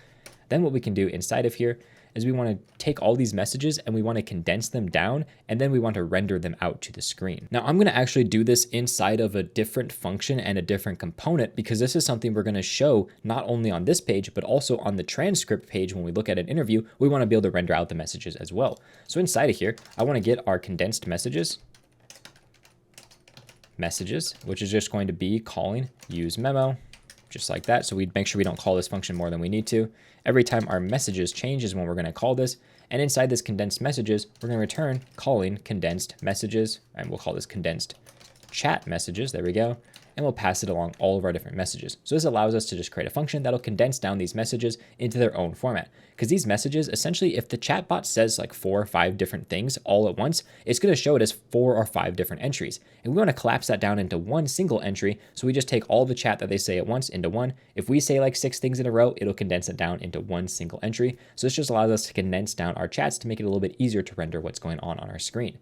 Then what we can do inside of here is we want to take all these messages and we want to condense them down, and then we want to render them out to the screen. Now I'm going to actually do this inside of a different function and a different component because this is something we're going to show not only on this page, but also on the transcript page. When we look at an interview, we want to be able to render out the messages as well. So inside of here, I want to get our condensed messages, which is just going to be calling use memo, just like that. So we make sure we don't call this function more than we need to. Every time our messages change is when we're going to call this. And inside this condensed messages, we're going to return calling condensed messages, and we'll call this condensed chat messages. There we go. And we'll pass it along all of our different messages. So this allows us to just create a function that'll condense down these messages into their own format. Because these messages, essentially, if the chatbot says like 4 or 5 different things all at once, it's going to show it as 4 or 5 different entries. And we want to collapse that down into one single entry. So we just take all the chat that they say at once into one. If we say like 6 things in a row, it'll condense it down into one single entry. So this just allows us to condense down our chats to make it a little bit easier to render what's going on our screen.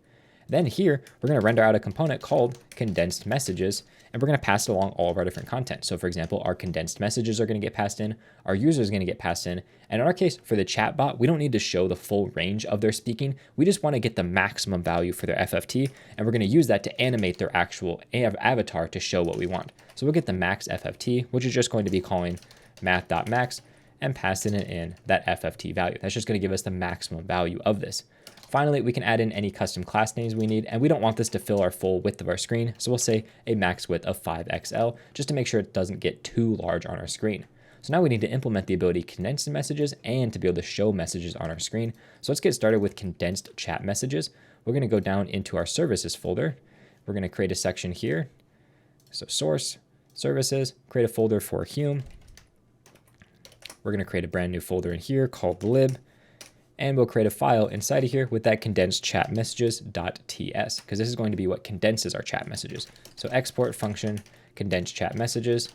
Then here, we're going to render out a component called condensed messages, and we're going to pass it along all of our different content. So for example, our condensed messages are going to get passed in, our user is going to get passed in, and in our case, for the chatbot, we don't need to show the full range of their speaking. We just want to get the maximum value for their FFT, and we're going to use that to animate their actual avatar to show what we want. So we'll get the max FFT, which is just going to be calling math.max and passing it in that FFT value. That's just going to give us the maximum value of this. Finally, we can add in any custom class names we need, and we don't want this to fill our full width of our screen, so we'll say a max width of 5XL, just to make sure it doesn't get too large on our screen. So now we need to implement the ability to condense the messages and to be able to show messages on our screen. So let's get started with condensed chat messages. We're going to go down into our services folder. We're going to create a section here. So source, services, create a folder for Hume. We're going to create a brand new folder in here called lib. and we'll create a file inside of here with that condensed chat messages.ts, because this is going to be what condenses our chat messages. So export function condensed chat messages,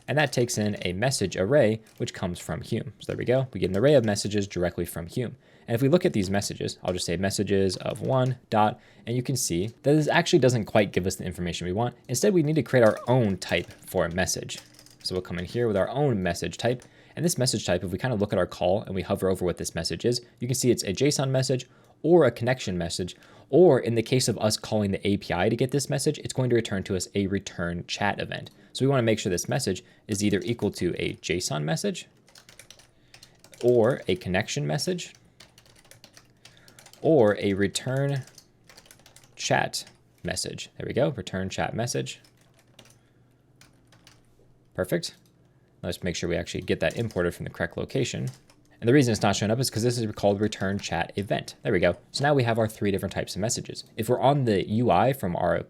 and that takes in a message array, which comes from Hume. So there we go. We get an array of messages directly from Hume. And if we look at these messages, I'll just say messages of one dot, and you can see that this actually doesn't quite give us the information we want. Instead, we need to create our own type for a message. So we'll come in here with our own message type. And this message type, if we kind of look at our call and we hover over what this message is, you can see it's a JSON message or a connection message, or in the case of us calling the API to get this message, it's going to return to us a return chat event. So we want to make sure this message is either equal to a JSON message or a connection message or a return chat message. There we go, return chat message. Perfect. Let's make sure we actually get that imported from the correct location. And the reason it's not showing up is because this is called return chat event. There we go. So now we have our 3 different types of messages. If we're on the UI from our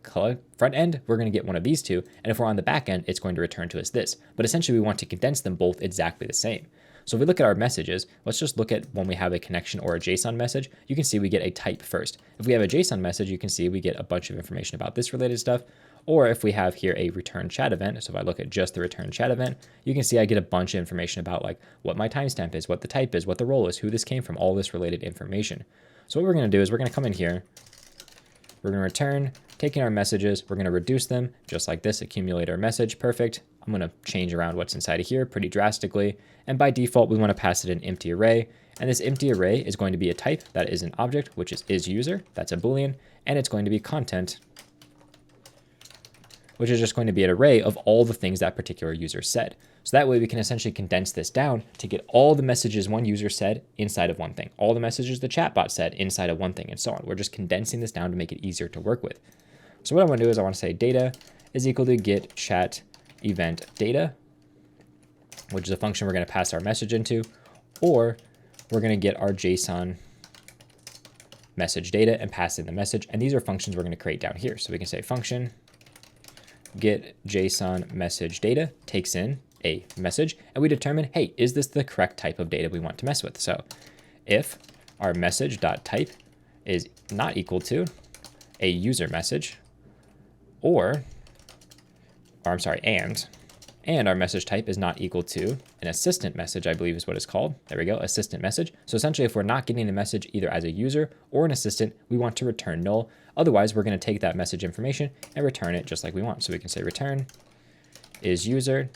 front end, we're going to get one of these 2. And if we're on the back end, it's going to return to us this. But essentially, we want to condense them both exactly the same. So if we look at our messages, let's just look at when we have a connection or a JSON message. You can see we get a type first. If we have a JSON message, you can see we get a bunch of information about this related stuff. Or if we have here a return chat event, so if I look at just the return chat event, you can see I get a bunch of information about like what my timestamp is, what the type is, what the role is, who this came from, all this related information. So what we're going to do is we're going to come in here, we're going to return, taking our messages, we're going to reduce them just like this, accumulator message, perfect. I'm going to change around what's inside of here pretty drastically. And by default, we want to pass it an empty array. And this empty array is going to be a type that is an object, which is user, that's a Boolean, and it's going to be content, which is just going to be an array of all the things that particular user said. So that way we can essentially condense this down to get all the messages one user said inside of one thing, all the messages the chatbot said inside of one thing, and so on. We're just condensing this down to make it easier to work with. So what I want to do is I want to say data is equal to get chat event data, which is a function we're going to pass our message into, or we're going to get our JSON message data and pass in the message. And these are functions we're going to create down here. So we can say function get JSON message data takes in a message, and we determine, hey, is this the correct type of data we want to mess with? So if our message.type is not equal to a user message, and our message type is not equal to an assistant message, I believe is what it's called. There we go, assistant message. So essentially, if we're not getting a message either as a user or an assistant, we want to return null. Otherwise, we're going to take that message information and return it just like we want. So we can say return is user,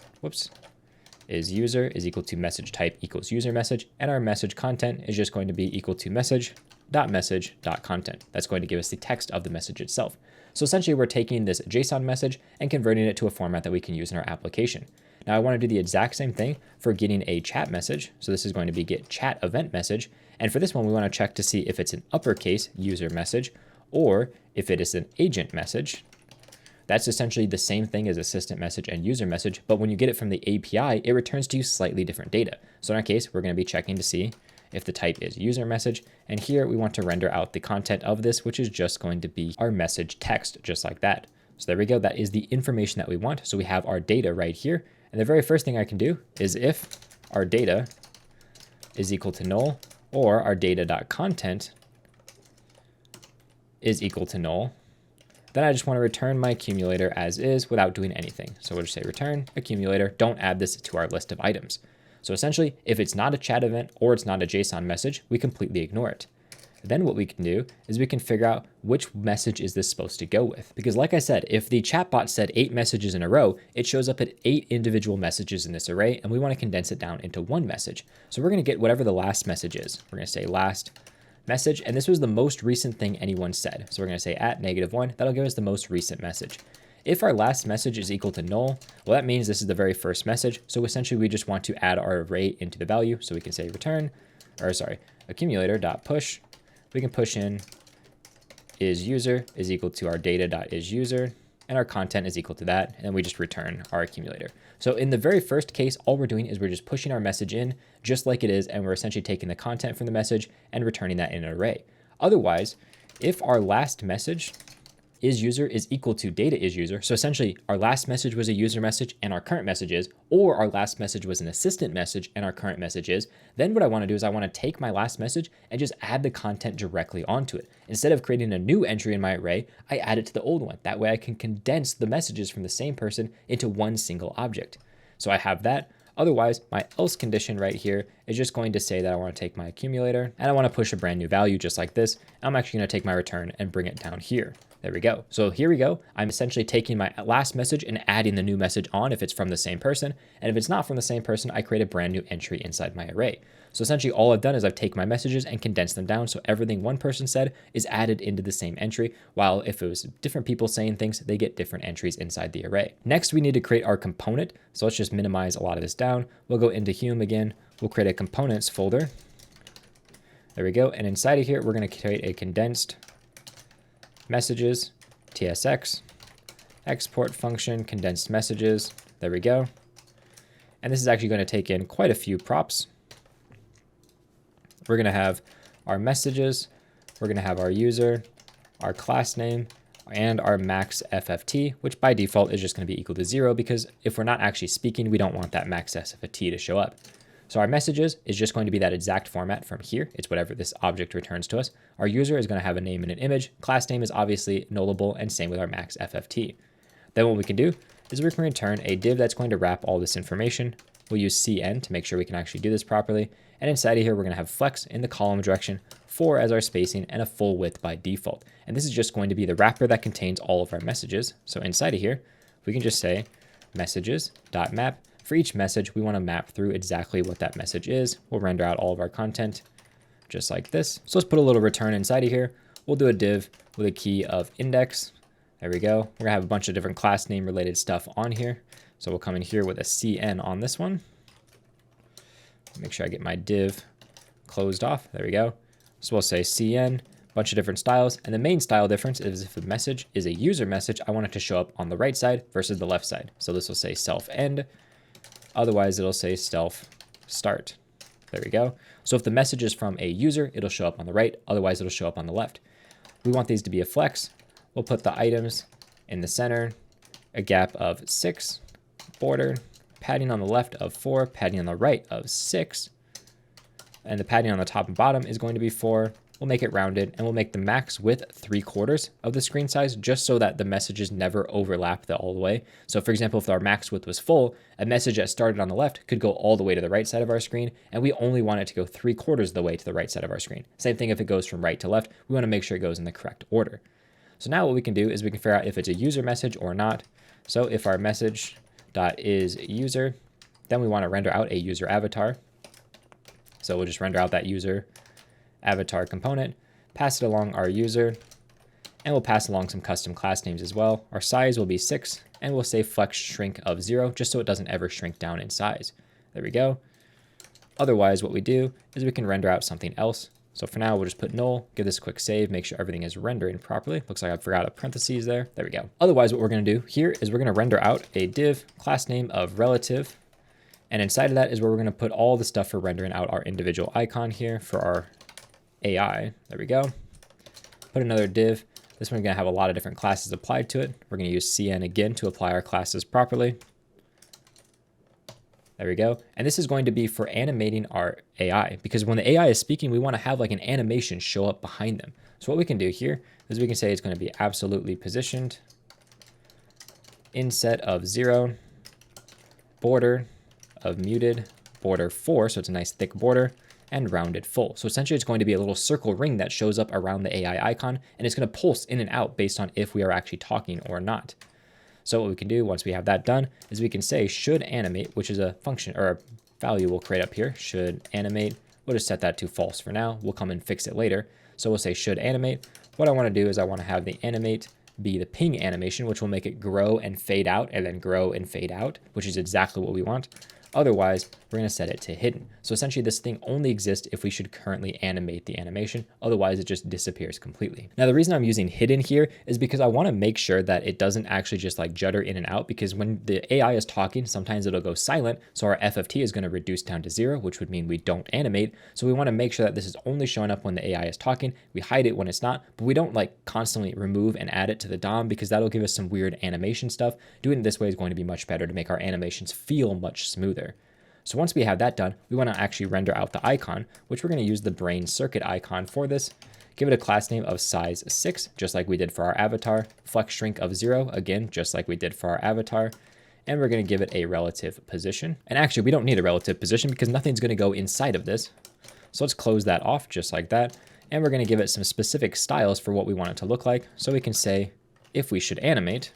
is user is equal to message type equals user message, and our message content is just going to be equal to message.message.content. That's going to give us the text of the message itself. So essentially, we're taking this JSON message and converting it to a format that we can use in our application. Now, I want to do the exact same thing for getting a chat message. So this is going to be get chat event message. And for this one, we want to check to see if it's an uppercase user message or if it is an agent message. That's essentially the same thing as assistant message and user message, but when you get it from the API, it returns to you slightly different data. So in our case, we're going to be checking to see if the type is user message. And here we want to render out the content of this, which is just going to be our message text, just like that. So there we go. That is the information that we want. So we have our data right here. And the very first thing I can do is if our data is equal to null or our data.content is equal to null, then I just want to return my accumulator as is without doing anything. So we'll just say return accumulator. Don't add this to our list of items. So essentially, if it's not a chat event or it's not a JSON message, we completely ignore it. Then what we can do is we can figure out which message is this supposed to go with. Because like I said, if the chatbot said 8 messages in a row, it shows up at 8 individual messages in this array, and we want to condense it down into one message. So we're going to get whatever the last message is. We're going to say last message, and this was the most recent thing anyone said. So we're going to say at -1, that'll give us the most recent message. If our last message is equal to null, well, that means this is the very first message. So essentially, we just want to add our array into the value. So we can say accumulator.push. We can push in is user is equal to our data.isUser, and our content is equal to that, and we just return our accumulator. So in the very first case, all we're doing is we're just pushing our message in just like it is, and we're essentially taking the content from the message and returning that in an array. Otherwise, if our last message isUser is equal to data isUser. So essentially our last message was a user message and our current message is, or our last message was an assistant message and our current message is, then what I want to do is I want to take my last message and just add the content directly onto it. Instead of creating a new entry in my array, I add it to the old one. That way I can condense the messages from the same person into one single object. So I have that. Otherwise, my else condition right here is just going to say that I want to take my accumulator and I want to push a brand new value just like this. I'm actually going to take my return and bring it down here. There we go. So here we go. I'm essentially taking my last message and adding the new message on if it's from the same person. And if it's not from the same person, I create a brand new entry inside my array. So essentially all I've done is I've taken my messages and condensed them down. So everything one person said is added into the same entry, while if it was different people saying things, they get different entries inside the array. Next, we need to create our component. So let's just minimize a lot of this down. We'll go into Hume again. We'll create a components folder. There we go. And inside of here, we're going to create a condensed messages, TSX, export function, condensed messages. There we go. And this is actually going to take in quite a few props. We're going to have our messages, we're going to have our user, our class name, and our max FFT, which by default is just going to be equal to 0 because if we're not actually speaking, we don't want that max FFT to show up. So our messages is just going to be that exact format from here. It's whatever this object returns to us. Our user is going to have a name and an image. Class name is obviously nullable, and same with our max FFT. Then what we can do is we can return a div that's going to wrap all this information. We'll use CN to make sure we can actually do this properly. And inside of here, we're going to have flex in the column direction, 4 as our spacing, and a full width by default. And this is just going to be the wrapper that contains all of our messages. So inside of here, we can just say messages.map. For each message, we want to map through exactly what that message is. We'll render out all of our content just like this. So let's put a little return inside of here. We'll do a div with a key of index. There we go. We're going to have a bunch of different class name related stuff on here. So we'll come in here with a CN on this one. Make sure I get my div closed off. There we go. So we'll say CN, bunch of different styles. And the main style difference is if the message is a user message, I want it to show up on the right side versus the left side. So this will say self end. Otherwise, it'll say self start. There we go. So if the message is from a user, it'll show up on the right. Otherwise, it'll show up on the left. We want these to be a flex. We'll put the items in the center, a gap of 6, border, padding on the left of 4, padding on the right of 6, and the padding on the top and bottom is going to be 4. We'll make it rounded, and we'll make the max width 3/4 of the screen size, just so that the messages never overlap all the way. So for example, if our max width was full, a message that started on the left could go all the way to the right side of our screen, and we only want it to go 3/4 of the way to the right side of our screen. Same thing if it goes from right to left, we want to make sure it goes in the correct order. So now what we can do is we can figure out if it's a user message or not. So if our message.isUser, then we want to render out a user avatar. So we'll just render out that user avatar component, pass it along our user, and we'll pass along some custom class names as well. Our size will be 6, and we'll say flex shrink of 0, just so it doesn't ever shrink down in size. There we go. Otherwise, what we do is we can render out something else. So for now, we'll just put null, give this a quick save, make sure everything is rendering properly. Looks like I forgot a parentheses there. There we go. Otherwise, what we're going to do here is we're going to render out a div class name of relative. And inside of that is where we're going to put all the stuff for rendering out our individual icon here for our AI. There we go. Put another div. This one's going to have a lot of different classes applied to it. We're going to use CN again to apply our classes properly. There we go. And this is going to be for animating our AI, because when the AI is speaking, we want to have like an animation show up behind them. So what we can do here is we can say it's going to be absolutely positioned, inset of 0, border of muted, border 4, so it's a nice thick border, and rounded full. So essentially it's going to be a little circle ring that shows up around the AI icon, and it's going to pulse in and out based on if we are actually talking or not. So what we can do once we have that done is we can say should animate, which is a function or a value we'll create up here, should animate. We'll just set that to false for now. We'll come and fix it later. So we'll say should animate. What I want to do is I want to have the animate be the ping animation, which will make it grow and fade out and then grow and fade out, which is exactly what we want. Otherwise, we're going to set it to hidden. So essentially this thing only exists if we should currently animate the animation. Otherwise it just disappears completely. Now the reason I'm using hidden here is because I want to make sure that it doesn't actually just like judder in and out, because when the AI is talking, sometimes it'll go silent. So our FFT is going to reduce down to 0, which would mean we don't animate. So we want to make sure that this is only showing up when the AI is talking. We hide it when it's not, but we don't like constantly remove and add it to the DOM, because that'll give us some weird animation stuff. Doing it this way is going to be much better to make our animations feel much smoother. So once we have that done, we want to actually render out the icon, which we're going to use the brain circuit icon for this. Give it a class name of size 6, just like we did for our avatar. Flex shrink of 0, again, just like we did for our avatar. And we're going to give it a relative position. And actually, we don't need a relative position because nothing's going to go inside of this. So let's close that off just like that. And we're going to give it some specific styles for what we want it to look like. So we can say if we should animate,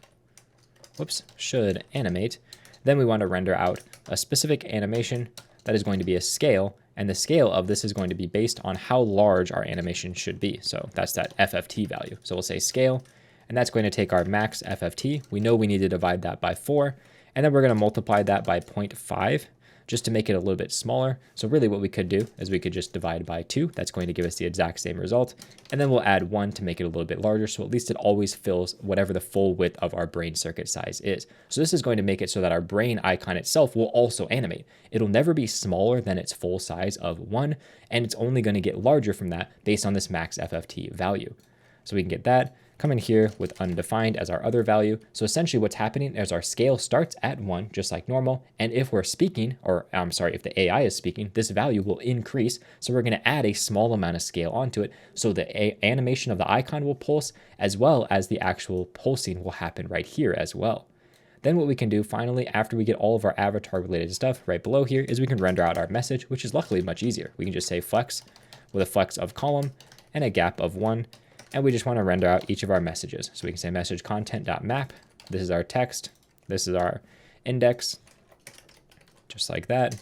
should animate, then we want to render out a specific animation that is going to be a scale. And the scale of this is going to be based on how large our animation should be. So that's that FFT value. So we'll say scale, and that's going to take our max FFT. We know we need to divide that by 4, and then we're going to multiply that by 0.5 just to make it a little bit smaller. So really what we could do is we could just divide by 2. That's going to give us the exact same result. And then we'll add 1 to make it a little bit larger. So at least it always fills whatever the full width of our brain circuit size is. So this is going to make it so that our brain icon itself will also animate. It'll never be smaller than its full size of 1. And it's only going to get larger from that based on this max FFT value. So we can get that. Come in here with undefined as our other value. So essentially what's happening is our scale starts at 1, just like normal. And if we're speaking, or I'm sorry, if the AI is speaking, this value will increase. So we're going to add a small amount of scale onto it. So the animation of the icon will pulse, as well as the actual pulsing will happen right here as well. Then what we can do finally, after we get all of our avatar related stuff right below here, is we can render out our message, which is luckily much easier. We can just say flex with a flex of column and a gap of 1. And we just want to render out each of our messages. So we can say message content.map. This is our text. This is our index, just like that.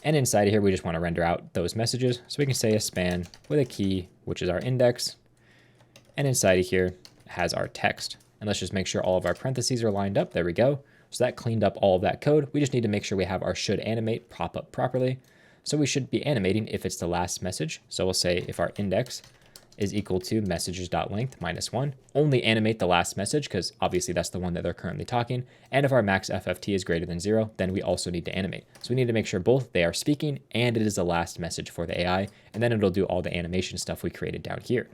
And inside of here, we just want to render out those messages. So we can say a span with a key, which is our index. And inside of here has our text. And let's just make sure all of our parentheses are lined up. There we go. So that cleaned up all of that code. We just need to make sure we have our should animate prop up properly. So we should be animating if it's the last message. So we'll say if our index is equal to messages.length -1. Only animate the last message because obviously that's the one that they're currently talking. And if our max FFT is greater than 0, then we also need to animate. So we need to make sure both they are speaking and it is the last message for the AI. And then it'll do all the animation stuff we created down here.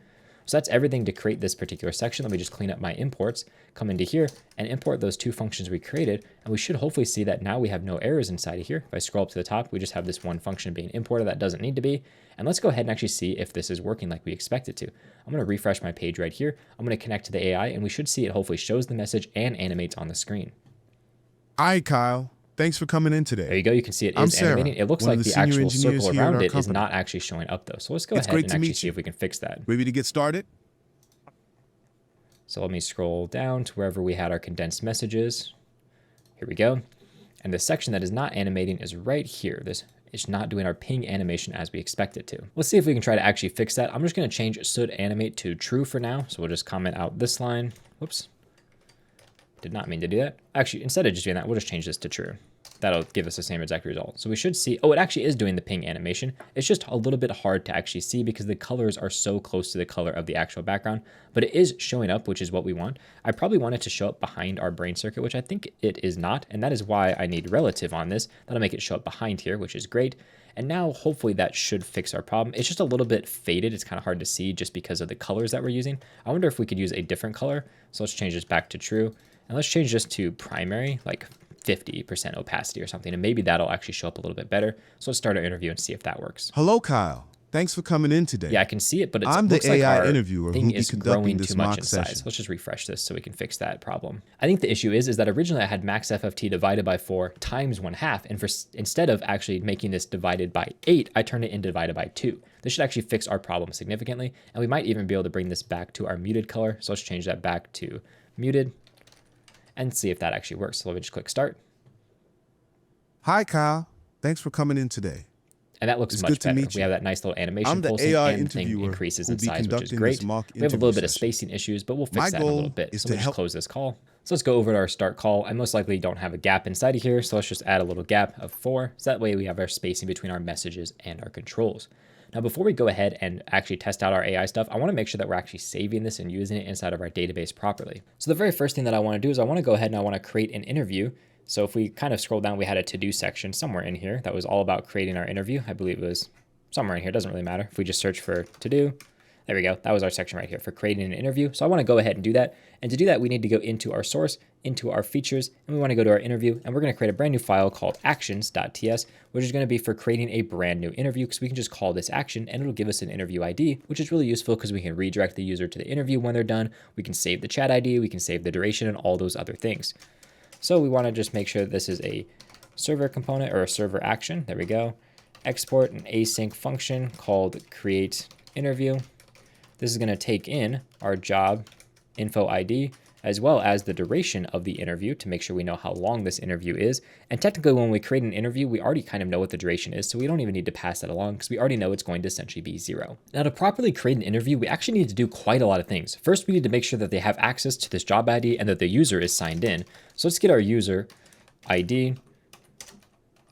So that's everything to create this particular section. Let me just clean up my imports, come into here and import those 2 functions we created. And we should hopefully see that now we have no errors inside of here. If I scroll up to the top, we just have this one function being imported that doesn't need to be. And let's go ahead and actually see if this is working like we expect it to. I'm going to refresh my page right here. I'm going to connect to the AI and we should see it hopefully shows the message and animates on the screen. Hi, Kyle. Thanks for coming in today. There you go. You can see it is animating. It looks like the actual circle around it is not actually showing up though. So let's go ahead and actually see if we can fix that. Ready to get started? So let me scroll down to wherever we had our condensed messages. Here we go. And the section that is not animating is right here. This is not doing our ping animation as we expect it to. Let's see if we can try to actually fix that. I'm just going to change should animate to true for now. So we'll just comment out this line. Whoops. Did not mean to do that. Actually, instead of just doing that, we'll just change this to true. That'll give us the same exact result. So we should see, oh, it actually is doing the ping animation. It's just a little bit hard to actually see because the colors are so close to the color of the actual background, but it is showing up, which is what we want. I probably want it to show up behind our brain circuit, which I think it is not. And that is why I need relative on this. That'll make it show up behind here, which is great. And now hopefully that should fix our problem. It's just a little bit faded. It's kind of hard to see just because of the colors that we're using. I wonder if we could use a different color. So let's change this back to true. And let's change this to primary, like 50% opacity or something, and maybe that'll actually show up a little bit better. So let's start our interview and see if that works. Hello, Kyle. Thanks for coming in today. Yeah, I can see it, but it I'm looks the like AI our interviewer thing who'll be is conducting growing this too much mock in session. size. Let's just refresh this so we can fix that problem. I think the issue is that originally I had max FFT divided by 4 times 1/2, and instead of actually making this divided by 8, I turned it into divided by 2. This should actually fix our problem significantly, and we might even be able to bring this back to our muted color. So let's change that back to muted and see if that actually works. So let me just click start. Hi, Kyle. Thanks for coming in today. And that looks It's much good to better. meet We you. have that nice little animation I'm the pulsing AI and thing interviewer increases who'll in be size, which is conducting great. this mock We have a interview little bit of session. spacing issues, but we'll fix My that in a little goal bit. is So to we'll just help. close this call. So let's go over to our start call. I most likely don't have a gap inside of here, so let's just add a little gap of 4. So that way we have our spacing between our messages and our controls. Now, before we go ahead and actually test out our AI stuff, I want to make sure that we're actually saving this and using it inside of our database properly. So the very first thing that I want to do is I want to go ahead and I want to create an interview. So if we kind of scroll down, we had a to-do section somewhere in here that was all about creating our interview. I believe it was somewhere in here. It doesn't really matter. If we just search for to-do, there we go. That was our section right here for creating an interview. So I want to go ahead and do that. And to do that, we need to go into our source, into our features, and we want to go to our interview. And we're going to create a brand new file called actions.ts, which is going to be for creating a brand new interview, because we can just call this action and it'll give us an interview ID, which is really useful because we can redirect the user to the interview when they're done. We can save the chat ID, we can save the duration, and all those other things. So we want to just make sure that this is a server component or a server action. There we go. Export an async function called create interview. This is going to take in our job info ID as well as the duration of the interview to make sure we know how long this interview is. And technically when we create an interview, we already kind of know what the duration is, so we don't even need to pass that along because we already know it's going to essentially be 0. Now to properly create an interview, we actually need to do quite a lot of things. First, we need to make sure that they have access to this job ID and that the user is signed in. So let's get our user ID,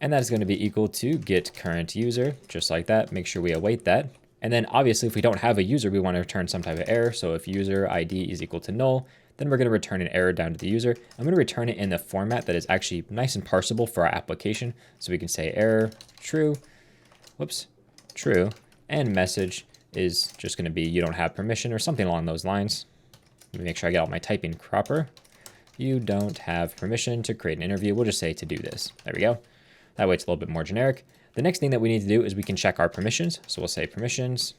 and that is going to be equal to get current user, just like that. Make sure we await that. And then obviously if we don't have a user, we want to return some type of error. So if user ID is equal to null, then we're going to return an error down to the user. I'm going to return it in the format that is actually nice and parsable for our application. So we can say error true, true, and message is just going to be you don't have permission or something along those lines. Let me make sure I get all my typing proper. You don't have permission to create an interview. We'll just say to do this. There we go. That way it's a little bit more generic. The next thing that we need to do is we can check our permissions. So we'll say permissions.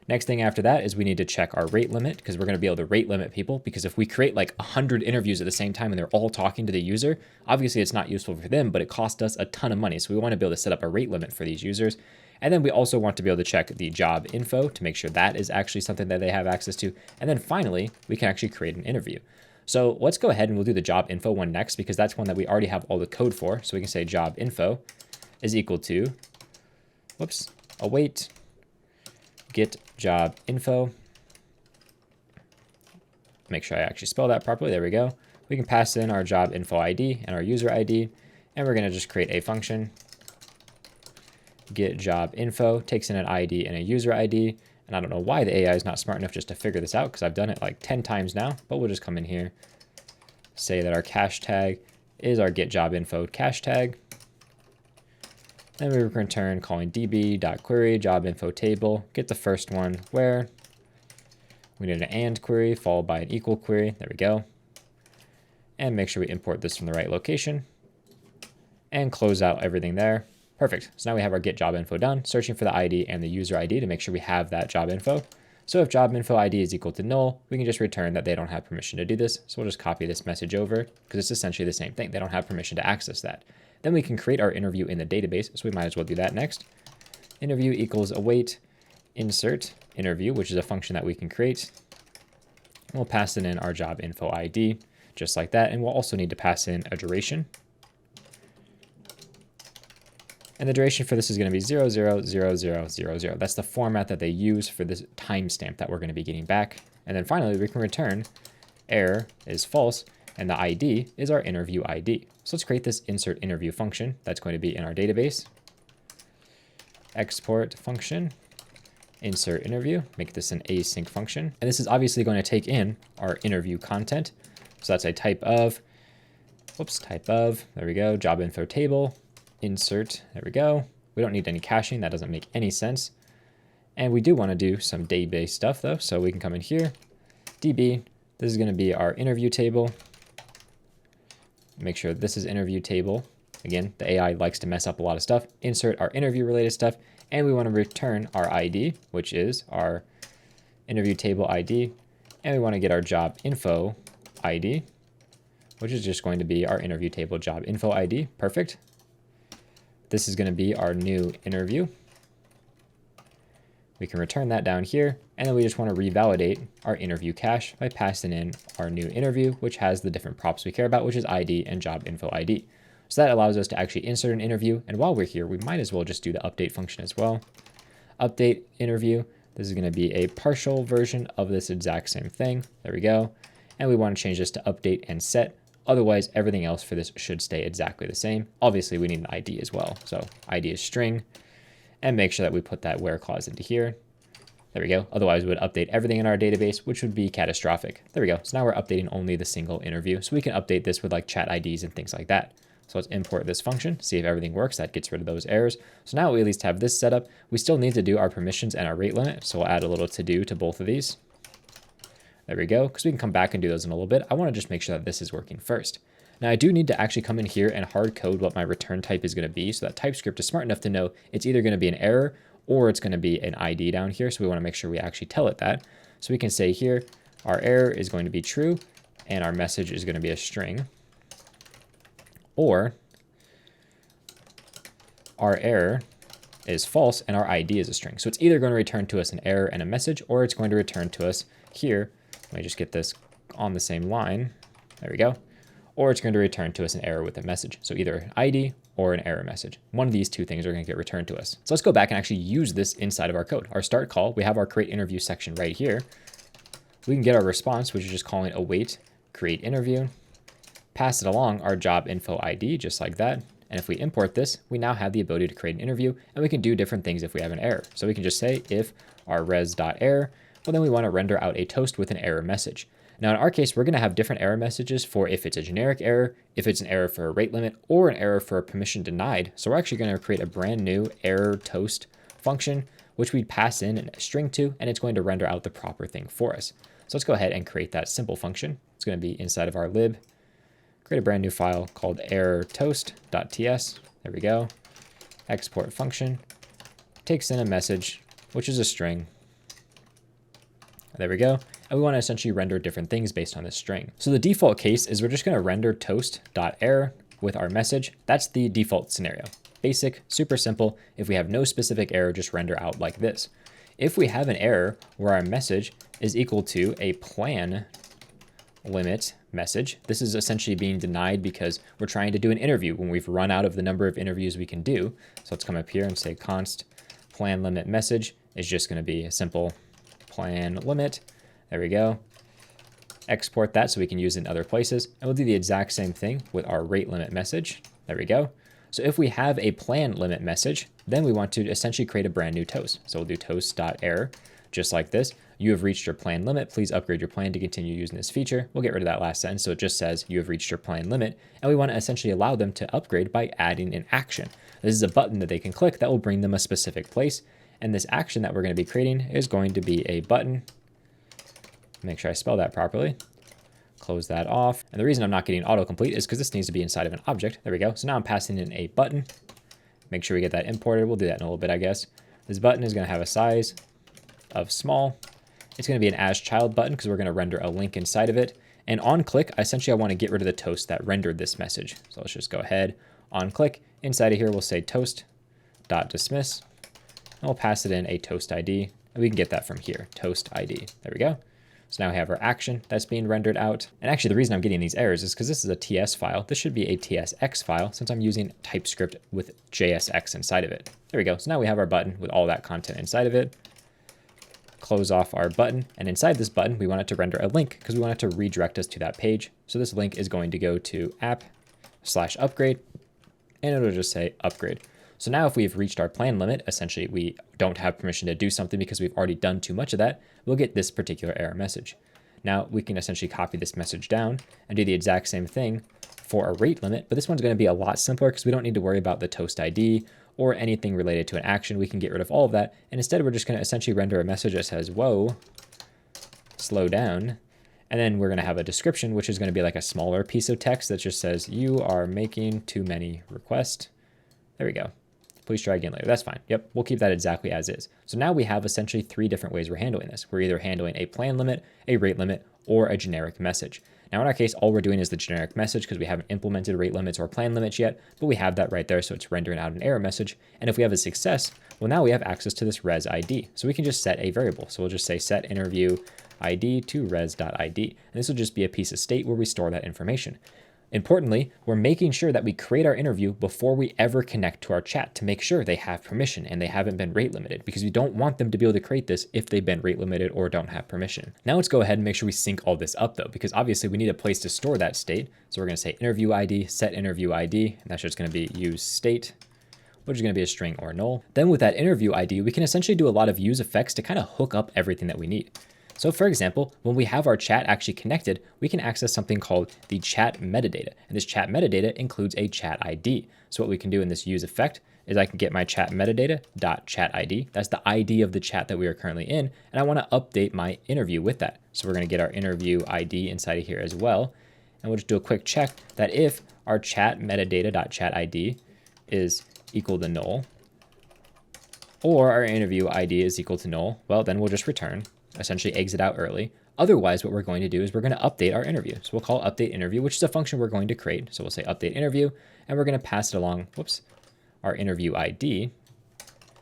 Next thing after that is we need to check our rate limit, because we're going to be able to rate limit people, because if we create like 100 interviews at the same time and they're all talking to the user, obviously it's not useful for them, but it costs us a ton of money. So we want to be able to set up a rate limit for these users. And then we also want to be able to check the job info to make sure that is actually something that they have access to. And then finally, we can actually create an interview. So let's go ahead and we'll do the job info one next, because that's one that we already have all the code for. So we can say job info is equal to, await get job info. Make sure I actually spell that properly. There we go. We can pass in our job info ID and our user ID, and we're going to just create a function. Get job info takes in an ID and a user ID. And I don't know why the AI is not smart enough just to figure this out, because I've done it like 10 times now, but we'll just come in here, say that our cache tag is our get job info cache tag. Then we return calling db.query job info table, get the first one where we need an and query followed by an equal query. There we go. And make sure we import this from the right location and close out everything there. Perfect. So now we have our get job info done, searching for the ID and the user ID to make sure we have that job info. So if job info ID is equal to null, we can just return that they don't have permission to do this. So we'll just copy this message over because it's essentially the same thing. They don't have permission to access that. Then we can create our interview in the database. So we might as well do that next. Interview equals await insert interview, which is a function that we can create. We'll pass in our job info ID just like that. And we'll also need to pass in a duration. And the duration for this is going to be 000000. That's the format that they use for this timestamp that we're going to be getting back. And then finally, we can return error is false, and the ID is our interview ID. So let's create this insert interview function that's going to be in our database. Export function, insert interview, make this an async function. And this is obviously going to take in our interview content. So that's a type of, there we go, job info table. Insert, there we go. We don't need any caching, that doesn't make any sense. And we do want to do some database stuff though, so we can come in here, DB, this is going to be our interview table. Make sure this is interview table. Again, the AI likes to mess up a lot of stuff. Insert our interview related stuff, and we want to return our ID, which is our interview table ID, and we want to get our job info ID, which is just going to be our interview table job info ID. Perfect. This is going to be our new interview. We can return that down here, and then we just want to revalidate our interview cache by passing in our new interview, which has the different props we care about, which is ID and job info ID. So that allows us to actually insert an interview. And while we're here, we might as well just do the update function as well. Update interview. This is going to be a partial version of this exact same thing. There we go. And we want to change this to update and set. Otherwise, everything else for this should stay exactly the same. Obviously, we need an ID as well. So ID is string. And make sure that we put that where clause into here. There we go. Otherwise, we would update everything in our database, which would be catastrophic. There we go. So now we're updating only the single interview. So we can update this with like chat IDs and things like that. So let's import this function, see if everything works. That gets rid of those errors. So now we at least have this set up. We still need to do our permissions and our rate limit. So we'll add a little to do to both of these. There we go. Because we can come back and do those in a little bit. I want to just make sure that this is working first. Now I do need to actually come in here and hard code what my return type is going to be. So that TypeScript is smart enough to know it's either going to be an error or it's going to be an ID down here. So we want to make sure we actually tell it that. So we can say here, our error is going to be true and our message is going to be a string. Or our error is false and our ID is a string. So it's either going to return to us an error and a message, or it's going to return to us here. Let me just get this on the same line. There we go. Or it's going to return to us an error with a message. So either an ID or an error message. One of these two things are going to get returned to us. So let's go back and actually use this inside of our code. Our start call, we have our create interview section right here. We can get our response, which is just calling await create interview. Pass it along our job info ID, just like that. And if we import this, we now have the ability to create an interview, and we can do different things if we have an error. So we can just say if our res.error, well, then we want to render out a toast with an error message. Now, in our case, we're going to have different error messages for if it's a generic error, if it's an error for a rate limit, or an error for a permission denied. So we're actually going to create a brand new error toast function, which we pass in a string to, and it's going to render out the proper thing for us. So let's go ahead and create that simple function. It's going to be inside of our lib. Create a brand new file called errortoast.ts. There we go. Export function. Takes in a message, which is a string. There we go. And we want to essentially render different things based on this string. So the default case is we're just going to render toast.error with our message. That's the default scenario. Basic, super simple. If we have no specific error, just render out like this. If we have an error where our message is equal to a plan limit message, this is essentially being denied because we're trying to do an interview when we've run out of the number of interviews we can do. So let's come up here and say const plan limit message is just going to be a simple plan limit. There we go. Export that so we can use it in other places. And we'll do the exact same thing with our rate limit message. There we go. So if we have a plan limit message, then we want to essentially create a brand new toast. So we'll do toast.error, just like this. You have reached your plan limit. Please upgrade your plan to continue using this feature. We'll get rid of that last sentence. So it just says you have reached your plan limit. And we want to essentially allow them to upgrade by adding an action. This is a button that they can click that will bring them a specific place. And this action that we're going to be creating is going to be a button. Make sure I spell that properly. Close that off. And the reason I'm not getting autocomplete is because this needs to be inside of an object. There we go. So now I'm passing in a button. Make sure we get that imported. We'll do that in a little bit, I guess. This button is going to have a size of small. It's going to be an as child button because we're going to render a link inside of it. And on click, essentially I want to get rid of the toast that rendered this message. So let's just go ahead, on click. Inside of here, we'll say toast.dismiss. And we'll pass it in a toast ID. And we can get that from here, toast ID. There we go. So now we have our action that's being rendered out. And actually the reason I'm getting these errors is because this is a TS file. This should be a TSX file since I'm using TypeScript with JSX inside of it. There we go. So now we have our button with all that content inside of it. Close off our button. And inside this button, we want it to render a link because we want it to redirect us to that page. So this link is going to go to app/upgrade, and it'll just say upgrade. So now if we've reached our plan limit, essentially we don't have permission to do something because we've already done too much of that, we'll get this particular error message. Now we can essentially copy this message down and do the exact same thing for a rate limit, but this one's going to be a lot simpler because we don't need to worry about the toast ID or anything related to an action. We can get rid of all of that. And instead we're just going to essentially render a message that says, whoa, slow down. And then we're going to have a description, which is going to be like a smaller piece of text that just says, you are making too many requests. There we go. Please try again later. That's fine. Yep, we'll keep that exactly as is. So now we have essentially three different ways we're handling this. We're either handling a plan limit, a rate limit, or a generic message. Now in our case, all we're doing is the generic message because we haven't implemented rate limits or plan limits yet, but we have that right there. So it's rendering out an error message. And if we have a success, well, now we have access to this res ID. So we can just set a variable. So we'll just say set interview ID to res.id. And this will just be a piece of state where we store that information. Importantly, we're making sure that we create our interview before we ever connect to our chat to make sure they have permission and they haven't been rate limited, because we don't want them to be able to create this if they've been rate limited or don't have permission. Now let's go ahead and make sure we sync all this up though, because obviously we need a place to store that state. So we're going to say interview ID, set interview ID, and that's just going to be use state, which is going to be a string or null. Then with that interview ID, we can essentially do a lot of use effects to kind of hook up everything that we need. So for example, when we have our chat actually connected, we can access something called the chat metadata. And this chat metadata includes a chat ID. So what we can do in this use effect is I can get my chat metadata dot chat ID. That's the ID of the chat that we are currently in. And I want to update my interview with that. So we're going to get our interview ID inside of here as well. And we'll just do a quick check that if our chat metadata dot chat ID is equal to null, or our interview ID is equal to null, well, then we'll just return, essentially exit out early. Otherwise, what we're going to do is we're going to update our interview. So we'll call update interview, which is a function we're going to create. So we'll say update interview, and we're going to pass it along, our interview ID,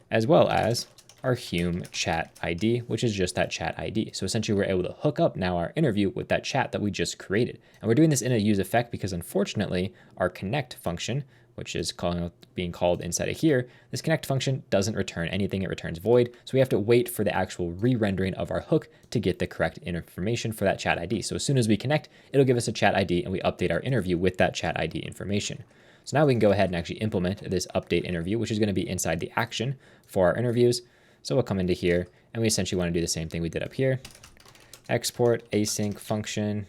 as well as our Hume chat ID, which is just that chat ID. So essentially we're able to hook up now our interview with that chat that we just created. And we're doing this in a use effect because unfortunately our connect function, which is being called inside of here, this connect function doesn't return anything, it returns void. So we have to wait for the actual re-rendering of our hook to get the correct information for that chat ID. So as soon as we connect, it'll give us a chat ID and we update our interview with that chat ID information. So now we can go ahead and actually implement this update interview, which is going to be inside the action for our interviews. So we'll come into here and we essentially want to do the same thing we did up here. Export async function,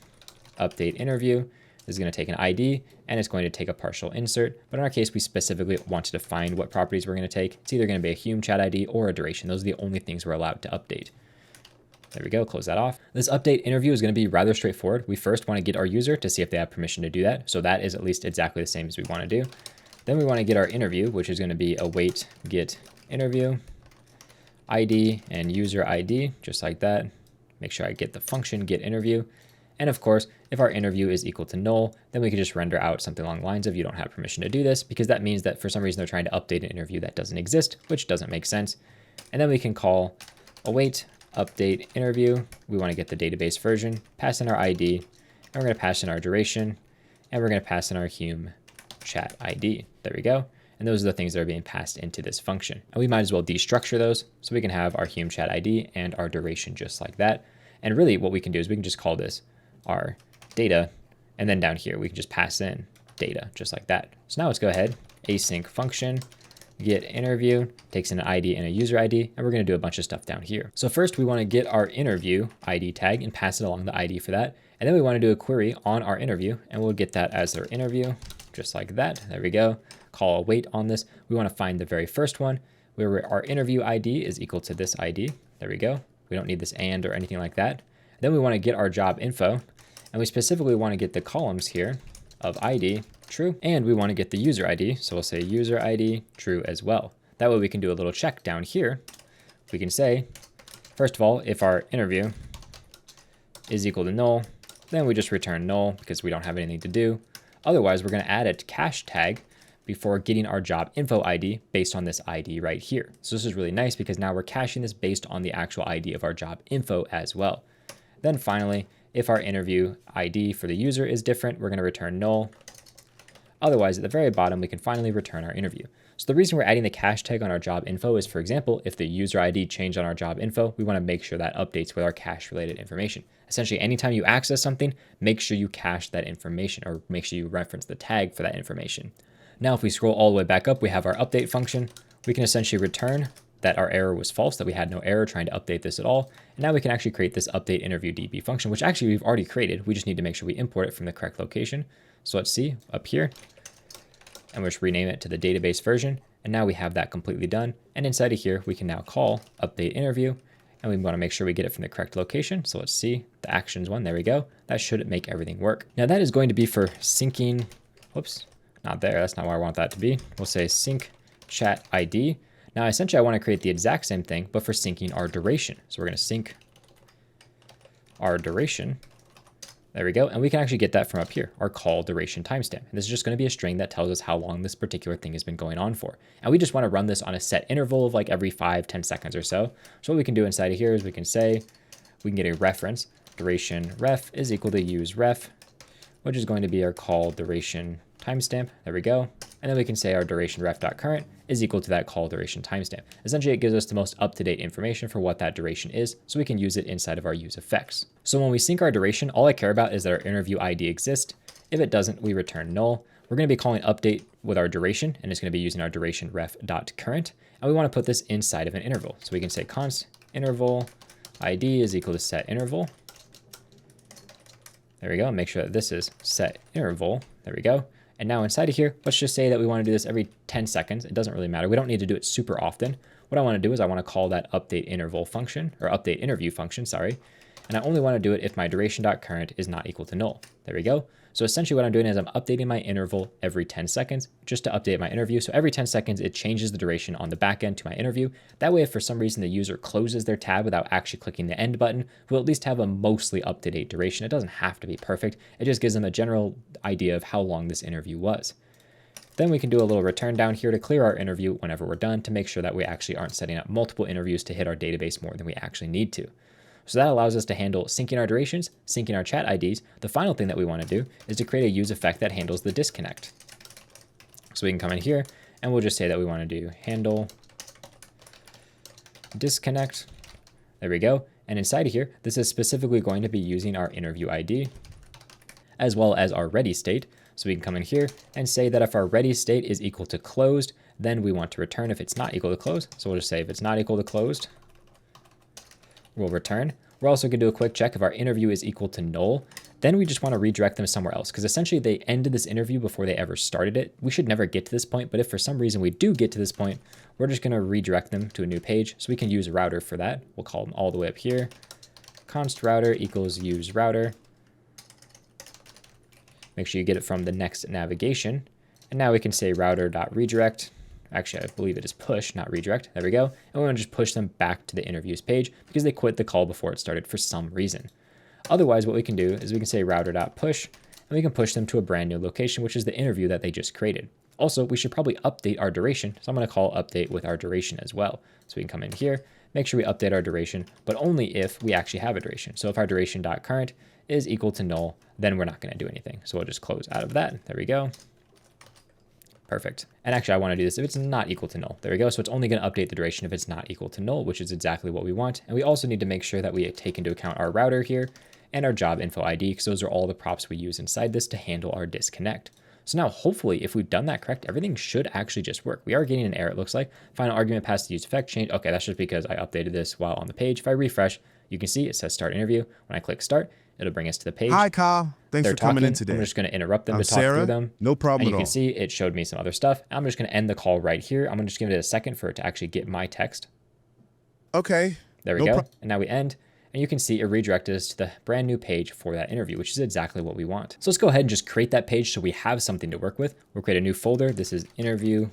update interview. This is going to take an ID and it's going to take a partial insert. But in our case, we specifically want to define what properties we're going to take. It's either going to be a Hume chat ID or a duration. Those are the only things we're allowed to update. There we go, close that off. This update interview is going to be rather straightforward. We first want to get our user to see if they have permission to do that. So that is at least exactly the same as we want to do. Then we want to get our interview, which is going to be await get interview, ID and user ID, just like that. Make sure I get the function get interview. And of course, if our interview is equal to null, then we can just render out something along the lines of you don't have permission to do this, because that means that for some reason they're trying to update an interview that doesn't exist, which doesn't make sense. And then we can call await update interview. We want to get the database version, pass in our ID, and we're going to pass in our duration, and we're going to pass in our Hume chat ID. There we go. And those are the things that are being passed into this function. And we might as well destructure those so we can have our Hume chat ID and our duration just like that. And really what we can do is we can just call this our data, and then down here we can just pass in data just like that. So now let's go ahead, async function, get interview, takes in an ID and a user ID, and we're going to do a bunch of stuff down here. So first we want to get our interview ID tag and pass it along the ID for that. And then we want to do a query on our interview, and we'll get that as our interview, just like that. There we go. Call await on this. We want to find the very first one where our interview ID is equal to this ID. There we go. We don't need this and or anything like that. Then we want to get our job info, and we specifically want to get the columns here of ID true, and we want to get the user ID. So we'll say user ID true as well. That way we can do a little check down here. We can say, first of all, if our interview is equal to null, then we just return null because we don't have anything to do. Otherwise, we're going to add a cache tag before getting our job info ID based on this ID right here. So this is really nice because now we're caching this based on the actual ID of our job info as well. Then finally, if our interview ID for the user is different, we're going to return null. Otherwise, at the very bottom, we can finally return our interview. So the reason we're adding the cache tag on our job info is, for example, if the user ID changed on our job info, we want to make sure that updates with our cache related information. Essentially, anytime you access something, make sure you cache that information or make sure you reference the tag for that information. Now, if we scroll all the way back up, we have our update function. We can essentially return that our error was false, that we had no error trying to update this at all. And now we can actually create this update interview DB function, which actually we've already created. We just need to make sure we import it from the correct location. So let's see up here, and we'll just rename it to the database version. And now we have that completely done. And inside of here, we can now call update interview, and we want to make sure we get it from the correct location. So let's see the actions one. There we go. That should make everything work. Now that is going to be for syncing. Whoops, not there. That's not where I want that to be. We'll say sync chat ID. Now, essentially, I want to create the exact same thing, but for syncing our duration. So we're going to sync our duration. There we go. And we can actually get that from up here, our call duration timestamp. And this is just going to be a string that tells us how long this particular thing has been going on for. And we just want to run this on a set interval of like every 5-10 seconds or so. So what we can do inside of here is we can say, we can get a reference, duration ref is equal to use ref, which is going to be our call duration timestamp. There we go. And then we can say our duration ref.current is equal to that call duration timestamp. Essentially, it gives us the most up-to-date information for what that duration is, so we can use it inside of our use effects. So when we sync our duration, all I care about is that our interview ID exists. If it doesn't, we return null. We're going to be calling update with our duration, and it's going to be using our duration ref.current. And we want to put this inside of an interval. So we can say const interval ID is equal to set interval. There we go. Make sure that this is set interval. There we go. And now inside of here, let's just say that we want to do this every 10 seconds. It doesn't really matter. We don't need to do it super often. What I want to do is I want to call that update interval function, or update interview function, sorry. And I only want to do it if my duration.current is not equal to null. There we go. So essentially what I'm doing is I'm updating my interval every 10 seconds just to update my interview. So every 10 seconds, it changes the duration on the back end to my interview. That way, if for some reason the user closes their tab without actually clicking the end button, we'll at least have a mostly up-to-date duration. It doesn't have to be perfect. It just gives them a general idea of how long this interview was. Then we can do a little return down here to clear our interview whenever we're done to make sure that we actually aren't setting up multiple interviews to hit our database more than we actually need to. So that allows us to handle syncing our durations, syncing our chat IDs. The final thing that we want to do is to create a use effect that handles the disconnect. So we can come in here and we'll just say that we want to do handle disconnect. There we go. And inside of here, this is specifically going to be using our interview ID as well as our ready state. So we can come in here and say that if our ready state is equal to closed, then we want to return if it's not equal to closed. So we'll just say if it's not equal to closed, we'll return. We're also going to do a quick check if our interview is equal to null. Then we just want to redirect them somewhere else because essentially they ended this interview before they ever started it. We should never get to this point, but if for some reason we do get to this point, we're just going to redirect them to a new page. So we can use a router for that. We'll call them all the way up here. Const router equals use router. Make sure you get it from the next navigation. And now we can say router.redirect. Actually, I believe it is push, not redirect. There we go. And we want to just push them back to the interviews page because they quit the call before it started for some reason. Otherwise, what we can do is we can say router.push, and we can push them to a brand new location, which is the interview that they just created. Also, we should probably update our duration. So I'm going to call update with our duration as well. So we can come in here, make sure we update our duration, but only if we actually have a duration. So if our duration.current is equal to null, then we're not going to do anything. So we'll just close out of that. There we go. Perfect. And actually, I want to do this if it's not equal to null. There we go. So it's only going to update the duration if it's not equal to null, which is exactly what we want. And we also need to make sure that we take into account our router here and our job info ID, because those are all the props we use inside this to handle our disconnect. So now, hopefully, if we've done that correct, everything should actually just work. We are getting an error, it looks like. Final argument passed the use effect change. Okay, that's just because I updated this while on the page. If I refresh, you can see it says start interview. When I click start, it'll bring us to the page. Hi, Kyle. Thanks for coming in today. I'm just going to interrupt them I'm to talk Sarah. through them. No problem and at you all. can see it showed me some other stuff. I'm just going to end the call right here. I'm going to just give it a second for it to actually get my text. Okay. There we go. And now we end. And you can see it redirected us to the brand new page for that interview, which is exactly what we want. So let's go ahead and just create that page so we have something to work with. We'll create a new folder. This is interview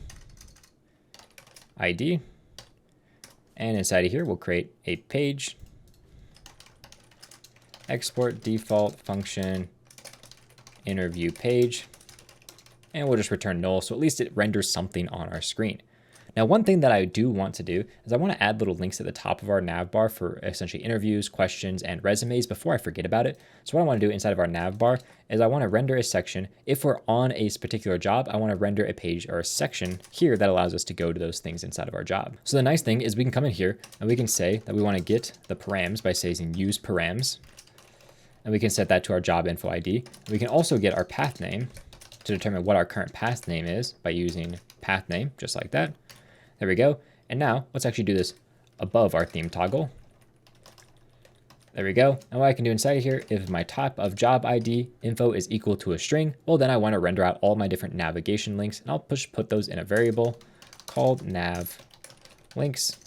ID. And inside of here, we'll create a page. Export default function interview page. And we'll just return null. So at least it renders something on our screen. Now, one thing that I do want to do is I want to add little links at the top of our navbar for essentially interviews, questions, and resumes before I forget about it. So what I want to do inside of our navbar is I want to render a section. If we're on a particular job, I want to render a page or a section here that allows us to go to those things inside of our job. So the nice thing is we can come in here and we can say that we want to get the params by saying use params. And we can set that to our job info ID. We can also get our path name to determine what our current path name is by using path name, just like that. There we go. And now let's actually do this above our theme toggle. There we go. And what I can do inside of here, if my type of job ID info is equal to a string, well, then I want to render out all my different navigation links, and I'll put those in a variable called nav links.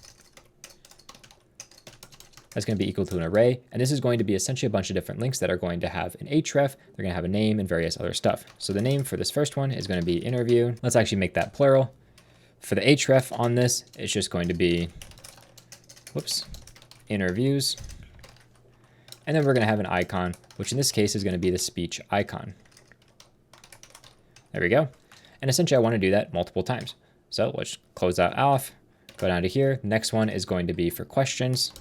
That's going to be equal to an array. And this is going to be essentially a bunch of different links that are going to have an href. They're going to have a name and various other stuff. So the name for this first one is going to be interview. Let's actually make that plural. For the href on this, it's just going to be, interviews. And then we're going to have an icon, which in this case is going to be the speech icon. There we go. And essentially I want to do that multiple times. So let's close that off, go down to here. Next one is going to be for questions.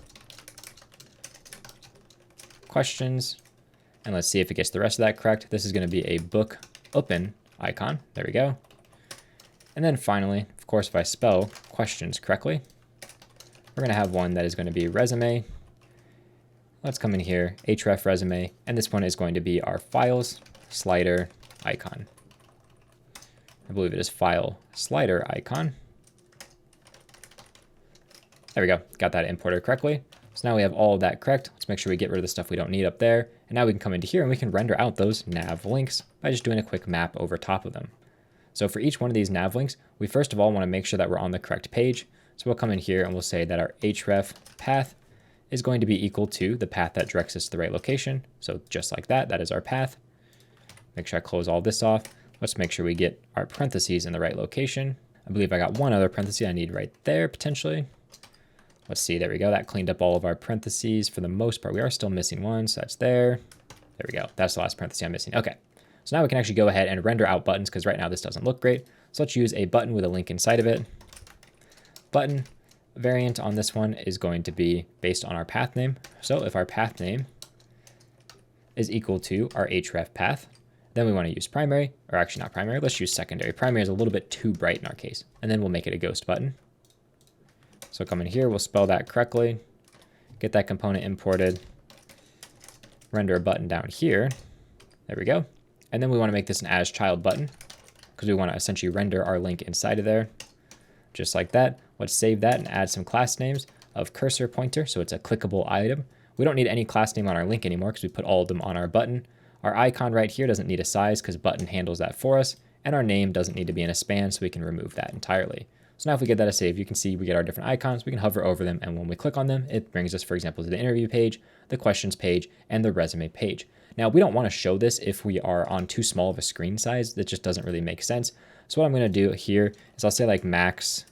And let's see if it gets the rest of that correct. This is going to be a book open icon. There we go. And then finally, of course, if I spell questions correctly, we're going to have one that is going to be resume. Let's come in here, href resume, and this one is going to be our files slider icon. I believe it is file slider icon. There we go, got that imported correctly. So now we have all of that correct. Let's make sure we get rid of the stuff we don't need up there. And now we can come into here and we can render out those nav links by just doing a quick map over top of them. So for each one of these nav links, we first of all want to make sure that we're on the correct page. So we'll come in here and we'll say that our href path is going to be equal to the path that directs us to the right location. So just like that, that is our path. Make sure I close all this off. Let's make sure we get our parentheses in the right location. I believe I got one other parenthesis I need right there potentially. Let's see, there we go. That cleaned up all of our parentheses for the most part. We are still missing one, so that's there. There we go. That's the last parenthesis I'm missing. Okay, so now we can actually go ahead and render out buttons because right now this doesn't look great. So let's use a button with a link inside of it. Button variant on this one is going to be based on our path name. So if our path name is equal to our href path, then we want to use primary, or actually not primary, let's use secondary. Primary is a little bit too bright in our case. And then we'll make it a ghost button. So come in here, we'll spell that correctly, get that component imported, render a button down here. There we go. And then we want to make this an as child button because we want to essentially render our link inside of there. Just like that. Let's save that and add some class names of cursor pointer. So it's a clickable item. We don't need any class name on our link anymore because we put all of them on our button. Our icon right here doesn't need a size because button handles that for us. And our name doesn't need to be in a span, so we can remove that entirely. So now if we get that a save, you can see we get our different icons. We can hover over them, and when we click on them, it brings us, for example, to the interview page, the questions page, and the resume page. Now, we don't want to show this if we are on too small of a screen size. That just doesn't really make sense. So what I'm going to do here is I'll say like max,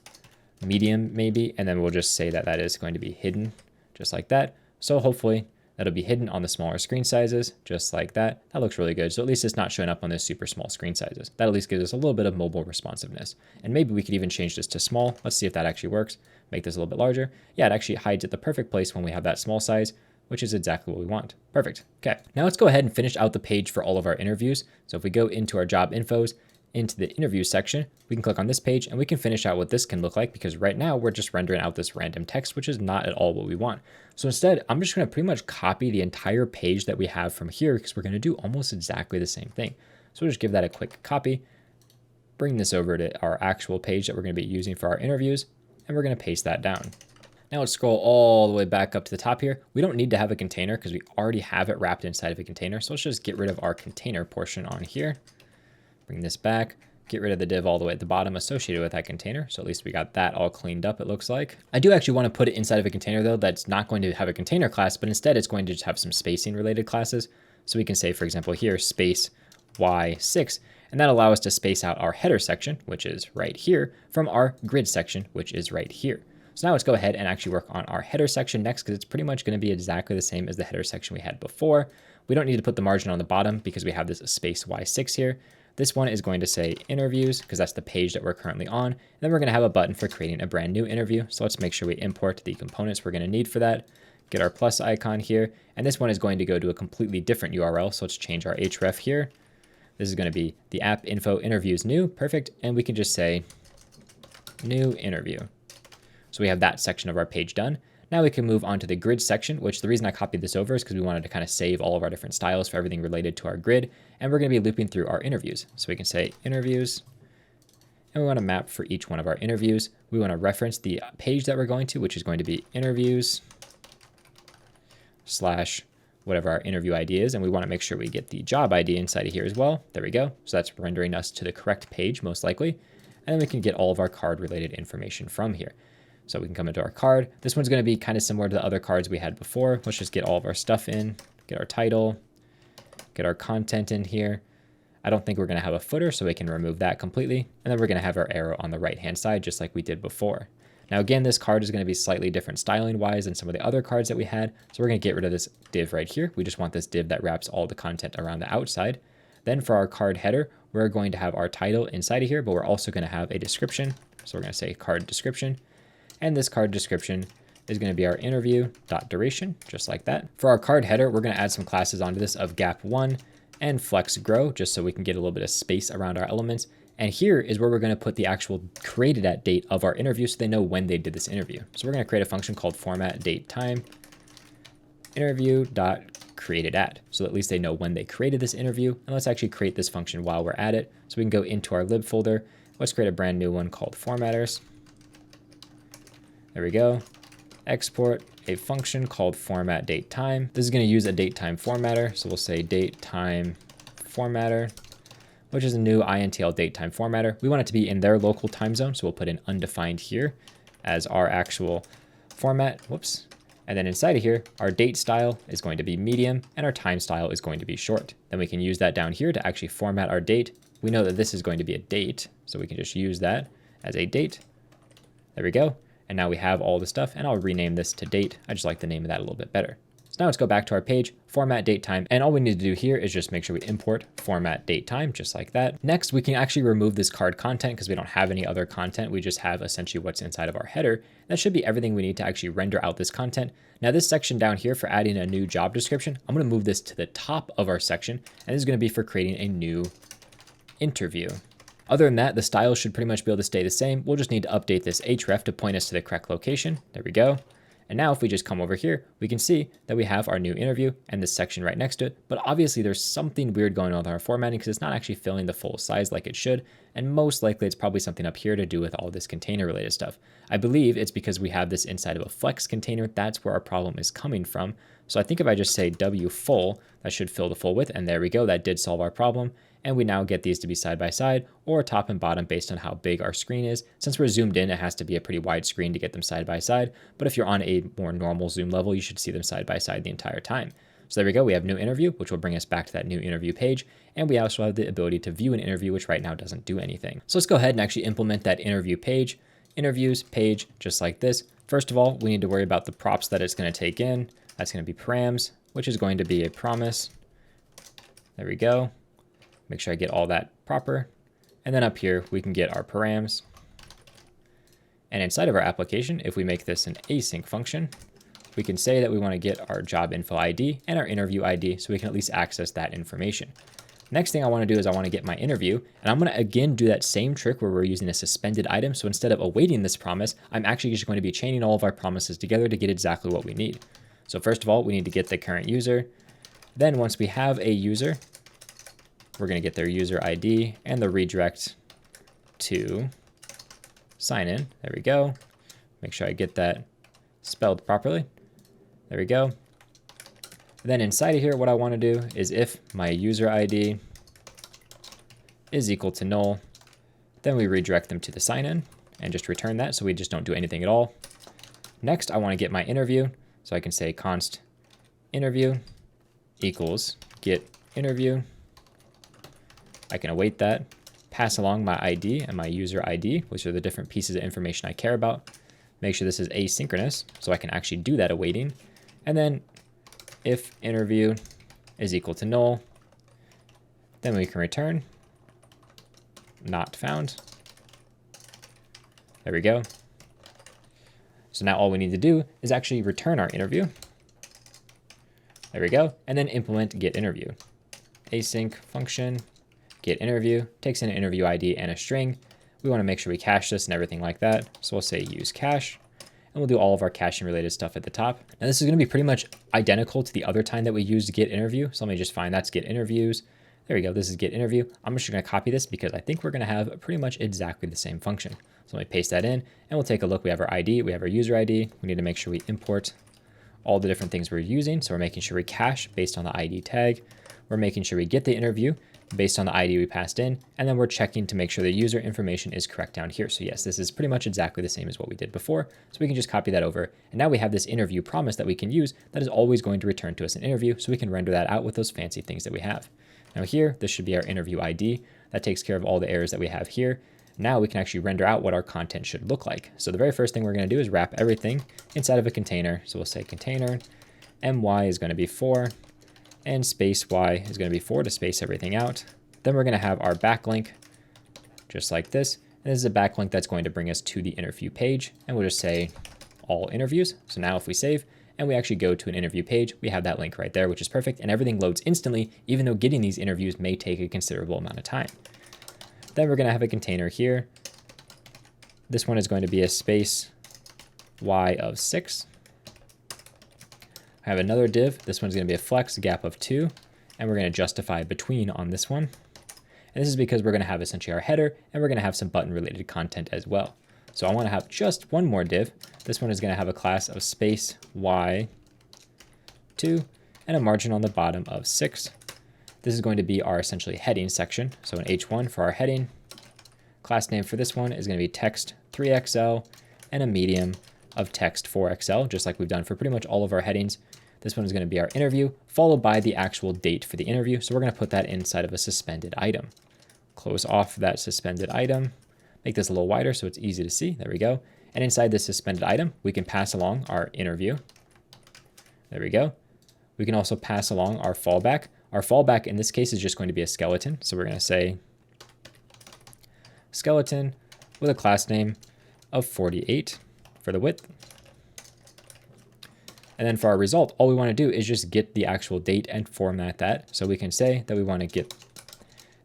medium maybe, and then we'll just say that that is going to be hidden, just like that. So hopefully that'll be hidden on the smaller screen sizes, just like that. That looks really good. So at least it's not showing up on those super small screen sizes. That at least gives us a little bit of mobile responsiveness. And maybe we could even change this to small. Let's see if that actually works. Make this a little bit larger. Yeah, it actually hides at the perfect place when we have that small size, which is exactly what we want. Perfect. Okay, now let's go ahead and finish out the page for all of our interviews. So if we go into our job infos, into the interview section, we can click on this page and we can finish out what this can look like because right now we're just rendering out this random text, which is not at all what we want. So instead, I'm just going to pretty much copy the entire page that we have from here because we're going to do almost exactly the same thing. So we'll just give that a quick copy, bring this over to our actual page that we're going to be using for our interviews, and we're going to paste that down. Now let's scroll all the way back up to the top here. We don't need to have a container because we already have it wrapped inside of a container. So let's just get rid of our container portion on here. Bring this back, get rid of the div all the way at the bottom associated with that container. So at least we got that all cleaned up, it looks like. I do actually want to put it inside of a container though, that's not going to have a container class, but instead it's going to just have some spacing related classes. So we can say, for example, here, space Y6, and that allows us to space out our header section, which is right here, from our grid section, which is right here. So now let's go ahead and actually work on our header section next because it's pretty much going to be exactly the same as the header section we had before. We don't need to put the margin on the bottom because we have this space Y6 here. This one is going to say interviews because that's the page that we're currently on. And then we're going to have a button for creating a brand new interview. So let's make sure we import the components we're going to need for that. Get our plus icon here. And this one is going to go to a completely different URL. So let's change our href here. This is going to be the app info interviews new. Perfect. And we can just say new interview. So we have that section of our page done. Now we can move on to the grid section, which the reason I copied this over is because we wanted to kind of save all of our different styles for everything related to our grid. And we're going to be looping through our interviews. So we can say interviews, and we want to map for each one of our interviews. We want to reference the page that we're going to, which is going to be interviews / whatever our interview ID is. And we want to make sure we get the job ID inside of here as well. There we go. So that's rendering us to the correct page, most likely. And then we can get all of our card related information from here. So we can come into our card. This one's going to be kind of similar to the other cards we had before. Let's just get all of our stuff in, get our title, get our content in here. I don't think we're going to have a footer, so we can remove that completely. And then we're going to have our arrow on the right-hand side, just like we did before. Now, again, this card is going to be slightly different styling-wise than some of the other cards that we had. So we're going to get rid of this div right here. We just want this div that wraps all the content around the outside. Then for our card header, we're going to have our title inside of here, but we're also going to have a description. So we're going to say card description. And this card description is going to be our interview.duration, just like that. For our card header, we're going to add some classes onto this of gap1 and flex grow, just so we can get a little bit of space around our elements. And here is where we're going to put the actual created at date of our interview so they know when they did this interview. So we're going to create a function called format date time interview.created at, so at least they know when they created this interview. And let's actually create this function while we're at it. So we can go into our lib folder. Let's create a brand new one called formatters. There we go. Export a function called format date time. This is going to use a date time formatter. So we'll say date time formatter, which is a new INTL date time formatter. We want it to be in their local time zone. So we'll put in undefined here as our actual format. Whoops. And then inside of here, our date style is going to be medium and our time style is going to be short. Then we can use that down here to actually format our date. We know that this is going to be a date, so we can just use that as a date. There we go. And now we have all the stuff, and I'll rename this to date. I just like the name of that a little bit better. So now let's go back to our page, format date time, and all we need to do here is just make sure we import format date time, just like that. Next, we can actually remove this card content because we don't have any other content. We just have essentially what's inside of our header. That should be everything we need to actually render out this content. Now this section down here for adding a new job description, I'm going to move this to the top of our section, and this is going to be for creating a new interview. Other than that, the style should pretty much be able to stay the same. We'll just need to update this href to point us to the correct location. There we go. And now if we just come over here, we can see that we have our new interview and this section right next to it. But obviously there's something weird going on with our formatting because it's not actually filling the full size like it should. And most likely it's probably something up here to do with all this container related stuff. I believe it's because we have this inside of a flex container. That's where our problem is coming from. So I think if I just say w full, that should fill the full width. And there we go. That did solve our problem. And we now get these to be side by side or top and bottom based on how big our screen is. Since we're zoomed in, it has to be a pretty wide screen to get them side by side. But if you're on a more normal zoom level, you should see them side by side the entire time. So there we go. We have new interview, which will bring us back to that new interview page. And we also have the ability to view an interview, which right now doesn't do anything. So let's go ahead and actually implement that interview page, interviews page, just like this. First of all, we need to worry about the props that it's going to take in. That's going to be params, which is going to be a promise. There we go. Make sure I get all that proper. And then up here, we can get our params. And inside of our application, if we make this an async function, we can say that we want to get our job info ID and our interview ID so we can at least access that information. Next thing I want to do is I want to get my interview, and I'm going to again do that same trick where we're using a suspended item. So instead of awaiting this promise, I'm actually just going to be chaining all of our promises together to get exactly what we need. So first of all, we need to get the current user. Then once we have a user, we're going to get their user ID and the redirect to sign in. There we go. Make sure I get that spelled properly. There we go. Then inside of here, what I want to do is if my user ID is equal to null, then we redirect them to the sign in and just return that. So we just don't do anything at all. Next, I want to get my interview. So I can say const interview equals get interview. I can await that, pass along my ID and my user ID, which are the different pieces of information I care about. Make sure this is asynchronous so I can actually do that awaiting. And then if interview is equal to null, then we can return not found. There we go. So now all we need to do is actually return our interview. There we go. And then implement get interview. Async function, get interview, takes in an interview ID and a string. We want to make sure we cache this and everything like that. So we'll say use cache, and we'll do all of our caching related stuff at the top. Now this is going to be pretty much identical to the other time that we used get interview. So let me just find that's get interviews. There we go. This is get interview. I'm just going to copy this because I think we're going to have pretty much exactly the same function. So let me paste that in and we'll take a look. We have our ID, we have our user ID. We need to make sure we import all the different things we're using. So we're making sure we cache based on the ID tag. We're making sure we get the interview based on the ID we passed in. And then we're checking to make sure the user information is correct down here. So yes, this is pretty much exactly the same as what we did before. So we can just copy that over. And now we have this interview promise that we can use that is always going to return to us an interview. So we can render that out with those fancy things that we have. Now here, this should be our interview ID. That takes care of all the errors that we have here. Now we can actually render out what our content should look like. So the very first thing we're going to do is wrap everything inside of a container. So we'll say container, my is going to be 4, and space y is going to be 4 to space everything out. Then we're going to have our backlink just like this. And this is a backlink that's going to bring us to the interview page. And we'll just say all interviews. So now if we save and we actually go to an interview page, we have that link right there, which is perfect. And everything loads instantly, even though getting these interviews may take a considerable amount of time. Then we're going to have a container here. This one is going to be a space y of 6. I have another div. This one's going to be a flex gap of 2. And we're going to justify between on this one. And this is because we're going to have essentially our header, and we're going to have some button related content as well. So I want to have just one more div. This one is going to have a class of space y2 and a margin on the bottom of 6. This is going to be our essentially heading section. So an h1 for our heading. Class name for this one is going to be text 3xl and a medium of text 4xl, just like we've done for pretty much all of our headings. This one is going to be our interview, followed by the actual date for the interview. So we're going to put that inside of a suspended item. Close off that suspended item. Make this a little wider so it's easy to see. There we go. And inside this suspended item, we can pass along our interview. There we go. We can also pass along our fallback. Our fallback in this case is just going to be a skeleton. So we're going to say skeleton with a class name of 48 for the width. And then for our result, all we want to do is just get the actual date and format that. So we can say that we want to get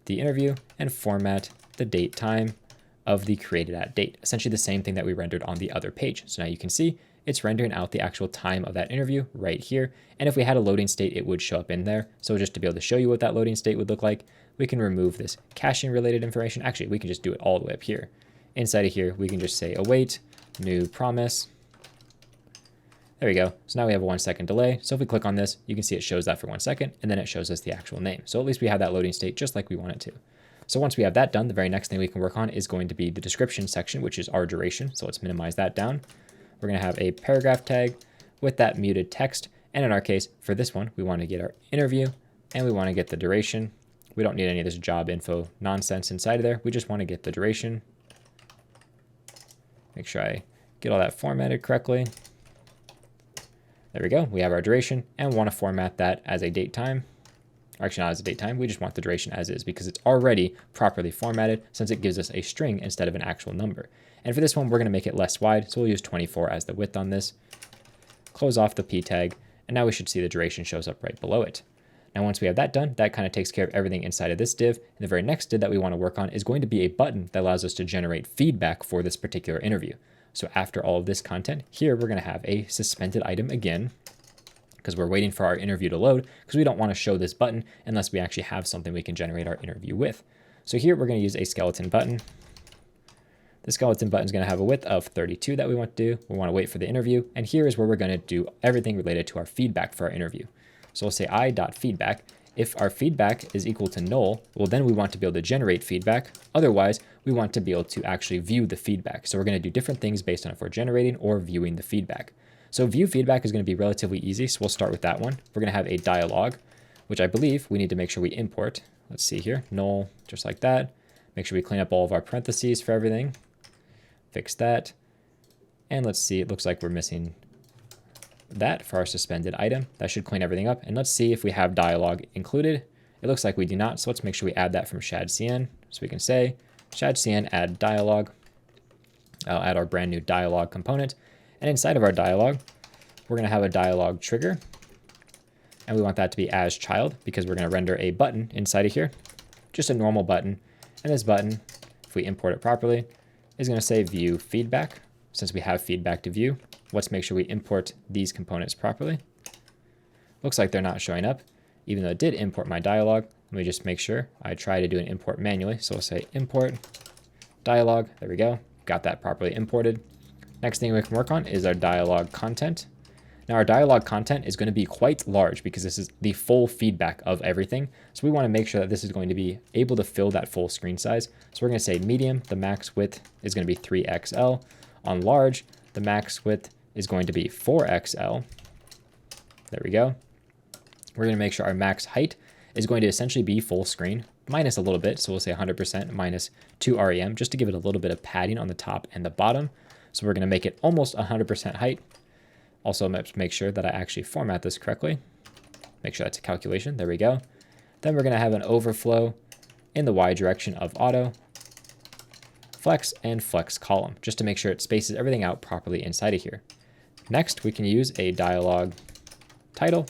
the interview and format the date time of the created at date. Essentially the same thing that we rendered on the other page. So now you can see it's rendering out the actual time of that interview right here. And if we had a loading state, it would show up in there. So just to be able to show you what that loading state would look like, we can remove this caching related information. Actually, we can just do it all the way up here. Inside of here, we can just say await new promise. There we go. So now we have a 1 second delay. So if we click on this, you can see it shows that for 1 second, and then it shows us the actual name. So at least we have that loading state just like we want it to. So once we have that done, the very next thing we can work on is going to be the description section, which is our duration. So let's minimize that down. We're going to have a paragraph tag with that muted text. And in our case, for this one, we want to get our interview and we want to get the duration. We don't need any of this job info nonsense inside of there. We just want to get the duration. Make sure I get all that formatted correctly. There we go. We have our duration and we want to format that as a date time. Or actually not as a date time. We just want the duration as is because it's already properly formatted since it gives us a string instead of an actual number. And for this one, we're going to make it less wide. So we'll use 24 as the width on this. Close off the p tag. And now we should see the duration shows up right below it. Now, once we have that done, that kind of takes care of everything inside of this div. And the very next div that we want to work on is going to be a button that allows us to generate feedback for this particular interview. So after all of this content, here we're going to have a suspended item again, because we're waiting for our interview to load, because we don't want to show this button unless we actually have something we can generate our interview with. So here we're going to use a skeleton button. The skeleton button is going to have a width of 32 that we want to do. We want to wait for the interview. And here is where we're going to do everything related to our feedback for our interview. So we'll say i.feedback. If our feedback is equal to null, well, then we want to be able to generate feedback. Otherwise, we want to be able to actually view the feedback. So we're going to do different things based on if we're generating or viewing the feedback. So view feedback is going to be relatively easy. So we'll start with that one. We're going to have a dialog, which I believe we need to make sure we import. Let's see here, null, just like that. Make sure we clean up all of our parentheses for everything. Fix that. And let's see, it looks like we're missing that for our suspended item. That should clean everything up. And let's see if we have dialog included. It looks like we do not. So let's make sure we add that from Shadcn. So we can say Shadcn add dialog. I'll add our brand new dialog component. And inside of our dialog, we're going to have a dialog trigger. And we want that to be as child because we're going to render a button inside of here. Just a normal button. And this button, if we import it properly, is going to say view feedback. Since we have feedback to view, let's make sure we import these components properly. Looks like they're not showing up, even though it did import my dialog. Let me just make sure I try to do an import manually. So we'll say import dialog. There we go. Got that properly imported. Next thing we can work on is our dialog content. Now our dialog content is going to be quite large because this is the full feedback of everything. So we want to make sure that this is going to be able to fill that full screen size. So we're going to say medium, the max width is going to be 3XL. On large, the max width is going to be 4XL. There we go. We're going to make sure our max height is going to essentially be full screen, minus a little bit. So we'll say 100% minus 2 REM, just to give it a little bit of padding on the top and the bottom. So we're going to make it almost 100% height. Also, make sure that I actually format this correctly. Make sure that's a calculation. There we go. Then we're going to have an overflow in the Y direction of auto, flex, and flex column, just to make sure it spaces everything out properly inside of here. Next, we can use a dialog title.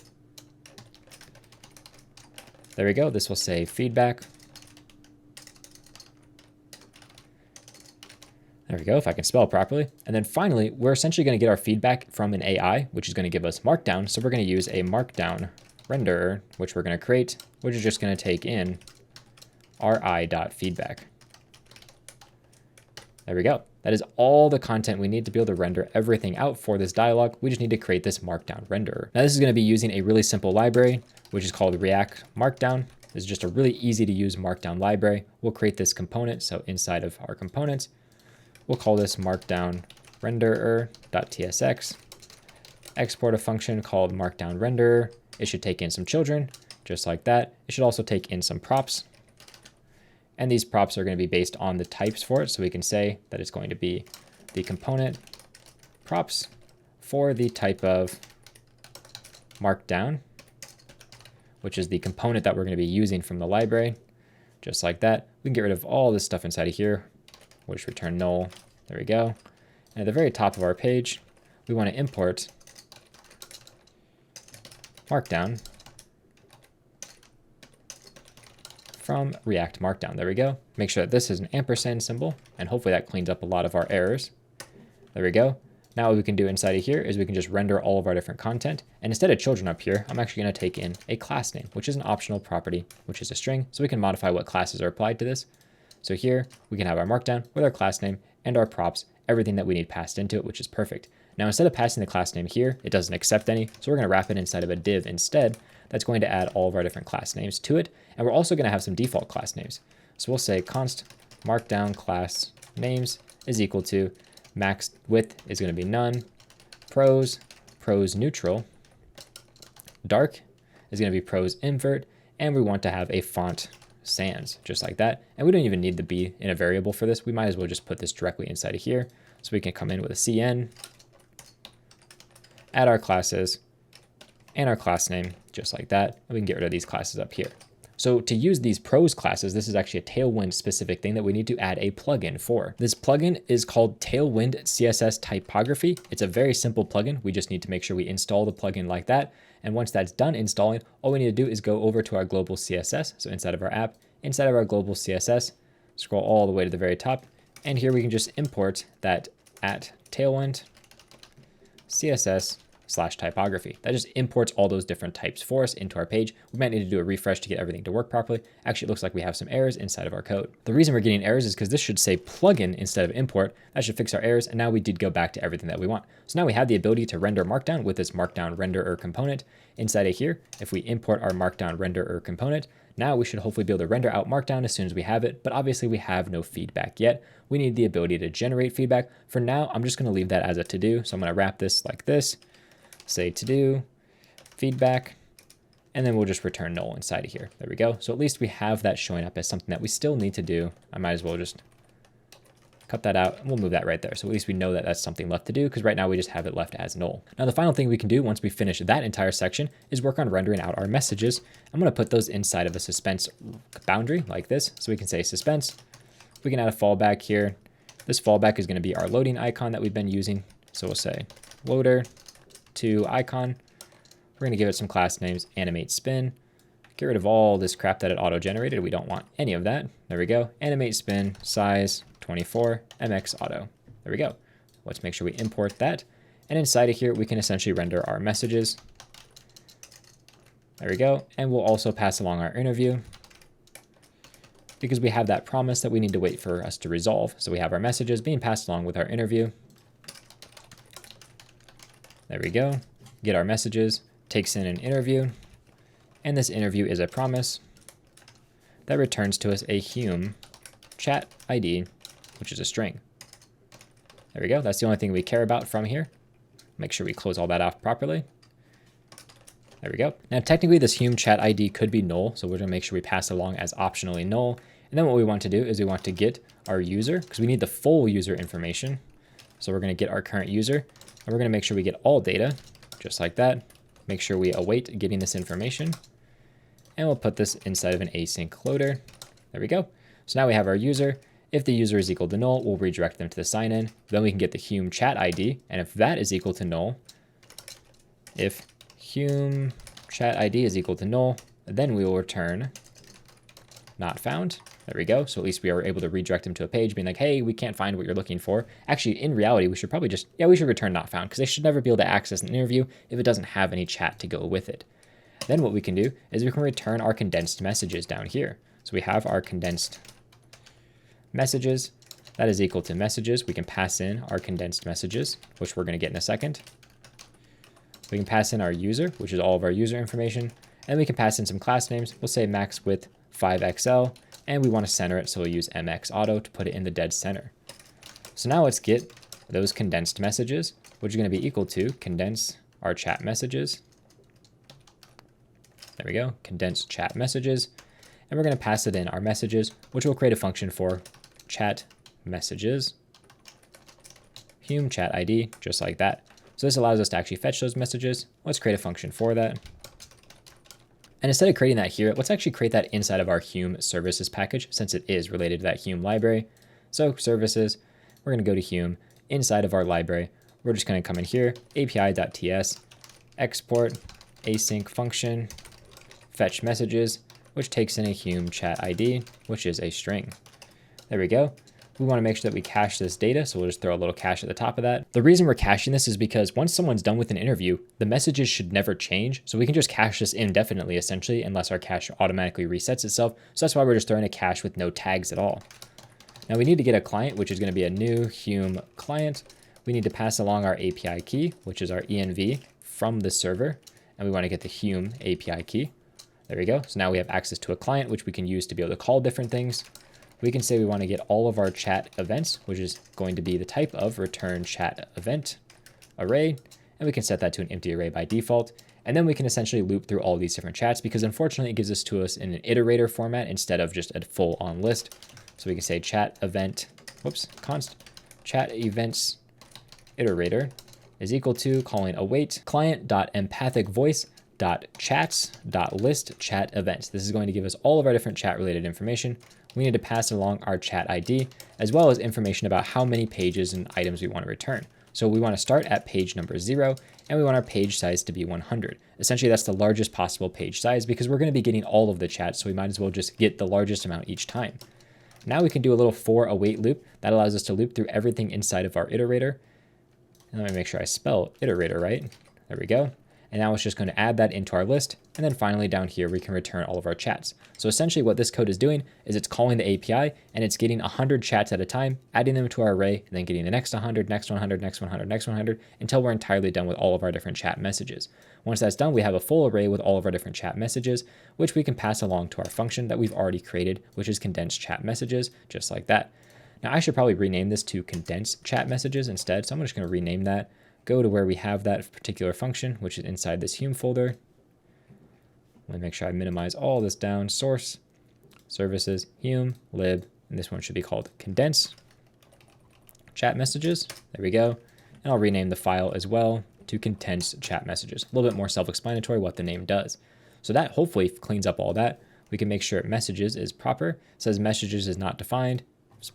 There we go. This will say feedback. There we go, if I can spell properly. And then finally, we're essentially going to get our feedback from an AI, which is going to give us Markdown. So we're going to use a Markdown renderer, which we're going to create, which is just going to take in ri.feedback. There we go. That is all the content we need to be able to render everything out for this dialog. We just need to create this Markdown renderer. Now this is going to be using a really simple library, which is called React Markdown. This is just a really easy to use Markdown library. We'll create this component. So inside of our components, we'll call this Markdown renderer.tsx. Export a function called Markdown renderer. It should take in some children, just like that. It should also take in some props. And these props are going to be based on the types for it. So we can say that it's going to be the component props for the type of Markdown, which is the component that we're going to be using from the library. Just like that. We can get rid of all this stuff inside of here. We'll just return null. There we go. And at the very top of our page, we want to import Markdown from React Markdown. There we go. Make sure that this is an ampersand symbol, and hopefully that cleans up a lot of our errors. There we go. Now what we can do inside of here is we can just render all of our different content. And instead of children up here, I'm actually going to take in a class name, which is an optional property, which is a string. So we can modify what classes are applied to this. So here we can have our Markdown with our class name and our props, everything that we need passed into it, which is perfect. Now, instead of passing the class name here, it doesn't accept any. So we're going to wrap it inside of a div instead. That's going to add all of our different class names to it. And we're also going to have some default class names. So we'll say const Markdown class names is equal to max width is going to be none, prose neutral, dark is going to be prose invert, and we want to have a font sans, just like that. And we don't even need to be in a variable for this. We might as well just put this directly inside of here. So we can come in with a cn, add our classes and our class name, just like that. And we can get rid of these classes up here. So to use these prose classes, this is actually a Tailwind specific thing that we need to add a plugin for. This plugin is called Tailwind CSS Typography. It's a very simple plugin. We just need to make sure we install the plugin like that. And once that's done installing, all we need to do is go over to our global CSS. So inside of our app, inside of our global CSS, scroll all the way to the very top. And here we can just import that at Tailwind CSS/typography. That just imports all those different types for us into our page. We might need to do a refresh to get everything to work properly. Actually, it looks like we have some errors inside of our code. The reason we're getting errors is because this should say plugin instead of import. That should fix our errors. And now we did go back to everything that we want. So now we have the ability to render Markdown with this Markdown renderer component inside of here. If we import our Markdown renderer component, now we should hopefully be able to render out Markdown as soon as we have it, but obviously we have no feedback yet. We need the ability to generate feedback. For now, I'm just going to leave that as a to-do. So I'm going to wrap this like this, say to-do, feedback, and then we'll just return null inside of here. There we go. So at least we have that showing up as something that we still need to do. I might as well just cut that out and we'll move that right there. So at least we know that that's something left to do, because right now we just have it left as null. Now the final thing we can do once we finish that entire section is work on rendering out our messages. I'm going to put those inside of a suspense boundary like this. So we can say suspense. We can add a fallback here. This fallback is going to be our loading icon that we've been using. So we'll say loader to icon. We're going to give it some class names, animate spin. Get rid of all this crap that it auto-generated. We don't want any of that. There we go. Animate spin, size 24, MX auto. There we go. Let's make sure we import that. And inside of here, we can essentially render our messages. There we go. And we'll also pass along our interview, because we have that promise that we need to wait for us to resolve. So we have our messages being passed along with our interview. There we go. Get our messages, takes in an interview. And this interview is a promise that returns to us a hum chat ID, which is a string. There we go. That's the only thing we care about from here. Make sure we close all that off properly. There we go. Now, technically, this hum chat ID could be null, so we're going to make sure we pass it along as optionally null. And then what we want to do is we want to get our user, because we need the full user information. So we're going to get our current user, and we're going to make sure we get all data, just like that. Make sure we await getting this information, and we'll put this inside of an async loader. There we go. So now we have our user, If the user is equal to null, we'll redirect them to the sign-in. Then we can get the Hume chat ID. And if that is equal to null, if Hume chat ID is equal to null, then we will return not found. There we go. So at least we are able to redirect them to a page being like, hey, we can't find what you're looking for. Actually, in reality, we should probably just, we should return not found because they should never be able to access an interview if it doesn't have any chat to go with it. Then what we can do is we can return our condensed messages down here. So we have our condensed messages. That is equal to messages. We can pass in our condensed messages, which we're going to get in a second. We can pass in our user, which is all of our user information. And we can pass in some class names. We'll say max width 5XL. And we want to center it, so we'll use MX auto to put it in the dead center. So now let's get those condensed messages, which is going to be equal to condense our chat messages. There we go, condense chat messages. And we're going to pass it in our messages, which will create a function for chat messages, Hume chat ID, just like that. So this allows us to actually fetch those messages. Let's create a function for that. And instead of creating that here, let's actually create that inside of our Hume services package since it is related to that Hume library. So services, we're going to go to Hume. Inside of our library, we're just going to come in here, api.ts, export async function, fetch messages, which takes in a Hume chat ID, which is a string. There we go. We want to make sure that we cache this data, so we'll just throw a little cache at the top of that. The reason we're caching this is because once someone's done with an interview, the messages should never change. So we can just cache this indefinitely, essentially, unless our cache automatically resets itself. So that's why we're just throwing a cache with no tags at all. Now we need to get a client, which is going to be a new Hume client. We need to pass along our API key, which is our env from the server. And we want to get the Hume API key. There we go. So now we have access to a client, which we can use to be able to call different things. We can say we want to get all of our chat events, which is going to be the type of return chat event array. And we can set that to an empty array by default. And then we can essentially loop through all these different chats because unfortunately it gives this to us in an iterator format instead of just a full on list. So we can say chat event, const chat events iterator is equal to calling await client.empathicvoice.chats.list chat events. This is going to give us all of our different chat related information. We need to pass along our chat ID, as well as information about how many pages and items we want to return. So we want to start at page number 0, and we want our page size to be 100. Essentially, that's the largest possible page size because we're going to be getting all of the chats, so we might as well just get the largest amount each time. Now we can do a little for await loop. That allows us to loop through everything inside of our iterator. And let me make sure I spell iterator right. There we go. And now it's just going to add that into our list. And then finally down here, we can return all of our chats. So essentially what this code is doing is it's calling the API and it's getting 100 chats at a time, adding them to our array, and then getting the next 100, next 100, next 100, next 100, until we're entirely done with all of our different chat messages. Once that's done, we have a full array with all of our different chat messages, which we can pass along to our function that we've already created, which is condensed chat messages, just like that. Now I should probably rename this to condensed chat messages instead. So I'm just going to rename that. Go to where we have that particular function, which is inside this Hume folder. Let me make sure I minimize all this down. Source, services, Hume, lib, and this one should be called condense chat messages. There we go. And I'll rename the file as well to condense chat messages. A little bit more self-explanatory what the name does. So that hopefully cleans up all that. We can make sure messages is proper. It says messages is not defined,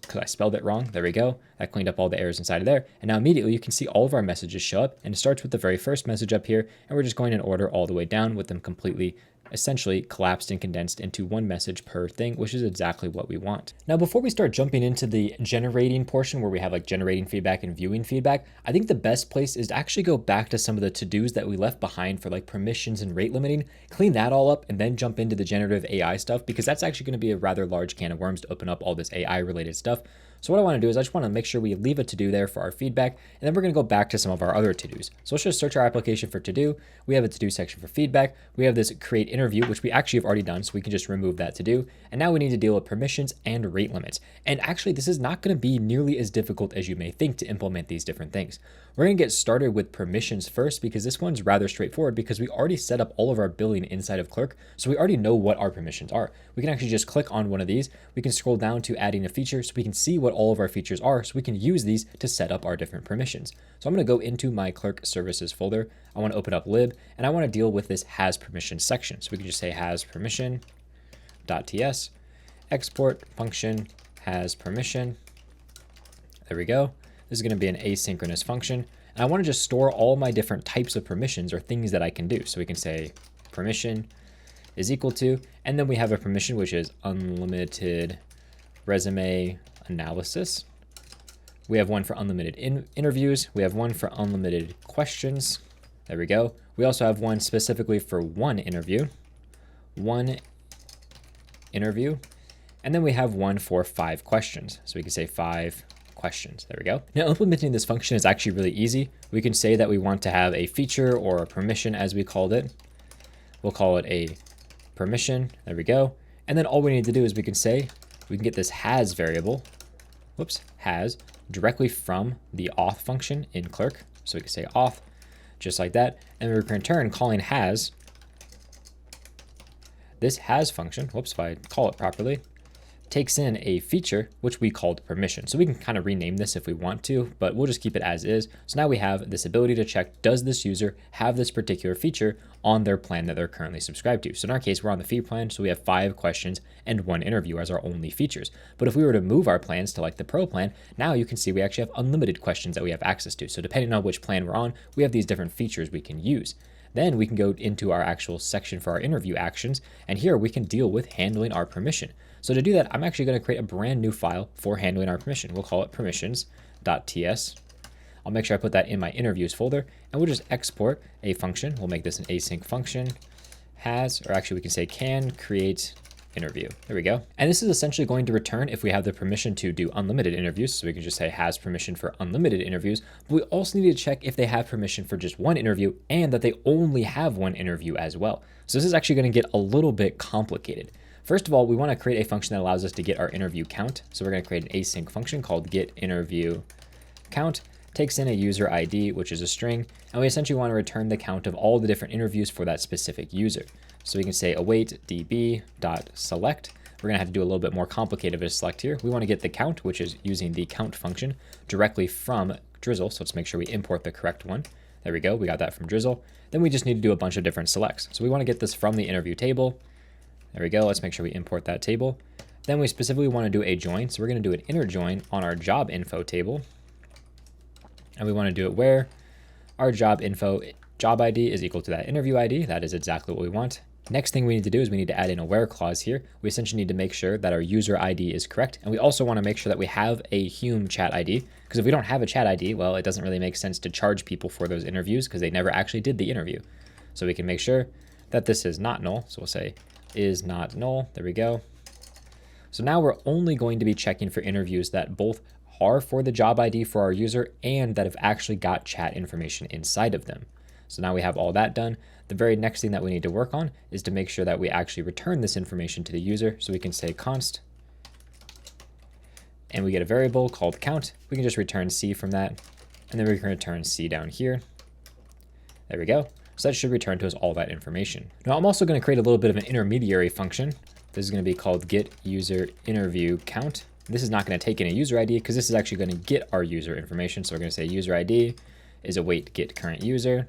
because I spelled it wrong. There we go. That cleaned up all the errors inside of there. And now immediately you can see all of our messages show up, and it starts with the very first message up here. And we're just going in order all the way down with them completely essentially collapsed and condensed into one message per thing, which is exactly what we want. Now, before we start jumping into the generating portion where we have like generating feedback and viewing feedback, I think the best place is to actually go back to some of the to-dos that we left behind for like permissions and rate limiting, clean that all up, and then jump into the generative AI stuff, because that's actually going to be a rather large can of worms to open up all this AI related stuff. So what I want to do is I just want to make sure we leave a to-do there for our feedback, and then we're going to go back to some of our other to-dos. So let's just search our application for to-do. We have a to-do section for feedback. We have this create interview, which we actually have already done, so we can just remove that to-do. And now we need to deal with permissions and rate limits. And actually, this is not going to be nearly as difficult as you may think to implement these different things. We're going to get started with permissions first, because this one's rather straightforward because we already set up all of our billing inside of Clerk. So we already know what our permissions are. We can actually just click on one of these. We can scroll down to adding a feature so we can see what all of our features are, so we can use these to set up our different permissions. So I'm going to go into my Clerk services folder. I want to open up lib, and I want to deal with this has permission section. So we can just say has permission.ts, export function has permission. There we go. This is going to be an asynchronous function. And I want to just store all my different types of permissions or things that I can do. So we can say permission is equal to, and then we have a permission which is unlimited resume analysis. We have one for unlimited interviews. We have one for unlimited questions. There we go. We also have one specifically for one interview. And then we have one for 5 questions. So we can say 5 questions. There we go. Now implementing this function is actually really easy. We can say that we want to have a feature or a permission as we called it. We'll call it a permission. There we go. And then all we need to do is we can say, we can get this has variable, has directly from the auth function in Clerk. So we can say auth, just like that. And we can return calling has. This has function, if I call it properly, takes in a feature, which we called permission. So we can kind of rename this if we want to, but we'll just keep it as is. So now we have this ability to check, does this user have this particular feature on their plan that they're currently subscribed to? So in our case, we're on the free plan, so we have 5 questions and 1 interview as our only features. But if we were to move our plans to like the pro plan, now you can see we actually have unlimited questions that we have access to. So depending on which plan we're on, we have these different features we can use. Then we can go into our actual section for our interview actions, and here we can deal with handling our permission. So to do that, I'm actually going to create a brand new file for handling our permission. We'll call it permissions.ts. I'll make sure I put that in my interviews folder, and we'll just export a function. We'll make this an async function, or actually we can say can create interview. There we go. And this is essentially going to return if we have the permission to do unlimited interviews. So we can just say has permission for unlimited interviews, but we also need to check if they have permission for just 1 interview and that they only have 1 interview as well. So this is actually going to get a little bit complicated. First of all, we want to create a function that allows us to get our interview count. So we're going to create an async function called get interview count. Takes in a user ID, which is a string, and we essentially want to return the count of all the different interviews for that specific user. So we can say await db.select. We're going to have to do a little bit more complicated of a select here. We want to get the count, which is using the count function directly from Drizzle. So let's make sure we import the correct one. There we go. We got that from Drizzle. Then we just need to do a bunch of different selects. So we want to get this from the interview table. There we go. Let's make sure we import that table. Then we specifically want to do a join. So we're going to do an inner join on our job info table. And we want to do it where our job info job ID is equal to that interview ID. That is exactly what we want. Next thing we need to do is we need to add in a where clause here. We essentially need to make sure that our user ID is correct. And we also want to make sure that we have a human chat ID, because if we don't have a chat ID, well, it doesn't really make sense to charge people for those interviews because they never actually did the interview. So we can make sure that this is not null. So we'll say is not null. There we go. So now we're only going to be checking for interviews that both are for the job ID for our user and that have actually got chat information inside of them. So now we have all that done. The very next thing that we need to work on is to make sure that we actually return this information to the user. So we can say const, and we get a variable called count. We can just return C from that, and then we can return C down here. There we go. So that should return to us all that information. Now I'm also going to create a little bit of an intermediary function. This is going to be called get user interview count. This is not going to take in a user ID because this is actually going to get our user information. So we're going to say user ID is await get current user.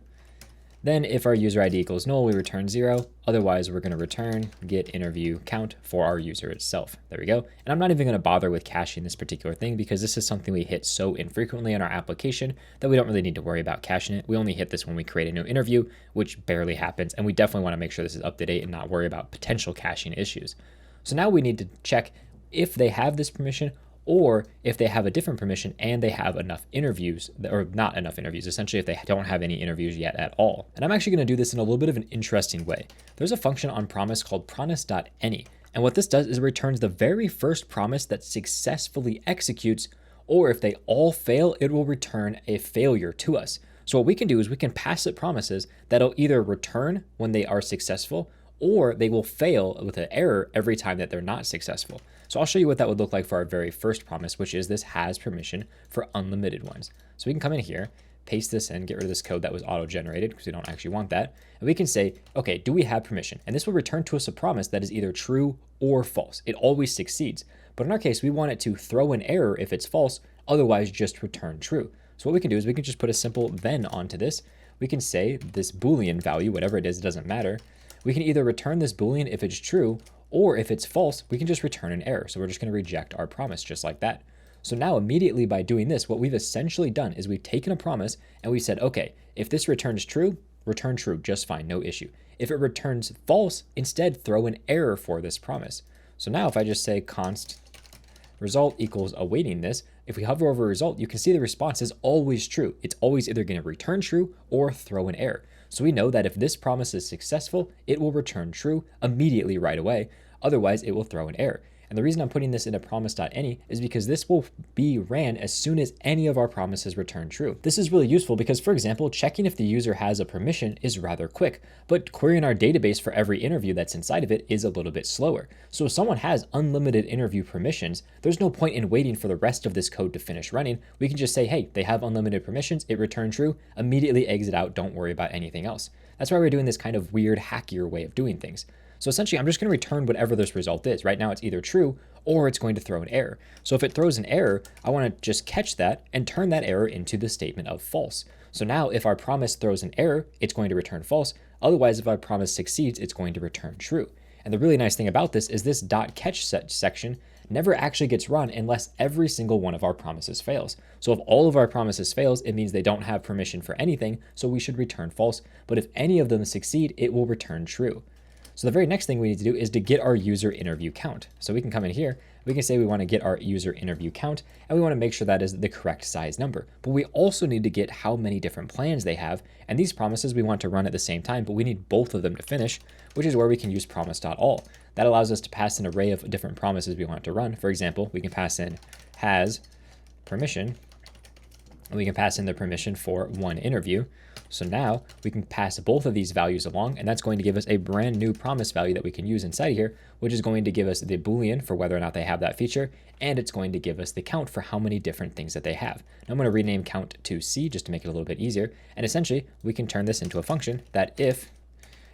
Then if our user ID equals null, we return 0. Otherwise, we're going to return get interview count for our user itself. There we go. And I'm not even going to bother with caching this particular thing because this is something we hit so infrequently in our application that we don't really need to worry about caching it. We only hit this when we create a new interview, which barely happens. And we definitely want to make sure this is up to date and not worry about potential caching issues. So now we need to check if they have this permission or if they have a different permission and they have enough interviews, or not enough interviews, essentially if they don't have any interviews yet at all. And I'm actually going to do this in a little bit of an interesting way. There's a function on promise called promise.any. And what this does is it returns the very first promise that successfully executes, or if they all fail, it will return a failure to us. So what we can do is we can pass it promises that'll either return when they are successful, or they will fail with an error every time that they're not successful. So I'll show you what that would look like for our very first promise, which is this has permission for unlimited ones. So we can come in here, paste this in, get rid of this code that was auto-generated because we don't actually want that. And we can say, okay, do we have permission? And this will return to us a promise that is either true or false. It always succeeds. But in our case, we want it to throw an error if it's false, otherwise just return true. So what we can do is we can just put a simple then onto this. We can say this Boolean value, whatever it is, it doesn't matter. We can either return this Boolean if it's true, or if it's false, we can just return an error. So we're just going to reject our promise just like that. So now immediately by doing this, what we've essentially done is we've taken a promise and we said, okay, if this returns true, return true, just fine, no issue. If it returns false, instead throw an error for this promise. So now if I just say const result equals awaiting this, if we hover over result, you can see the response is always true. It's always either going to return true or throw an error. So we know that if this promise is successful, it will return true immediately right away. Otherwise, it will throw an error. And the reason I'm putting this into promise.any is because this will be ran as soon as any of our promises return true. This is really useful because, for example, checking if the user has a permission is rather quick, but querying our database for every interview that's inside of it is a little bit slower. So if someone has unlimited interview permissions, there's no point in waiting for the rest of this code to finish running. We can just say, hey, they have unlimited permissions, it returned true, immediately exit out, don't worry about anything else. That's why we're doing this kind of weird, hackier way of doing things. So essentially, I'm just going to return whatever this result is. Right now, it's either true or it's going to throw an error. So if it throws an error, I want to just catch that and turn that error into the statement of false. So now if our promise throws an error, it's going to return false. Otherwise, if our promise succeeds, it's going to return true. And the really nice thing about this is this .catch section never actually gets run unless every single one of our promises fails. So if all of our promises fails, it means they don't have permission for anything, so we should return false. But if any of them succeed, it will return true. So the very next thing we need to do is to get our user interview count. So we can come in here, we can say we want to get our user interview count, and we want to make sure that is the correct size number. But we also need to get how many different plans they have. And these promises we want to run at the same time, but we need both of them to finish, which is where we can use promise.all. That allows us to pass an array of different promises we want to run. For example, we can pass in has permission, and we can pass in the permission for one interview. So now we can pass both of these values along, and that's going to give us a brand new promise value that we can use inside of here, which is going to give us the Boolean for whether or not they have that feature, and it's going to give us the count for how many different things that they have. Now I'm going to rename count to C just to make it a little bit easier, and essentially we can turn this into a function that if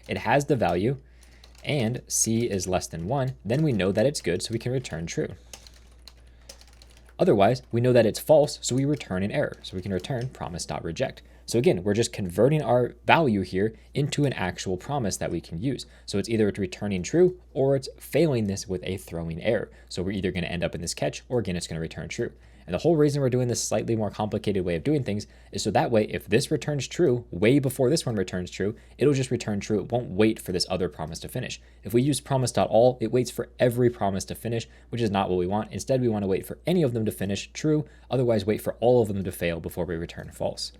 it has the value and C is less than 1, then we know that it's good, so we can return true. Otherwise, we know that it's false, so we return an error. So we can return promise.reject. So again, we're just converting our value here into an actual promise that we can use. So it's either returning true or it's failing this with a throwing error. So we're either going to end up in this catch or again, it's going to return true. And the whole reason we're doing this slightly more complicated way of doing things is so that way, if this returns true way before this one returns true, it'll just return true. It won't wait for this other promise to finish. If we use promise.all, it waits for every promise to finish, which is not what we want. Instead, we want to wait for any of them to finish true, otherwise wait for all of them to fail before we return false.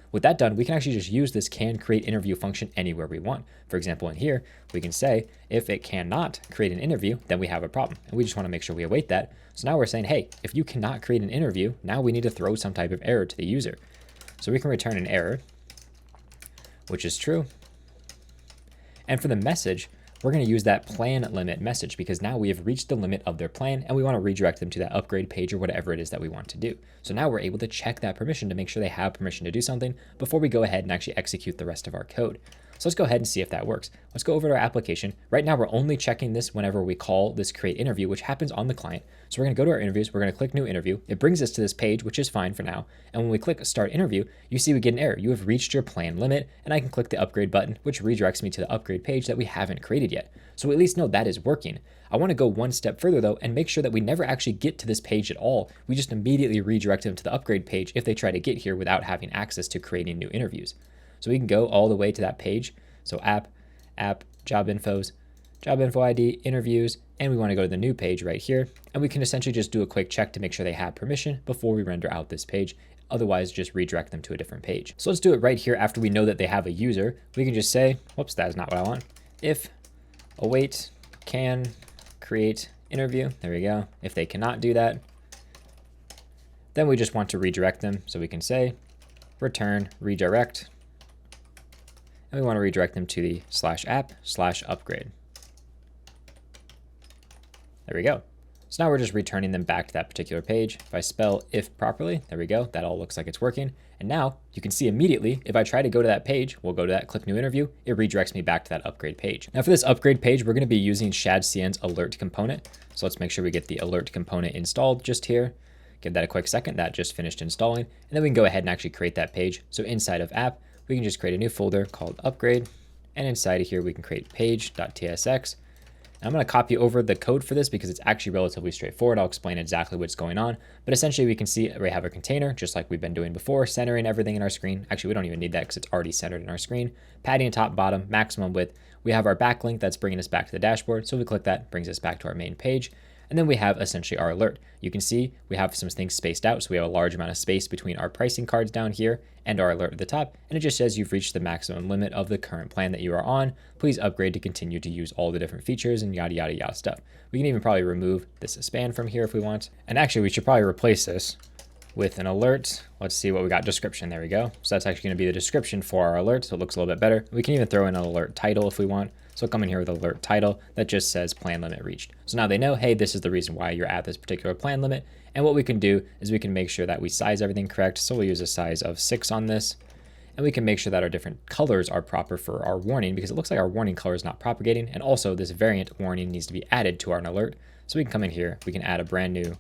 With that done, we can actually just use this can create interview function anywhere we want. For example, in here, we can say if it cannot create an interview, then we have a problem. And we just want to make sure we await that. So now we're saying, hey, if you cannot create an interview, now we need to throw some type of error to the user. So we can return an error, which is true. And for the message, we're going to use that plan limit message because now we have reached the limit of their plan and we want to redirect them to that upgrade page or whatever it is that we want to do. So now we're able to check that permission to make sure they have permission to do something before we go ahead and actually execute the rest of our code. So let's go ahead and see if that works. Let's go over to our application. Right now, we're only checking this whenever we call this create interview, which happens on the client. So we're going to go to our interviews. We're going to click new interview. It brings us to this page, which is fine for now. And when we click start interview, you see we get an error. You have reached your plan limit. And I can click the upgrade button, which redirects me to the upgrade page that we haven't created yet. So we at least know that is working. I want to go one step further though, and make sure that we never actually get to this page at all. We just immediately redirect them to the upgrade page if they try to get here without having access to creating new interviews. So we can go all the way to that page. So app, job infos, job info ID, interviews, and we want to go to the new page right here. And we can essentially just do a quick check to make sure they have permission before we render out this page. Otherwise, just redirect them to a different page. So let's do it right here after we know that they have a user. We can just say, whoops, that is not what I want. If await can create interview, there we go. If they cannot do that, then we just want to redirect them. So we can say return redirect. And we want to redirect them to the /app/upgrade. There we go. So now we're just returning them back to that particular page. If I spell if properly, there we go. That all looks like it's working. And now you can see immediately, if I try to go to that page, we'll go to that click new interview, it redirects me back to that upgrade page. Now for this upgrade page, we're going to be using Shadcn's alert component. So let's make sure we get the alert component installed just here. Give that a quick second. That just finished installing. And then we can go ahead and actually create that page. So inside of app, we can just create a new folder called upgrade. And inside of here, we can create page.tsx. I'm going to copy over the code for this because it's actually relatively straightforward. I'll explain exactly what's going on. But essentially we can see we have a container just like we've been doing before, centering everything in our screen. Actually, we don't even need that because it's already centered in our screen. Padding top, bottom, maximum width. We have our backlink that's bringing us back to the dashboard. So if we click that, it brings us back to our main page. And then we have essentially our alert. You can see we have some things spaced out. So we have a large amount of space between our pricing cards down here and our alert at the top. And it just says you've reached the maximum limit of the current plan that you are on. Please upgrade to continue to use all the different features and yada, yada, yada stuff. We can even probably remove this span from here if we want. And actually we should probably replace this with an alert. Let's see what we got. Description. There we go. So that's actually going to be the description for our alert. So it looks a little bit better. We can even throw in an alert title if we want. So come in here with alert title that just says plan limit reached. So now they know, hey, this is the reason why you're at this particular plan limit. And what we can do is we can make sure that we size everything correct. So we'll use a size of 6 on this. And we can make sure that our different colors are proper for our warning because it looks like our warning color is not propagating. And also this variant warning needs to be added to our alert. So we can come in here, we can add a brand new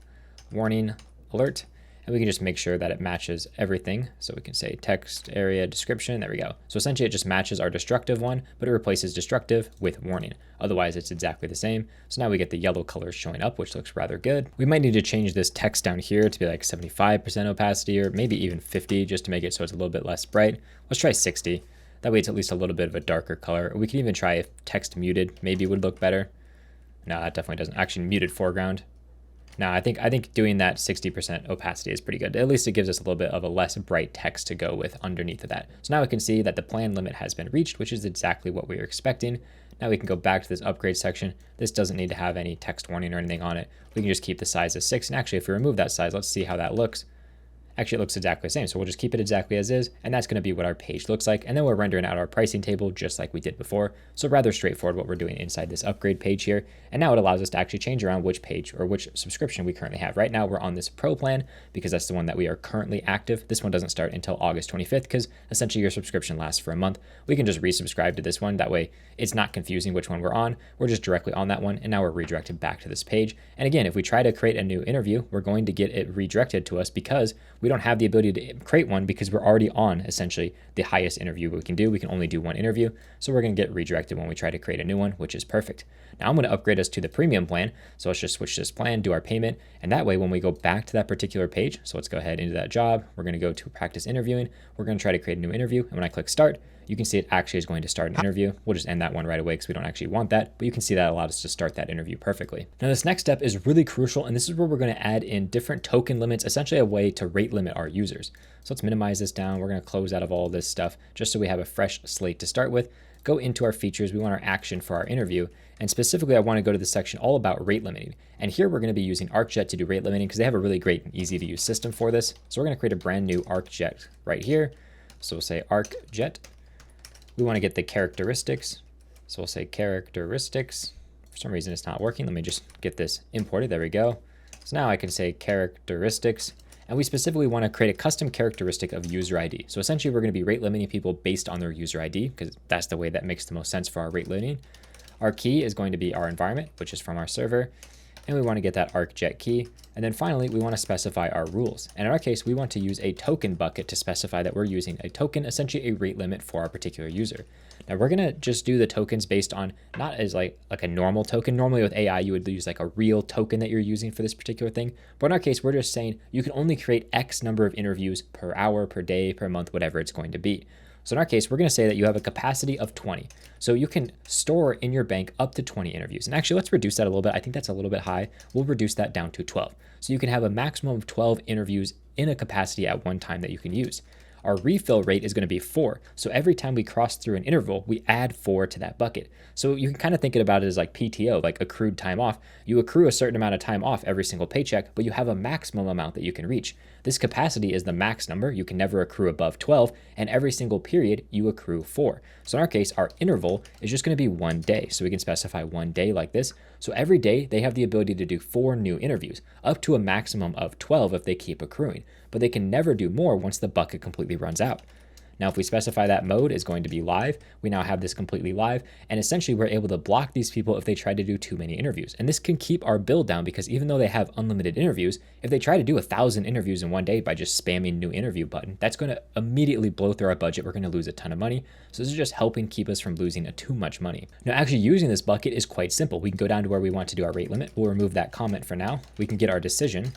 warning alert. And we can just make sure that it matches everything. So we can say text area description. There we go. So essentially it just matches our destructive one, but it replaces destructive with warning. Otherwise it's exactly the same. So now we get the yellow colors showing up, which looks rather good. We might need to change this text down here to be like 75% opacity or maybe even 50 just to make it so it's a little bit less bright. Let's try 60. That way it's at least a little bit of a darker color. We can even try if text muted maybe would look better. No, that definitely doesn't. Actually muted foreground. Now, I think doing that 60% opacity is pretty good. At least it gives us a little bit of a less bright text to go with underneath of that. So now we can see that the plan limit has been reached, which is exactly what we were expecting. Now we can go back to this upgrade section. This doesn't need to have any text warning or anything on it. We can just keep the size as 6. And actually, if we remove that size, let's see how that looks. Actually, it looks exactly the same. So we'll just keep it exactly as is. And that's going to be what our page looks like. And then we're rendering out our pricing table just like we did before. So rather straightforward what we're doing inside this upgrade page here. And now it allows us to actually change around which page or which subscription we currently have. Right now we're on this Pro plan because that's the one that we are currently active. This one doesn't start until August 25th because essentially your subscription lasts for a month. We can just resubscribe to this one. That way it's not confusing which one we're on. We're just directly on that one. And now we're redirected back to this page. And again, if we try to create a new interview, we're going to get it redirected to us because we don't have the ability to create one because we're already on essentially the highest interview we can do. We can only do one interview. So we're going to get redirected when we try to create a new one, which is perfect. Now I'm going to upgrade us to the premium plan. So let's just switch this plan, do our payment. And that way, when we go back to that particular page, so let's go ahead into that job. We're going to go to practice interviewing. We're going to try to create a new interview. And when I click start, you can see it actually is going to start an interview. We'll just end that one right away because we don't actually want that, but you can see that allowed us to start that interview perfectly. Now this next step is really crucial, and this is where we're going to add in different token limits, essentially a way to rate limit our users. So let's minimize this down. We're going to close out of all this stuff just so we have a fresh slate to start with. Go into our features. We want our action for our interview. And specifically, I want to go to the section all about rate limiting. And here we're going to be using Arcjet to do rate limiting because they have a really great and easy to use system for this. So we're going to create a brand new Arcjet right here. So we'll say Arcjet. We want to get the characteristics. So we'll say characteristics. For some reason, it's not working. Let me just get this imported. There we go. So now I can say characteristics. And we specifically want to create a custom characteristic of user ID. So essentially, we're going to be rate limiting people based on their user ID because that's the way that makes the most sense for our rate limiting. Our key is going to be our environment, which is from our server. And we want to get that Arcjet key. And then finally, we want to specify our rules. And in our case, we want to use a token bucket to specify that we're using a token, essentially a rate limit for our particular user. Now we're going to just do the tokens based on not as like a normal token. Normally with AI, you would use like a real token that you're using for this particular thing. But in our case, we're just saying you can only create X number of interviews per hour, per day, per month, whatever it's going to be. So in our case, we're going to say that you have a capacity of 20. So you can store in your bank up to 20 interviews. And actually, let's reduce that a little bit. I think that's a little bit high. We'll reduce that down to 12. So you can have a maximum of 12 interviews in a capacity at one time that you can use. Our refill rate is going to be 4. So every time we cross through an interval, we add 4 to that bucket. So you can kind of think about it as like PTO, like accrued time off. You accrue a certain amount of time off every single paycheck, but you have a maximum amount that you can reach. This capacity is the max number. You can never accrue above 12, and every single period you accrue 4. So in our case, our interval is just going to be 1 day. So we can specify 1 day like this. So every day they have the ability to do 4 new interviews, up to a maximum of 12 if they keep accruing, but they can never do more once the bucket completely runs out. Now, if we specify that mode is going to be live, we now have this completely live. And essentially, we're able to block these people if they try to do too many interviews. And this can keep our build down because even though they have unlimited interviews, if they try to do 1,000 interviews in one day by just spamming new interview button, that's going to immediately blow through our budget. We're going to lose a ton of money. So this is just helping keep us from losing too much money. Now, actually using this bucket is quite simple. We can go down to where we want to do our rate limit. We'll remove that comment for now. We can get our decision,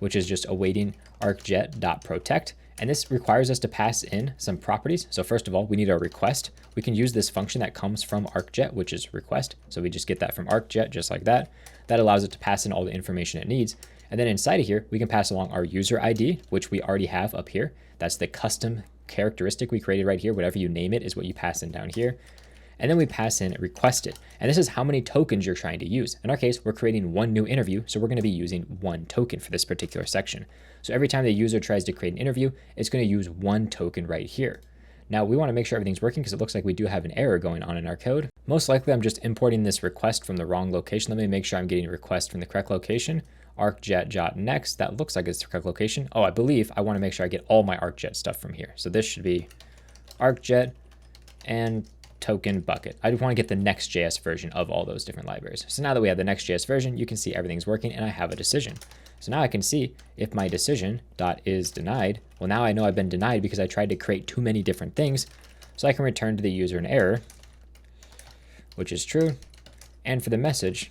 which is just awaiting arcjet.protect. And this requires us to pass in some properties. So first of all, we need our request. We can use this function that comes from Arcjet, which is request. So we just get that from Arcjet just like that. That allows it to pass in all the information it needs. And then inside of here, we can pass along our user ID, which we already have up here. That's the custom characteristic we created right here. Whatever you name it is what you pass in down here. And then we pass in requested. And this is how many tokens you're trying to use. In our case, we're creating one new interview, so we're going to be using one token for this particular section. So every time the user tries to create an interview, it's going to use one token right here. Now we want to make sure everything's working because it looks like we do have an error going on in our code. Most likely I'm just importing this request from the wrong location. Let me make sure I'm getting a request from the correct location. Arcjet.next, that looks like it's the correct location. Oh, I believe I want to make sure I get all my Arcjet stuff from here. So this should be Arcjet and token bucket. I want to get the Next.js version of all those different libraries. So now that we have the Next.js version, you can see everything's working and I have a decision. So now I can see if my decision dot is denied. Well, now I know I've been denied because I tried to create too many different things. So I can return to the user an error, which is true. And for the message,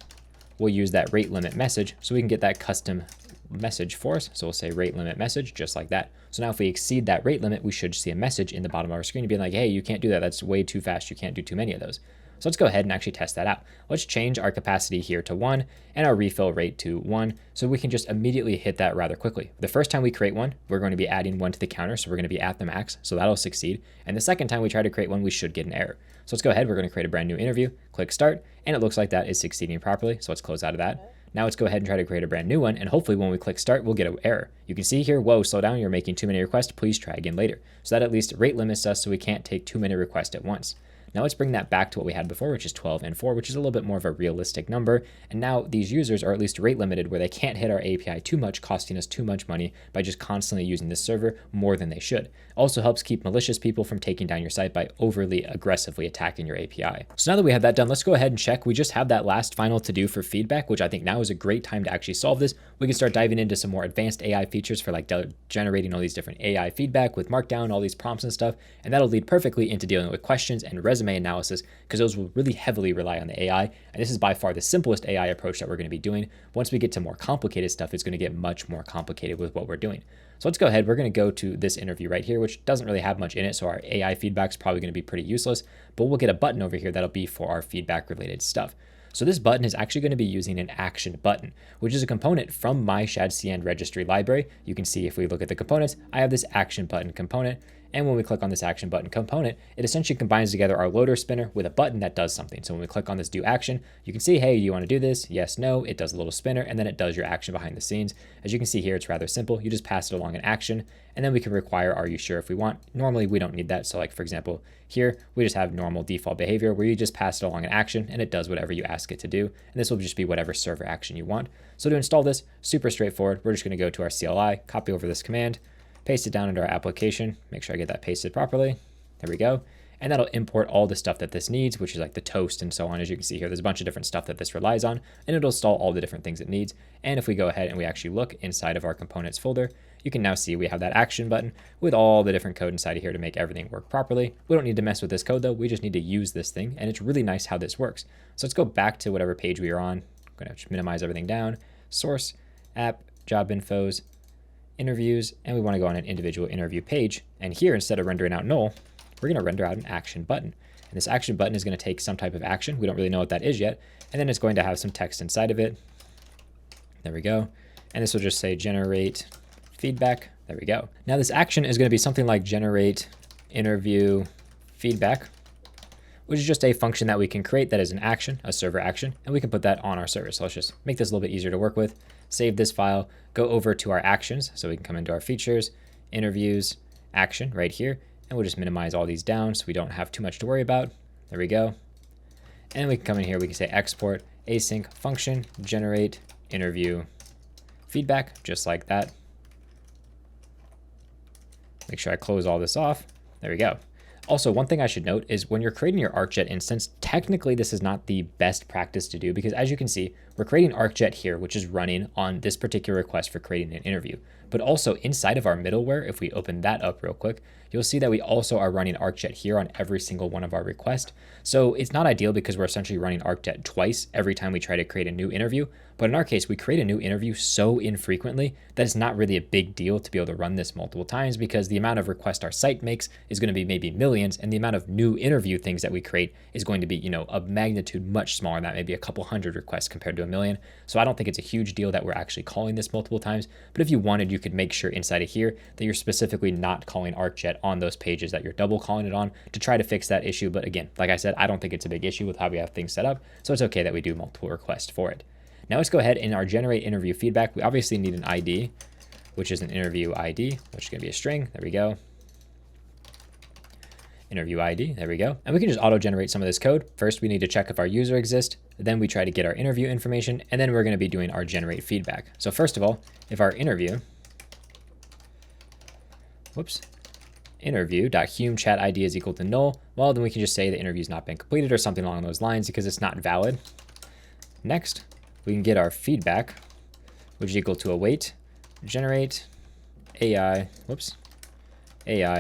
we'll use that rate limit message so we can get that custom message for us. So we'll say rate limit message just like that. So now if we exceed that rate limit, we should see a message in the bottom of our screen being like, hey, you can't do that. That's way too fast. You can't do too many of those. So let's go ahead and actually test that out. Let's change our capacity here to 1 and our refill rate to 1 so we can just immediately hit that rather quickly. The first time we create one, we're going to be adding 1 to the counter, so we're going to be at the max, so that'll succeed. And the second time we try to create one, we should get an error. So let's go ahead, we're going to create a brand new interview, click start, and it looks like that is succeeding properly, so let's close out of that. Now let's go ahead and try to create a brand new one, and hopefully when we click start, we'll get an error. You can see here, whoa, slow down, you're making too many requests, please try again later. So that at least rate limits us so we can't take too many requests at once. Now let's bring that back to what we had before, which is 12 and 4, which is a little bit more of a realistic number. And now these users are at least rate limited where they can't hit our API too much, costing us too much money by just constantly using this server more than they should. Also helps keep malicious people from taking down your site by overly aggressively attacking your API. So now that we have that done, let's go ahead and check. We just have that last final to do for feedback, which I think now is a great time to actually solve this. We can start diving into some more advanced AI features for like generating all these different AI feedback with Markdown, all these prompts and stuff. And that'll lead perfectly into dealing with questions and resume analysis, because those will really heavily rely on the AI. And this is by far the simplest AI approach that we're going to be doing. Once we get to more complicated stuff, it's going to get much more complicated with what we're doing. So let's go ahead. We're going to go to this interview right here, which doesn't really have much in it. So our AI feedback is probably going to be pretty useless, but we'll get a button over here that'll be for our feedback related stuff. So this button is actually going to be using an action button, which is a component from my Shadcn registry library. You can see if we look at the components, I have this action button component. And when we click on this action button component, it essentially combines together our loader spinner with a button that does something. So when we click on this do action, you can see, hey, do you want to do this? Yes, no. It does a little spinner, and then it does your action behind the scenes. As you can see here, it's rather simple. You just pass it along an action, and then we can require are you sure if we want. Normally, we don't need that. So like, for example, here, we just have normal default behavior where you just pass it along an action, and it does whatever you ask it to do. And this will just be whatever server action you want. So to install this, super straightforward. We're just going to go to our CLI, copy over this command, paste it down into our application, make sure I get that pasted properly. There we go. And that'll import all the stuff that this needs, which is like the toast and so on. As you can see here, there's a bunch of different stuff that this relies on, and it'll install all the different things it needs. And if we go ahead and we actually look inside of our components folder, you can now see we have that action button with all the different code inside of here to make everything work properly. We don't need to mess with this code though. We just need to use this thing, and it's really nice how this works. So let's go back to whatever page we are on. I'm going to just minimize everything down. Source, app, job infos, interviews, and we want to go on an individual interview page. And here, instead of rendering out null, we're going to render out an action button. And this action button is going to take some type of action. We don't really know what that is yet. And then it's going to have some text inside of it. There we go. And this will just say generate feedback. There we go. Now this action is going to be something like generate interview feedback, which is just a function that we can create that is an action, a server action, and we can put that on our server. So let's just make this a little bit easier to work with. Save this file, go over to our actions. So we can come into our features, interviews, action right here, and we'll just minimize all these down so we don't have too much to worry about. There we go. And we can come in here, we can say export async function, generate interview feedback, just like that. Make sure I close all this off. There we go. Also, one thing I should note is when you're creating your Arcjet instance, technically this is not the best practice to do because as you can see, we're creating Arcjet here, which is running on this particular request for creating an interview. But also inside of our middleware, if we open that up real quick, you'll see that we also are running Arcjet here on every single one of our requests. So it's not ideal because we're essentially running Arcjet twice every time we try to create a new interview. But in our case, we create a new interview so infrequently that it's not really a big deal to be able to run this multiple times because the amount of requests our site makes is going to be maybe millions, and the amount of new interview things that we create is going to be, a magnitude much smaller than that, maybe a couple hundred requests compared to a million. So I don't think it's a huge deal that we're actually calling this multiple times. But if you wanted, you could make sure inside of here that you're specifically not calling Arcjet on those pages that you're double calling it on to try to fix that issue. But again, like I said, I don't think it's a big issue with how we have things set up. So it's okay that we do multiple requests for it. Now let's go ahead in our generate interview feedback. We obviously need an ID, which is an interview ID, which is going to be a string. There we go. Interview ID, there we go. And we can just auto-generate some of this code. First, we need to check if our user exists. Then we try to get our interview information, and then we're going to be doing our generate feedback. So first of all, if our interview.humeChatID is equal to null, well, then we can just say the interview's not been completed or something along those lines because it's not valid. Next, we can get our feedback, which is equal to await generate AI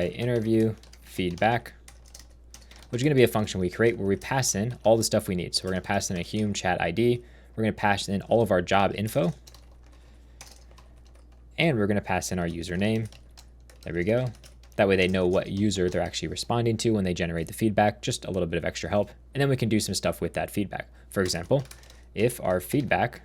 interview feedback, which is going to be a function we create where we pass in all the stuff we need. So we're going to pass in a Hume chat ID. We're going to pass in all of our job info, and we're going to pass in our username. There we go. That way they know what user they're actually responding to when they generate the feedback, just a little bit of extra help. And then we can do some stuff with that feedback. For example, if our feedback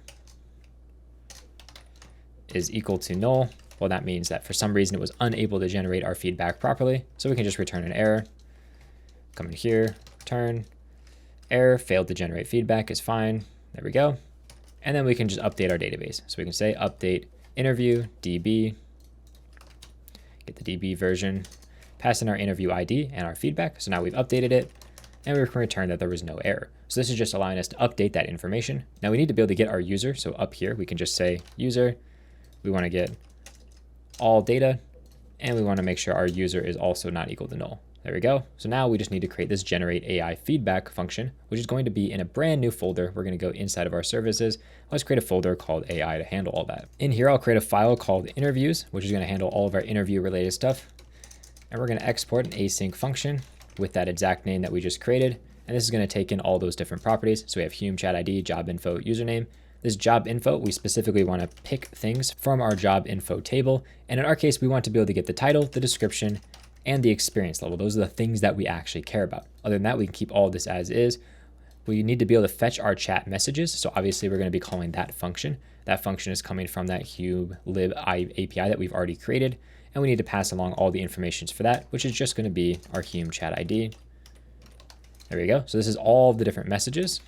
is equal to null, well, that means that for some reason it was unable to generate our feedback properly. So we can just return an error. Come in here, return error, failed to generate feedback is fine. There we go. And then we can just update our database. So we can say update interview DB, get the DB version, pass in our interview ID and our feedback. So now we've updated it, and we can return that there was no error. So this is just allowing us to update that information. Now we need to be able to get our user. So up here, we can just say user, we want to get all data, and we want to make sure our user is also not equal to null. There we go. So now we just need to create this generate AI feedback function, which is going to be in a brand new folder. We're going to go inside of our services. Let's create a folder called AI to handle all that. In here, I'll create a file called interviews, which is going to handle all of our interview related stuff. And we're going to export an async function with that exact name that we just created. And this is going to take in all those different properties. So we have Hume chat ID, job info, username. This job info, we specifically want to pick things from our job info table. And in our case, we want to be able to get the title, the description, and the experience level. Those are the things that we actually care about. Other than that, we can keep all of this as is. We need to be able to fetch our chat messages. So obviously we're going to be calling that function. That function is coming from that HumeLib API that we've already created. And we need to pass along all the information for that, which is just going to be our Hume chat ID. There we go. So this is all of the different messages.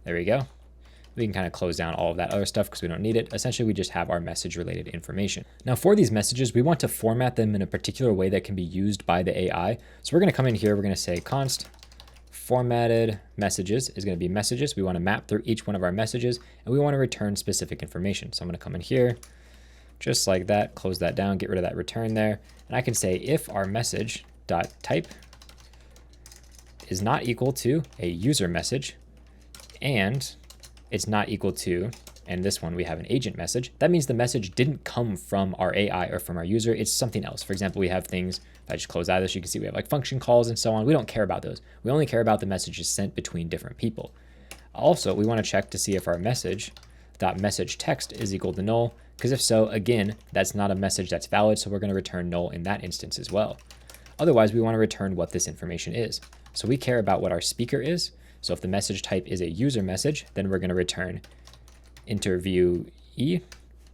There we go. We can kind of close down all of that other stuff because we don't need it. Essentially, we just have our message related information. Now for these messages, we want to format them in a particular way that can be used by the AI. So we're going to come in here. We're going to say const formatted messages is going to be messages. We want to map through each one of our messages, and we want to return specific information. So I'm going to come in here just like that, close that down, get rid of that return there. And I can say if our message dot type is not equal to a user message and it's not equal to, and this one we have an agent message, that means the message didn't come from our AI or from our user, it's something else. For example, we have things, if I just close out of this, you can see we have like function calls and so on. We don't care about those. We only care about the messages sent between different people. Also, we want to check to see if our message.message text is equal to null, because if so, again, that's not a message that's valid, so we're going to return null in that instance as well. Otherwise, we want to return what this information is. So we care about what our speaker is. So if the message type is a user message, then we're going to return interviewee.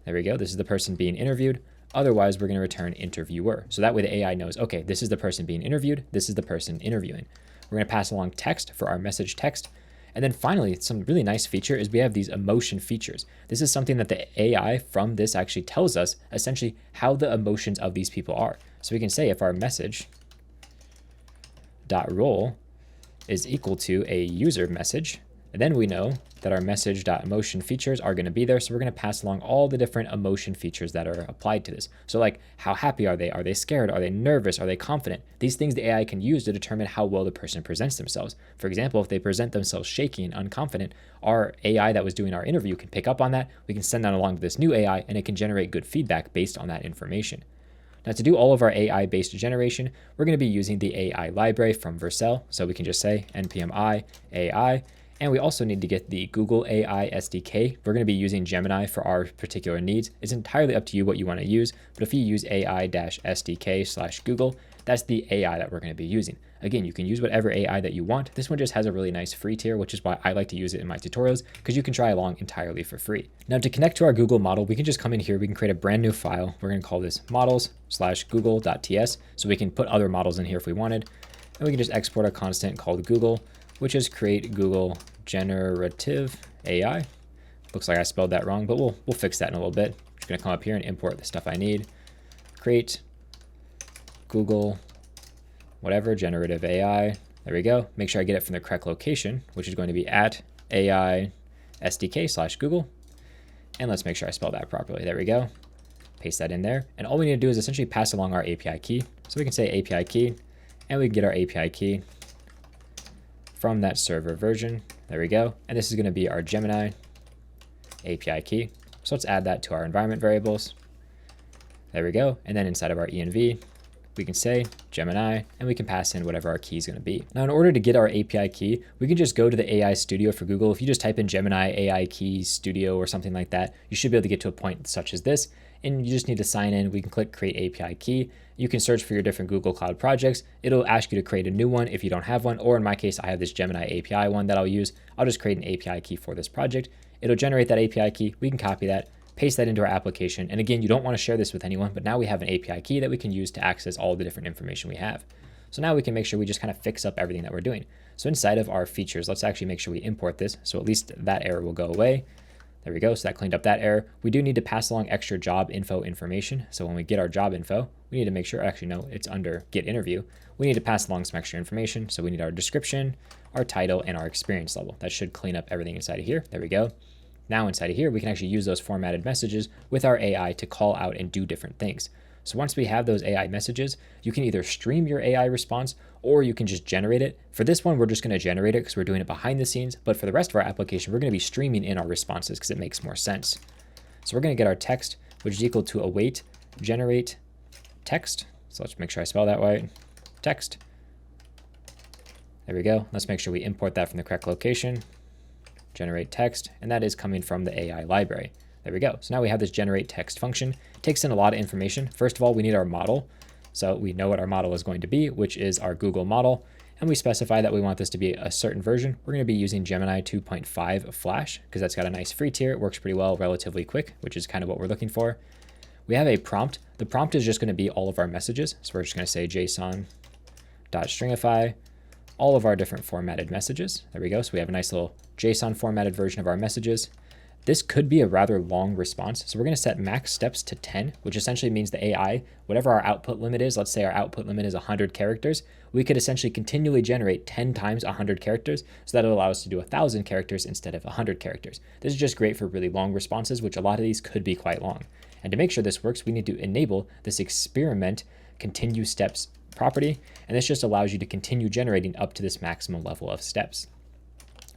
There we go. This is the person being interviewed. Otherwise, we're going to return interviewer. So that way the AI knows, okay, this is the person being interviewed. This is the person interviewing. We're going to pass along text for our message text. And then finally, some really nice feature is we have these emotion features. This is something that the AI from this actually tells us essentially how the emotions of these people are. So we can say if our message.role is equal to a user message, And then we know that our message.emotion features are going to be there. So we're going to pass along all the different emotion features that are applied to this. So like, how happy are they? Are they scared? Are they nervous? Are they confident? These things the AI can use to determine how well the person presents themselves. For example, if they present themselves shaky and unconfident, our AI that was doing our interview can pick up on that. We can send that along to this new AI and it can generate good feedback based on that information. Now to do all of our AI-based generation, we're going to be using the AI library from Vercel. So we can just say npm i AI. And we also need to get the Google AI SDK. We're going to be using Gemini for our particular needs. It's entirely up to you what you want to use, but if you use AI-SDK/Google, that's the AI that we're going to be using. Again, you can use whatever AI that you want. This one just has a really nice free tier, which is why I like to use it in my tutorials, because you can try along entirely for free. Now to connect to our Google model, we can just come in here, we can create a brand new file. We're going to call this models/google.ts. So we can put other models in here if we wanted. And we can just export a constant called Google, which is create Google generative AI. Looks like I spelled that wrong, but we'll fix that in a little bit. I'm just gonna come up here and import the stuff I need. Create Google, whatever, generative AI. There we go. Make sure I get it from the correct location, which is going to be at AI SDK/Google. And let's make sure I spell that properly. There we go. Paste that in there. And all we need to do is essentially pass along our API key. So we can say API key, and we can get our API key from that server version. There we go. And this is going to be our Gemini API key. So let's add that to our environment variables. There we go. And then inside of our env, we can say Gemini, and we can pass in whatever our key is going to be. Now, in order to get our API key, we can just go to the AI Studio for Google. If you just type in Gemini AI Key Studio or something like that, you should be able to get to a point such as this. And you just need to sign in. We can click Create API Key. You can search for your different Google Cloud projects. It'll ask you to create a new one if you don't have one, or in my case, I have this Gemini API one that I'll use. I'll just create an API key for this project. It'll generate that API key. We can copy that, paste that into our application. And again, you don't want to share this with anyone, but now we have an API key that we can use to access all the different information we have. So now we can make sure we just kind of fix up everything that we're doing. So inside of our features, let's actually make sure we import this. So at least that error will go away. There we go. So that cleaned up that error. We do need to pass along extra job info information. So when we get our job info, we need to make sure, actually, no, it's under get interview. We need to pass along some extra information. So we need our description, our title, and our experience level. That should clean up everything inside of here. There we go. Now inside of here, we can actually use those formatted messages with our AI to call out and do different things. So once we have those AI messages, you can either stream your AI response or you can just generate it. For this one, we're just going to generate it because we're doing it behind the scenes. But for the rest of our application, we're going to be streaming in our responses because it makes more sense. So we're going to get our text, which is equal to await generate text. So let's make sure I spell that right. Text. There we go. Let's make sure we import that from the correct location. Generate text, and that is coming from the AI library. There we go. So now we have this generate text function. It takes in a lot of information. First of all, we need our model. So we know what our model is going to be, which is our Google model. And we specify that we want this to be a certain version. We're going to be using Gemini 2.5 Flash because that's got a nice free tier. It works pretty well, relatively quick, which is kind of what we're looking for. We have a prompt. The prompt is just going to be all of our messages. So we're just going to say JSON.stringify all of our different formatted messages. There we go. So we have a nice little JSON formatted version of our messages. This could be a rather long response. So we're going to set max steps to 10, which essentially means the AI, whatever our output limit is, let's say our output limit is 100 characters, we could essentially continually generate 10 times 100 characters. So that'll allow us to do 1,000 characters instead of 100 characters. This is just great for really long responses, which a lot of these could be quite long. And to make sure this works, we need to enable this experiment continue steps property. And this just allows you to continue generating up to this maximum level of steps.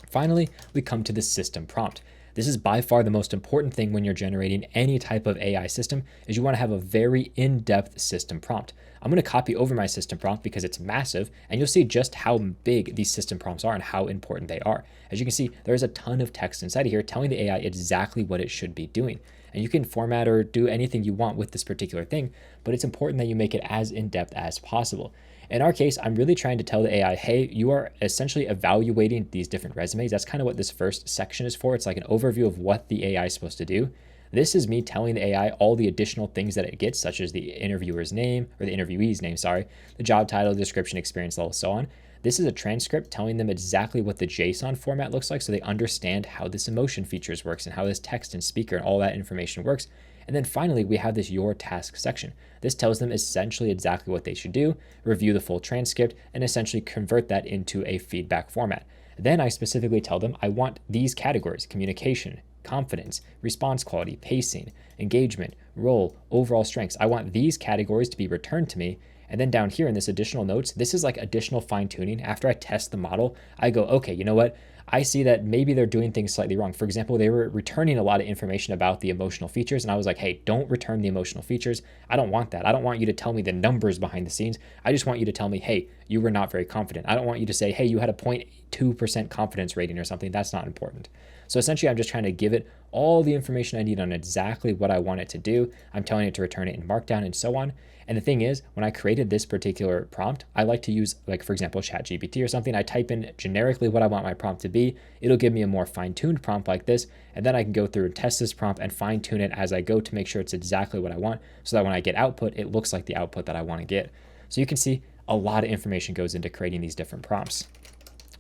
Finally, we come to the system prompt. This is by far the most important thing when you're generating any type of AI system, is you want to have a very in-depth system prompt. I'm going to copy over my system prompt because it's massive, and you'll see just how big these system prompts are and how important they are. As you can see, there's a ton of text inside of here telling the AI exactly what it should be doing. And you can format or do anything you want with this particular thing, but it's important that you make it as in-depth as possible. In our case, I'm really trying to tell the AI, hey, you are essentially evaluating these different resumes. That's kind of what this first section is for. It's like an overview of what the AI is supposed to do. This is me telling the AI all the additional things that it gets, such as the interviewer's name, or the interviewee's name, sorry, the job title, description, experience level, so on. This is a transcript telling them exactly what the JSON format looks like so they understand how this emotion features works and how this text and speaker and all that information works. And then finally, we have this your task section. This tells them essentially exactly what they should do, review the full transcript, and essentially convert that into a feedback format. Then I specifically tell them I want these categories: communication, confidence, response quality, pacing, engagement, role, overall strengths. I want these categories to be returned to me. And then down here in this additional notes, this is like additional fine tuning. After I test the model, I go, okay, you know what? I see that maybe they're doing things slightly wrong. For example, they were returning a lot of information about the emotional features. And I was like, hey, don't return the emotional features. I don't want that. I don't want you to tell me the numbers behind the scenes. I just want you to tell me, hey, you were not very confident. I don't want you to say, hey, you had a 0.2% confidence rating or something. That's not important. So essentially, I'm just trying to give it all the information I need on exactly what I want it to do. I'm telling it to return it in Markdown and so on. And the thing is, when I created this particular prompt, I like to use, like, for example, ChatGPT or something. I type in generically what I want my prompt to be. It'll give me a more fine-tuned prompt like this. And then I can go through and test this prompt and fine-tune it as I go to make sure it's exactly what I want, so that when I get output, it looks like the output that I want to get. So you can see a lot of information goes into creating these different prompts.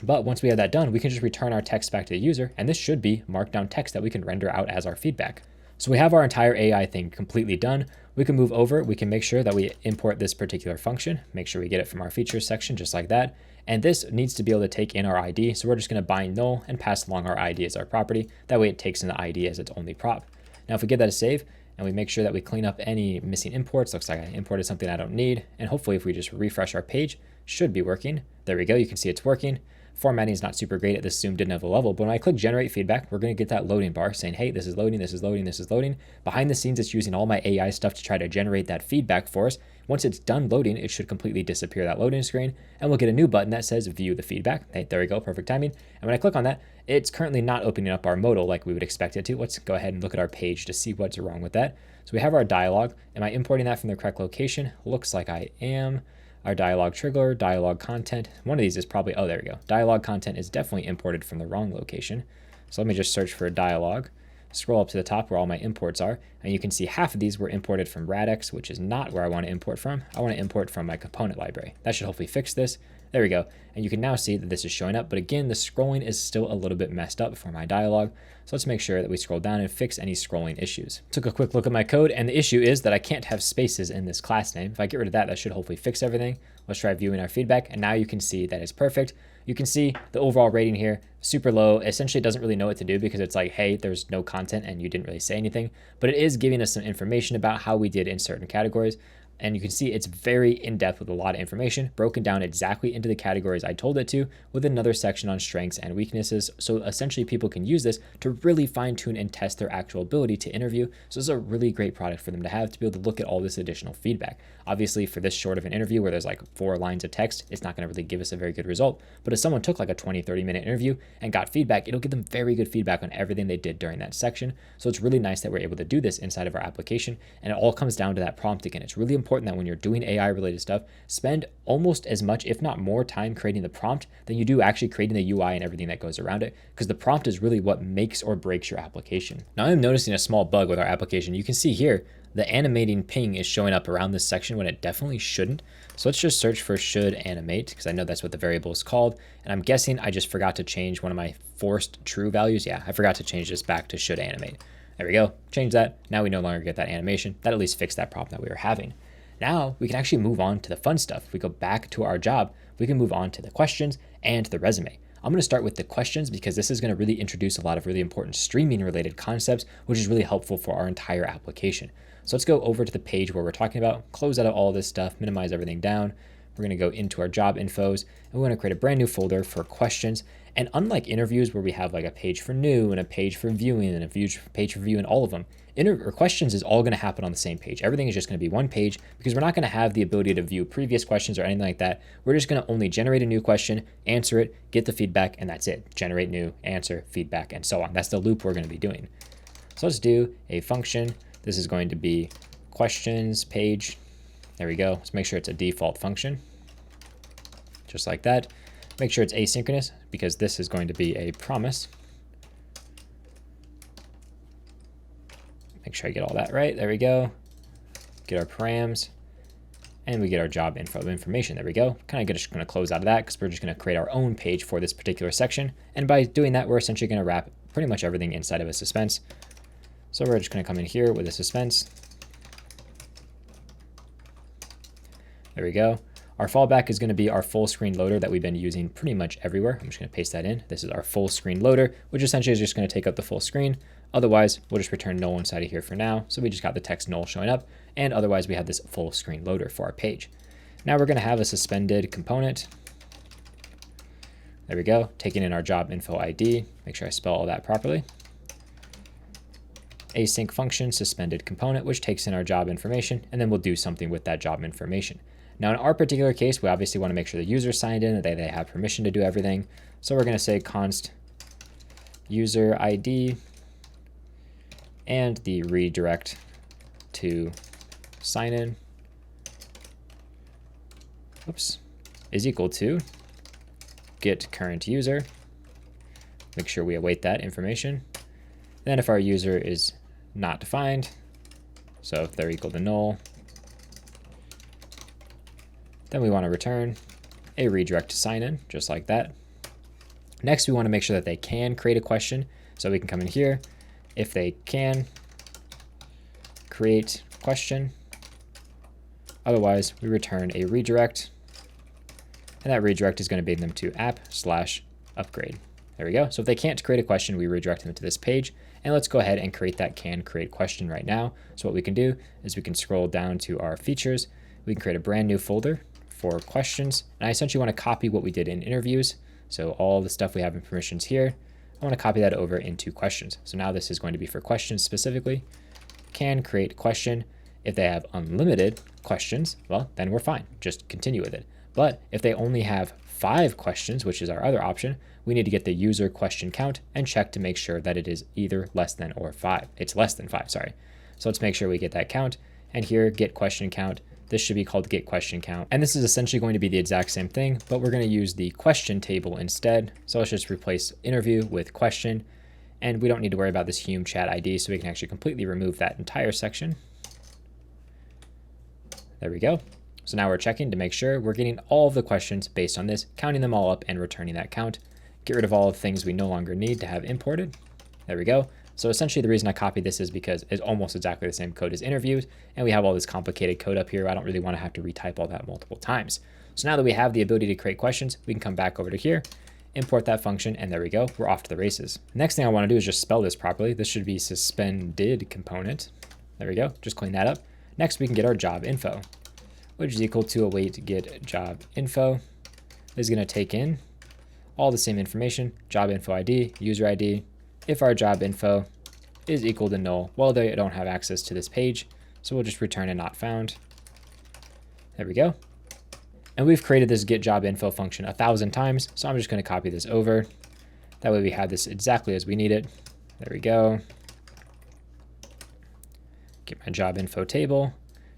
But once we have that done, we can just return our text back to the user, and this should be markdown text that we can render out as our feedback. So we have our entire AI thing completely done. We can move over. We can make sure that we import this particular function, make sure we get it from our features section just like that. And this needs to be able to take in our ID. So we're just going to bind null and pass along our ID as our property. That way it takes in the ID as its only prop. Now, if we give that a save and we make sure that we clean up any missing imports, looks like I imported something I don't need. And hopefully if we just refresh our page, should be working. There we go. You can see it's working. Formatting is not super great at this Zoom didn't have a level, but when I click generate feedback, we're going to get that loading bar saying, hey, this is loading, this is loading, this is loading. Behind the scenes, it's using all my AI stuff to try to generate that feedback for us. Once it's done loading, it should completely disappear that loading screen, and we'll get a new button that says view the feedback. Hey, there we go, perfect timing. And when I click on that, it's currently not opening up our modal like we would expect it to. Let's go ahead and look at our page to see what's wrong with that. So we have our dialog. Am I importing that from the correct location? Looks like I am. Our dialog trigger, dialog content. One of these is probably, oh, there we go. Dialog content is definitely imported from the wrong location. So let me just search for a dialog, scroll up to the top where all my imports are, and you can see half of these were imported from Radix, which is not where I want to import from. I want to import from my component library. That should hopefully fix this. There we go. And you can now see that this is showing up, but again, the scrolling is still a little bit messed up for my dialog. So let's make sure that we scroll down and fix any scrolling issues. Took a quick look at my code, and the issue is that I can't have spaces in this class name. If I get rid of that, that should hopefully fix everything. Let's try viewing our feedback, and now you can see that it's perfect. You can see the overall rating here, super low. Essentially, it doesn't really know what to do because it's like, hey, there's no content and you didn't really say anything, but it is giving us some information about how we did in certain categories. And you can see it's very in-depth with a lot of information, broken down exactly into the categories I told it to, with another section on strengths and weaknesses. So essentially people can use this to really fine tune and test their actual ability to interview. So this is a really great product for them to have, to be able to look at all this additional feedback. Obviously for this short of an interview where there's like 4 lines of text, it's not going to really give us a very good result. But if someone took like a 20-30 minute interview and got feedback, it'll give them very good feedback on everything they did during that section. So it's really nice that we're able to do this inside of our application. And it all comes down to that prompt again. It's really important that when you're doing AI related stuff, spend almost as much, if not more time creating the prompt than you do actually creating the UI and everything that goes around it, because the prompt is really what makes or breaks your application. Now I'm noticing a small bug with our application. You can see here, the animating ping is showing up around this section when it definitely shouldn't. So let's just search for should animate, because I know that's what the variable is called. And I'm guessing I just forgot to change one of my forced true values. Yeah, I forgot to change this back to should animate. There we go, change that. Now we no longer get that animation. That at least fixed that problem that we were having. Now we can actually move on to the fun stuff. If we go back to our job, we can move on to the questions and the resume. I'm going to start with the questions because this is going to really introduce a lot of really important streaming related concepts, which is really helpful for our entire application. So let's go over to the page where we're talking about, close out of all this stuff, minimize everything down. We're going to go into our job infos and we're going to create a brand new folder for questions. And unlike interviews where we have like a page for new and a page for viewing and a page for viewing all of them, questions is all going to happen on the same page. Everything is just going to be one page because we're not going to have the ability to view previous questions or anything like that. We're just going to only generate a new question, answer it, get the feedback, and that's it. Generate new, answer, feedback, and so on. That's the loop we're going to be doing. So let's do a function. This is going to be questions page. There we go. Let's make sure it's a default function. Just like that. Make sure it's asynchronous because this is going to be a promise. Make sure I get all that right. There we go. Get our params. And we get our job information. There we go. Kind of just going to close out of that because we're just going to create our own page for this particular section. And by doing that, we're essentially going to wrap pretty much everything inside of a suspense. So we're just going to come in here with a suspense. There we go. Our fallback is going to be our full screen loader that we've been using pretty much everywhere. I'm just going to paste that in. This is our full screen loader, which essentially is just going to take up the full screen. Otherwise, we'll just return null inside of here for now. So we just got the text null showing up. And otherwise, we have this full screen loader for our page. Now we're going to have a suspended component. There we go. Taking in our job info ID. Make sure I spell all that properly. Async function suspended component, which takes in our job information, and then we'll do something with that job information. Now in our particular case, we obviously want to make sure the user signed in, that they have permission to do everything. So we're going to say const user ID and the redirect to sign in, is equal to get current user. Make sure we await that information. Then if our user is not defined, so if they're equal to null, then we want to return a redirect to sign in, just like that. Next, we want to make sure that they can create a question. So we can come in here. If they can create question, otherwise we return a redirect. And that redirect is going to bring them to app/upgrade. There we go. So if they can't create a question, we redirect them to this page. And let's go ahead and create that can create question right now. So what we can do is we can scroll down to our features. We can create a brand new folder for questions. And I essentially want to copy what we did in interviews. So all the stuff we have in permissions here, I want to copy that over into questions. So now this is going to be for questions specifically. Can create question. If they have unlimited questions, well, then we're fine. Just continue with it. But if they only have 5 questions, which is our other option, we need to get the user question count and check to make sure that it is either less than or 5. It's less than 5, sorry. So let's make sure we get that count. And here, get question count. This should be called get question count. And this is essentially going to be the exact same thing, but we're going to use the question table instead. So let's just replace interview with question. And we don't need to worry about this Hume chat ID, so we can actually completely remove that entire section. There we go. So now we're checking to make sure we're getting all of the questions based on this, counting them all up and returning that count. Get rid of all the things we no longer need to have imported. There we go. So essentially the reason I copied this is because it's almost exactly the same code as interviews, and we have all this complicated code up here. I don't really want to have to retype all that multiple times. So now that we have the ability to create questions, we can come back over to here, import that function, and there we go. We're off to the races. Next thing I want to do is just spell this properly. This should be suspended component. There we go. Just clean that up. Next, we can get our job info, which is equal to await get job info. This is going to take in all the same information, job info ID, user ID. If our job info is equal to null, well, they don't have access to this page, so we'll just return a not found. There we go. And we've created this get job info function 1,000 times, so I'm just going to copy this over. That way we have this exactly as we need it. There we go. Get my job info table.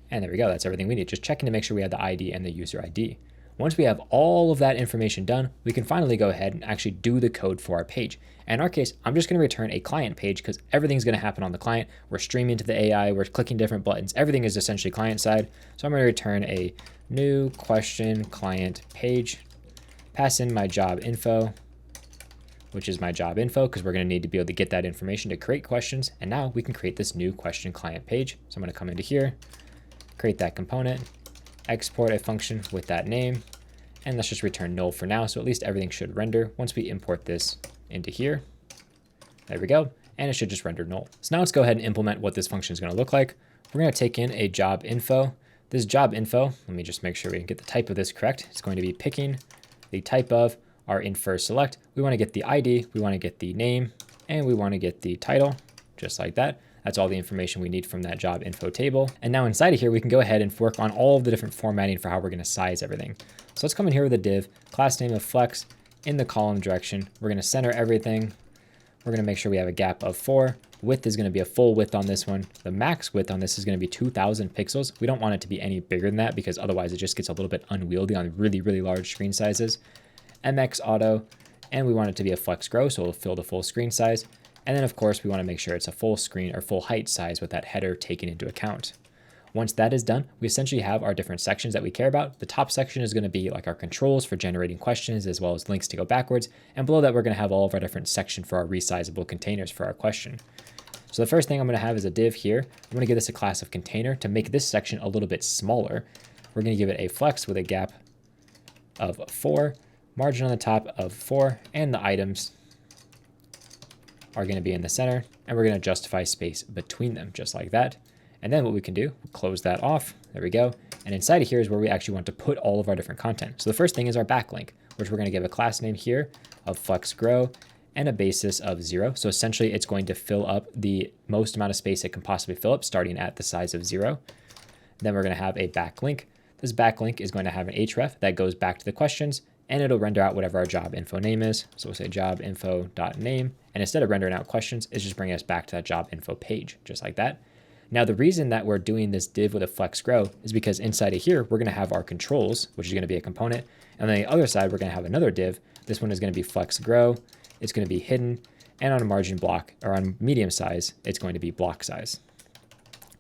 And there we go. That's everything we need. Just checking to make sure we have the ID and the user ID. Once we have all of that information done, we can finally go ahead and actually do the code for our page. In our case, I'm just going to return a client page because everything's going to happen on the client. We're streaming to the AI. We're clicking different buttons. Everything is essentially client side. So I'm going to return a new question client page, pass in my job info, which is my job info because we're going to need to be able to get that information to create questions. And now we can create this new question client page. So I'm going to come into here, create that component, export a function with that name, and let's just return null for now. So at least everything should render once we import this into here. There we go. And it should just render null. So now let's go ahead and implement what this function is going to look like. We're going to take in a job info. This job info, let me just make sure we can get the type of this correct. It's going to be picking the type of our infer select. We want to get the ID, we want to get the name, and we want to get the title, just like that. That's all the information we need from that job info table. And now inside of here, we can go ahead and work on all of the different formatting for how we're going to size everything. So let's come in here with a div, class name of flex, in the column direction. We're going to center everything. We're going to make sure we have a gap of 4. Width is going to be a full width on this one. The max width on this is going to be 2,000 pixels. We don't want it to be any bigger than that because otherwise it just gets a little bit unwieldy on really, really large screen sizes. MX auto, and we want it to be a flex grow, so it'll fill the full screen size. And then of course we want to make sure it's a full screen or full height size with that header taken into account. Once that is done, we essentially have our different sections that we care about. The top section is going to be like our controls for generating questions as well as links to go backwards. And below that, we're going to have all of our different sections for our resizable containers for our question. So the first thing I'm going to have is a div here. I'm going to give this a class of container to make this section a little bit smaller. We're going to give it a flex with a gap of 4, margin on the top of 4, and the items are going to be in the center, and we're going to justify space between them just like that. And then what we can do, we'll close that off. There we go. And inside of here is where we actually want to put all of our different content. So the first thing is our backlink, which we're going to give a class name here of flexgrow and a basis of 0. So essentially it's going to fill up the most amount of space it can possibly fill up, starting at the size of 0. Then we're going to have a backlink. This backlink is going to have an href that goes back to the questions, and it'll render out whatever our job info name is. So we'll say job info.name. And instead of rendering out questions, it's just bringing us back to that job info page, just like that. Now, the reason that we're doing this div with a flex grow is because inside of here, we're going to have our controls, which is going to be a component. And on the other side, we're going to have another div. This one is going to be flex grow. It's going to be hidden. And on a margin block, or on medium size, it's going to be block size.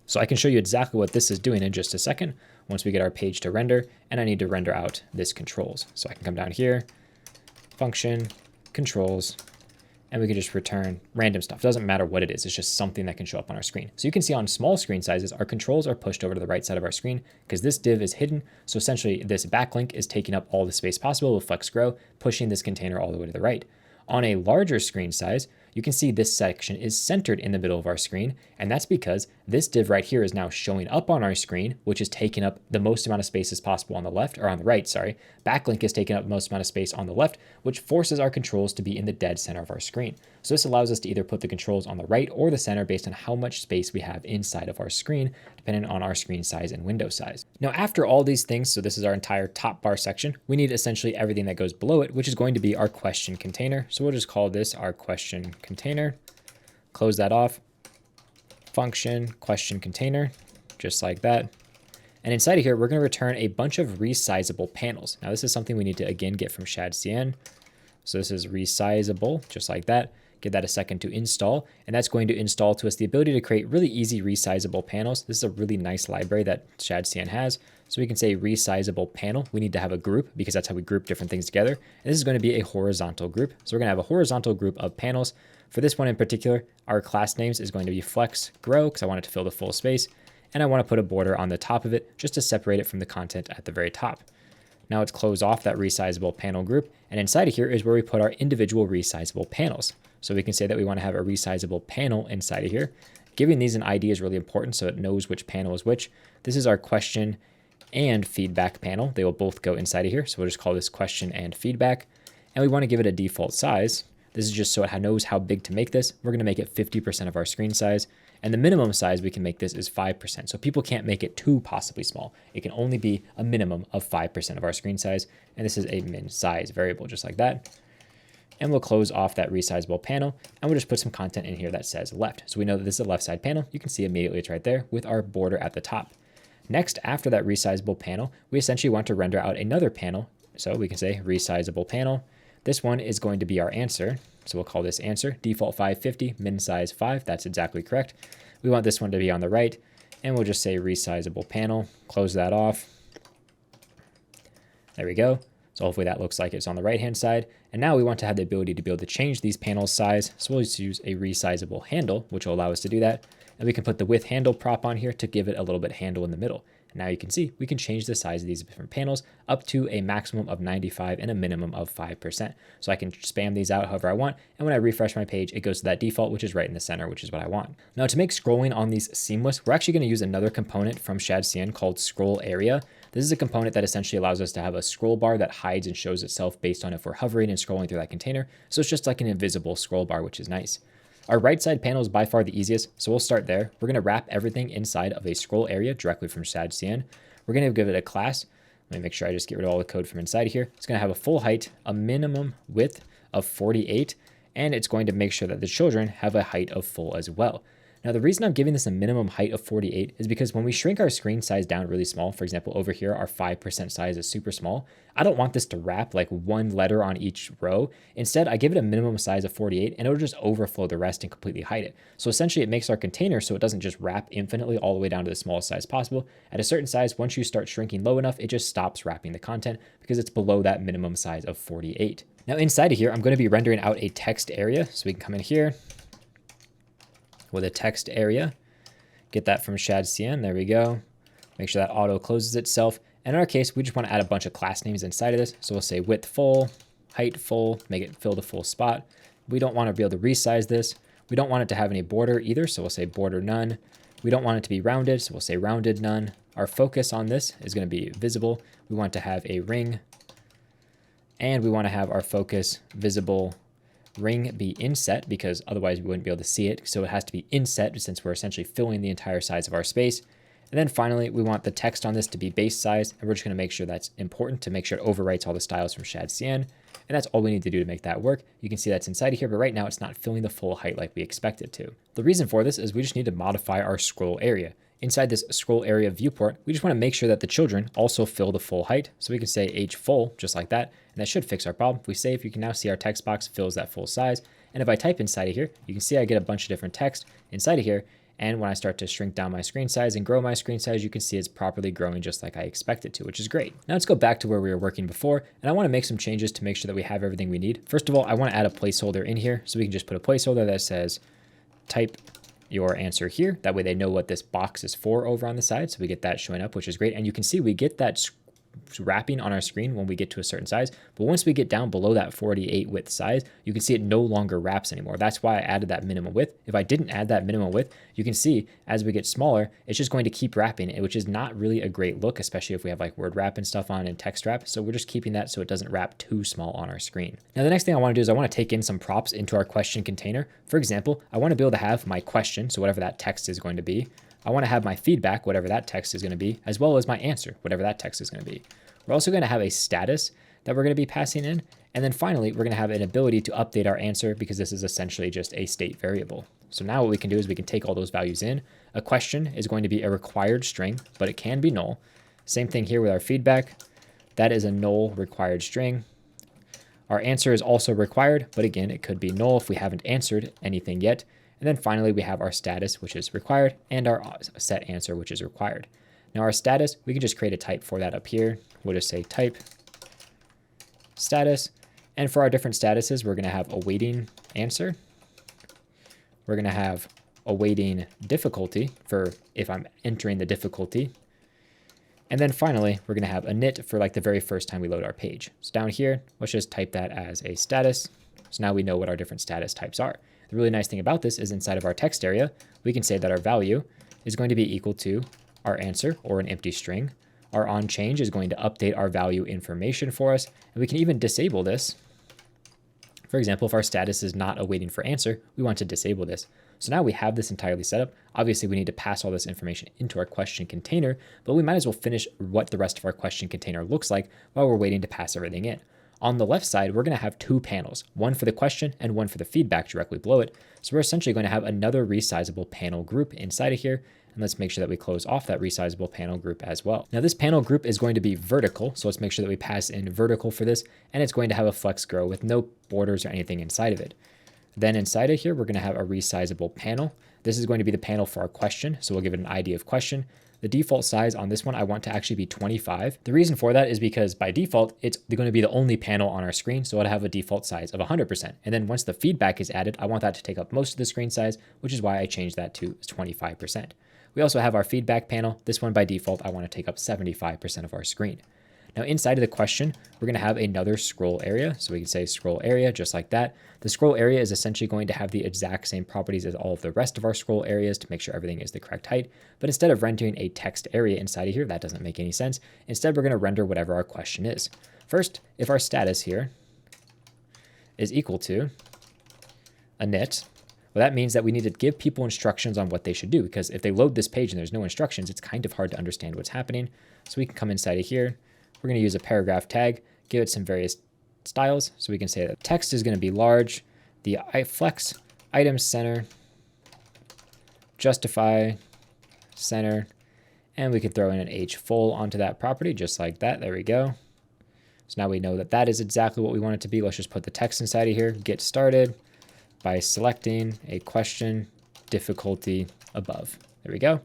So I can show you exactly what this is doing in just a second once we get our page to render. And I need to render out this controls. So I can come down here, function, controls, and we can just return random stuff. It doesn't matter what it is. It's just something that can show up on our screen. So you can see on small screen sizes, our controls are pushed over to the right side of our screen because this div is hidden. So essentially this backlink is taking up all the space possible with flex grow, pushing this container all the way to the right. On a larger screen size, you can see this section is centered in the middle of our screen. And that's because this div right here is now showing up on our screen, which is taking up the most amount of space as possible on the left, or on the right, sorry. Backlink is taking up the most amount of space on the left, which forces our controls to be in the dead center of our screen. So this allows us to either put the controls on the right or the center based on how much space we have inside of our screen, depending on our screen size and window size. Now, after all these things, so this is our entire top bar section, we need essentially everything that goes below it, which is going to be our question container. So we'll just call this our question container, close that off, function question container, just like that. And inside of here, we're going to return a bunch of resizable panels. Now, this is something we need to, again, get from Shadcn. So this is resizable, just like that. Give that a second to install, and that's going to install to us the ability to create really easy resizable panels. This is a really nice library that Shadcn has. So we can say resizable panel. We need to have a group because that's how we group different things together. And this is going to be a horizontal group. So we're going to have a horizontal group of panels. For this one in particular, our class names is going to be flex grow because I want it to fill the full space. And I want to put a border on the top of it just to separate it from the content at the very top. Now let's close off that resizable panel group. And inside of here is where we put our individual resizable panels. So we can say that we want to have a resizable panel inside of here. Giving these an ID is really important so it knows which panel is which. This is our question and feedback panel. They will both go inside of here. So we'll just call this question and feedback. And we want to give it a default size. This is just so it knows how big to make this. We're going to make it 50% of our screen size. And the minimum size we can make this is 5%. So people can't make it too possibly small. It can only be a minimum of 5% of our screen size. And this is a min size variable, just like that. And we'll close off that resizable panel. And we'll just put some content in here that says left. So we know that this is a left side panel. You can see immediately it's right there with our border at the top. Next, after that resizable panel, we essentially want to render out another panel. So we can say resizable panel. This one is going to be our answer. So we'll call this answer, default 550, min size 5. That's exactly correct. We want this one to be on the right, and we'll just say resizable panel, close that off. There we go. So hopefully that looks like it's on the right-hand side. And now we want to have the ability to be able to change these panels' size. So we'll just use a resizable handle, which will allow us to do that. And we can put the with handle prop on here to give it a little bit handle in the middle. And now you can see we can change the size of these different panels up to a maximum of 95 and a minimum of 5%. So I can spam these out however I want. And when I refresh my page, it goes to that default, which is right in the center, which is what I want. Now to make scrolling on these seamless, we're actually going to use another component from Shadcn called scroll area. This is a component that essentially allows us to have a scroll bar that hides and shows itself based on if we're hovering and scrolling through that container. So it's just like an invisible scroll bar, which is nice. Our right side panel is by far the easiest, so we'll start there. We're going to wrap everything inside of a scroll area directly from Shadcn. We're going to give it a class. Let me make sure I just get rid of all the code from inside here. It's going to have a full height, a minimum width of 48, and it's going to make sure that the children have a height of full as well. Now, the reason I'm giving this a minimum height of 48 is because when we shrink our screen size down really small, for example, over here, our 5% size is super small. I don't want this to wrap like one letter on each row. Instead, I give it a minimum size of 48 and it'll just overflow the rest and completely hide it. So essentially it makes our container so it doesn't just wrap infinitely all the way down to the smallest size possible. At a certain size, once you start shrinking low enough, it just stops wrapping the content because it's below that minimum size of 48. Now inside of here, I'm going to be rendering out a text area. So we can come in here with a text area, get that from Shadcn, there we go. Make sure that auto closes itself. And in our case, we just want to add a bunch of class names inside of this. So we'll say width full, height full, make it fill the full spot. We don't want to be able to resize this. We don't want it to have any border either. So we'll say border none. We don't want it to be rounded. So we'll say rounded none. Our focus on this is going to be visible. We want to have a ring. And we want to have our focus visible ring be inset, because otherwise we wouldn't be able to see it. So it has to be inset since we're essentially filling the entire size of our space. And then finally, we want the text on this to be base size. And we're just going to make sure that's important to make sure it overwrites all the styles from Shadcn. And that's all we need to do to make that work. You can see that's inside of here, but right now it's not filling the full height like we expect it to. The reason for this is we just need to modify our scroll area. Inside this scroll area viewport, we just want to make sure that the children also fill the full height. So we can say h full just like that, and that should fix our problem. If we save, you can now see our text box fills that full size. And if I type inside of here, you can see I get a bunch of different text inside of here. And when I start to shrink down my screen size and grow my screen size, you can see it's properly growing just like I expect it to, which is great. Now let's go back to where we were working before, and I want to make some changes to make sure that we have everything we need. First of all, I want to add a placeholder in here. So we can just put a placeholder that says type your answer here. That way they know what this box is for over on the side. So we get that showing up, which is great. And you can see we get that wrapping on our screen when we get to a certain size. But once we get down below that 48 width size, you can see it no longer wraps anymore. That's why I added that minimum width. If I didn't add that minimum width, you can see as we get smaller, it's just going to keep wrapping, which is not really a great look, especially if we have like word wrap and stuff on and text wrap. So we're just keeping that so it doesn't wrap too small on our screen. Now, the next thing I want to do is I want to take in some props into our question container. For example, I want to be able to have my question, so whatever that text is going to be. I want to have my feedback, whatever that text is going to be, as well as my answer, whatever that text is going to be. We're also going to have a status that we're going to be passing in. And then finally, we're going to have an ability to update our answer, because this is essentially just a state variable. So now what we can do is we can take all those values in. A question is going to be a required string, but it can be null. Same thing here with our feedback. That is a null required string. Our answer is also required, but again, it could be null if we haven't answered anything yet. And then finally, we have our status, which is required, and our set answer, which is required. Now our status, we can just create a type for that up here. We'll just say type status. And for our different statuses, we're going to have awaiting answer. We're going to have awaiting difficulty for if I'm entering the difficulty. And then finally, we're going to have init for like the very first time we load our page. So down here, let's just type that as a status. So now we know what our different status types are. The really nice thing about this is inside of our text area, we can say that our value is going to be equal to our answer or an empty string. Our onChange is going to update our value information for us. And we can even disable this. For example, if our status is not awaiting for answer, we want to disable this. So now we have this entirely set up. Obviously, we need to pass all this information into our question container, but we might as well finish what the rest of our question container looks like while we're waiting to pass everything in. On the left side, we're going to have two panels, one for the question and one for the feedback directly below it. So we're essentially going to have another resizable panel group inside of here. And let's make sure that we close off that resizable panel group as well. Now this panel group is going to be vertical. So let's make sure that we pass in vertical for this. And it's going to have a flex grow with no borders or anything inside of it. Then inside of here, we're going to have a resizable panel. This is going to be the panel for our question. So we'll give it an ID of question. The default size on this one, I want to actually be 25. The reason for that is because by default, it's going to be the only panel on our screen. So it'll have a default size of 100%. And then once the feedback is added, I want that to take up most of the screen size, which is why I changed that to 25%. We also have our feedback panel. This one by default, I want to take up 75% of our screen. Now inside of the question, we're going to have another scroll area. So we can say scroll area just like that. The scroll area is essentially going to have the exact same properties as all of the rest of our scroll areas to make sure everything is the correct height. But instead of rendering a text area inside of here, that doesn't make any sense. Instead, we're going to render whatever our question is. First, if our status here is equal to init, well, that means that we need to give people instructions on what they should do, because if they load this page and there's no instructions, it's kind of hard to understand what's happening. So we can come inside of here. We're going to use a paragraph tag, give it some various styles. So we can say that text is going to be large, the flex item center, justify center, and we could throw in an h full onto that property just like that. There we go. So now we know that that is exactly what we want it to be. Let's just put the text inside of here, get started by selecting a question difficulty above. There we go.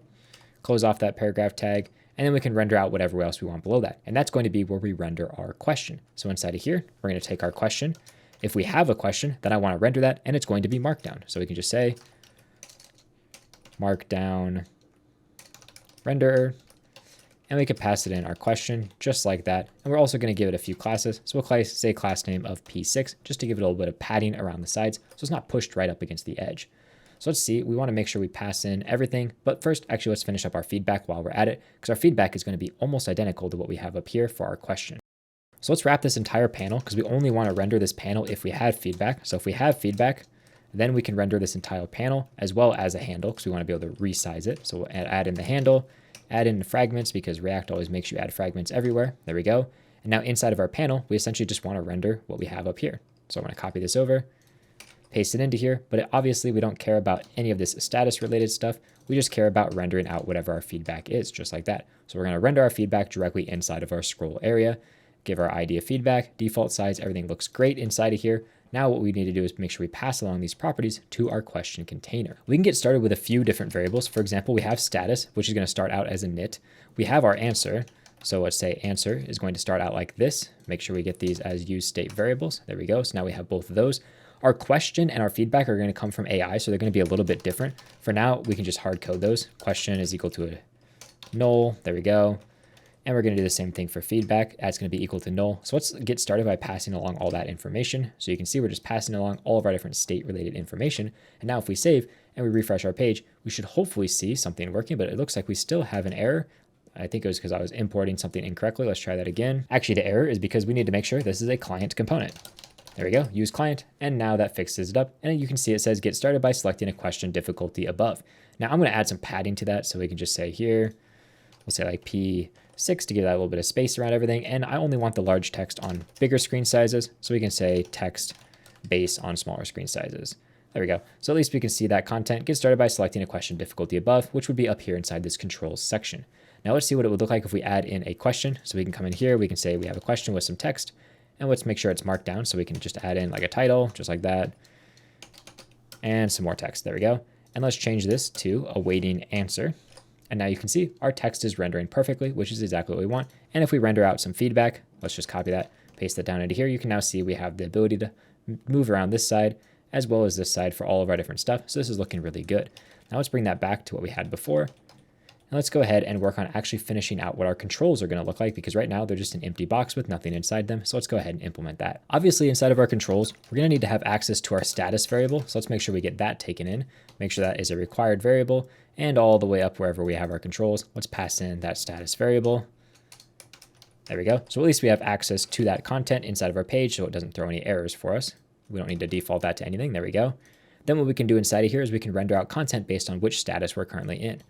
Close off that paragraph tag. And then we can render out whatever else we want below that. And that's going to be where we render our question. So inside of here, we're going to take our question. If we have a question, then I want to render that, and it's going to be markdown. So we can just say markdown render, and we could pass it in our question just like that. And we're also going to give it a few classes. So we'll say class name of P6 just to give it a little bit of padding around the sides so it's not pushed right up against the edge. So let's see, we want to make sure we pass in everything, but first, actually, let's finish up our feedback while we're at it, because our feedback is going to be almost identical to what we have up here for our question. So let's wrap this entire panel, because we only want to render this panel if we have feedback. So if we have feedback, then we can render this entire panel as well as a handle, because we want to be able to resize it. So we'll add in the handle, add in the fragments, because React always makes you add fragments everywhere. There we go. And now inside of our panel, we essentially just want to render what we have up here. So I'm going to copy this over, paste it into here, but obviously we don't care about any of this status related stuff. We just care about rendering out whatever our feedback is, just like that. So we're going to render our feedback directly inside of our scroll area, give our ID of feedback, default size, everything looks great inside of here. Now what we need to do is make sure we pass along these properties to our question container. We can get started with a few different variables. For example, we have status, which is going to start out as a init. We have our answer. So let's say answer is going to start out like this. Make sure we get these as use state variables. There we go. So now we have both of those. Our question and our feedback are going to come from AI, so they're going to be a little bit different. For now, we can just hard code those. Question is equal to a null. There we go. And we're going to do the same thing for feedback. That's going to be equal to null. So let's get started by passing along all that information. So you can see we're just passing along all of our different state-related information. And now if we save and we refresh our page, we should hopefully see something working, but it looks like we still have an error. I think it was because I was importing something incorrectly. Let's try that again. Actually, the error is because we need to make sure this is a client component. There we go, use client, and now that fixes it up. And you can see it says get started by selecting a question difficulty above. Now I'm going to add some padding to that, so we can just say here, we'll say like P6 to give that a little bit of space around everything. And I only want the large text on bigger screen sizes, so we can say text base on smaller screen sizes. There we go. So at least we can see that content. Get started by selecting a question difficulty above, which would be up here inside this controls section. Now let's see what it would look like if we add in a question. So we can come in here, we can say we have a question with some text, and let's make sure it's marked down so we can just add in like a title, just like that, and some more text. There we go. And let's change this to awaiting answer. And now you can see our text is rendering perfectly, which is exactly what we want. And if we render out some feedback, let's just copy that, paste that down into here. You can now see we have the ability to move around this side as well as this side for all of our different stuff. So this is looking really good. Now let's bring that back to what we had before. And let's go ahead and work on actually finishing out what our controls are going to look like, because right now they're just an empty box with nothing inside them. So let's go ahead and implement that. Obviously, inside of our controls, we're going to need to have access to our status variable. So let's make sure we get that taken in. Make sure that is a required variable, and all the way up wherever we have our controls, let's pass in that status variable. There we go. So at least we have access to that content inside of our page, so it doesn't throw any errors for us. We don't need to default that to anything. There we go. Then what we can do inside of here is we can render out content based on which status we're currently in.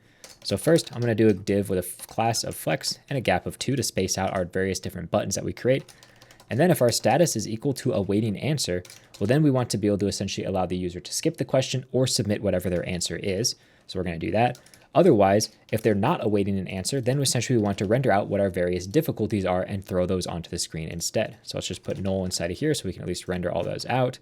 So first, I'm going to do a div with a class of flex and a gap of 2 to space out our various different buttons that we create. And then if our status is equal to awaiting answer, well, then we want to be able to essentially allow the user to skip the question or submit whatever their answer is. So we're going to do that. Otherwise, if they're not awaiting an answer, then essentially we want to render out what our various difficulties are and throw those onto the screen instead. So let's just put null inside of here so we can at least render all those out.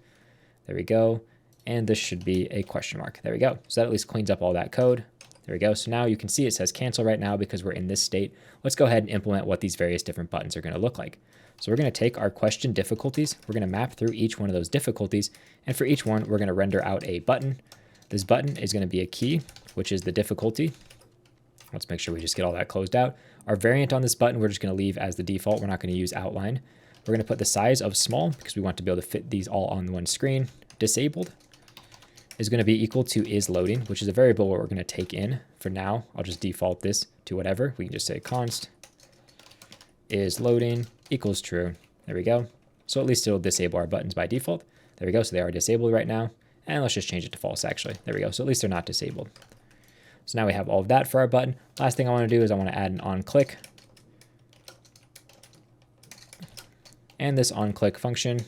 There we go. And this should be a question mark. There we go. So that at least cleans up all that code. There we go. So now you can see it says cancel right now because we're in this state. Let's go ahead and implement what these various different buttons are going to look like. So we're going to take our question difficulties. We're going to map through each one of those difficulties. And for each one, we're going to render out a button. This button is going to be a key, which is the difficulty. Let's make sure we just get all that closed out. Our variant on this button, we're just going to leave as the default. We're not going to use outline. We're going to put the size of small because we want to be able to fit these all on one screen. Disabled is going to be equal to is loading, which is a variable we're going to take in. For now, I'll just default this to whatever. We can just say const is loading equals true. There we go. So at least it'll disable our buttons by default. There we go. So they are disabled right now. And let's just change it to false actually. There we go. So at least they're not disabled. So now we have all of that for our button. Last thing I want to do is I want to add an onClick. And this onClick function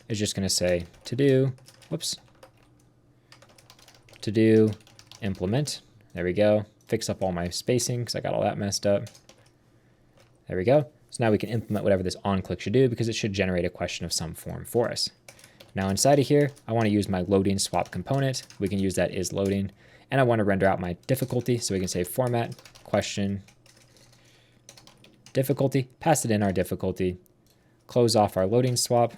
is just going to say to do, to do implement. There we go. Fix up all my spacing because I got all that messed up. There we go. So now we can implement whatever this onClick should do because it should generate a question of some form for us. Now inside of here, I want to use my loading swap component. We can use that is loading. And I want to render out my difficulty. So we can say format question difficulty, pass it in our difficulty, close off our loading swap.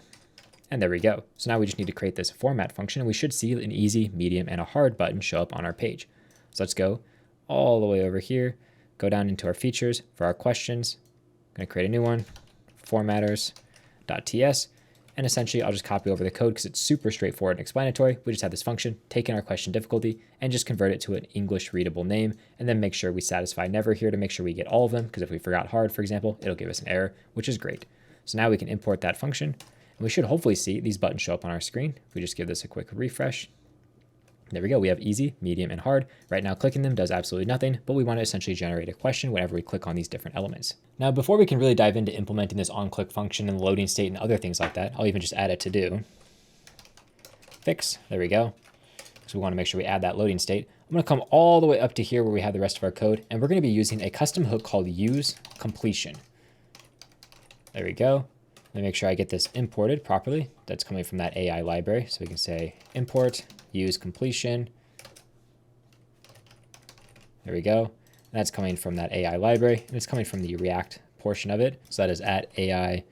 And there we go. So now we just need to create this format function, and we should see an easy, medium, and a hard button show up on our page. So let's go all the way over here go down into our features for our questions. I'm going to create a new one, formatters.ts. And essentially, I'll just copy over the code because it's super straightforward and explanatory. We just have this function, take in our question difficulty, and just convert it to an English readable name, and then make sure we satisfy never here to make sure we get all of them, because if we forgot hard, for example, it'll give us an error, which is great. So now we can import that function, and we should hopefully see these buttons show up on our screen. If we just give this a quick refresh. There we go. We have easy, medium, and hard. Right now, clicking them does absolutely nothing, but we want to essentially generate a question whenever we click on these different elements. Now, before we can really dive into implementing this onClick function and the loading state and other things like that, I'll even just add a to-do. Fix. There we go. So we want to make sure we add that loading state. I'm going to come all the way up to here where we have the rest of our code, and we're going to be using a custom hook called useCompletion. There we go. Let me make sure I get this imported properly. That's coming from that AI library. So we can say import useCompletion. There we go. That's coming from that AI library, and it's coming from the React portion of it. So that is at AI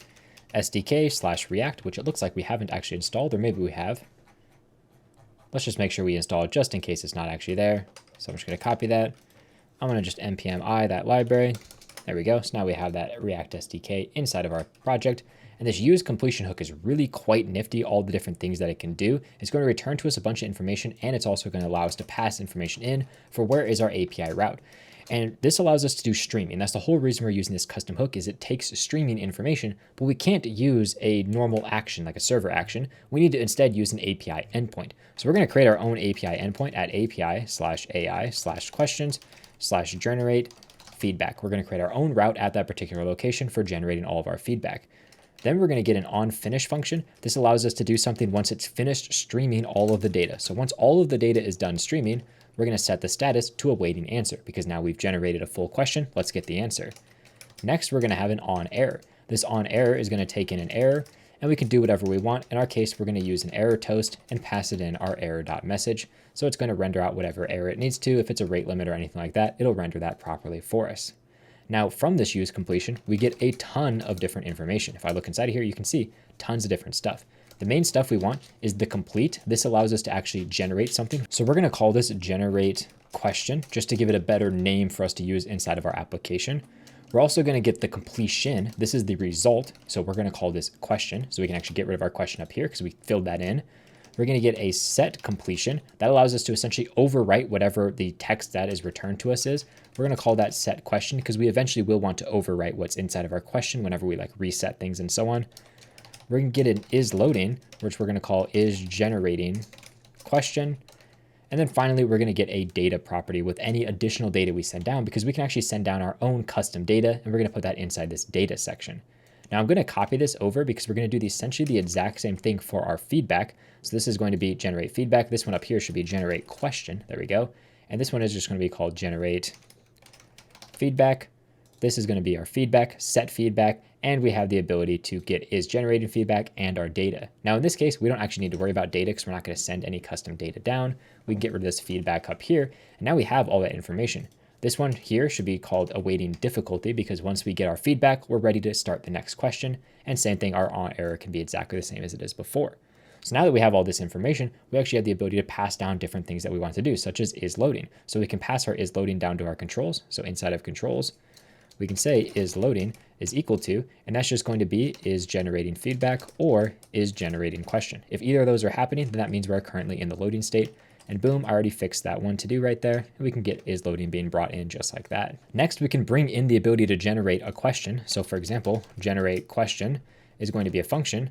SDK/React, which it looks like we haven't actually installed, or maybe we have. Let's just make sure we install it just in case it's not actually there. So I'm just going to copy that. I'm going to just npm I that library. There we go. So now we have that React SDK inside of our project. And this useCompletion hook is really quite nifty, all the different things that it can do. It's going to return to us a bunch of information, and it's also going to allow us to pass information in for where is our API route. And this allows us to do streaming. That's the whole reason we're using this custom hook, is it takes streaming information, but we can't use a normal action like a server action. We need to instead use an API endpoint. So we're going to create our own API endpoint at API/AI/questions/generate feedback. We're going to create our own route at that particular location for generating all of our feedback. Then we're going to get an onFinish function. This allows us to do something once it's finished streaming all of the data. So once all of the data is done streaming, we're going to set the status to awaiting answer, because now we've generated a full question. Let's get the answer. Next, we're going to have an onError. This onError is going to take in an error, and we can do whatever we want. In our case, we're going to use an error toast and pass it in our error.message. So it's going to render out whatever error it needs to. If it's a rate limit or anything like that, it'll render that properly for us. Now, from this useCompletion, we get a ton of different information. If I look inside of here, you can see tons of different stuff. The main stuff we want is the complete. This allows us to actually generate something. So we're going to call this generate question, just to give it a better name for us to use inside of our application. We're also going to get the completion. This is the result. So we're going to call this question. So we can actually get rid of our question up here because we filled that in. We're going to get a set completion. That allows us to essentially overwrite whatever the text that is returned to us is. We're going to call that set question because we eventually will want to overwrite what's inside of our question whenever we like reset things and so on. We're going to get an is loading, which we're going to call is generating question. And then finally, we're going to get a data property with any additional data we send down, because we can actually send down our own custom data, and we're going to put that inside this data section. Now I'm going to copy this over because we're going to do essentially the exact same thing for our feedback. So this is going to be generate feedback. This one up here should be generate question. There we go. And this one is just going to be called generate feedback. This is going to be our feedback, set feedback, and we have the ability to get is generating feedback and our data. Now in this case, we don't actually need to worry about data because we're not going to send any custom data down. We can get rid of this feedback up here, and now we have all that information. This one here should be called awaiting difficulty, because once we get our feedback, we're ready to start the next question. And same thing, our onError can be exactly the same as it is before. So now that we have all this information, we actually have the ability to pass down different things that we want to do, such as is loading. So we can pass our is loading down to our controls. So inside of controls, we can say is loading is equal to, and that's just going to be is generating feedback or is generating question. If either of those are happening, then that means we're currently in the loading state. And boom, I already fixed that one to do right there. And we can get is loading being brought in just like that. Next, we can bring in the ability to generate a question. So for example, generate question is going to be a function.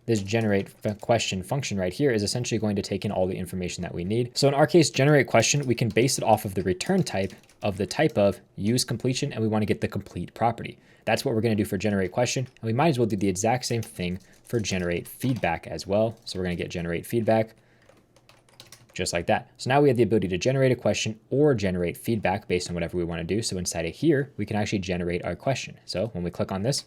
This generate question function right here is essentially going to take in all the information that we need. So in our case, generate question, we can base it off of the return type of the type of use completion, and we want to get the complete property. That's what we're going to do for generate question. And we might as well do the exact same thing for generate feedback as well. So we're going to get generate feedback just like that. So now we have the ability to generate a question or generate feedback based on whatever we want to do. So inside of here, we can actually generate our question. So when we click on this,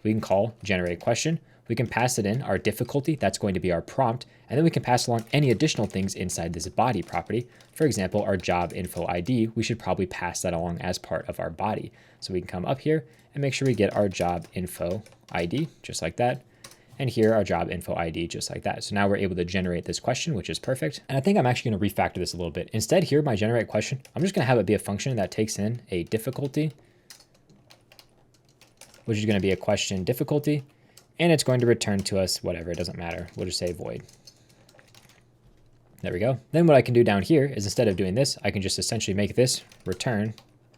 we can call generate question. We can pass it in our difficulty. That's going to be our prompt. And then we can pass along any additional things inside this body property. For example, our job info ID, we should probably pass that along as part of our body. So we can come up here and make sure we get our job info ID just like that. and here our job info ID, just like that. So now we're able to generate this question, which is perfect. And I think I'm actually going to refactor this a little bit. Instead here, my generate question, I'm just going to have it be a function that takes in a difficulty, which is going to be a question difficulty, and it's going to return to us whatever, it doesn't matter. We'll just say void. There we go. Then what I can do down here is instead of doing this, I can just essentially make this return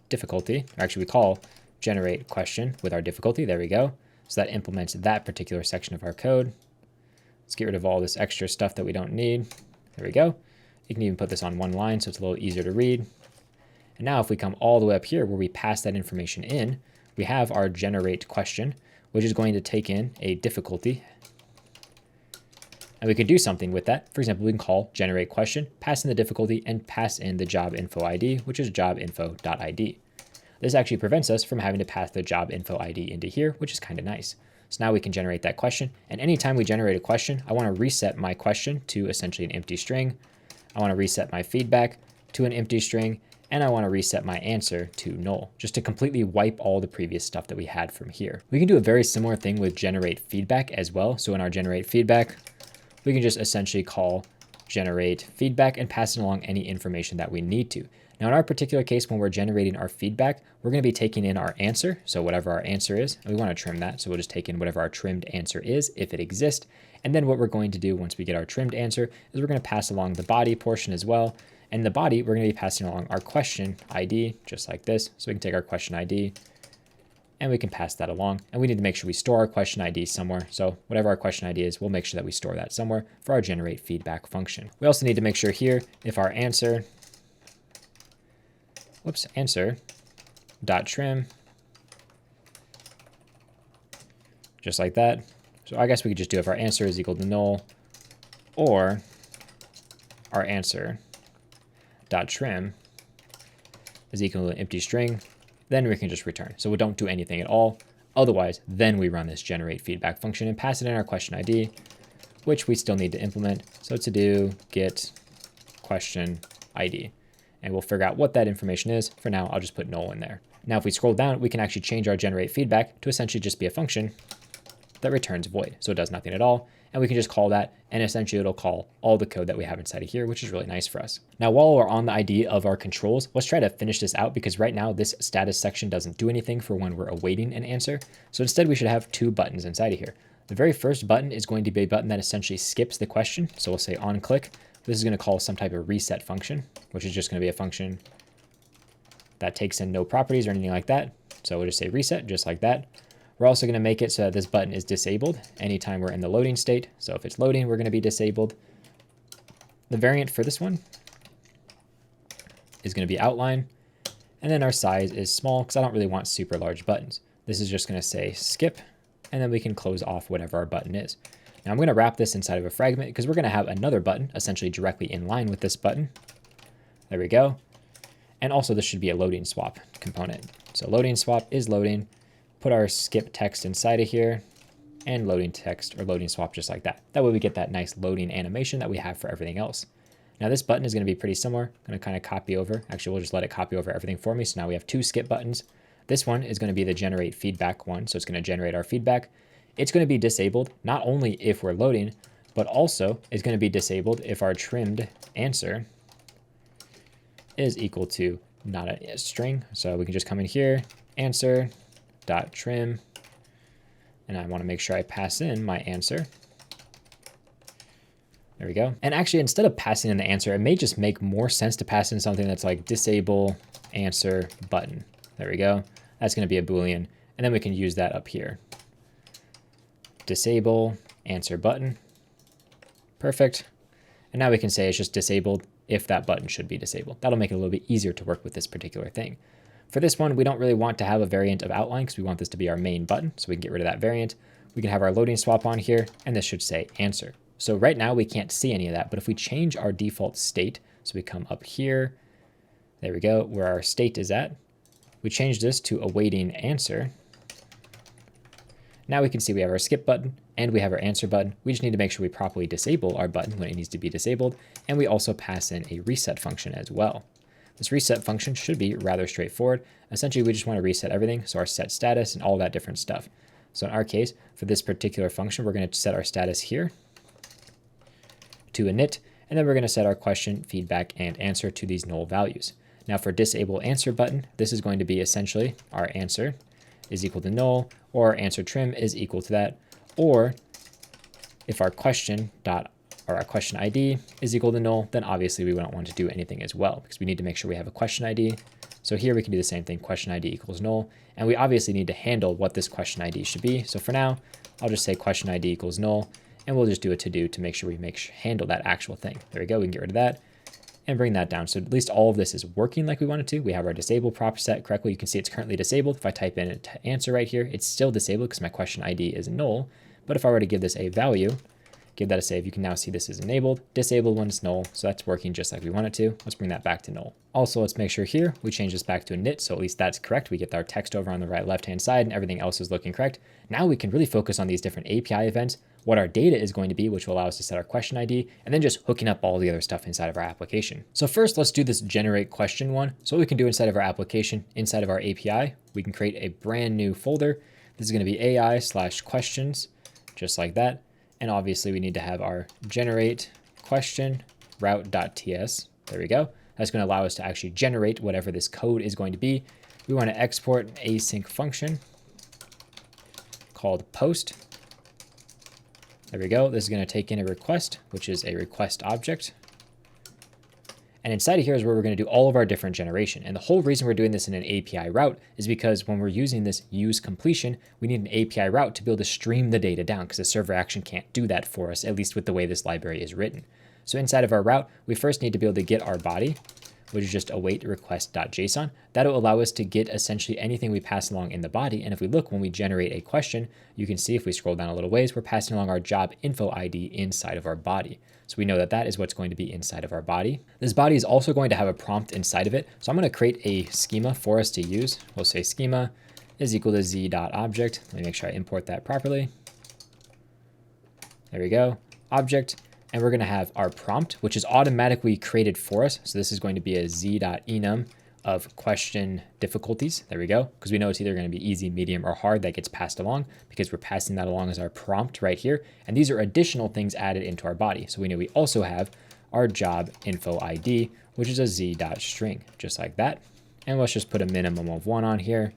difficulty, or actually we call generate question with our difficulty. There we go. So that implements that particular section of our code. Let's get rid of all this extra stuff that we don't need. There we go. You can even put this on one line so it's a little easier to read. And now if we come all the way up here where we pass that information in, we have our generate question, which is going to take in a difficulty. And we can do something with that. For example, we can call generate question, pass in the difficulty, and pass in the job info ID, which is jobinfo.id. This actually prevents us from having to pass the job info ID into here, which is kind of nice. So now we can generate that question. And anytime we generate a question, I want to reset my question to essentially an empty string. I want to reset my feedback to an empty string. And I want to reset my answer to null, just to completely wipe all the previous stuff that we had from here. We can do a very similar thing with generate feedback as well. So in our generate feedback, we can just essentially call generate feedback and pass it along any information that we need to. Now in our particular case, when we're generating our feedback, we're going to be taking in our answer. So whatever our answer is, and we want to trim that. So we'll just take in whatever our trimmed answer is, if it exists. And then what we're going to do once we get our trimmed answer is we're going to pass along the body portion as well. And in the body, we're going to be passing along our question ID, just like this. So we can take our question ID and we can pass that along. And we need to make sure we store our question ID somewhere. So whatever our question ID is, we'll make sure that we store that somewhere for our generate feedback function. We also need to make sure here if our answer dot trim, just like that. So I guess we could just do if our answer is equal to null, or our answer dot trim is equal to an empty string, then we can just return. So we don't do anything at all. Otherwise, then we run this generate feedback function and pass it in our question ID, which we still need to implement. So to do get question ID. And we'll figure out what that information is. For now, I'll just put null in there. Now, if we scroll down, we can actually change our generate feedback to essentially just be a function that returns void. So it does nothing at all. And we can just call that, and essentially it'll call all the code that we have inside of here, which is really nice for us. Now, while we're on the idea of our controls, let's try to finish this out because right now this status section doesn't do anything for when we're awaiting an answer. So instead we should have two buttons inside of here. The very first button is going to be a button that essentially skips the question. So we'll say on click. This is going to call some type of reset function, which is just going to be a function that takes in no properties or anything like that. So we'll just say reset, just like that. We're also going to make it so that this button is disabled anytime we're in the loading state. So if it's loading, we're going to be disabled. The variant for this one is going to be outline. And then our size is small because I don't really want super large buttons. This is just going to say skip, and then we can close off whatever our button is. Now I'm going to wrap this inside of a fragment because we're going to have another button essentially directly in line with this button. There we go. And also this should be a loading swap component. So loading swap is loading. Put our skip text inside of here and loading text or loading swap just like that. That way we get that nice loading animation that we have for everything else. Now this button is going to be pretty similar. I'm going to kind of copy over. Actually, we'll just let it copy over everything for me. So now we have two skip buttons. This one is going to be the generate feedback one. So it's going to generate our feedback. It's going to be disabled not only if we're loading, but also it's going to be disabled if our trimmed answer is equal to not a string. So we can just come in here, answer dot trim, and I want to make sure I pass in my answer. There we go. And actually, instead of passing in the answer, it may just make more sense to pass in something that's like disable answer button. There we go. That's going to be a Boolean, and then we can use that up here. Disable answer button. Perfect. And now we can say it's just disabled if that button should be disabled. That'll make it a little bit easier to work with this particular thing. For this one, we don't really want to have a variant of outline because we want this to be our main button. So we can get rid of that variant. We can have our loading swap on here, and this should say answer. So right now we can't see any of that, but if we change our default state, so we come up here, there we go, where our state is at, we change this to awaiting answer. Now we can see we have our skip button and we have our answer button. We just need to make sure we properly disable our button when it needs to be disabled. And we also pass in a reset function as well. This reset function should be rather straightforward. Essentially, we just want to reset everything. So our set status and all that different stuff. So in our case, for this particular function, we're going to set our status here to init, and then we're going to set our question, feedback, and answer to these null values. Now for disable answer button, this is going to be essentially our answer is equal to null, or our answer trim is equal to that, or if our question or our question ID is equal to null, then obviously we don't want to do anything as well because we need to make sure we have a question ID. So here we can do the same thing, question ID equals null, and we obviously need to handle what this question ID should be. So for now, I'll just say question ID equals null, and we'll just do a to-do to make sure we handle that actual thing. There we go, we can get rid of that and bring that down. So at least all of this is working like we want it to. We have our disable prop set correctly. You can see it's currently disabled. If I type in an answer right here, it's still disabled because my question ID is null. But if I were to give this a value, give that a save, you can now see this is enabled, disabled when it's null. So that's working just like we want it to. Let's bring that back to null. Also, let's make sure here we change this back to init. So at least that's correct. We get our text over on the right left-hand side and everything else is looking correct. Now we can really focus on these different API events, what our data is going to be, which will allow us to set our question ID, and then just hooking up all the other stuff inside of our application. So first, let's do this generate question one. So what we can do inside of our application, inside of our API, we can create a brand new folder. This is going to be AI/questions, just like that. And obviously we need to have our generate question route.ts. There we go. That's going to allow us to actually generate whatever this code is going to be. We want to export an async function called post. There we go. This is going to take in a request, which is a request object. And inside of here is where we're going to do all of our different generation. And the whole reason we're doing this in an API route is because when we're using this use completion, we need an API route to be able to stream the data down because the server action can't do that for us, at least with the way this library is written. So inside of our route, we first need to be able to get our body, which is just await request.json. That'll allow us to get essentially anything we pass along in the body. And if we look, when we generate a question, you can see if we scroll down a little ways, we're passing along our job info ID inside of our body. So we know that that is what's going to be inside of our body. This body is also going to have a prompt inside of it. So I'm going to create a schema for us to use. We'll say schema is equal to z.object. Let me make sure I import that properly. There we go, object. And we're going to have our prompt, which is automatically created for us. So this is going to be a z.enum of question difficulties. There we go. Because we know it's either going to be easy, medium, or hard that gets passed along because we're passing that along as our prompt right here. And these are additional things added into our body. So we know we also have our job info ID, which is a z.string, just like that. And let's just put a minimum of 1 on here.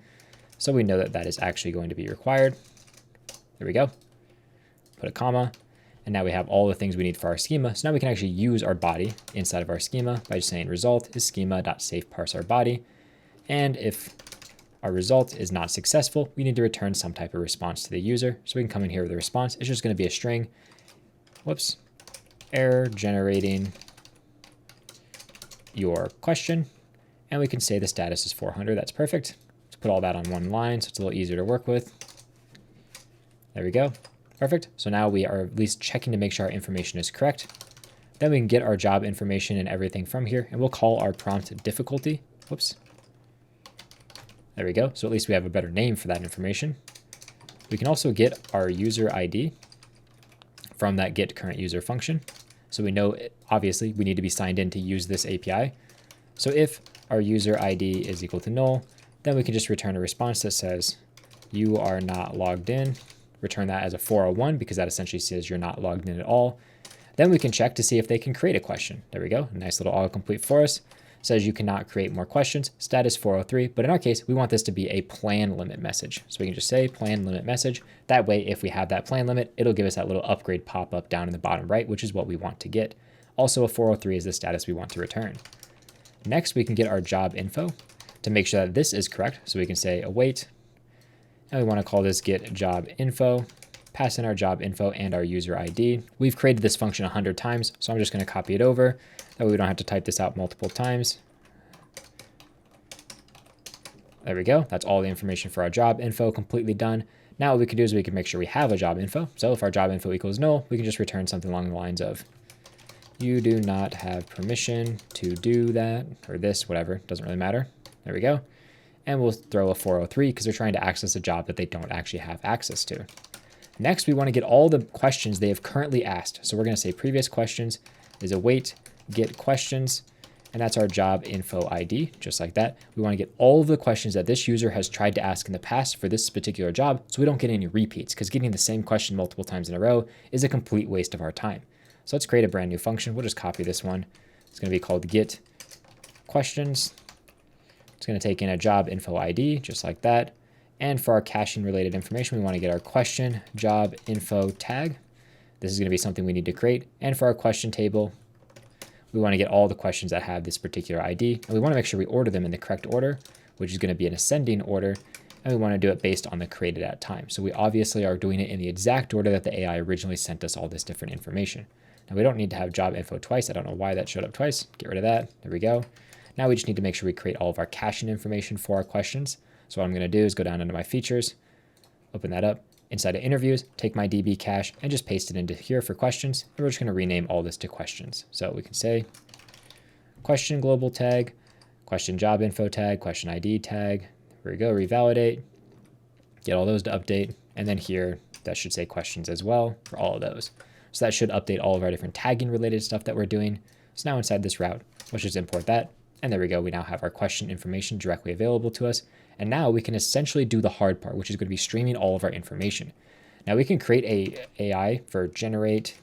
So we know that that is actually going to be required. There we go. Put a comma. And now we have all the things we need for our schema. So now we can actually use our body inside of our schema by just saying result is schema.safeparse our body. And if our result is not successful, we need to return some type of response to the user. So we can come in here with a response. It's just going to be a string. Whoops. Error generating your question. And we can say the status is 400. That's perfect. Let's put all that on one line so it's a little easier to work with. There we go. Perfect. So now we are at least checking to make sure our information is correct. Then we can get our job information and everything from here, and we'll call our prompt difficulty. Whoops. There we go. So at least we have a better name for that information. We can also get our user ID from that get current user function. So we know, obviously, we need to be signed in to use this API. So if our user ID is equal to null, then we can just return a response that says, you are not logged in. Return that as a 401 because that essentially says you're not logged in at all. Then we can check to see if they can create a question. There we go. A nice little autocomplete for us. Says you cannot create more questions. Status 403. But in our case, we want this to be a plan limit message. So we can just say plan limit message. That way, if we have that plan limit, it'll give us that little upgrade pop-up down in the bottom right, which is what we want to get. Also, a 403 is the status we want to return. Next, we can get our job info to make sure that this is correct. So we can say await. And we want to call this get job info, pass in our job info and our user ID. We've created this function 100 times, so I'm just going to copy it over. That way we don't have to type this out multiple times. There we go. That's all the information for our job info completely done. Now what we can do is we can make sure we have a job info. So if our job info equals null, we can just return something along the lines of, you do not have permission to do that, or this, whatever, doesn't really matter. There we go. And we'll throw a 403 because they're trying to access a job that they don't actually have access to. Next, we want to get all the questions they have currently asked. So we're going to say previous questions is await get questions, and that's our job info ID, just like that. We want to get all of the questions that this user has tried to ask in the past for this particular job, so we don't get any repeats, because getting the same question multiple times in a row is a complete waste of our time. So let's create a brand new function. We'll just copy this one. It's going to be called get questions. It's going to take in a job info ID, just like that. And for our caching related information, we want to get our question job info tag. This is going to be something we need to create. And for our question table, we want to get all the questions that have this particular ID. And we want to make sure we order them in the correct order, which is going to be an ascending order. And we want to do it based on the created at time. So we obviously are doing it in the exact order that the AI originally sent us all this different information. Now we don't need to have job info twice. I don't know why that showed up twice. Get rid of that. There we go. Now we just need to make sure we create all of our caching information for our questions. So what I'm going to do is go down into my features, open that up. Inside of interviews, take my DB cache and just paste it into here for questions. And we're just going to rename all this to questions. So we can say question global tag, question job info tag, question ID tag. There we go, revalidate, get all those to update. And then here, that should say questions as well for all of those. So that should update all of our different tagging related stuff that we're doing. So now inside this route, let's just import that. And there we go. We now have our question information directly available to us. And now we can essentially do the hard part, which is going to be streaming all of our information. Now we can create a AI for generate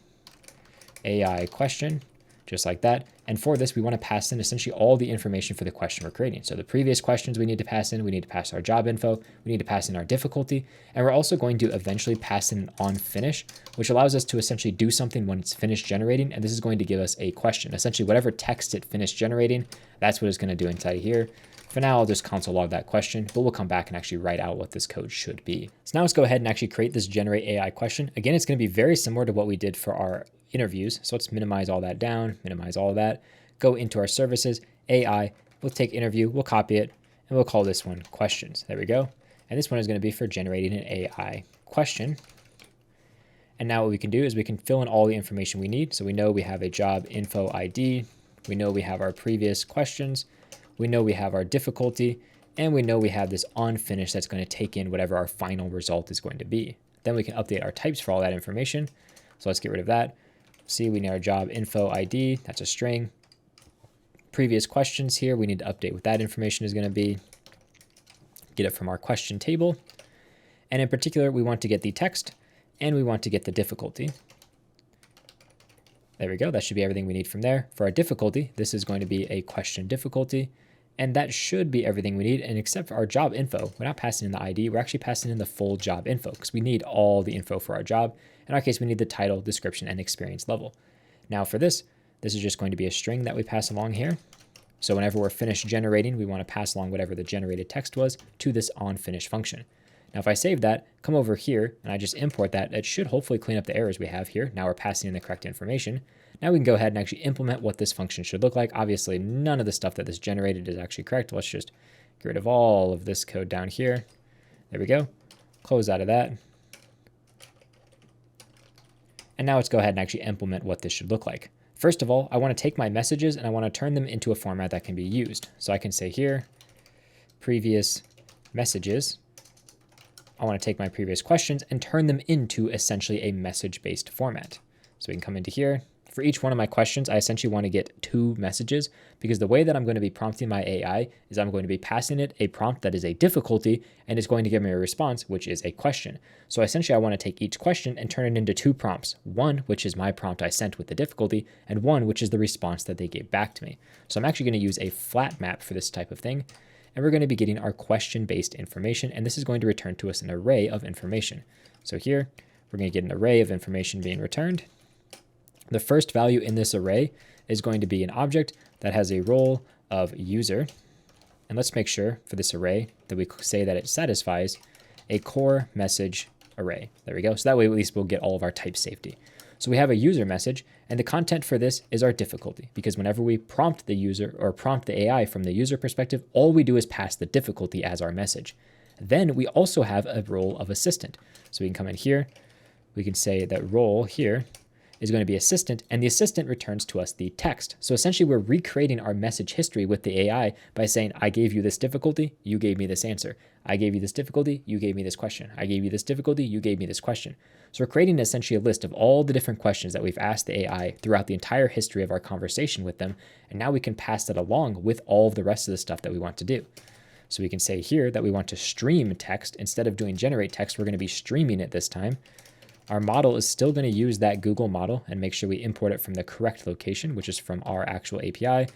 AI question, just like that. And for this, we want to pass in essentially all the information for the question we're creating. So the previous questions we need to pass in, we need to pass our job info, we need to pass in our difficulty, and we're also going to eventually pass in an on finish, which allows us to essentially do something when it's finished generating. And this is going to give us a question. Essentially, whatever text it finished generating, that's what it's going to do inside of here. For now, I'll just console log that question, but we'll come back and actually write out what this code should be. So now let's go ahead and actually create this generate AI question. Again, it's going to be very similar to what we did for our interviews. So let's minimize all that down, minimize all of that, go into our services, AI, we'll take interview, we'll copy it, and we'll call this one questions. There we go. And this one is going to be for generating an AI question. And now what we can do is we can fill in all the information we need. So we know we have a job info ID, we know we have our previous questions, we know we have our difficulty, and we know we have this on finish that's going to take in whatever our final result is going to be. Then we can update our types for all that information. So let's get rid of that. See, we need our job info ID, that's a string. Previous questions here, we need to update what that information is going to be. Get it from our question table. And in particular, we want to get the text and we want to get the difficulty. There we go. That should be everything we need from there. For our difficulty, this is going to be a question difficulty. And that should be everything we need. And except for our job info, we're not passing in the ID, we're actually passing in the full job info because we need all the info for our job. In our case, we need the title, description, and experience level. Now for this is just going to be a string that we pass along here. So whenever we're finished generating, we want to pass along whatever the generated text was to this onFinish function. Now, if I save that, come over here, and I just import that, it should hopefully clean up the errors we have here. Now we're passing in the correct information. Now we can go ahead and actually implement what this function should look like. Obviously, none of the stuff that this generated is actually correct. Let's just get rid of all of this code down here. There we go. Close out of that. And now let's go ahead and actually implement what this should look like. First of all, I want to take my messages and I want to turn them into a format that can be used. So I can say here, previous messages. I want to take my previous questions and turn them into essentially a message-based format. So we can come into here. For each one of my questions, I essentially want to get 2 messages because the way that I'm going to be prompting my AI is I'm going to be passing it a prompt that is a difficulty and it's going to give me a response, which is a question. So essentially, I want to take each question and turn it into 2 prompts. One, which is my prompt I sent with the difficulty, and one, which is the response that they gave back to me. So I'm actually going to use a flat map for this type of thing. And we're going to be getting our question-based information, and this is going to return to us an array of information. So here, we're going to get an array of information being returned. The first value in this array is going to be an object that has a role of user. And let's make sure for this array that we say that it satisfies a core message array. There we go. So that way, at least we'll get all of our type safety. So we have a user message, and the content for this is our difficulty, because whenever we prompt the user or prompt the AI from the user perspective, all we do is pass the difficulty as our message. Then we also have a role of assistant. So we can come in here, we can say that role here is going to be assistant, and the assistant returns to us the text. So essentially we're recreating our message history with the AI by saying, I gave you this difficulty, you gave me this answer. I gave you this difficulty, you gave me this question. I gave you this difficulty, you gave me this question. So we're creating essentially a list of all the different questions that we've asked the AI throughout the entire history of our conversation with them. And now we can pass that along with all of the rest of the stuff that we want to do. So we can say here that we want to stream text. Instead of doing generate text, we're going to be streaming it this time. Our model is still going to use that Google model and make sure we import it from the correct location, which is from our actual API.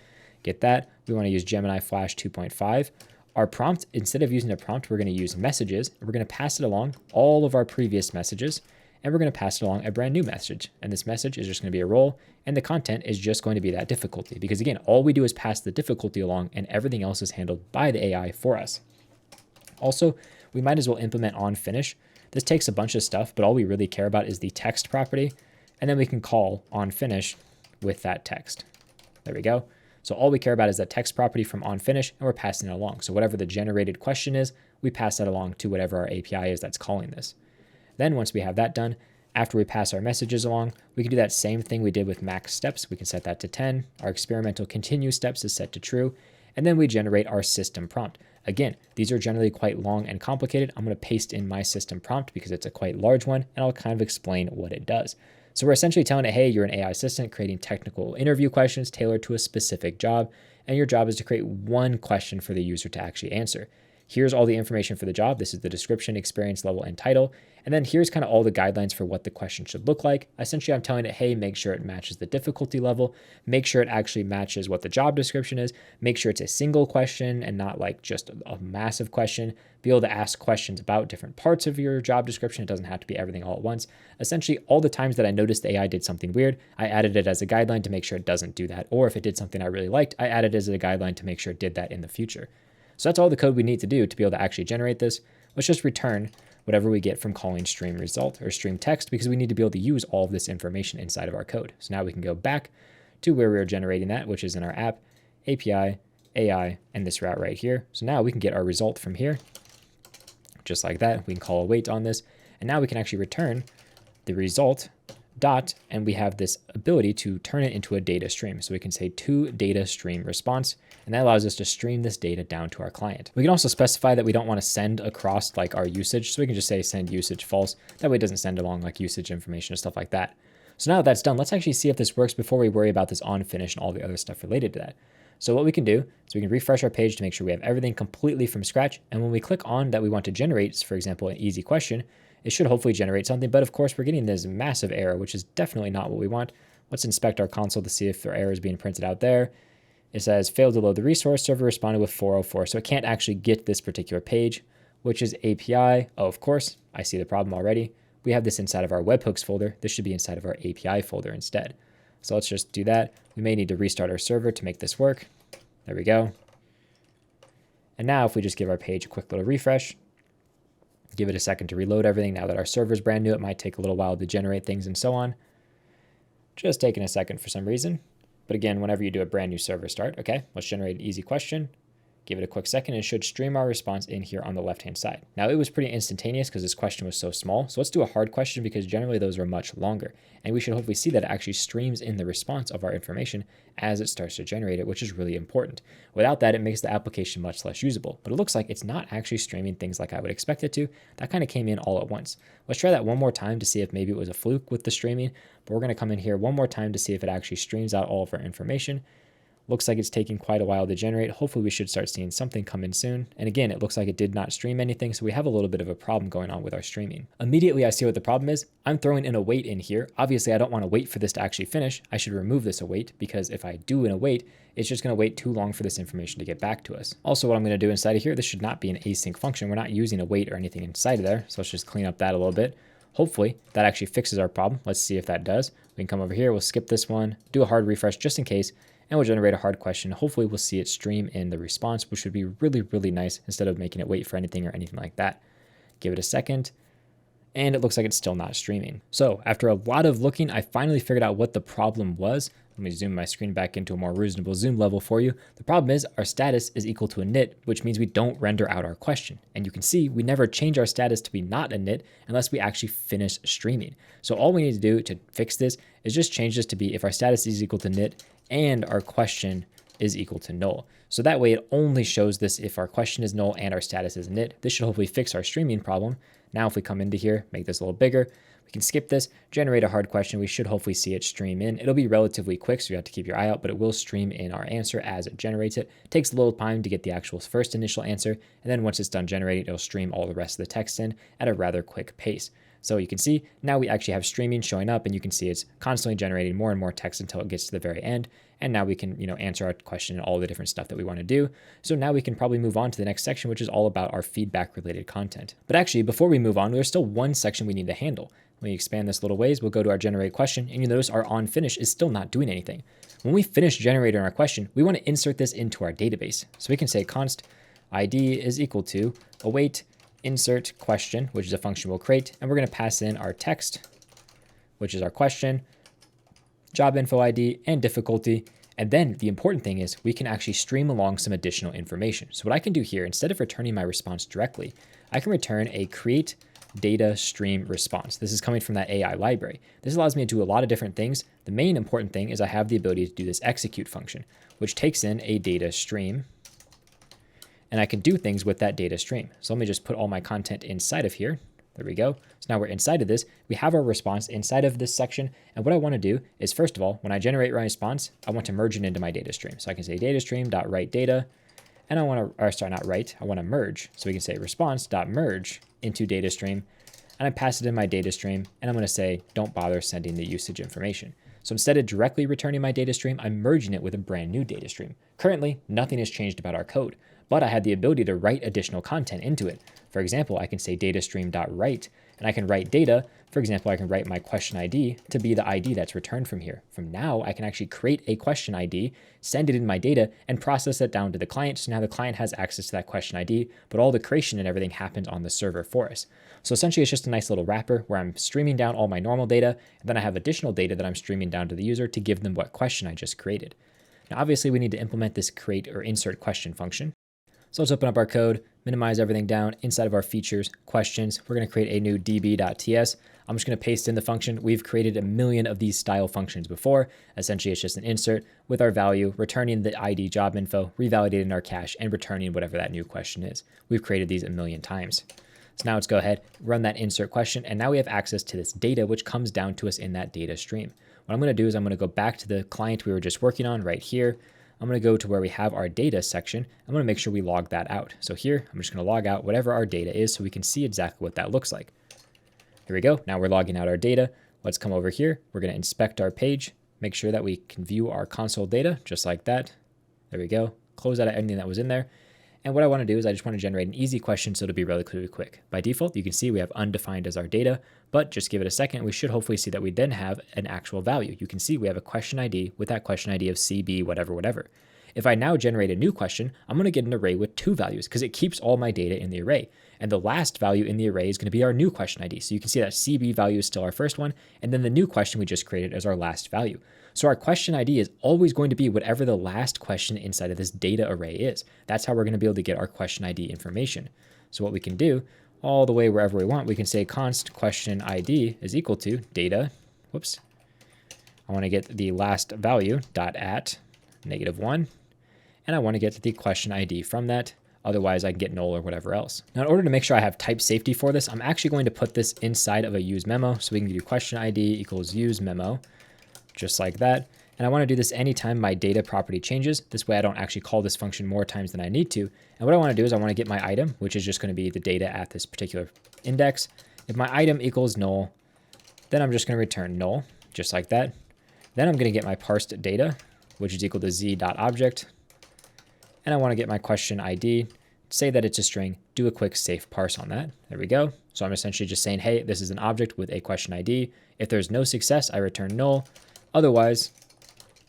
Get that. We want to use Gemini Flash 2.5. Our prompt, instead of using a prompt, we're going to use messages. We're going to pass it along all of our previous messages, and we're going to pass it along a brand new message. And this message is just going to be a role, and the content is just going to be that difficulty. Because again, all we do is pass the difficulty along, and everything else is handled by the AI for us. Also, we might as well implement onFinish. This takes a bunch of stuff, but all we really care about is the text property, and then we can call onFinish with that text. There we go. So all we care about is that text property from onFinish, and we're passing it along. So whatever the generated question is, we pass that along to whatever our API is that's calling this. Then once we have that done, after we pass our messages along, we can do that same thing we did with max steps. We can set that to 10. Our experimental continue steps is set to true. And then we generate our system prompt. Again, these are generally quite long and complicated. I'm going to paste in my system prompt because it's a quite large one, and I'll kind of explain what it does. So we're essentially telling it, hey, you're an AI assistant creating technical interview questions tailored to a specific job, and your job is to create one question for the user to actually answer. Here's all the information for the job. This is the description, experience level, and title. And then here's kind of all the guidelines for what the question should look like. Essentially, I'm telling it, hey, make sure it matches the difficulty level, make sure it actually matches what the job description is, make sure it's a single question and not like just a massive question, be able to ask questions about different parts of your job description. It doesn't have to be everything all at once. Essentially, all the times that I noticed the AI did something weird, I added it as a guideline to make sure it doesn't do that. Or if it did something I really liked, I added it as a guideline to make sure it did that in the future. So that's all the code we need to do to be able to actually generate this. Let's just return whatever we get from calling stream result or stream text, because we need to be able to use all of this information inside of our code. So now we can go back to where we were generating that, which is in our app, API, AI, and this route right here. So now we can get our result from here, just like that. We can call await on this, and now we can actually return the result dot, and we have this ability to turn it into a data stream. So we can say to data stream response, and that allows us to stream this data down to our client. We can also specify that we don't want to send across like our usage. So we can just say send usage false. That way it doesn't send along like usage information and stuff like that. So now that that's done, let's actually see if this works before we worry about this onFinish and all the other stuff related to that. So what we can do is we can refresh our page to make sure we have everything completely from scratch. And when we click on that we want to generate, for example, an easy question, it should hopefully generate something. But of course, we're getting this massive error, which is definitely not what we want. Let's inspect our console to see if the error is being printed out there. It says failed to load the resource, server responded with 404. So it can't actually get this particular page, which is API. Oh, of course, I see the problem already. We have this inside of our webhooks folder. This should be inside of our API folder instead. So let's just do that. We may need to restart our server to make this work. There we go. And now if we just give our page a quick little refresh, give it a second to reload everything. Now that our server is brand new, it might take a little while to generate things and so on. Just taking a second for some reason. But again, whenever you do a brand new server start, okay, let's generate an easy question. Give it a quick second and it should stream our response in here on the left-hand side. Now it was pretty instantaneous because this question was so small. So let's do a hard question because generally those are much longer. And we should hopefully see that it actually streams in the response of our information as it starts to generate it, which is really important. Without that, it makes the application much less usable. But it looks like it's not actually streaming things like I would expect it to. That kind of came in all at once. Let's try that one more time to see if maybe it was a fluke with the streaming. But we're going to come in here one more time to see if it actually streams out all of our information. Looks like it's taking quite a while to generate. Hopefully we should start seeing something come in soon. And again, it looks like it did not stream anything, so we have a little bit of a problem going on with our streaming. Immediately I see what the problem is. I'm throwing an await in here. Obviously I don't want to wait for this to actually finish. I should remove this await because if I do an await, it's just going to wait too long for this information to get back to us. Also, what I'm going to do inside of here, this should not be an async function. We're not using await or anything inside of there. So let's just clean up that a little bit. Hopefully that actually fixes our problem. Let's see if that does. We can come over here. We'll skip this one, do a hard refresh just in case, and we'll generate a hard question. Hopefully we'll see it stream in the response, which would be really, really nice instead of making it wait for anything or anything like that. Give it a second. and it looks like it's still not streaming. So after a lot of looking, I finally figured out what the problem was. Let me zoom my screen back into a more reasonable zoom level for you. The problem is our status is equal to a nit, which means we don't render out our question. And you can see we never change our status to be not a nit unless we actually finish streaming. So all we need to do to fix this is just change this to be if our status is equal to nit and our question is equal to null. So that way it only shows this if our question is null and our status is nit. This should hopefully fix our streaming problem. Now if we come into here, make this a little bigger, we can skip this, generate a hard question. We should hopefully see it stream in. It'll be relatively quick, so you have to keep your eye out, but it will stream in our answer as it generates it. It takes a little time to get the actual first initial answer, and then once it's done generating, it'll stream all the rest of the text in at a rather quick pace. So you can see now we actually have streaming showing up, and you can see it's constantly generating more and more text until it gets to the very end. And now we can, answer our question and all the different stuff that we want to do. So now we can probably move on to the next section, which is all about our feedback related content. But actually, before we move on, there's still one section we need to handle. When we expand this a little ways, we'll go to our generate question, and you notice our on finish is still not doing anything. When we finish generating our question, we want to insert this into our database. So we can say const id is equal to await insert question, which is a function we'll create, and we're going to pass in our text, which is our question, job info ID, and difficulty. And then the important thing is we can actually stream along some additional information. So what I can do here, instead of returning my response directly, I can return a create data stream response. This is coming from that AI library. This allows me to do a lot of different things. The main important thing is I have the ability to do this execute function, which takes in a data stream, and I can do things with that data stream. So let me just put all my content inside of here. There we go. So now we're inside of this. We have our response inside of this section. And what I want to do is, first of all, when I generate my response, I want to merge it into my data stream. So I can say data stream.write data, and I want to, or sorry, not write, I want to merge. So we can say response.merge into data stream, and I pass it in my data stream, and I'm going to say, don't bother sending the usage information. So instead of directly returning my data stream, I'm merging it with a brand new data stream. Currently, nothing has changed about our code, but I had the ability to write additional content into it. For example, I can say datastream.write, and I can write data. For example, I can write my question ID to be the ID that's returned from here. From now, I can actually create a question ID, send it in my data, and process it down to the client. So now the client has access to that question ID, but all the creation and everything happens on the server for us. So essentially, it's just a nice little wrapper where I'm streaming down all my normal data, and then I have additional data that I'm streaming down to the user to give them what question I just created. Now, obviously, we need to implement this create or insert question function. So let's open up our code, minimize everything down. Inside of our features, questions, we're going to create a new db.ts. I'm just going to paste in the function. We've created a million of these style functions before. Essentially, it's just an insert with our value, returning the ID job info, revalidating our cache, and returning whatever that new question is. We've created these a million times. So now let's go ahead, run that insert question, and now we have access to this data, which comes down to us in that data stream. What I'm going to do is I'm going to go back to the client we were just working on right here. I'm going to go to where we have our data section. I'm going to make sure we log that out. So here, I'm just going to log out whatever our data is so we can see exactly what that looks like. Here we go. Now we're logging out our data. Let's come over here. We're going to inspect our page, make sure that we can view our console data just like that. There we go. Close out anything that was in there. And what I want to do is I just want to generate an easy question so it'll be relatively quick. By default, you can see we have undefined as our data, but just give it a second. We should hopefully see that we then have an actual value. You can see we have a question ID with that question ID of CB, whatever, whatever. If I now generate a new question, I'm going to get an array with two values because it keeps all my data in the array. And the last value in the array is going to be our new question ID. So you can see that CB value is still our first one, and then the new question we just created is our last value. So our question ID is always going to be whatever the last question inside of this data array is. That's how we're going to be able to get our question ID information. So what we can do, all the way wherever we want, we can say const question ID is equal to data. Whoops. I want to get the last value dot at -1. And I want to get the question ID from that. Otherwise, I can get null or whatever else. Now, in order to make sure I have type safety for this, I'm actually going to put this inside of a use memo. So we can do question ID equals use memo, just like that. And I want to do this anytime my data property changes. This way I don't actually call this function more times than I need to. And what I want to do is I want to get my item, which is just going to be the data at this particular index. If my item equals null, then I'm just going to return null, just like that. Then I'm going to get my parsed data, which is equal to z.object. And I want to get my question ID, say that it's a string, do a quick safe parse on that. There we go. So I'm essentially just saying, hey, this is an object with a question ID. If there's no success, I return null. Otherwise,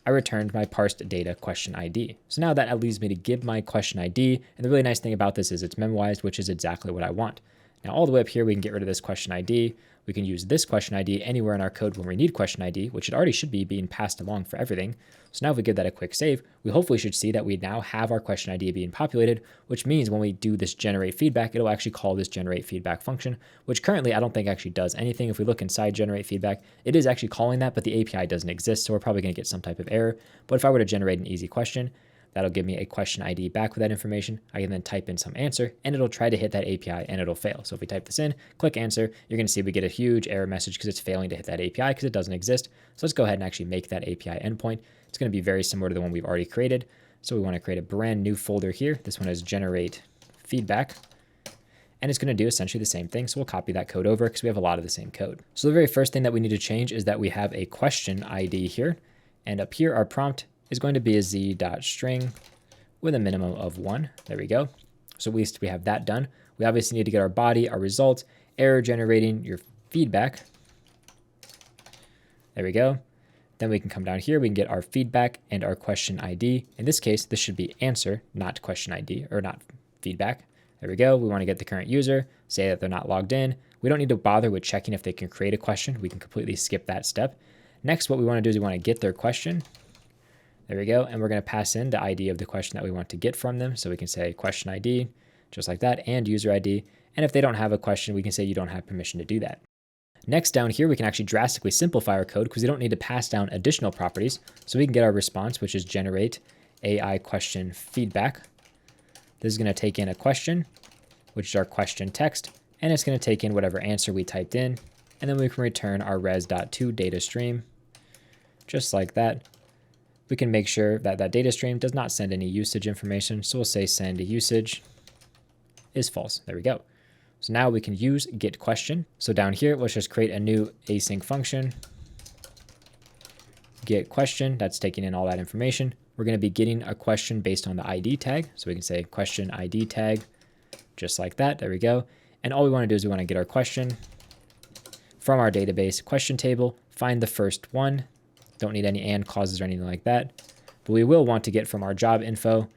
I returned my parsed data question ID. So now that leads me to give my question ID. And the really nice thing about this is it's memoized, which is exactly what I want. Now all the way up here, we can get rid of this question ID. We can use this question ID anywhere in our code when we need question ID, which it already should be being passed along for everything. So now if we give that a quick save, we hopefully should see that we now have our question ID being populated, which means when we do this generate feedback, it'll actually call this generate feedback function, which currently I don't think actually does anything. If we look inside generate feedback, it is actually calling that, but the API doesn't exist. So we're probably going to get some type of error. But if I were to generate an easy question, that'll give me a question ID back with that information. I can then type in some answer and it'll try to hit that API and it'll fail. So if we type this in, click answer, you're going to see we get a huge error message because it's failing to hit that API because it doesn't exist. So let's go ahead and actually make that API endpoint. It's going to be very similar to the one we've already created. So we want to create a brand new folder here. This one is generate feedback. And it's going to do essentially the same thing. So we'll copy that code over because we have a lot of the same code. So the very first thing that we need to change is that we have a question ID here. And up here, our prompt is going to be a z.string with a minimum of 1. There we go. So at least we have that done. We obviously need to get our body, our result, error generating your feedback. There we go. Then we can come down here. We can get our feedback and our question ID. In this case, this should be answer, not question ID or not feedback. There we go. We want to get the current user, say that they're not logged in. We don't need to bother with checking if they can create a question. We can completely skip that step. Next, what we want to do is we want to get their question. There we go. And we're going to pass in the ID of the question that we want to get from them. So we can say question ID, just like that, and user ID. And if they don't have a question, we can say you don't have permission to do that. Next, down here, we can actually drastically simplify our code because we don't need to pass down additional properties. So we can get our response, which is generate AI question feedback. This is going to take in a question, which is our question text, and it's going to take in whatever answer we typed in. And then we can return our res.to data stream, just like that. We can make sure that that data stream does not send any usage information. So we'll say send usage is false. There we go. So now we can use get question. So down here, let's just create a new async function. Get question, that's taking in all that information. We're going to be getting a question based on the ID tag. So we can say question ID tag, just like that. There we go. And all we want to do is we want to get our question from our database question table, find the first one. Don't need any and clauses or anything like that. But we will want to get from our job info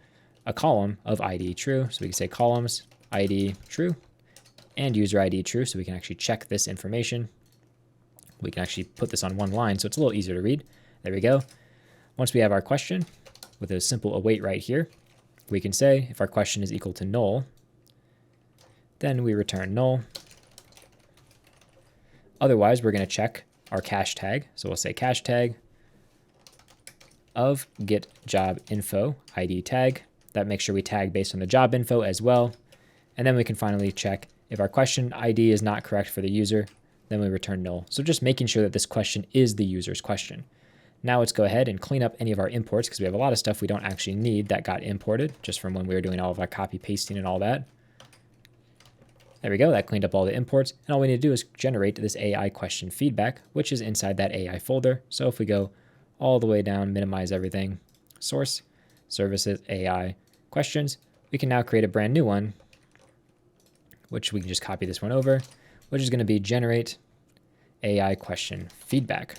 a column of ID true. So we can say columns ID true and user ID true. So we can actually check this information. We can actually put this on one line so it's a little easier to read. There we go. Once we have our question with a simple await right here, we can say if our question is equal to null, then we return null. Otherwise, we're going to check our cache tag. So we'll say cache tag of get job info ID tag. That makes sure we tag based on the job info as well. And then we can finally check if our question ID is not correct for the user, then we return null. So just making sure that this question is the user's question. Now let's go ahead and clean up any of our imports because we have a lot of stuff we don't actually need that got imported just from when we were doing all of our copy pasting and all that. There we go. That cleaned up all the imports. And all we need to do is generate this AI question feedback, which is inside that AI folder. So if we go all the way down, minimize everything, source, services, AI, questions, we can now create a brand new one, which we can just copy this one over, which is going to be generate AI question feedback.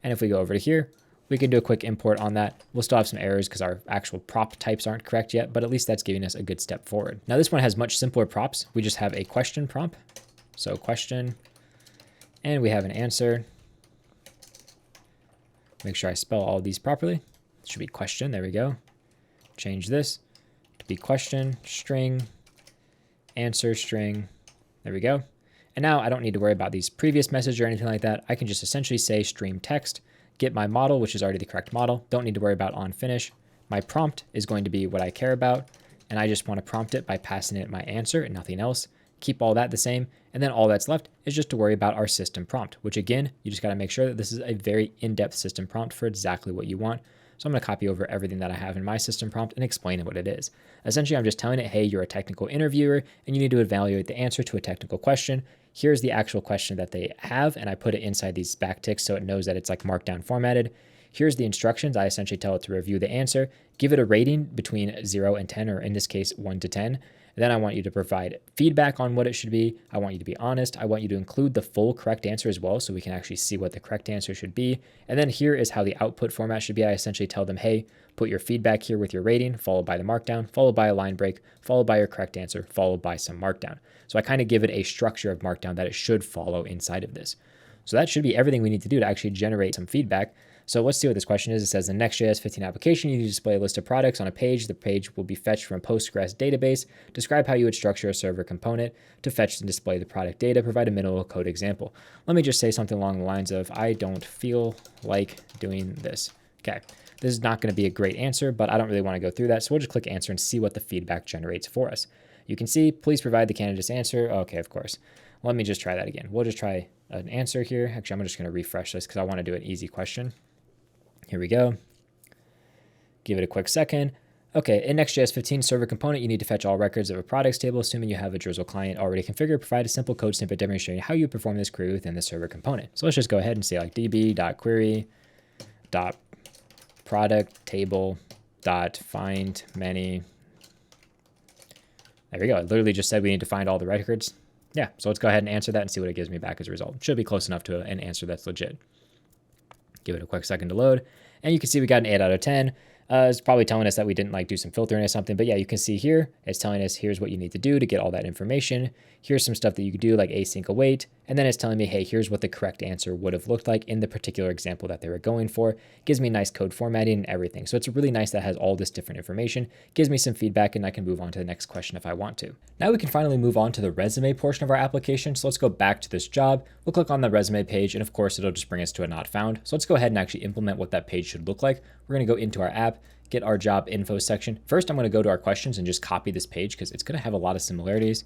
And if we go over to here, we can do a quick import on that. We'll still have some errors because our actual prop types aren't correct yet, but at least that's giving us a good step forward. Now this one has much simpler props. We just have a question prompt. So question, and we have an answer. Make sure I spell all these properly. It should be question, there we go. Change this to be question, string, answer, string, there we go. And now I don't need to worry about these previous messages or anything like that. I can just essentially say stream text, get my model, which is already the correct model. Don't need to worry about on finish. My prompt is going to be what I care about. And I just want to prompt it by passing it my answer and nothing else. Keep all that the same. And then all that's left is just to worry about our system prompt, which again, you just got to make sure that this is a very in-depth system prompt for exactly what you want. So I'm going to copy over everything that I have in my system prompt and explain what it is. Essentially, I'm just telling it, hey, you're a technical interviewer and you need to evaluate the answer to a technical question. Here's the actual question that they have, and I put it inside these backticks so it knows that it's like markdown formatted. Here's the instructions. I essentially tell it to review the answer, give it a rating between 0 and 10, or in this case, 1 to 10. Then I want you to provide feedback on what it should be. I want you to be honest. I want you to include the full correct answer as well, so we can actually see what the correct answer should be. And then here is how the output format should be. I essentially tell them, hey, put your feedback here with your rating, followed by the markdown, followed by a line break, followed by your correct answer, followed by some markdown. So I kind of give it a structure of markdown that it should follow inside of this. So that should be everything we need to do to actually generate some feedback. So let's see what this question is. It says, in Next.js 15 application, you need to display a list of products on a page. The page will be fetched from a Postgres database. Describe how you would structure a server component to fetch and display the product data. Provide a minimal code example. Let me just say something along the lines of, I don't feel like doing this. Okay, this is not going to be a great answer, but I don't really want to go through that. So we'll just click answer and see what the feedback generates for us. You can see, please provide the candidate's answer. Okay, of course. Let me just try that again. We'll just try an answer here. Actually, I'm just going to refresh this because I want to do an easy question. Here we go. Give it a quick second. Okay, in Next.js 15 server component, you need to fetch all records of a products table, assuming you have a Drizzle client already configured. Provide a simple code snippet demonstrating how you perform this query within the server component. So let's just go ahead and say like db.query.product table.find many. There we go. It literally just said we need to find all the records. Yeah, so let's go ahead and answer that and see what it gives me back as a result. It should be close enough to an answer that's legit. Give it a quick second to load. And you can see we got an 8 out of 10. It's probably telling us that we didn't do some filtering or something. But yeah, you can see here, it's telling us here's what you need to do to get all that information. Here's some stuff that you could do like async await. And then it's telling me, hey, here's what the correct answer would have looked like in the particular example that they were going for. It gives me nice code formatting and everything. So it's really nice that it has all this different information. Gives me some feedback and I can move on to the next question if I want to. Now we can finally move on to the resume portion of our application. So let's go back to this job. We'll click on the resume page and of course it'll just bring us to a not found. So let's go ahead and actually implement what that page should look like. We're going to go into our app, get our job info section. First, I'm going to go to our questions and just copy this page because it's going to have a lot of similarities.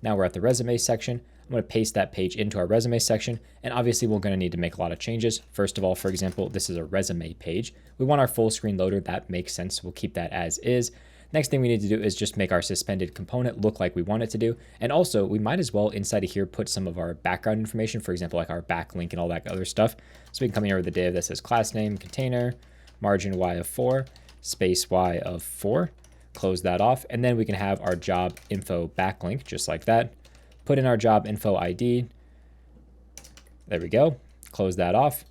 Now we're at the resume section. I'm going to paste that page into our resume section. And obviously we're going to need to make a lot of changes. First of all, for example, this is a resume page. We want our full screen loader. That makes sense. We'll keep that as is. Next thing we need to do is just make our suspended component look like we want it to do. And also we might as well inside of here put some of our background information, for example, like our backlink and all that other stuff. So we can come here with a div that says class name, container, margin y of 4, space y of 4, close that off. And then we can have our job info backlink just like that. Put in our job info ID. There we go. Close that off.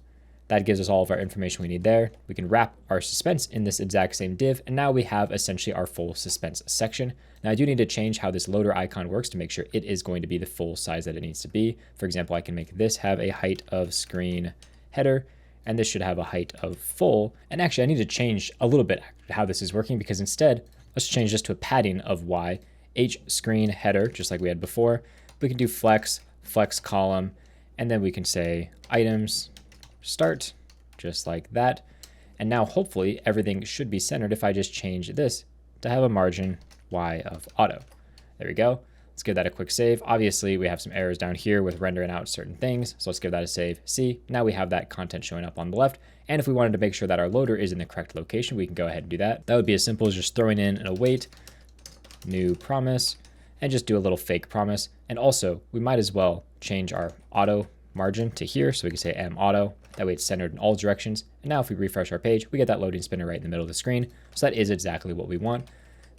That gives us all of our information we need there. We can wrap our suspense in this exact same div. And now we have essentially our full suspense section. Now I do need to change how this loader icon works to make sure it is going to be the full size that it needs to be. For example, I can make this have a height of screen header, and this should have a height of full. And actually I need to change a little bit how this is working because instead, let's change this to a padding of Y, H screen header, just like we had before. We can do flex column, and then we can say items, start, just like that. And now hopefully everything should be centered if I just change this to have a margin Y of auto. There we go. Let's give that a quick save. Obviously we have some errors down here with rendering out certain things. So let's give that a save. See, now we have that content showing up on the left. And if we wanted to make sure that our loader is in the correct location, we can go ahead and do that. That would be as simple as just throwing in an await, new promise, and just do a little fake promise. And also we might as well change our auto margin to here. So we can say M auto. That way it's centered in all directions. And now if we refresh our page, we get that loading spinner right in the middle of the screen. So that is exactly what we want.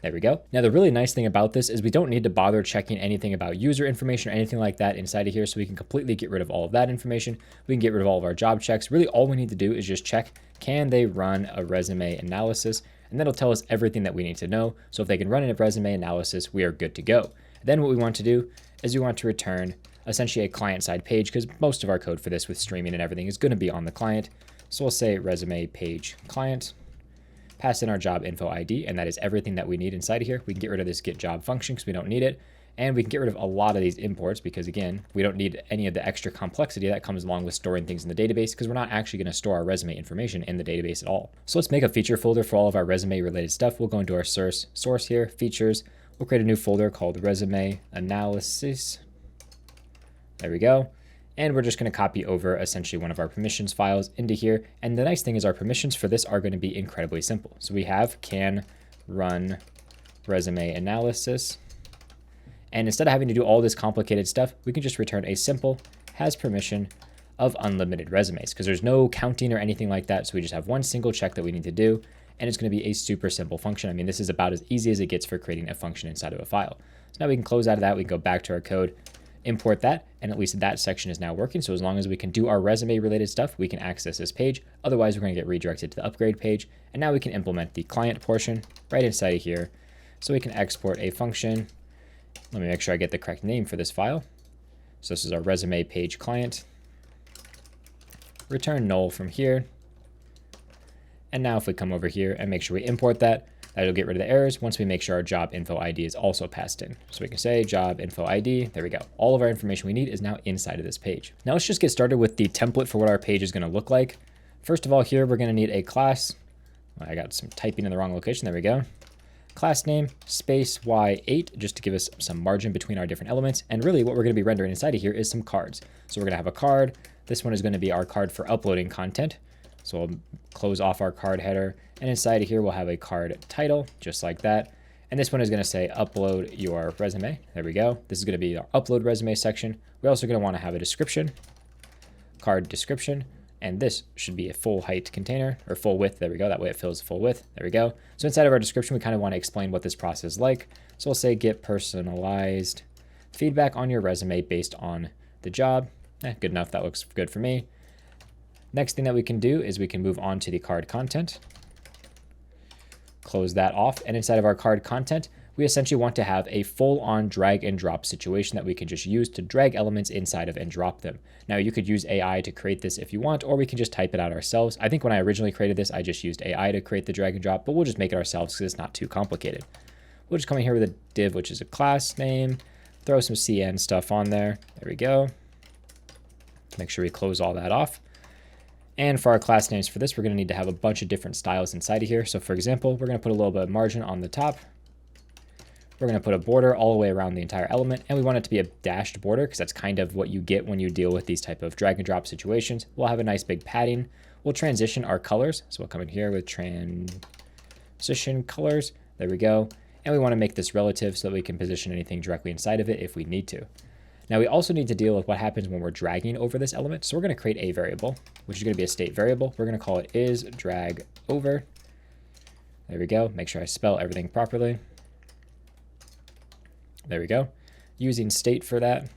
There we go. Now the really nice thing about this is we don't need to bother checking anything about user information or anything like that inside of here. So we can completely get rid of all of that information. We can get rid of all of our job checks. Really all we need to do is just check, can they run a resume analysis? And that'll tell us everything that we need to know. So if they can run a resume analysis, we are good to go. Then what we want to do is we want to return essentially a client-side page because most of our code for this with streaming and everything is going to be on the client. So we'll say resume page client, pass in our job info ID, and that is everything that we need inside of here. We can get rid of this get job function because we don't need it. And we can get rid of a lot of these imports because again, we don't need any of the extra complexity that comes along with storing things in the database because we're not actually going to store our resume information in the database at all. So let's make a feature folder for all of our resume related stuff. We'll go into our source here, features. We'll create a new folder called resume analysis. There we go. And we're just going to copy over essentially one of our permissions files into here. And the nice thing is our permissions for this are going to be incredibly simple. So we have can run resume analysis. And instead of having to do all this complicated stuff, we can just return a simple has permission of unlimited resumes because there's no counting or anything like that. So we just have one single check that we need to do. and it's going to be a super simple function. I mean, this is about as easy as it gets for creating a function inside of a file. So now we can close out of that. We can go back to our code, import that, and at least that section is now working. So as long as we can do our resume related stuff, we can access this page. Otherwise, we're going to get redirected to the upgrade page. And now we can implement the client portion right inside of here. So we can export a function. Let me make sure I get the correct name for this file. So this is our resume page client. Return null from here. And now if we come over here and make sure we import that, that'll get rid of the errors once we make sure our job info ID is also passed in. So we can say job info ID, there we go. All of our information we need is now inside of this page. Now let's just get started with the template for what our page is going to look like. First of all, here we're going to need a class. I got some typing in the wrong location, there we go. Class name space y8 just to give us some margin between our different elements. And really what we're going to be rendering inside of here is some cards. So we're going to have a card. This one is going to be our card for uploading content. So we'll close off our card header, and inside of here we'll have a card title just like that. And this one is going to say upload your resume. There we go. This is going to be our upload resume section. We're also going to want to have a description, card description. And this should be a full height container or full width. There we go. That way it fills full width. There we go. So inside of our description, we kind of want to explain what this process is like. So we'll say get personalized feedback on your resume based on the job. Good enough. That looks good for me. Next thing that we can do is we can move on to the card content. Close that off. And inside of our card content, we essentially want to have a full-on drag and drop situation that we can just use to drag elements inside of and drop them. Now you could use AI to create this if you want, or we can just type it out ourselves. I think when I originally created this, I just used AI to create the drag and drop, but we'll just make it ourselves because it's not too complicated. We'll just come in here with a div, which is a class name, throw some CN stuff on there. There we go. Make sure we close all that off. And for our class names for this, we're going to need to have a bunch of different styles inside of here. So for example, we're going to put a little bit of margin on the top. We're going to put a border all the way around the entire element, and we want it to be a dashed border because that's kind of what you get when you deal with these type of drag and drop situations. We'll have a nice big padding. We'll transition our colors. So we'll come in here with transition colors. There we go. And we want to make this relative so that we can position anything directly inside of it if we need to. Now we also need to deal with what happens when we're dragging over this element. So we're going to create a variable, which is going to be a state variable. We're going to call it is drag over. There we go. Make sure I spell everything properly. There we go. Using state for that.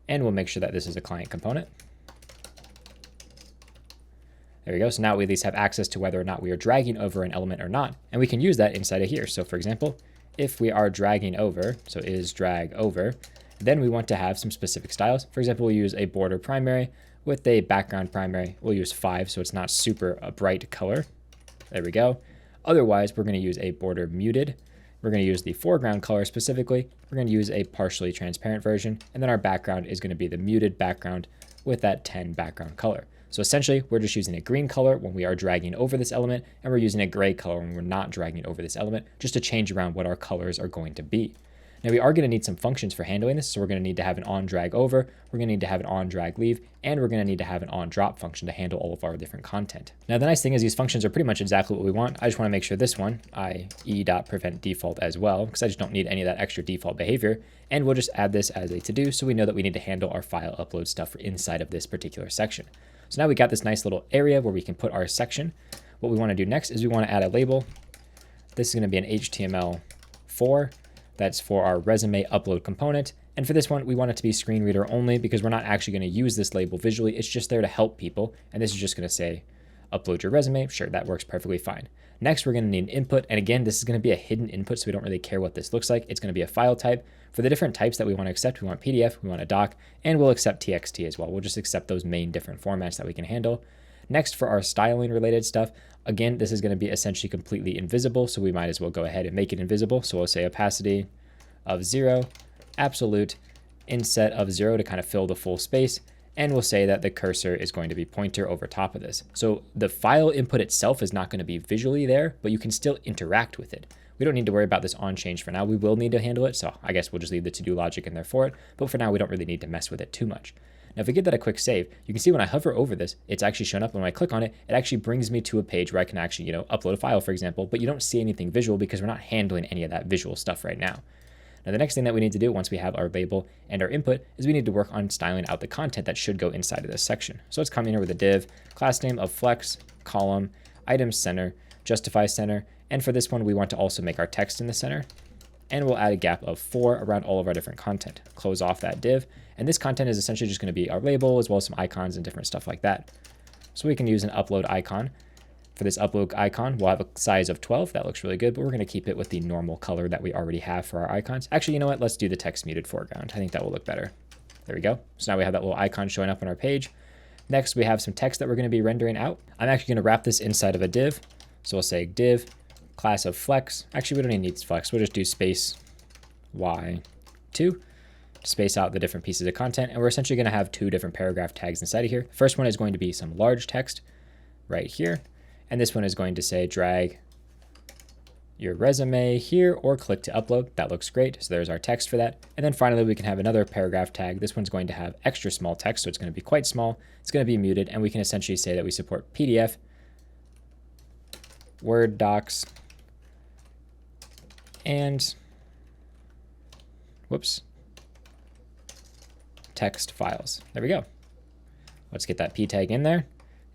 And we'll make sure that this is a client component. There we go. So now we at least have access to whether or not we are dragging over an element or not. And we can use that inside of here. So for example, if we are dragging over, so is drag over, then we want to have some specific styles. For example, we'll use a border primary with a background primary. We'll use 5, so it's not super a bright color. There we go. Otherwise, we're going to use a border muted. We're going to use the foreground color specifically. We're going to use a partially transparent version. And then our background is going to be the muted background with that 10 background color. So essentially, we're just using a green color when we are dragging over this element, and we're using a gray color when we're not dragging over this element, just to change around what our colors are going to be. Now we are going to need some functions for handling this. So we're going to need to have an on drag over, we're going to need to have an on drag leave, and we're going to need to have an on drop function to handle all of our different content. Now the nice thing is these functions are pretty much exactly what we want. I just want to make sure this one, IE.prevent default as well, because I just don't need any of that extra default behavior. And we'll just add this as a to-do so we know that we need to handle our file upload stuff inside of this particular section. So now we got this nice little area where we can put our section. What we want to do next is we want to add a label. This is going to be an HTML4. That's for our resume upload component. And for this one, we want it to be screen reader only because we're not actually going to use this label visually. It's just there to help people. And this is just going to say, upload your resume. Sure, that works perfectly fine. Next, we're going to need an input. And again, this is going to be a hidden input, so we don't really care what this looks like. It's going to be a file type. For the different types that we want to accept, we want PDF, we want a doc, and we'll accept TXT as well. We'll just accept those main different formats that we can handle. Next, for our styling related stuff, again, this is going to be essentially completely invisible, so we might as well go ahead and make it invisible. So we'll say opacity of 0, absolute inset of 0 to kind of fill the full space, and we'll say that the cursor is going to be pointer over top of this. So the file input itself is not going to be visually there, but you can still interact with it. We don't need to worry about this on change for now. We will need to handle it, so I guess we'll just leave the to-do logic in there for it, but for now we don't really need to mess with it too much. Now, if we give that a quick save, you can see when I hover over this, it's actually shown up. And when I click on it, it actually brings me to a page where I can actually, upload a file, for example, but you don't see anything visual because we're not handling any of that visual stuff right now. Now, the next thing that we need to do once we have our label and our input is we need to work on styling out the content that should go inside of this section. So let's come in here with a div, class name of flex, column, item center, justify center. And for this one, we want to also make our text in the center. And we'll add a gap of 4 around all of our different content. Close off that div. And this content is essentially just going to be our label as well as some icons and different stuff like that. So we can use an upload icon. For this upload icon, we'll have a size of 12. That looks really good, but we're going to keep it with the normal color that we already have for our icons. Actually, you know what? Let's do the text muted foreground. I think that will look better. There we go. So now we have that little icon showing up on our page. Next, we have some text that we're going to be rendering out. I'm actually going to wrap this inside of a div. So we'll say div class of flex. Actually, we don't even need flex. We'll just do space y2 to space out the different pieces of content. And we're essentially going to have 2 different paragraph tags inside of here. First one is going to be some large text right here. And this one is going to say drag your resume here or click to upload. That looks great. So there's our text for that. And then finally, we can have another paragraph tag. This one's going to have extra small text. So it's going to be quite small. It's going to be muted. And we can essentially say that we support PDF, Word docs, and text files. There we go. Let's get that P tag in there.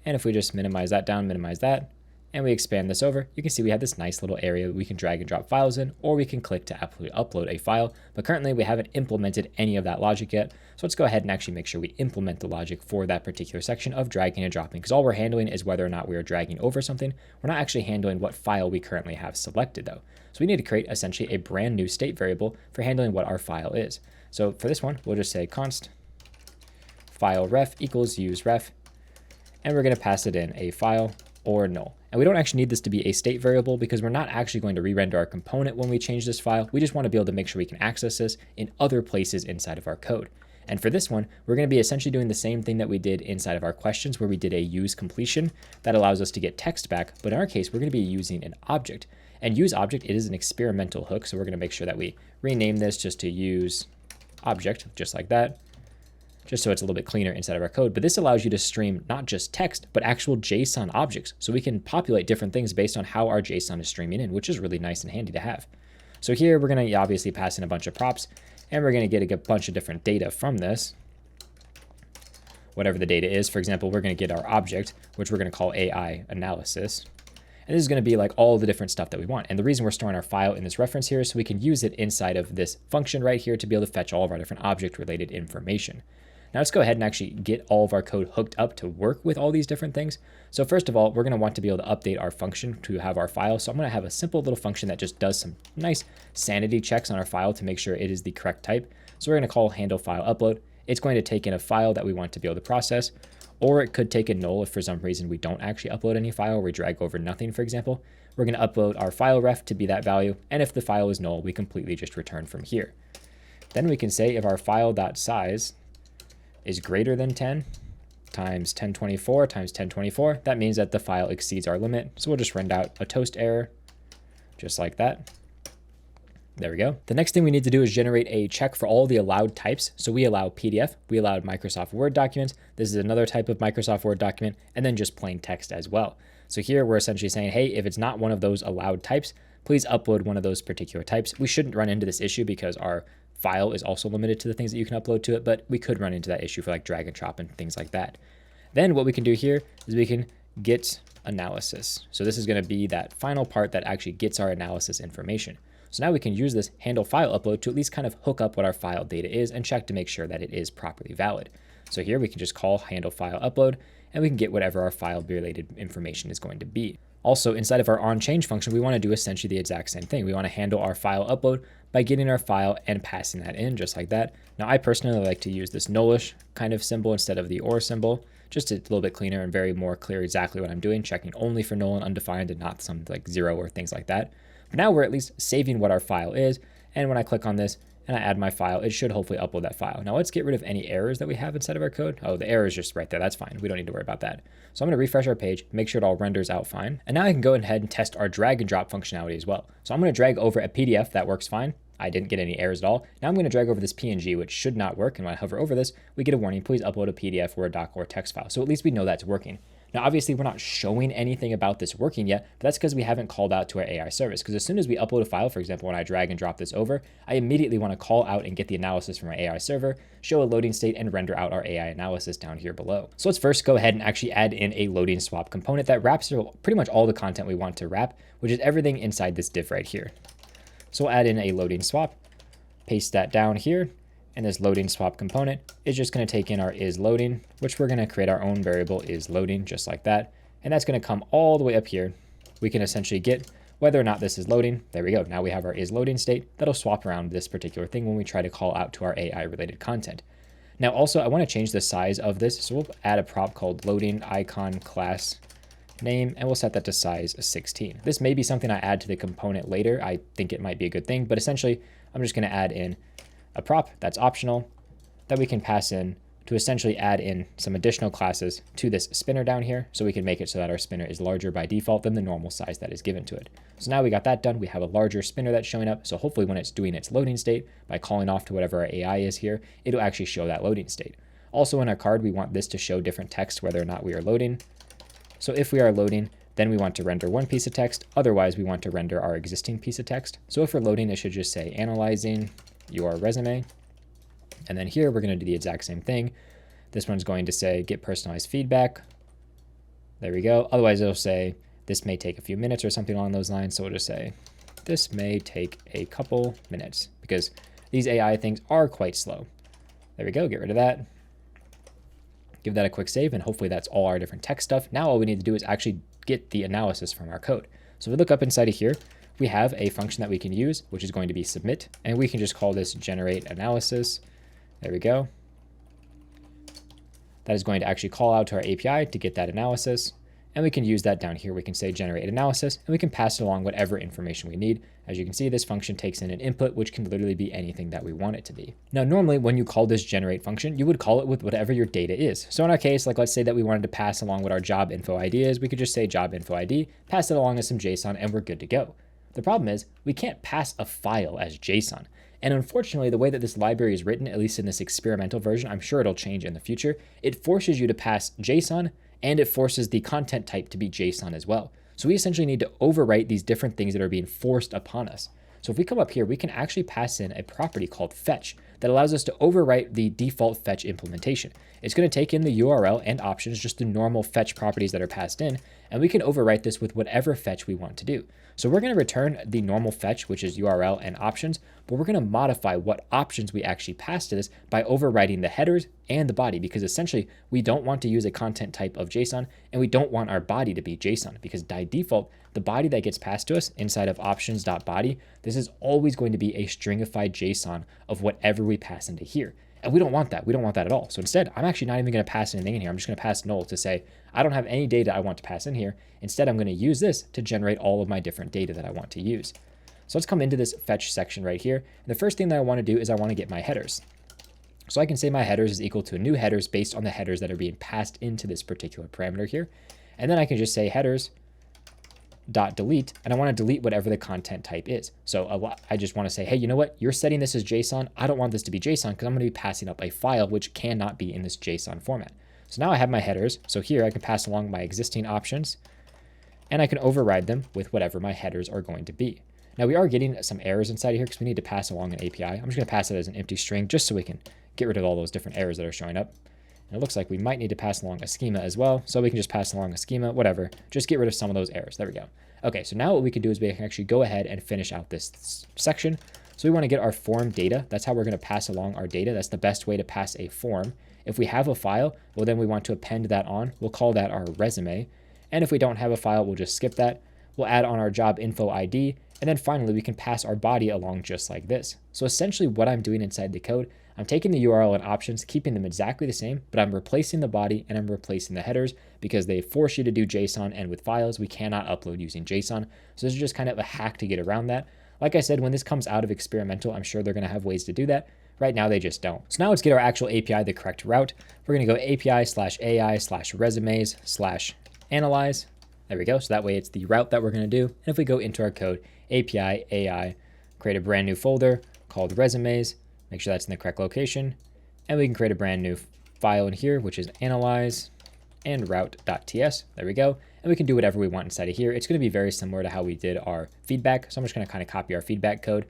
And if we just minimize that down, minimize that, and we expand this over, you can see we have this nice little area we can drag and drop files in, or we can click to upload a file. But currently we haven't implemented any of that logic yet. So let's go ahead and actually make sure we implement the logic for that particular section of dragging and dropping, because all we're handling is whether or not we are dragging over something. We're not actually handling what file we currently have selected though. So we need to create essentially a brand new state variable for handling what our file is. So for this one, we'll just say const file ref equals use ref, and we're going to pass it in a file or null. And we don't actually need this to be a state variable because we're not actually going to re-render our component when we change this file. We just want to be able to make sure we can access this in other places inside of our code. And for this one, we're going to be essentially doing the same thing that we did inside of our questions where we did a use completion that allows us to get text back. But in our case, we're going to be using an object. And use object, it is an experimental hook. So we're going to make sure that we rename this just to use object, just like that, just so it's a little bit cleaner inside of our code. But this allows you to stream not just text, but actual JSON objects. So we can populate different things based on how our JSON is streaming in, which is really nice and handy to have. So here we're going to obviously pass in a bunch of props, and we're going to get a bunch of different data from this, whatever the data is. For example, we're going to get our object, which we're going to call AI analysis. And this is going to be like all the different stuff that we want. And the reason we're storing our file in this reference here is so we can use it inside of this function right here to be able to fetch all of our different object related information. Now let's go ahead and actually get all of our code hooked up to work with all these different things. So first of all, we're going to want to be able to update our function to have our file. So I'm going to have a simple little function that just does some nice sanity checks on our file to make sure it is the correct type. So we're going to call handle file upload. It's going to take in a file that we want to be able to process, or it could take a null if for some reason we don't actually upload any file, or we drag over nothing, for example. We're going to upload our file ref to be that value. And if the file is null, we completely just return from here. Then we can say if our file.size is greater than 10 times 1024 times 1024, that means that the file exceeds our limit. So we'll just render out a toast error, just like that. There we go. The next thing we need to do is generate a check for all the allowed types. So we allow PDF, we allowed Microsoft Word documents. This is another type of Microsoft Word document, and then just plain text as well. So here we're essentially saying, hey, if it's not one of those allowed types, please upload one of those particular types. We shouldn't run into this issue because our file is also limited to the things that you can upload to it, but we could run into that issue for like drag and drop and things like that. Then what we can do here is we can get analysis. So this is going to be that final part that actually gets our analysis information. So now we can use this handle file upload to at least kind of hook up what our file data is and check to make sure that it is properly valid. So here we can just call handle file upload, and we can get whatever our file related information is going to be. Also, inside of our onChange function, we want to do essentially the exact same thing. We want to handle our file upload by getting our file and passing that in just like that. Now, I personally like to use this nullish kind of symbol instead of the or symbol, just a little bit cleaner and very more clear exactly what I'm doing, checking only for null and undefined and not some like 0 or things like that. But now we're at least saving what our file is. And when I click on this and I add my file, it should hopefully upload that file. Now let's get rid of any errors that we have inside of our code. Oh, the error is just right there. That's fine. We don't need to worry about that. So I'm going to refresh our page, make sure it all renders out fine. And now I can go ahead and test our drag and drop functionality as well. So I'm going to drag over a PDF that works fine. I didn't get any errors at all. Now I'm going to drag over this PNG, which should not work. And when I hover over this, we get a warning, please upload a PDF, Word doc, or text file. So at least we know that's working. Now, obviously, we're not showing anything about this working yet, but that's because we haven't called out to our AI service. Because as soon as we upload a file, for example, when I drag and drop this over, I immediately want to call out and get the analysis from our AI server, show a loading state, and render out our AI analysis down here below. So let's first go ahead and actually add in a loading swap component that wraps pretty much all the content we want to wrap, which is everything inside this div right here. So we'll add in a loading swap, paste that down here. And this loading swap component is just going to take in our isLoading, which we're going to create our own variable isLoading just like that. And that's going to come all the way up here. We can essentially get whether or not this is loading. There we go. Now we have our isLoading state that'll swap around this particular thing when we try to call out to our AI related content. Now also I want to change the size of this. So we'll add a prop called loading icon class name, and we'll set that to size 16. This may be something I add to the component later. I think it might be a good thing, but essentially I'm just going to add in a prop that's optional that we can pass in to essentially add in some additional classes to this spinner down here, so we can make it so that our spinner is larger by default than the normal size that is given to it. So now we got that done. We have a larger spinner that's showing up. So hopefully when it's doing its loading state, by calling off to whatever our AI is here, it'll actually show that loading state. Also in our card, we want this to show different text whether or not we are loading. So if we are loading, then we want to render one piece of text. Otherwise, we want to render our existing piece of text. So if we're loading, it should just say analyzing your resume. And then here we're going to do the exact same thing. This one's going to say get personalized feedback. There we go. Otherwise it'll say this may take a few minutes or something along those lines. So we'll just say this may take a couple minutes because these AI things are quite slow. There we go. Get rid of that. Give that a quick save, and hopefully that's all our different text stuff. Now all we need to do is actually get the analysis from our code. So if we look up inside of here, we have a function that we can use, which is going to be submit, and we can just call this generate analysis. There we go. That is going to actually call out to our API to get that analysis, and we can use that down here. We can say generate analysis, and we can pass it along whatever information we need. As you can see, this function takes in an input, which can literally be anything that we want it to be. Now, normally when you call this generate function, you would call it with whatever your data is. So in our case, like let's say that we wanted to pass along what our job info ID is, we could just say job info ID, pass it along as some JSON, and we're good to go. The problem is we can't pass a file as JSON. And unfortunately, the way that this library is written, at least in this experimental version, I'm sure it'll change in the future, it forces you to pass JSON, and it forces the content type to be JSON as well. So we essentially need to overwrite these different things that are being forced upon us. So if we come up here, we can actually pass in a property called fetch that allows us to overwrite the default fetch implementation. It's going to take in the URL and options, just the normal fetch properties that are passed in, and we can overwrite this with whatever fetch we want to do. So we're going to return the normal fetch, which is URL and options, but we're going to modify what options we actually pass to this by overwriting the headers and the body, because essentially we don't want to use a content type of JSON, and we don't want our body to be JSON, because by default, the body that gets passed to us inside of options.body, this is always going to be a stringified JSON of whatever we pass into here. And we don't want that. We don't want that at all. So instead, I'm actually not even going to pass anything in here. I'm just going to pass null to say, I don't have any data I want to pass in here. Instead, I'm going to use this to generate all of my different data that I want to use. So let's come into this fetch section right here. And the first thing that I want to do is I want to get my headers. So I can say my headers is equal to new headers based on the headers that are being passed into this particular parameter here. And then I can just say headers dot delete, and I want to delete whatever the content type is. So I just want to say, hey, you know what? You're setting this as JSON. I don't want this to be JSON because I'm going to be passing up a file which cannot be in this JSON format. So now I have my headers. So here I can pass along my existing options, and I can override them with whatever my headers are going to be. Now we are getting some errors inside of here because we need to pass along an API. I'm just going to pass it as an empty string just so we can get rid of all those different errors that are showing up. And it looks like we might need to pass along a schema as well. So we can just pass along a schema, whatever, just get rid of some of those errors. There we go. Okay, so now what we can do is we can actually go ahead and finish out this section. So we want to get our form data. That's how we're going to pass along our data. That's the best way to pass a form. If we have a file, well, then we want to append that on. We'll call that our resume. And if we don't have a file, we'll just skip that. We'll add on our job info ID. And then finally, we can pass our body along just like this. So essentially what I'm doing inside the code, I'm taking the URL and options, keeping them exactly the same, but I'm replacing the body and I'm replacing the headers because they force you to do JSON, and with files, we cannot upload using JSON. So this is just kind of a hack to get around that. Like I said, when this comes out of experimental, I'm sure they're going to have ways to do that. Right now, they just don't. So now let's get our actual API the correct route. We're going to go API/AI/resumes/analyze. There we go. So that way it's the route that we're going to do. And if we go into our code, API, AI, create a brand new folder called resumes, make sure that's in the correct location. And we can create a brand new file in here, which is analyze. and route.ts. There we go. And we can do whatever we want inside of here. It's going to be very similar to how we did our feedback. So I'm just going to kind of copy our feedback code.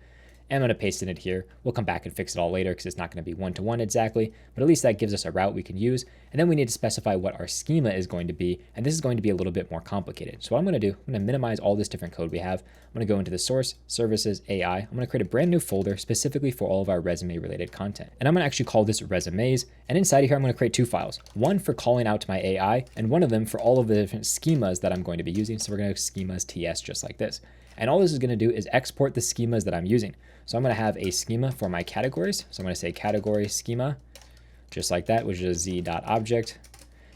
And I'm going to paste it in here. We'll come back and fix it all later because it's not going to be one-to-one exactly, but at least that gives us a route we can use. And then we need to specify what our schema is going to be, and this is going to be a little bit more complicated. So what I'm going to do, I'm going to minimize all this different code we have. I'm going to go into the source, services, AI. I'm going to create a brand new folder specifically for all of our resume-related content. And I'm going to actually call this resumes. And inside of here, I'm going to create two files, one for calling out to my AI, and one of them for all of the different schemas that I'm going to be using. So we're going to have schemas TS just like this. And all this is going to do is export the schemas that I'm using. So I'm going to have a schema for my categories. So I'm going to say category schema, just like that, which is z.object.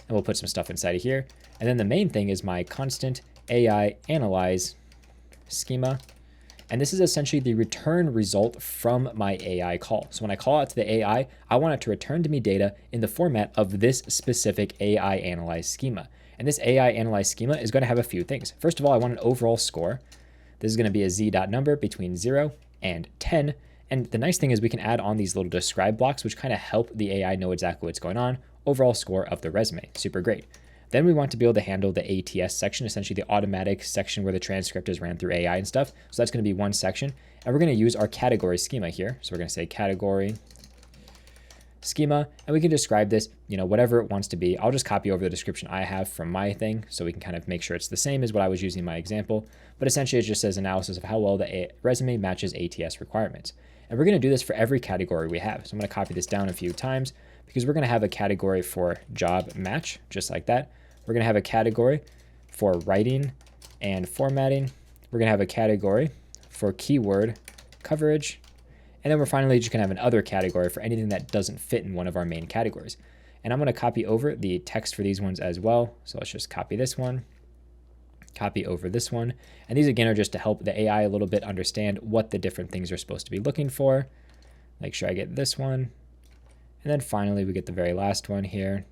And we'll put some stuff inside of here. And then the main thing is my constant AI analyze schema. And this is essentially the return result from my AI call. So when I call out to the AI, I want it to return to me data in the format of this specific AI analyze schema. And this AI analyze schema is going to have a few things. First of all, I want an overall score. This is going to be a z.number between 0 and 10. And the nice thing is we can add on these little describe blocks, which kind of help the AI know exactly what's going on. Overall score of the resume. Super great. Then we want to be able to handle the ATS section, essentially the automatic section where the transcript is ran through AI and stuff. So that's going to be one section. And we're going to use our category schema here. So we're going to say category schema, and we can describe this, whatever it wants to be. I'll just copy over the description I have from my thing so we can kind of make sure it's the same as what I was using in my example. But essentially it just says analysis of how well the resume matches ATS requirements. And we're going to do this for every category we have. So I'm going to copy this down a few times because we're going to have a category for job match, just like that. We're going to have a category for writing and formatting. We're going to have a category for keyword coverage. And then we're finally just going to have another category for anything that doesn't fit in one of our main categories. And I'm going to copy over the text for these ones as well. So let's just copy this one, copy over this one. And these again are just to help the AI a little bit understand what the different things are supposed to be looking for. Make sure I get this one. And then finally we get the very last one here.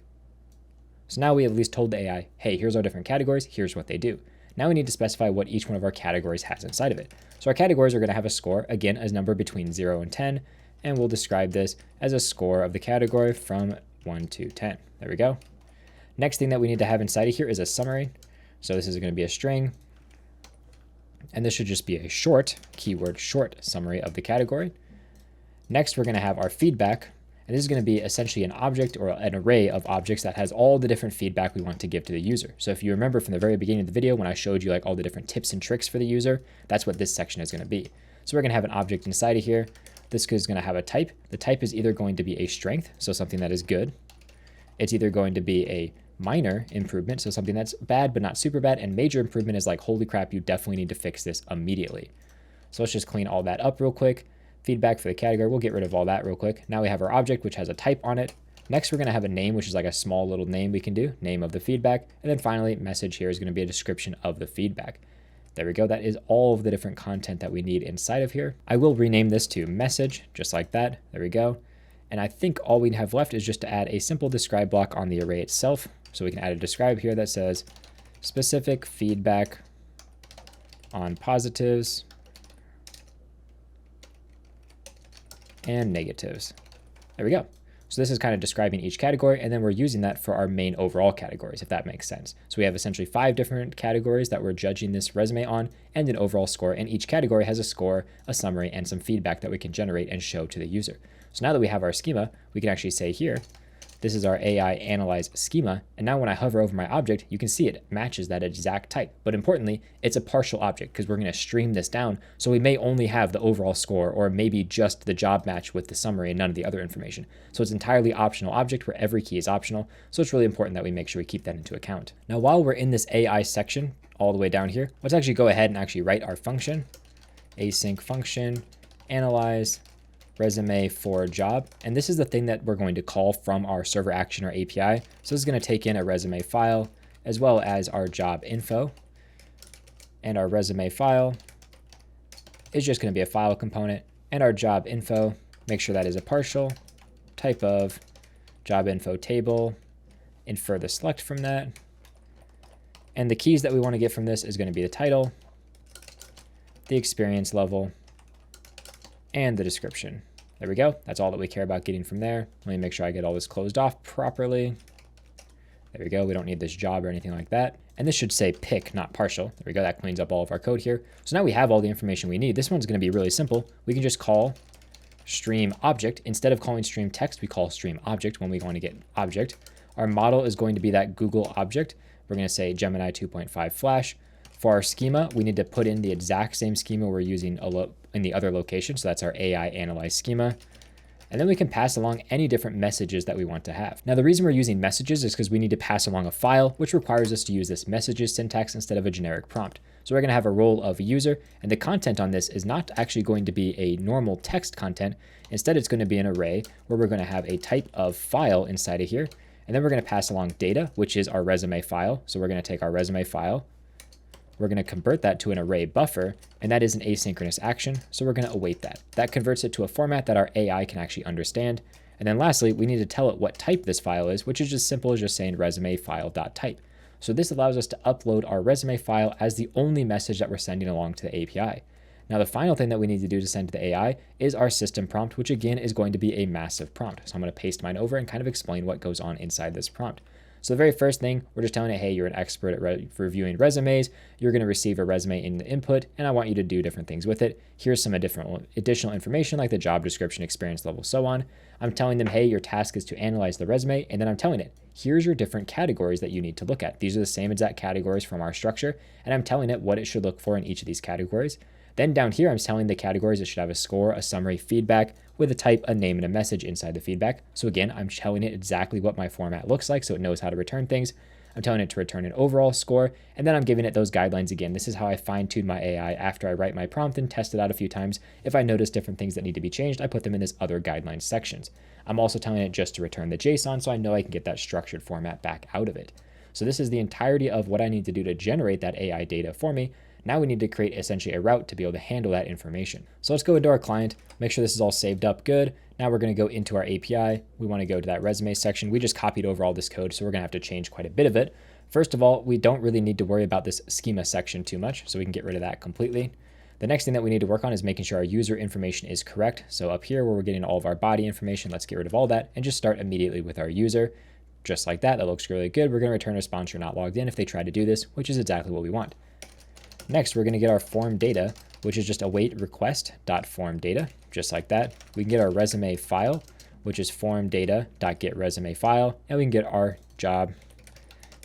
So now we at least told the AI, hey, here's our different categories. Here's what they do. Now we need to specify what each one of our categories has inside of it. So our categories are going to have a score, again, as number between 0 and 10, and we'll describe this as a score of the category from 1 to 10. There we go. Next thing that we need to have inside of here is a summary. So this is going to be a string, and this should just be a short, keyword short summary of the category. Next, we're going to have our feedback. And this is going to be essentially an object or an array of objects that has all the different feedback we want to give to the user. So if you remember from the very beginning of the video when I showed you like all the different tips and tricks for the user, that's what this section is going to be. So we're going to have an object inside of here. This is going to have a type. The type is either going to be a strength, so something that is good. It's either going to be a minor improvement, so something that's bad but not super bad. And major improvement is like, holy crap, you definitely need to fix this immediately. So let's just clean all that up real quick. Feedback for the category, we'll get rid of all that real quick. Now we have our object, which has a type on it. Next, we're going to have a name, which is like a small little name we can do, name of the feedback. And then finally, message here is going to be a description of the feedback. There we go. That is all of the different content that we need inside of here. I will rename this to message, just like that. There we go. And I think all we have left is just to add a simple describe block on the array itself. So we can add a describe here that says specific feedback on positives and negatives. There we go. So this is kind of describing each category, and then we're using that for our main overall categories, if that makes sense. So we have essentially 5 different categories that we're judging this resume on and an overall score, and each category has a score, a summary, and some feedback that we can generate and show to the user. So now that we have our schema, we can actually say here, this is our AI analyze schema. And now when I hover over my object, you can see it matches that exact type. But importantly, it's a partial object because we're going to stream this down. So we may only have the overall score or maybe just the job match with the summary and none of the other information. So it's entirely optional object where every key is optional. So it's really important that we make sure we keep that into account. Now, while we're in this AI section all the way down here, let's actually go ahead and actually write our function, async function, analyze resume for job. And this is the thing that we're going to call from our server action or API. So this is going to take in a resume file as well as our job info. And our resume file is just going to be a file component. And our job info, make sure that is a partial, type of job info table, infer the select from that. And the keys that we want to get from this is going to be the title, the experience level, and the description. There we go. That's all that we care about getting from there. Let me make sure I get all this closed off properly. There we go. We don't need this job or anything like that. And this should say pick, not partial. There we go. That cleans up all of our code here. So now we have all the information we need. This one's going to be really simple. We can just call stream object. Instead of calling stream text, we call stream object when we want to get object. Our model is going to be that Google object. We're going to say Gemini 2.5 Flash. For our schema, we need to put in the exact same schema we're using in the other location. So that's our AI analyze schema. And then we can pass along any different messages that we want to have. Now, the reason we're using messages is because we need to pass along a file, which requires us to use this messages syntax instead of a generic prompt. So we're going to have a role of a user, and the content on this is not actually going to be a normal text content. Instead, it's going to be an array where we're going to have a type of file inside of here. And then we're going to pass along data, which is our resume file. So we're going to take our resume file. We're going to convert that to an array buffer, and that is an asynchronous action. So we're going to await that. That converts it to a format that our AI can actually understand. And then lastly, we need to tell it what type this file is, which is just simple as just saying resume file.type. So this allows us to upload our resume file as the only message that we're sending along to the API. Now, the final thing that we need to do to send to the AI is our system prompt, which again is going to be a massive prompt. So I'm going to paste mine over and kind of explain what goes on inside this prompt. So the very first thing, we're just telling it, hey, you're an expert at reviewing resumes. You're going to receive a resume in the input, and I want you to do different things with it. Here's some additional information like the job description, experience level, so on. I'm telling them, hey, your task is to analyze the resume, and then I'm telling it, here's your different categories that you need to look at. These are the same exact categories from our structure, and I'm telling it what it should look for in each of these categories. Then down here, I'm telling the categories it should have a score, a summary, feedback, with a type, a name, and a message inside the feedback. So again, I'm telling it exactly what my format looks like so it knows how to return things. I'm telling it to return an overall score, and then I'm giving it those guidelines again. This is how I fine-tune my AI after I write my prompt and test it out a few times. If I notice different things that need to be changed, I put them in this other guidelines sections. I'm also telling it just to return the JSON so I know I can get that structured format back out of it. So this is the entirety of what I need to do to generate that AI data for me. Now we need to create essentially a route to be able to handle that information. So let's go into our client, make sure this is all saved up good. Now we're going to go into our API. We want to go to that resume section. We just copied over all this code, so we're going to have to change quite a bit of it. First of all, we don't really need to worry about this schema section too much, so we can get rid of that completely. The next thing that we need to work on is making sure our user information is correct. So up here where we're getting all of our body information, let's get rid of all that and just start immediately with our user. Just like that, that looks really good. We're going to return a response you're not logged in if they try to do this, which is exactly what we want. Next, we're going to get our form data, which is just await request.form data, just like that. We can get our resume file, which is form data.get resume file, and we can get our job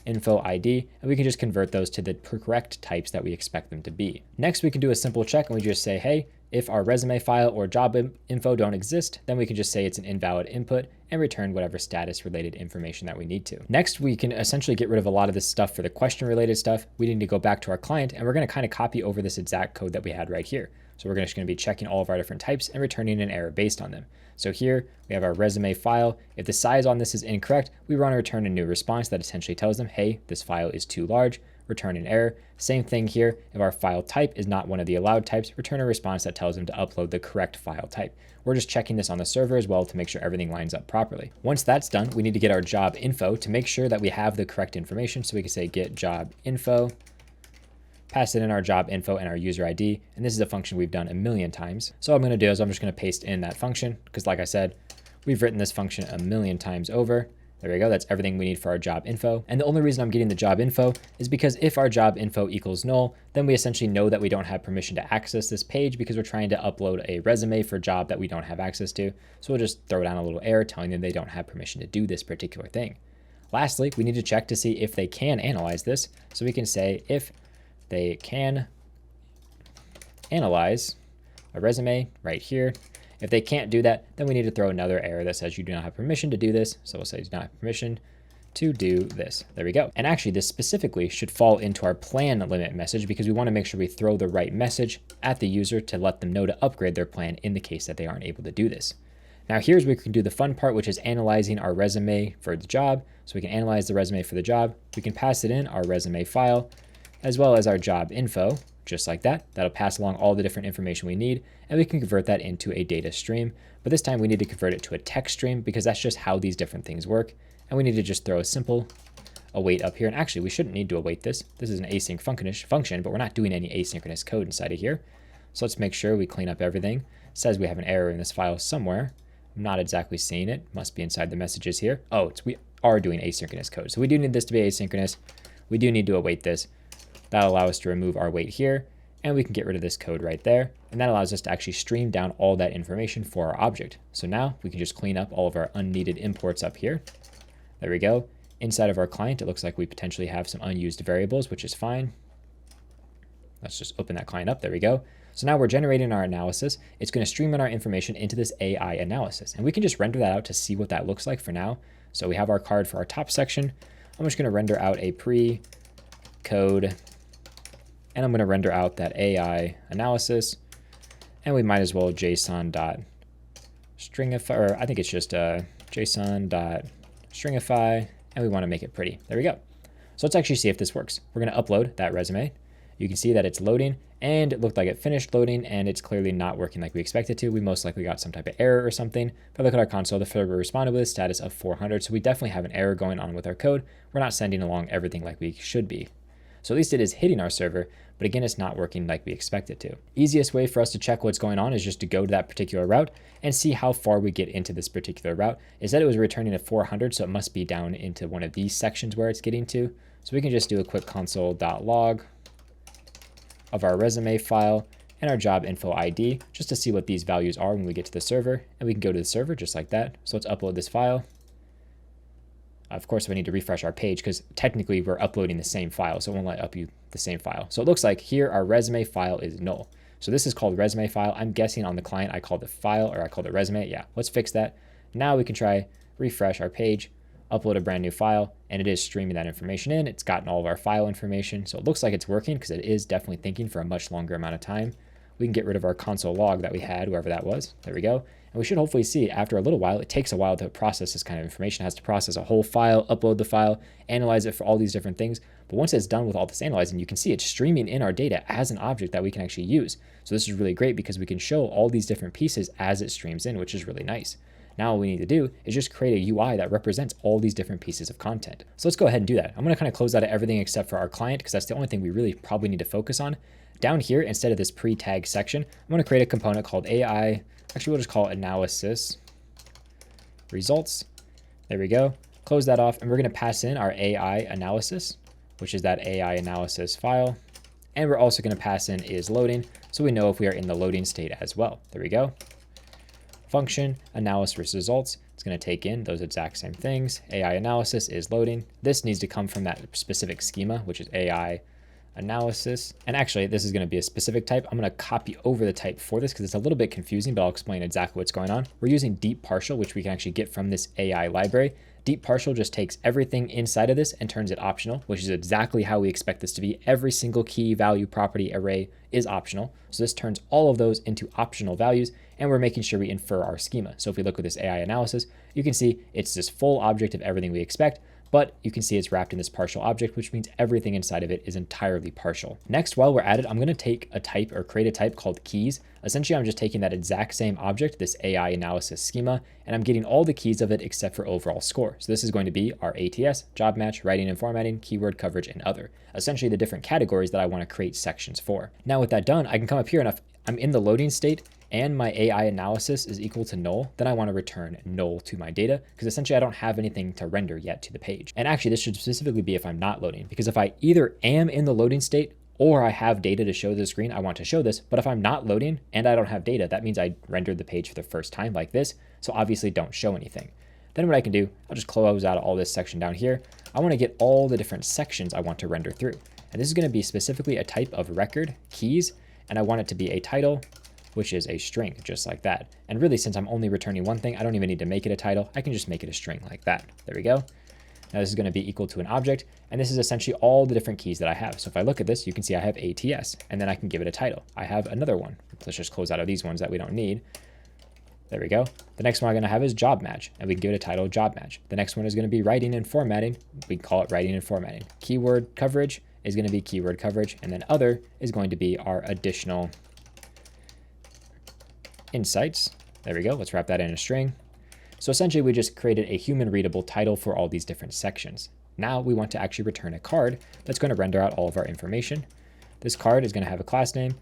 info ID, and we can just convert those to the correct types that we expect them to be. Next, we can do a simple check, and we just say, hey, if our resume file or job info don't exist, then we can just say it's an invalid input and return whatever status related information that we need to. Next, we can essentially get rid of a lot of this stuff for the question related stuff. We need to go back to our client, and we're going to kind of copy over this exact code that we had right here. So we're just going to be checking all of our different types and returning an error based on them. So here we have our resume file. If the size on this is incorrect, we want to return a new response that essentially tells them, hey, this file is too large, return an error. Same thing here. If our file type is not one of the allowed types, return a response that tells them to upload the correct file type. We're just checking this on the server as well to make sure everything lines up properly. Once that's done, we need to get our job info to make sure that we have the correct information. So we can say get job info, pass it in our job info and our user ID. And this is a function we've done a million times. So what I'm going to do is I'm just going to paste in that function because like I said, we've written this function a million times over. There we go. That's everything we need for our job info. And the only reason I'm getting the job info is because if our job info equals null, then we essentially know that we don't have permission to access this page because we're trying to upload a resume for a job that we don't have access to. So we'll just throw down a little error telling them they don't have permission to do this particular thing. Lastly, we need to check to see if they can analyze this. So we can say if they can analyze a resume right here. If they can't do that, then we need to throw another error that says you do not have permission to do this. So we'll say you do not have permission to do this. There we go. And actually this specifically should fall into our plan limit message because we want to make sure we throw the right message at the user to let them know to upgrade their plan in the case that they aren't able to do this. Now here's where we can do the fun part, which is analyzing our resume for the job. So we can analyze the resume for the job. We can pass it in our resume file as well as our job info. Just like that. That'll pass along all the different information we need, and we can convert that into a data stream. But this time we need to convert it to a text stream because that's just how these different things work. And we need to just throw a simple await up here. And actually, we shouldn't need to await this. This is an async function, but we're not doing any asynchronous code inside of here. So let's make sure we clean up everything. It says we have an error in this file somewhere. I'm not exactly seeing it. Must be inside the messages here. Oh, are doing asynchronous code. So we do need this to be asynchronous. We do need to await this. That'll allow us to remove our wait here, and we can get rid of this code right there. And that allows us to actually stream down all that information for our object. So now we can just clean up all of our unneeded imports up here. There we go. Inside of our client, it looks like we potentially have some unused variables, which is fine. Let's just open that client up. There we go. So now we're generating our analysis. It's going to stream in our information into this AI analysis. And we can just render that out to see what that looks like for now. So we have our card for our top section. I'm just going to render out a pre-code. And I'm going to render out that AI analysis. And we might as well JSON.stringify, or I think it's just JSON.stringify. And we want to make it pretty. There we go. So let's actually see if this works. We're going to upload that resume. You can see that it's loading, and it looked like it finished loading, and it's clearly not working like we expected to. We most likely got some type of error or something. If I look at our console, the server responded with a status of 400, so we definitely have an error going on with our code. We're not sending along everything like we should be. So at least it is hitting our server, but again, it's not working like we expect it to. Easiest way for us to check what's going on is just to go to that particular route and see how far we get into this particular route. It said it was returning at 400, so it must be down into one of these sections where it's getting to. So we can just do a quick console.log of our resume file and our job info ID just to see what these values are when we get to the server. And we can go to the server just like that. So let's upload this file. Of course, we need to refresh our page because technically we're uploading the same file, so it won't let up you the same file. So it looks like here our resume file is null. So this is called resume file. I'm guessing on the client I called it file, or I called it resume. Yeah, let's fix that. Now we can try refresh our page, upload a brand new file, and it is streaming that information in. It's gotten all of our file information. So it looks like it's working because it is definitely thinking for a much longer amount of time. We can get rid of our console log that we had, wherever that was. There we go. And we should hopefully see after a little while, it takes a while to process this kind of information. It has to process a whole file, upload the file, analyze it for all these different things. But once it's done with all this analyzing, you can see it's streaming in our data as an object that we can actually use. So this is really great because we can show all these different pieces as it streams in, which is really nice. Now all we need to do is just create a UI that represents all these different pieces of content. So let's go ahead and do that. I'm going to kind of close out of everything except for our client because that's the only thing we really probably need to focus on. Down here, instead of this pre-tag section, I'm going to create a component called AI. Actually, we'll just call it analysis results. There we go. Close that off, and we're going to pass in our AI analysis, which is that AI analysis file. And we're also going to pass in is loading, so we know if we are in the loading state as well. There we go. Function analysis results. It's going to take in those exact same things. AI analysis is loading. This needs to come from that specific schema, which is AI analysis. And actually, this is going to be a specific type. I'm going to copy over the type for this because it's a little bit confusing, but I'll explain exactly what's going on. We're using deep partial, which we can actually get from this AI library. Deep partial just takes everything inside of this and turns it optional, which is exactly how we expect this to be. Every single key value property array is optional. So this turns all of those into optional values, and we're making sure we infer our schema. So if we look at this AI analysis, you can see it's this full object of everything we expect, but you can see it's wrapped in this partial object, which means everything inside of it is entirely partial. Next, while we're at it, I'm going to take a type or create a type called keys. Essentially, I'm just taking that exact same object, this AI analysis schema, and I'm getting all the keys of it except for overall score. So this is going to be our ATS, job match, writing and formatting, keyword coverage, and other. Essentially the different categories that I want to create sections for. Now with that done, I can come up here and if I'm in the loading state and my AI analysis is equal to null, then I want to return null to my data because essentially I don't have anything to render yet to the page. And actually this should specifically be if I'm not loading, because if I either am in the loading state or I have data to show the screen, I want to show this. But if I'm not loading and I don't have data, that means I rendered the page for the first time like this. So obviously don't show anything. Then what I can do, I'll just close out all this section down here. I want to get all the different sections I want to render through. And this is going to be specifically a type of record, keys, and I want it to be a title, which is a string, just like that. And really, since I'm only returning one thing, I don't even need to make it a title. I can just make it a string like that. There we go. Now this is going to be equal to an object, and this is essentially all the different keys that I have. So if I look at this, you can see I have ATS, and then I can give it a title. I have another one. Let's just close out of these ones that we don't need. There we go. The next one I'm going to have is job match, and we can give it a title job match. The next one is going to be writing and formatting. We can call it writing and formatting. Keyword coverage is going to be keyword coverage, and then other is going to be our additional insights. There we go. Let's wrap that in a string. So essentially we just created a human readable title for all these different sections. Now we want to actually return a card that's going to render out all of our information. This card is going to have a class name.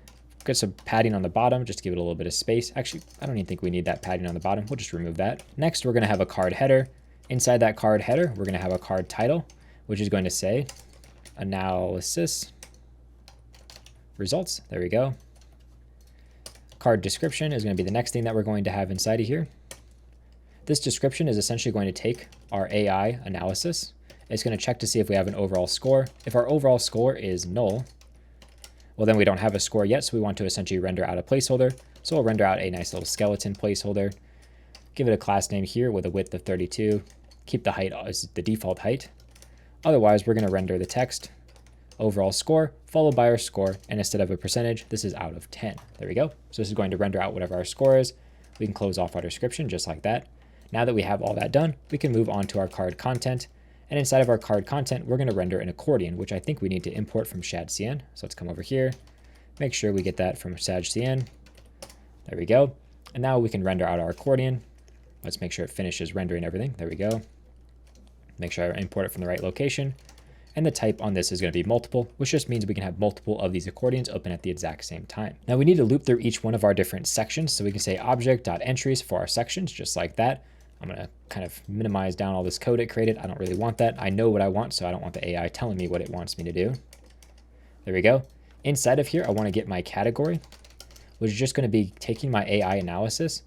Get some padding on the bottom just to give it a little bit of space. Actually, I don't even think we need that padding on the bottom. We'll just remove that. Next, we're going to have a card header, Inside that card header, we're going to have a card title, which is going to say analysis results. There we go. Card description is going to be the next thing that we're going to have inside of here. This description is essentially going to take our AI analysis. It's going to check to see if we have an overall score. If our overall score is null, well, then we don't have a score yet, so we want to essentially render out a placeholder. So we'll render out a nice little skeleton placeholder. Give it a class name here with a width of 32. Keep the height as the default height. Otherwise, we're going to render the text overall score followed by our score, and instead of a percentage, this is out of 10. There we go. So this is going to render out whatever our score is. We can close off our description just like that. Now that we have all that done, we can move on to our card content. And inside of our card content, we're going to render an accordion, which I think we need to import from Shadcn. So let's come over here, make sure we get that from Shadcn. There we go. And now we can render out our accordion. Let's make sure it finishes rendering everything. There we go. Make sure I import it from the right location. And the type on this is going to be multiple, which just means we can have multiple of these accordions open at the exact same time. Now we need to loop through each one of our different sections. So we can say object.entries for our sections, just like that. I'm going to kind of minimize down all this code it created. I don't really want that. I know what I want, so I don't want the AI telling me what it wants me to do. There we go. Inside of here, I want to get my category, which is just going to be taking my AI analysis.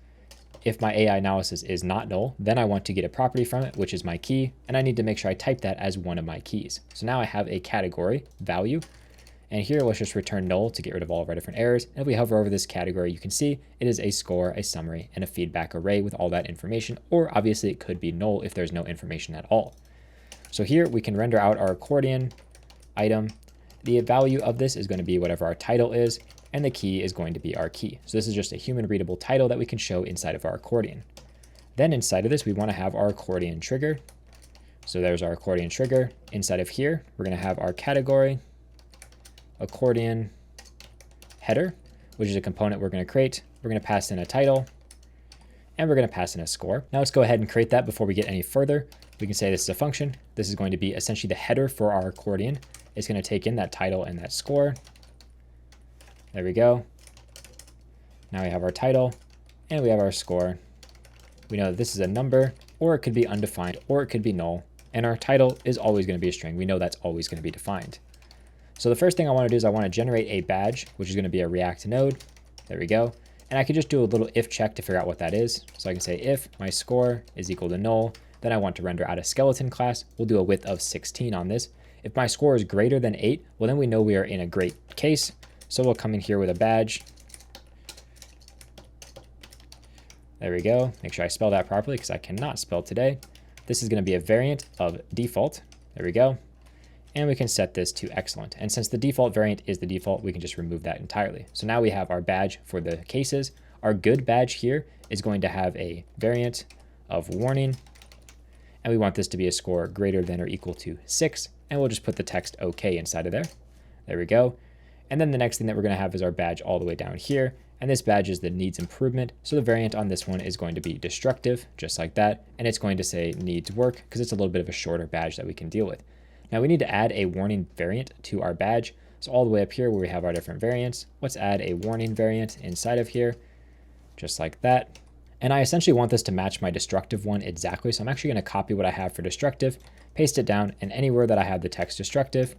If my AI analysis is not null, then I want to get a property from it, which is my key, and I need to make sure I type that as one of my keys. So now I have a category value, and here let's just return null to get rid of all of our different errors. And if we hover over this category, you can see it is a score, a summary, and a feedback array with all that information, or obviously it could be null if there's no information at all. So here we can render out our accordion item. The value of this is going to be whatever our title is, and the key is going to be our key. So this is just a human readable title that we can show inside of our accordion. Then inside of this, we want to have our accordion trigger. So there's our accordion trigger. Inside of here, we're going to have our category, accordion header, which is a component we're going to create. We're going to pass in a title, and we're going to pass in a score. Now let's go ahead and create that before we get any further. We can say this is a function. This is going to be essentially the header for our accordion. It's going to take in that title and that score. There we go. Now we have our title and we have our score. We know that this is a number, or it could be undefined, or it could be null. And our title is always going to be a string. We know that's always going to be defined. So the first thing I want to do is I want to generate a badge, which is going to be a React node. There we go. And I could just do a little if check to figure out what that is. So I can say if my score is equal to null, then I want to render out a skeleton class. We'll do a width of 16 on this. If my score is greater than 8, well, then we know we are in a great case. So we'll come in here with a badge. There we go. Make sure I spell that properly because I cannot spell today. This is going to be a variant of default. There we go. And we can set this to excellent. And since the default variant is the default, we can just remove that entirely. So now we have our badge for the cases. Our good badge here is going to have a variant of warning. And we want this to be a score greater than or equal to 6. And we'll just put the text OK inside of there. There we go. And then the next thing that we're going to have is our badge all the way down here. And this badge is the needs improvement. So the variant on this one is going to be destructive, just like that. And it's going to say needs work because it's a little bit of a shorter badge that we can deal with. Now we need to add a warning variant to our badge. So all the way up here where we have our different variants, let's add a warning variant inside of here, just like that. And I essentially want this to match my destructive one exactly. So I'm actually going to copy what I have for destructive, paste it down, and anywhere that I have the text destructive,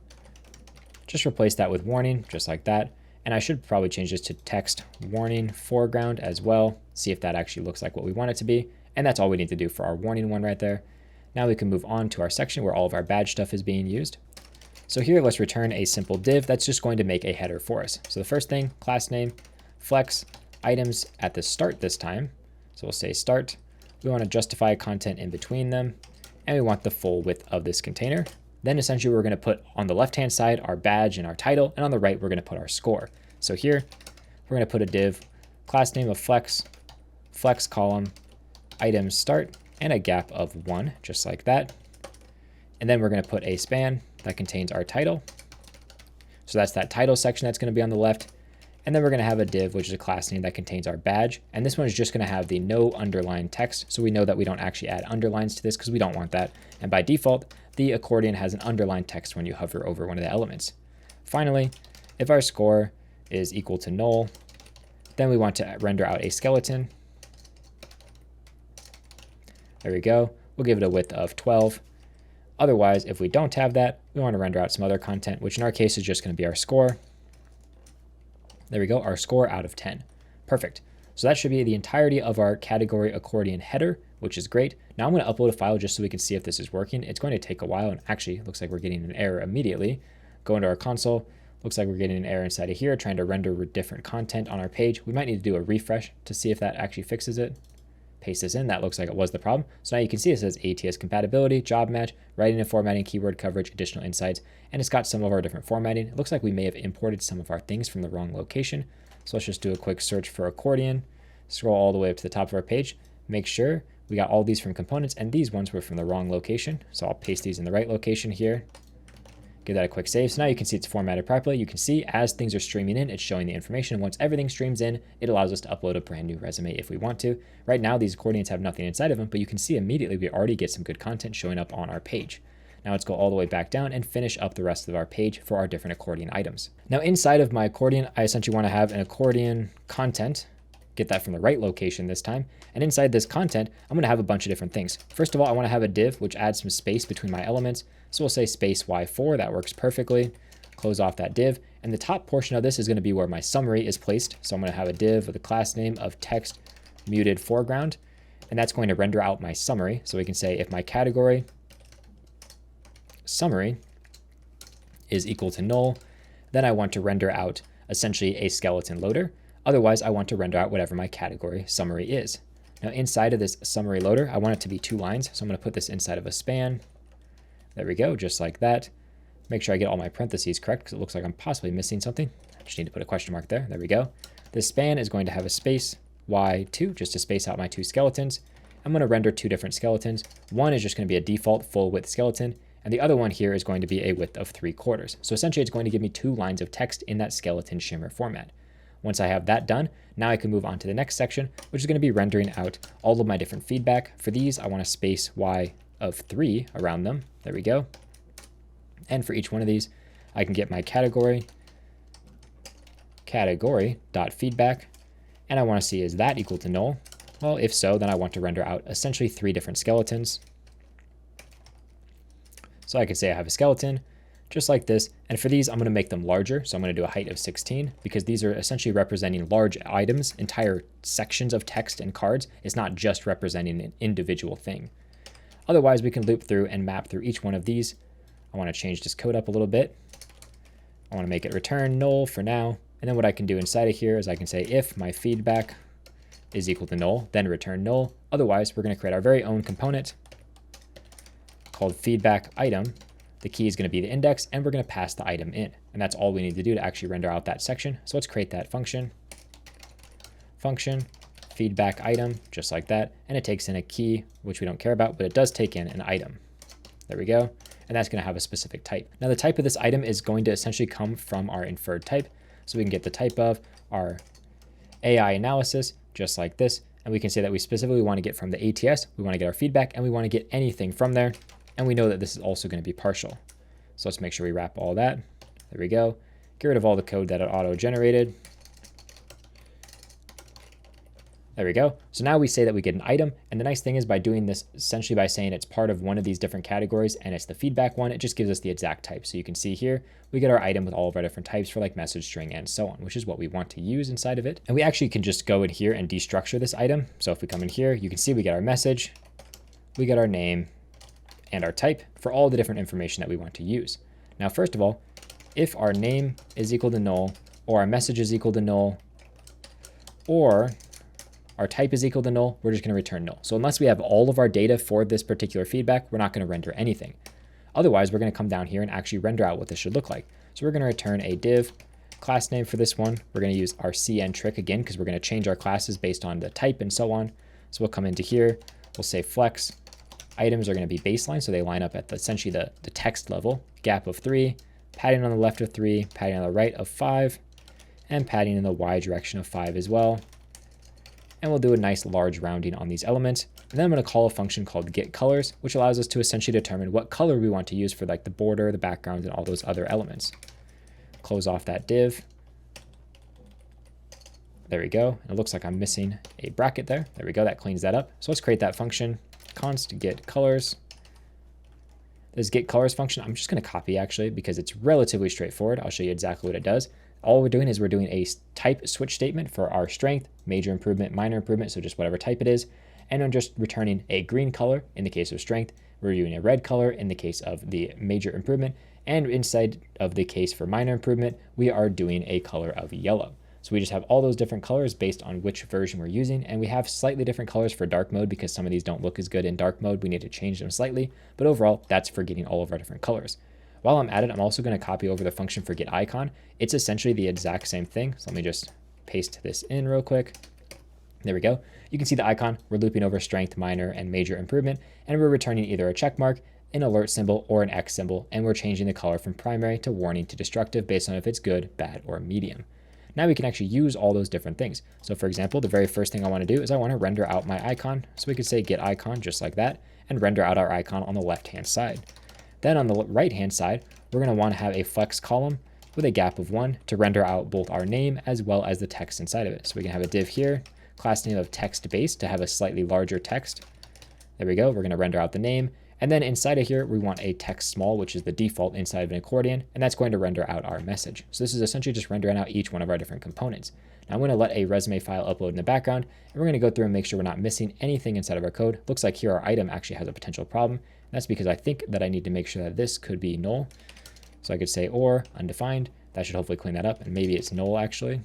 just replace that with warning, just like that. And I should probably change this to text warning foreground as well. See if that actually looks like what we want it to be. And that's all we need to do for our warning one right there. Now we can move on to our section where all of our badge stuff is being used. So here, let's return a simple div that's just going to make a header for us. So the first thing, class name, flex, items at the start this time. So we'll say start. We want to justify content in between them. And we want the full width of this container. Then essentially we're going to put on the left-hand side our badge and our title, and on the right we're going to put our score. So here we're going to put a div, class name of flex, flex column, items start, and a gap of 1, just like that. And then we're going to put a span that contains our title. So that's that title section that's going to be on the left. And then we're going to have a div, which is a class name that contains our badge. And this one is just going to have the no underline text. So we know that we don't actually add underlines to this because we don't want that. And by default, the accordion has an underlined text when you hover over one of the elements. Finally, if our score is equal to null, then we want to render out a skeleton. There we go. We'll give it a width of 12. Otherwise, if we don't have that, we want to render out some other content, which in our case is just going to be our score. There we go, our score out of 10. Perfect. So that should be the entirety of our category accordion header, which is great. Now I'm going to upload a file just so we can see if this is working. It's going to take a while, and actually looks like we're getting an error immediately. Go into our console. Looks like we're getting an error inside of here, trying to render different content on our page. We might need to do a refresh to see if that actually fixes it. Paste this in. That looks like it was the problem. So now you can see it says ATS compatibility, job match, writing and formatting, keyword coverage, additional insights, and it's got some of our different formatting. It looks like we may have imported some of our things from the wrong location. So let's just do a quick search for accordion, scroll all the way up to the top of our page, make sure we got all these from components, and these ones were from the wrong location. So I'll paste these in the right location here. Give that a quick save. So now you can see it's formatted properly. You can see as things are streaming in, it's showing the information. Once everything streams in, it allows us to upload a brand new resume if we want to. Right now, these accordions have nothing inside of them, but you can see immediately we already get some good content showing up on our page. Now let's go all the way back down and finish up the rest of our page for our different accordion items. Now inside of my accordion, I essentially want to have an accordion content. Get that from the right location this time. And inside this content, I'm going to have a bunch of different things. First of all, I want to have a div which adds some space between my elements. So we'll say space Y4, that works perfectly. Close off that div. And the top portion of this is going to be where my summary is placed. So I'm going to have a div with a class name of text muted foreground. And that's going to render out my summary. So we can say if my category summary is equal to null, then I want to render out essentially a skeleton loader. Otherwise, I want to render out whatever my category summary is. Now inside of this summary loader, I want it to be 2 lines. So I'm going to put this inside of a span. There we go, just like that. Make sure I get all my parentheses correct because it looks like I'm possibly missing something. I just need to put a question mark there. There we go. This span is going to have a space Y2 just to space out my 2 skeletons. I'm going to render 2 different skeletons. One is just going to be a default full width skeleton, and the other one here is going to be a width of 3/4. So essentially it's going to give me 2 lines of text in that skeleton shimmer format. Once I have that done, now I can move on to the next section, which is going to be rendering out all of my different feedback. For these, I want to space Y of 3 around them. There we go. And for each one of these, I can get my category.feedback, and I want to see is that equal to null? Well, if so, then I want to render out essentially 3 different skeletons. So I could say I have a skeleton, just like this. And for these, I'm going to make them larger. So I'm going to do a height of 16 because these are essentially representing large items, entire sections of text and cards. It's not just representing an individual thing. Otherwise, we can loop through and map through each one of these. I want to change this code up a little bit. I want to make it return null for now. And then what I can do inside of here is I can say if my feedback is equal to null, then return null. Otherwise, we're going to create our very own component called feedback item. The key is going to be the index, and we're going to pass the item in. And that's all we need to do to actually render out that section. So let's create that function. Function, feedback item, just like that. And it takes in a key, which we don't care about, but it does take in an item. There we go. And that's going to have a specific type. Now the type of this item is going to essentially come from our inferred type. So we can get the type of our AI analysis, just like this. And we can say that we specifically want to get from the ATS, we want to get our feedback, and we want to get anything from there. And we know that this is also going to be partial. So let's make sure we wrap all that. There we go. Get rid of all the code that it auto-generated. There we go. So now we say that we get an item. And the nice thing is by doing this, essentially by saying it's part of one of these different categories and it's the feedback one, it just gives us the exact type. So you can see here, we get our item with all of our different types for like message, string, and so on, which is what we want to use inside of it. And we actually can just go in here and destructure this item. So if we come in here, you can see we get our message, we get our name, and our type for all the different information that we want to use. Now, first of all, if our name is equal to null, or our message is equal to null, or our type is equal to null, we're just going to return null. So unless we have all of our data for this particular feedback, we're not going to render anything. Otherwise, we're going to come down here and actually render out what this should look like. So we're going to return a div class name for this one. We're going to use our CN trick again because we're going to change our classes based on the type and so on. So we'll come into here, we'll say flex. Items are going to be baseline, so they line up at essentially the text level. Gap of 3, padding on the left of 3, padding on the right of 5, and padding in the Y direction of 5 as well. And we'll do a nice large rounding on these elements. And then I'm going to call a function called getColors, which allows us to essentially determine what color we want to use for like the border, the background, and all those other elements. Close off that div. There we go. And it looks like I'm missing a bracket there. There we go. That cleans that up. So let's create that function. const get colors. This get colors function, I'm just going to copy actually because it's relatively straightforward. I'll show you exactly what it does. All we're doing is we're doing a type switch statement for our strength, major improvement, minor improvement, so just whatever type it is. And I'm just returning a green color in the case of strength. We're doing a red color in the case of the major improvement. And inside of the case for minor improvement, we are doing a color of yellow. So we just have all those different colors based on which version we're using. And we have slightly different colors for dark mode because some of these don't look as good in dark mode. We need to change them slightly. But overall, that's for getting all of our different colors. While I'm at it, I'm also going to copy over the function for get icon. It's essentially the exact same thing. So let me just paste this in real quick. There we go. You can see the icon. We're looping over strength, minor, and major improvement. And we're returning either a check mark, an alert symbol, or an X symbol. And we're changing the color from primary to warning to destructive based on if it's good, bad, or medium. Now we can actually use all those different things. So for example, the very first thing I want to do is I want to render out my icon. So we could say get icon just like that and render out our icon on the left-hand side. Then on the right-hand side, we're going to want to have a flex column with a gap of 1 to render out both our name as well as the text inside of it. So we can have a div here, class name of text base to have a slightly larger text. There we go. We're going to render out the name. And then inside of here, we want a text small, which is the default inside of an accordion, and that's going to render out our message. So this is essentially just rendering out each one of our different components. Now I'm going to let a resume file upload in the background, and we're going to go through and make sure we're not missing anything inside of our code. Looks like here our item actually has a potential problem. That's because I think that I need to make sure that this could be null. So I could say or undefined. That should hopefully clean that up, and maybe it's null actually.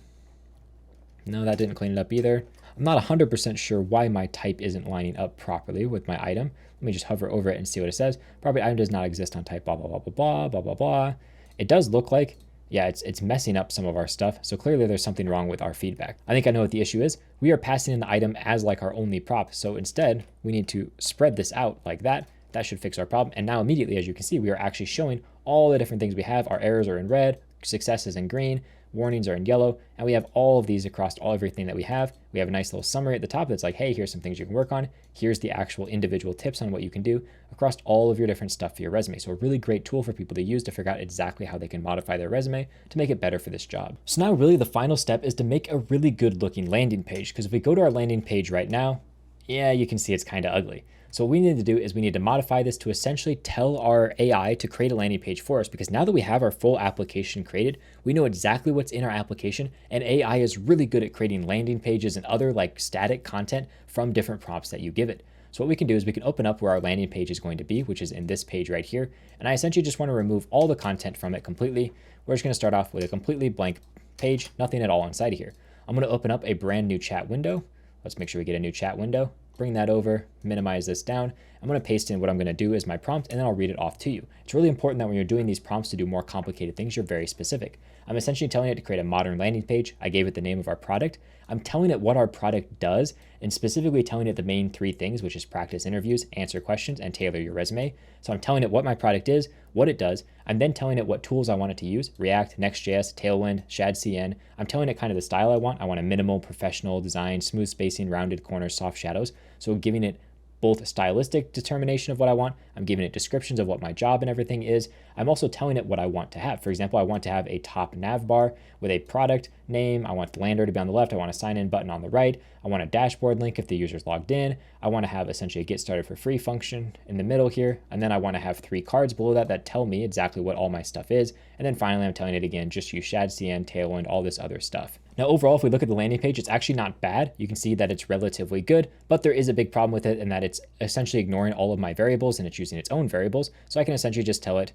No, that didn't clean it up either. I'm not 100% sure why my type isn't lining up properly with my item. Let me just hover over it and see what it says. Property item does not exist on type, blah, blah, blah, blah, blah, blah, blah, blah. It does look like, yeah, it's messing up some of our stuff. So clearly there's something wrong with our feedback. I think I know what the issue is. We are passing in the item as like our only prop. So instead we need to spread this out like that. That should fix our problem. And now immediately, as you can see, we are actually showing all the different things we have. Our errors are in red, success is in green, warnings are in yellow, and we have all of these across everything that we have. We have a nice little summary at the top that's like, hey, here's some things you can work on. Here's the actual individual tips on what you can do across all of your different stuff for your resume. So a really great tool for people to use to figure out exactly how they can modify their resume to make it better for this job. So now really the final step is to make a really good looking landing page, because if we go to our landing page right now, yeah, you can see it's kind of ugly. So what we need to do is we need to modify this to essentially tell our AI to create a landing page for us, because now that we have our full application created, we know exactly what's in our application, and AI is really good at creating landing pages and other like static content from different prompts that you give it. So what we can do is we can open up where our landing page is going to be, which is in this page right here. And I essentially just want to remove all the content from it completely. We're just going to start off with a completely blank page, nothing at all inside of here. I'm going to open up a brand new chat window. Let's make sure we get a new chat window. Bring that over, minimize this down. I'm going to paste in what I'm going to do as my prompt, and then I'll read it off to you. It's really important that when you're doing these prompts to do more complicated things, you're very specific. I'm essentially telling it to create a modern landing page. I gave it the name of our product. I'm telling it what our product does, and specifically telling it the main 3 things, which is practice interviews, answer questions, and tailor your resume. So I'm telling it what my product is, what it does. I'm then telling it what tools I want it to use: React, Next.js, Tailwind, Shadcn. I'm telling it kind of the style I want. I want a minimal, professional design, smooth spacing, rounded corners, soft shadows. So giving it both stylistic determination of what I want. I'm giving it descriptions of what my job and everything is. I'm also telling it what I want to have. For example, I want to have a top navbar with a product name. I want the lander to be on the left. I want a sign in button on the right. I want a dashboard link if the user's logged in. I want to have essentially a get started for free function in the middle here. And then I want to have 3 cards below that that tell me exactly what all my stuff is. And then finally, I'm telling it again, just use Shadcn, Tailwind, all this other stuff. Now, overall, if we look at the landing page, it's actually not bad. You can see that it's relatively good, but there is a big problem with it in that it's essentially ignoring all of my variables and it's using its own variables. So I can essentially just tell it,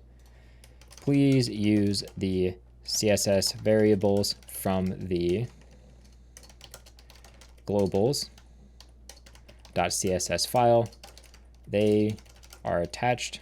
please use the CSS variables from the globals.css file. They are attached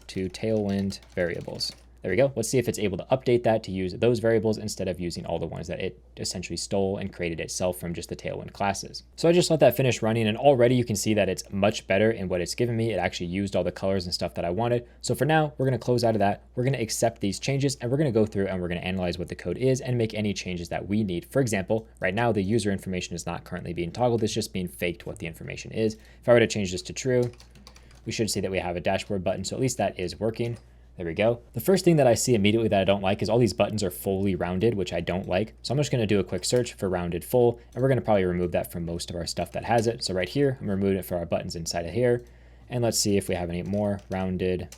to Tailwind variables. There we go. Let's see if it's able to update that to use those variables instead of using all the ones that it essentially stole and created itself from just the Tailwind classes. So I just let that finish running, and already you can see that it's much better in what it's given me. It actually used all the colors and stuff that I wanted. So for now, we're going to close out of that. We're going to accept these changes, and we're going to go through and we're going to analyze what the code is and make any changes that we need. For example, right now the user information is not currently being toggled. It's just being faked what the information is. If I were to change this to true, we should see that we have a dashboard button. So at least that is working. There we go. The first thing that I see immediately that I don't like is all these buttons are fully rounded, which I don't like. So I'm just going to do a quick search for rounded full, and we're going to probably remove that from most of our stuff that has it. So right here, I'm removing it for our buttons inside of here. And let's see if we have any more rounded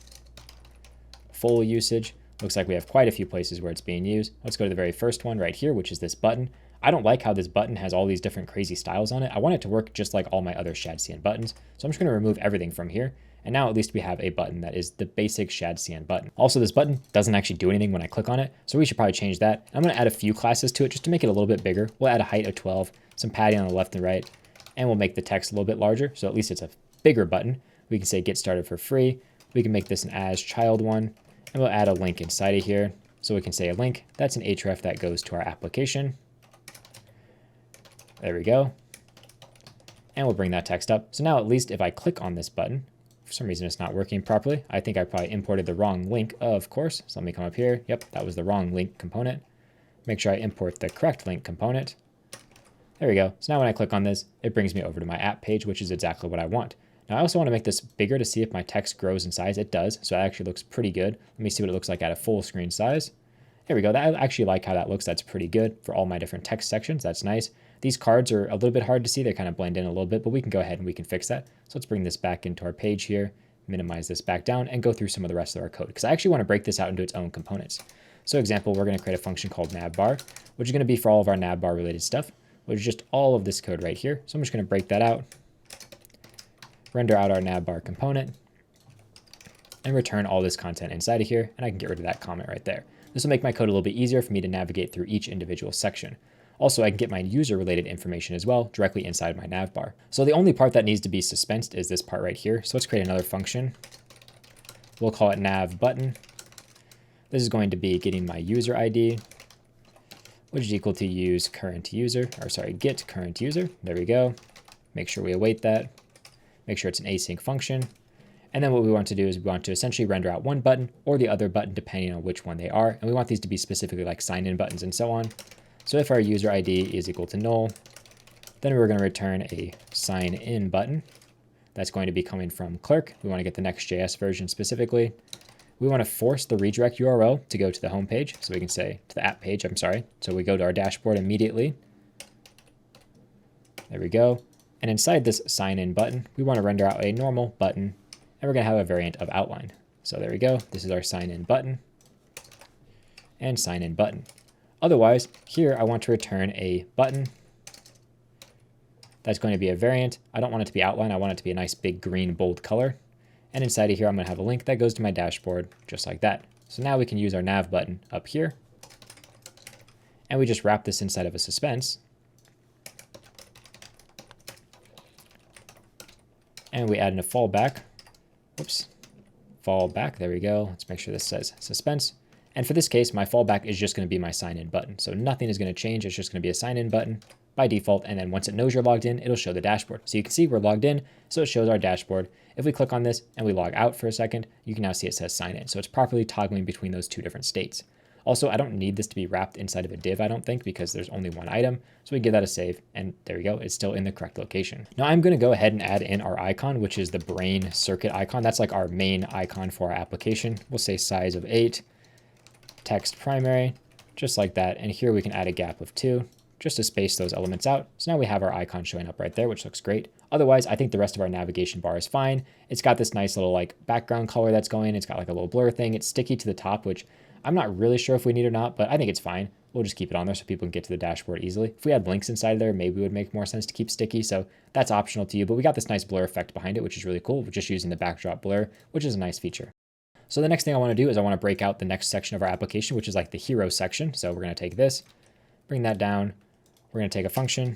full usage. Looks like we have quite a few places where it's being used. Let's go to the very first one right here, which is this button. I don't like how this button has all these different crazy styles on it. I want it to work just like all my other Shadcn buttons. So I'm just going to remove everything from here. And now at least we have a button that is the basic Shadcn button. Also, this button doesn't actually do anything when I click on it, so we should probably change that. I'm going to add a few classes to it just to make it a little bit bigger. We'll add a height of 12, some padding on the left and right, and we'll make the text a little bit larger, so at least it's a bigger button. We can say get started for free. We can make this an as child one, and we'll add a link inside of here. So we can say a link, that's an href that goes to our application. There we go. And we'll bring that text up. So now at least if I click on this button, for some reason it's not working properly. I think I probably imported the wrong link, of course. So let me come up here. Yep, that was the wrong link component. Make sure I import the correct link component. There we go. So now when I click on this, it brings me over to my app page, which is exactly what I want. Now I also want to make this bigger to see if my text grows in size. It does, so it actually looks pretty good. Let me see what it looks like at a full screen size. There we go. I actually like how that looks. That's pretty good for all my different text sections. That's nice. These cards are a little bit hard to see. They kind of blend in a little bit, but we can go ahead and we can fix that. So let's bring this back into our page here, minimize this back down, and go through some of the rest of our code, because I actually want to break this out into its own components. So example, we're going to create a function called Navbar, which is going to be for all of our Navbar related stuff, which is just all of this code right here. So I'm just going to break that out, render out our Navbar component, and return all this content inside of here, and I can get rid of that comment right there. This will make my code a little bit easier for me to navigate through each individual section. Also, I can get my user-related information as well directly inside my navbar. So the only part that needs to be suspensed is this part right here. So let's create another function. We'll call it nav button. This is going to be getting my user ID, which is equal to use current user, or sorry, get current user. There we go. Make sure we await that. Make sure it's an async function. And then what we want to do is we want to essentially render out one button or the other button depending on which one they are. And we want these to be specifically like sign-in buttons and so on. So if our user ID is equal to null, then we're going to return a sign-in button. That's going to be coming from Clerk. We want to get the Next.js version specifically. We want to force the redirect URL to go to the home page. So we can say to the app page, I'm sorry. So we go to our dashboard immediately. There we go. And inside this sign-in button, we want to render out a normal button. And we're going to have a variant of outline. So there we go. This is our sign-in button and sign-in button. Otherwise, here I want to return a button. That's going to be a variant. I don't want it to be outline. I want it to be a nice big green bold color. And inside of here, I'm going to have a link that goes to my dashboard just like that. So now we can use our nav button up here. And we just wrap this inside of a suspense. And we add in a fallback. Whoops. Fallback. There we go. Let's make sure this says suspense. And for this case, my fallback is just going to be my sign-in button. So nothing is going to change. It's just going to be a sign-in button by default. And then once it knows you're logged in, it'll show the dashboard. So you can see we're logged in. So it shows our dashboard. If we click on this and we log out for a second, you can now see it says sign in. So it's properly toggling between those two different states. Also, I don't need this to be wrapped inside of a div, I don't think, because there's only one item. So we give that a save, and there we go. It's still in the correct location. Now I'm going to go ahead and add in our icon, which is the brain circuit icon. That's like our main icon for our application. We'll say size of 8, text primary, just like that. And here we can add a gap of 2, just to space those elements out. So now we have our icon showing up right there, which looks great. Otherwise, I think the rest of our navigation bar is fine. It's got this nice little like background color that's going. It's got like a little blur thing. It's sticky to the top, which I'm not really sure if we need or not, but I think it's fine. We'll just keep it on there so people can get to the dashboard easily. If we had links inside there, maybe it would make more sense to keep sticky. So that's optional to you, but we got this nice blur effect behind it, which is really cool. We're just using the backdrop blur, which is a nice feature. So the next thing I want to do is I want to break out the next section of our application, which is like the hero section. So we're going to take this, bring that down. We're going to take a function,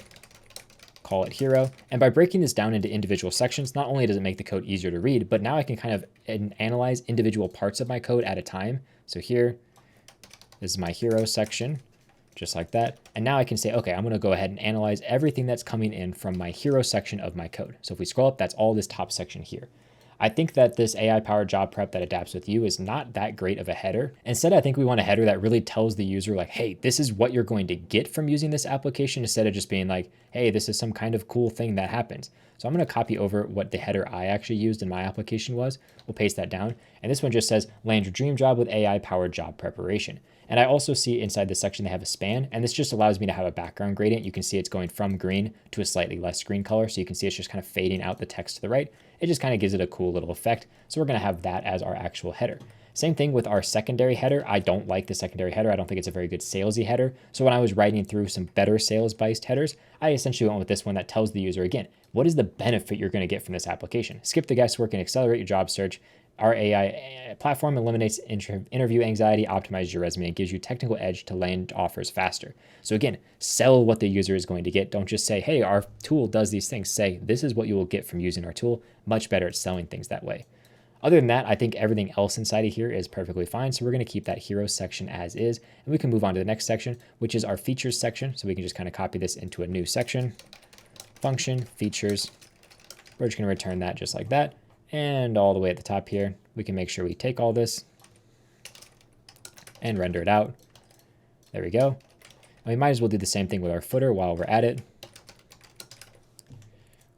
call it hero. And by breaking this down into individual sections, not only does it make the code easier to read, but now I can kind of analyze individual parts of my code at a time. So here, this is my hero section, just like that. And now I can say, okay, I'm going to go ahead and analyze everything that's coming in from my hero section of my code. So if we scroll up, that's all this top section here. I think that this AI-powered job prep that adapts with you is not that great of a header. Instead, I think we want a header that really tells the user like, hey, this is what you're going to get from using this application, instead of just being like, hey, this is some kind of cool thing that happens. So I'm going to copy over what the header I actually used in my application was. We'll paste that down. And this one just says, land your dream job with AI-powered job preparation. And I also see inside this section they have a span, and this just allows me to have a background gradient. You can see it's going from green to a slightly less green color. So you can see it's just kind of fading out the text to the right. It just kind of gives it a cool little effect. So we're going to have that as our actual header. Same thing with our secondary header. I don't like the secondary header. I don't think it's a very good salesy header. So when I was writing through some better sales-based headers, I essentially went with this one that tells the user, again, what is the benefit you're going to get from this application? Skip the guesswork and accelerate your job search. Our AI platform eliminates interview anxiety, optimizes your resume, and gives you technical edge to land offers faster. So again, sell what the user is going to get. Don't just say, hey, our tool does these things. Say, this is what you will get from using our tool. Much better at selling things that way. Other than that, I think everything else inside of here is perfectly fine. So we're going to keep that hero section as is, and we can move on to the next section, which is our features section. So we can just kind of copy this into a new section. Function, features. We're just going to return that just like that. And all the way at the top here, we can make sure we take all this and render it out. There we go. And we might as well do the same thing with our footer while we're at it.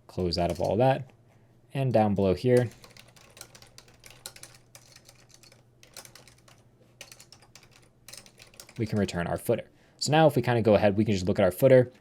Close out of all that. And down below here, we can return our footer. So now if we kind of go ahead, we can just look at our footer.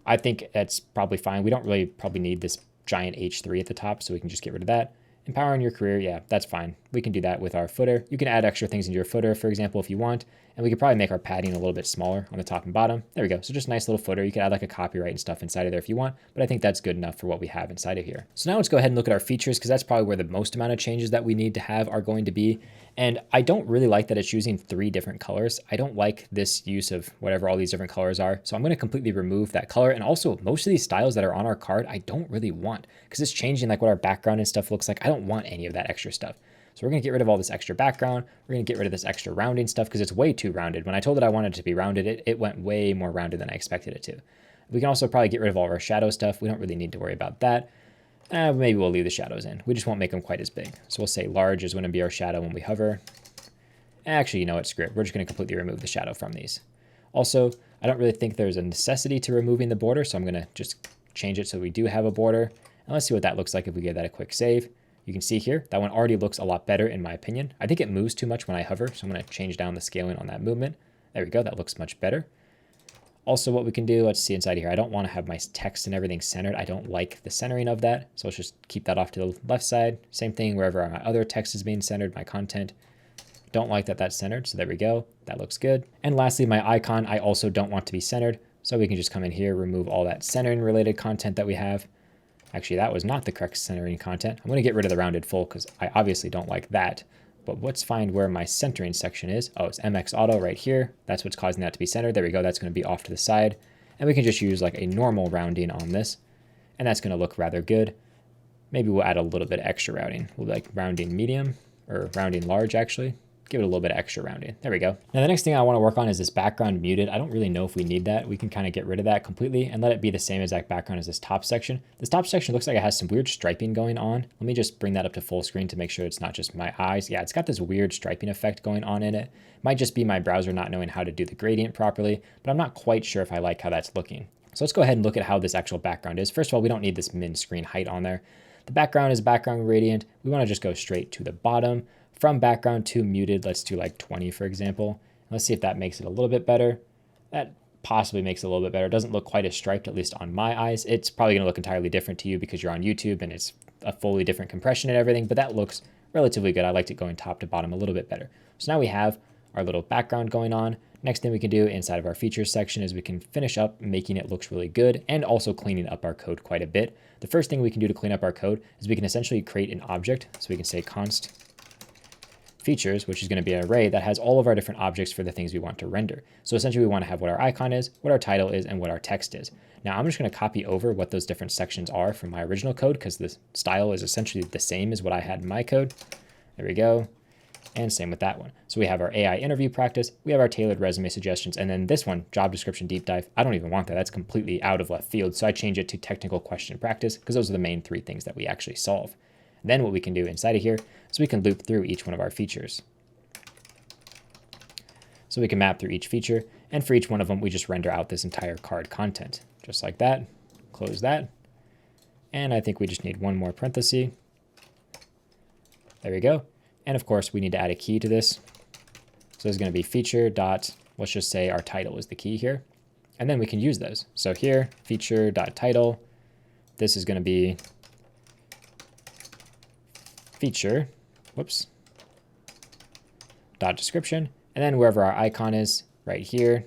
I think that's probably fine. We don't really probably need this giant H3 at the top, so we can just get rid of that. Empowering your career, yeah, that's fine. We can do that with our footer. You can add extra things into your footer, for example, if you want, and we could probably make our padding a little bit smaller on the top and bottom. There we go. So just a nice little footer. You could add like a copyright and stuff inside of there if you want, but I think that's good enough for what we have inside of here. So now let's go ahead and look at our features, because that's probably where the most amount of changes that we need to have are going to be. And I don't really like that it's using 3 different colors. I don't like this use of whatever all these different colors are. So I'm going to completely remove that color. And also most of these styles that are on our card, I don't really want, because it's changing like what our background and stuff looks like. I don't want any of that extra stuff. So we're going to get rid of all this extra background. We're going to get rid of this extra rounding stuff because it's way too rounded. When I told it I wanted it to be rounded, it went way more rounded than I expected it to. We can also probably get rid of all of our shadow stuff. We don't really need to worry about that. Maybe we'll leave the shadows in. We just won't make them quite as big. So we'll say large is going to be our shadow when we hover. Actually, you know what, screw it. We're just going to completely remove the shadow from these. Also, I don't really think there's a necessity to removing the border, so I'm going to just change it so we do have a border. And let's see what that looks like if we give that a quick save. You can see here, that one already looks a lot better in my opinion. I think it moves too much when I hover, so I'm going to change down the scaling on that movement. There we go, that looks much better. Also, what we can do, let's see inside here. I don't want to have my text and everything centered. I don't like the centering of that, so let's just keep that off to the left side. Same thing wherever my other text is being centered, my content. Don't like that that's centered, so there we go. That looks good. And lastly, my icon, I also don't want to be centered, so we can just come in here, remove all that centering related content that we have. Actually, that was not the correct centering content. I'm going to get rid of the rounded full because I obviously don't like that. But let's find where my centering section is. Oh, it's MX Auto right here. That's what's causing that to be centered. There we go. That's going to be off to the side. And we can just use like a normal rounding on this. And that's going to look rather good. Maybe we'll add a little bit extra rounding. We'll like rounding medium or rounding large actually. Give it a little bit of extra rounding. There we go. Now the next thing I want to work on is this background muted. I don't really know if we need that. We can kind of get rid of that completely and let it be the same exact background as this top section. This top section looks like it has some weird striping going on. Let me just bring that up to full screen to make sure it's not just my eyes. Yeah, it's got this weird striping effect going on in it. Might just be my browser not knowing how to do the gradient properly, but I'm not quite sure if I like how that's looking. So let's go ahead and look at how this actual background is. First of all, we don't need this min screen height on there. The background is background gradient. We want to just go straight to the bottom. From background to muted, let's do like 20, for example. Let's see if that makes it a little bit better. That possibly makes it a little bit better. It doesn't look quite as striped, at least on my eyes. It's probably going to look entirely different to you because you're on YouTube and it's a fully different compression and everything, but that looks relatively good. I liked it going top to bottom a little bit better. So now we have our little background going on. Next thing we can do inside of our features section is we can finish up making it looks really good and also cleaning up our code quite a bit. The first thing we can do to clean up our code is we can essentially create an object. So we can say const features, which is going to be an array that has all of our different objects for the things we want to render. So essentially we want to have what our icon is, what our title is, and what our text is. Now I'm just going to copy over what those different sections are from my original code because the style is essentially the same as what I had in my code. There we go. And same with that one. So we have our AI interview practice, we have our tailored resume suggestions, and then this one, job description deep dive, I don't even want that. That's completely out of left field. So I change it to technical question practice because those are the main 3 things that we actually solve. Then what we can do inside of here is we can loop through each one of our features. So we can map through each feature, and for each one of them, we just render out this entire card content, just like that. Close that. And I think we just need one more parenthesis. There we go. And of course, we need to add a key to this. So it's going to be feature dot, let's just say our title is the key here. And then we can use those. So here, feature dot title. This is going to be feature, whoops, dot description. And then wherever our icon is, right here,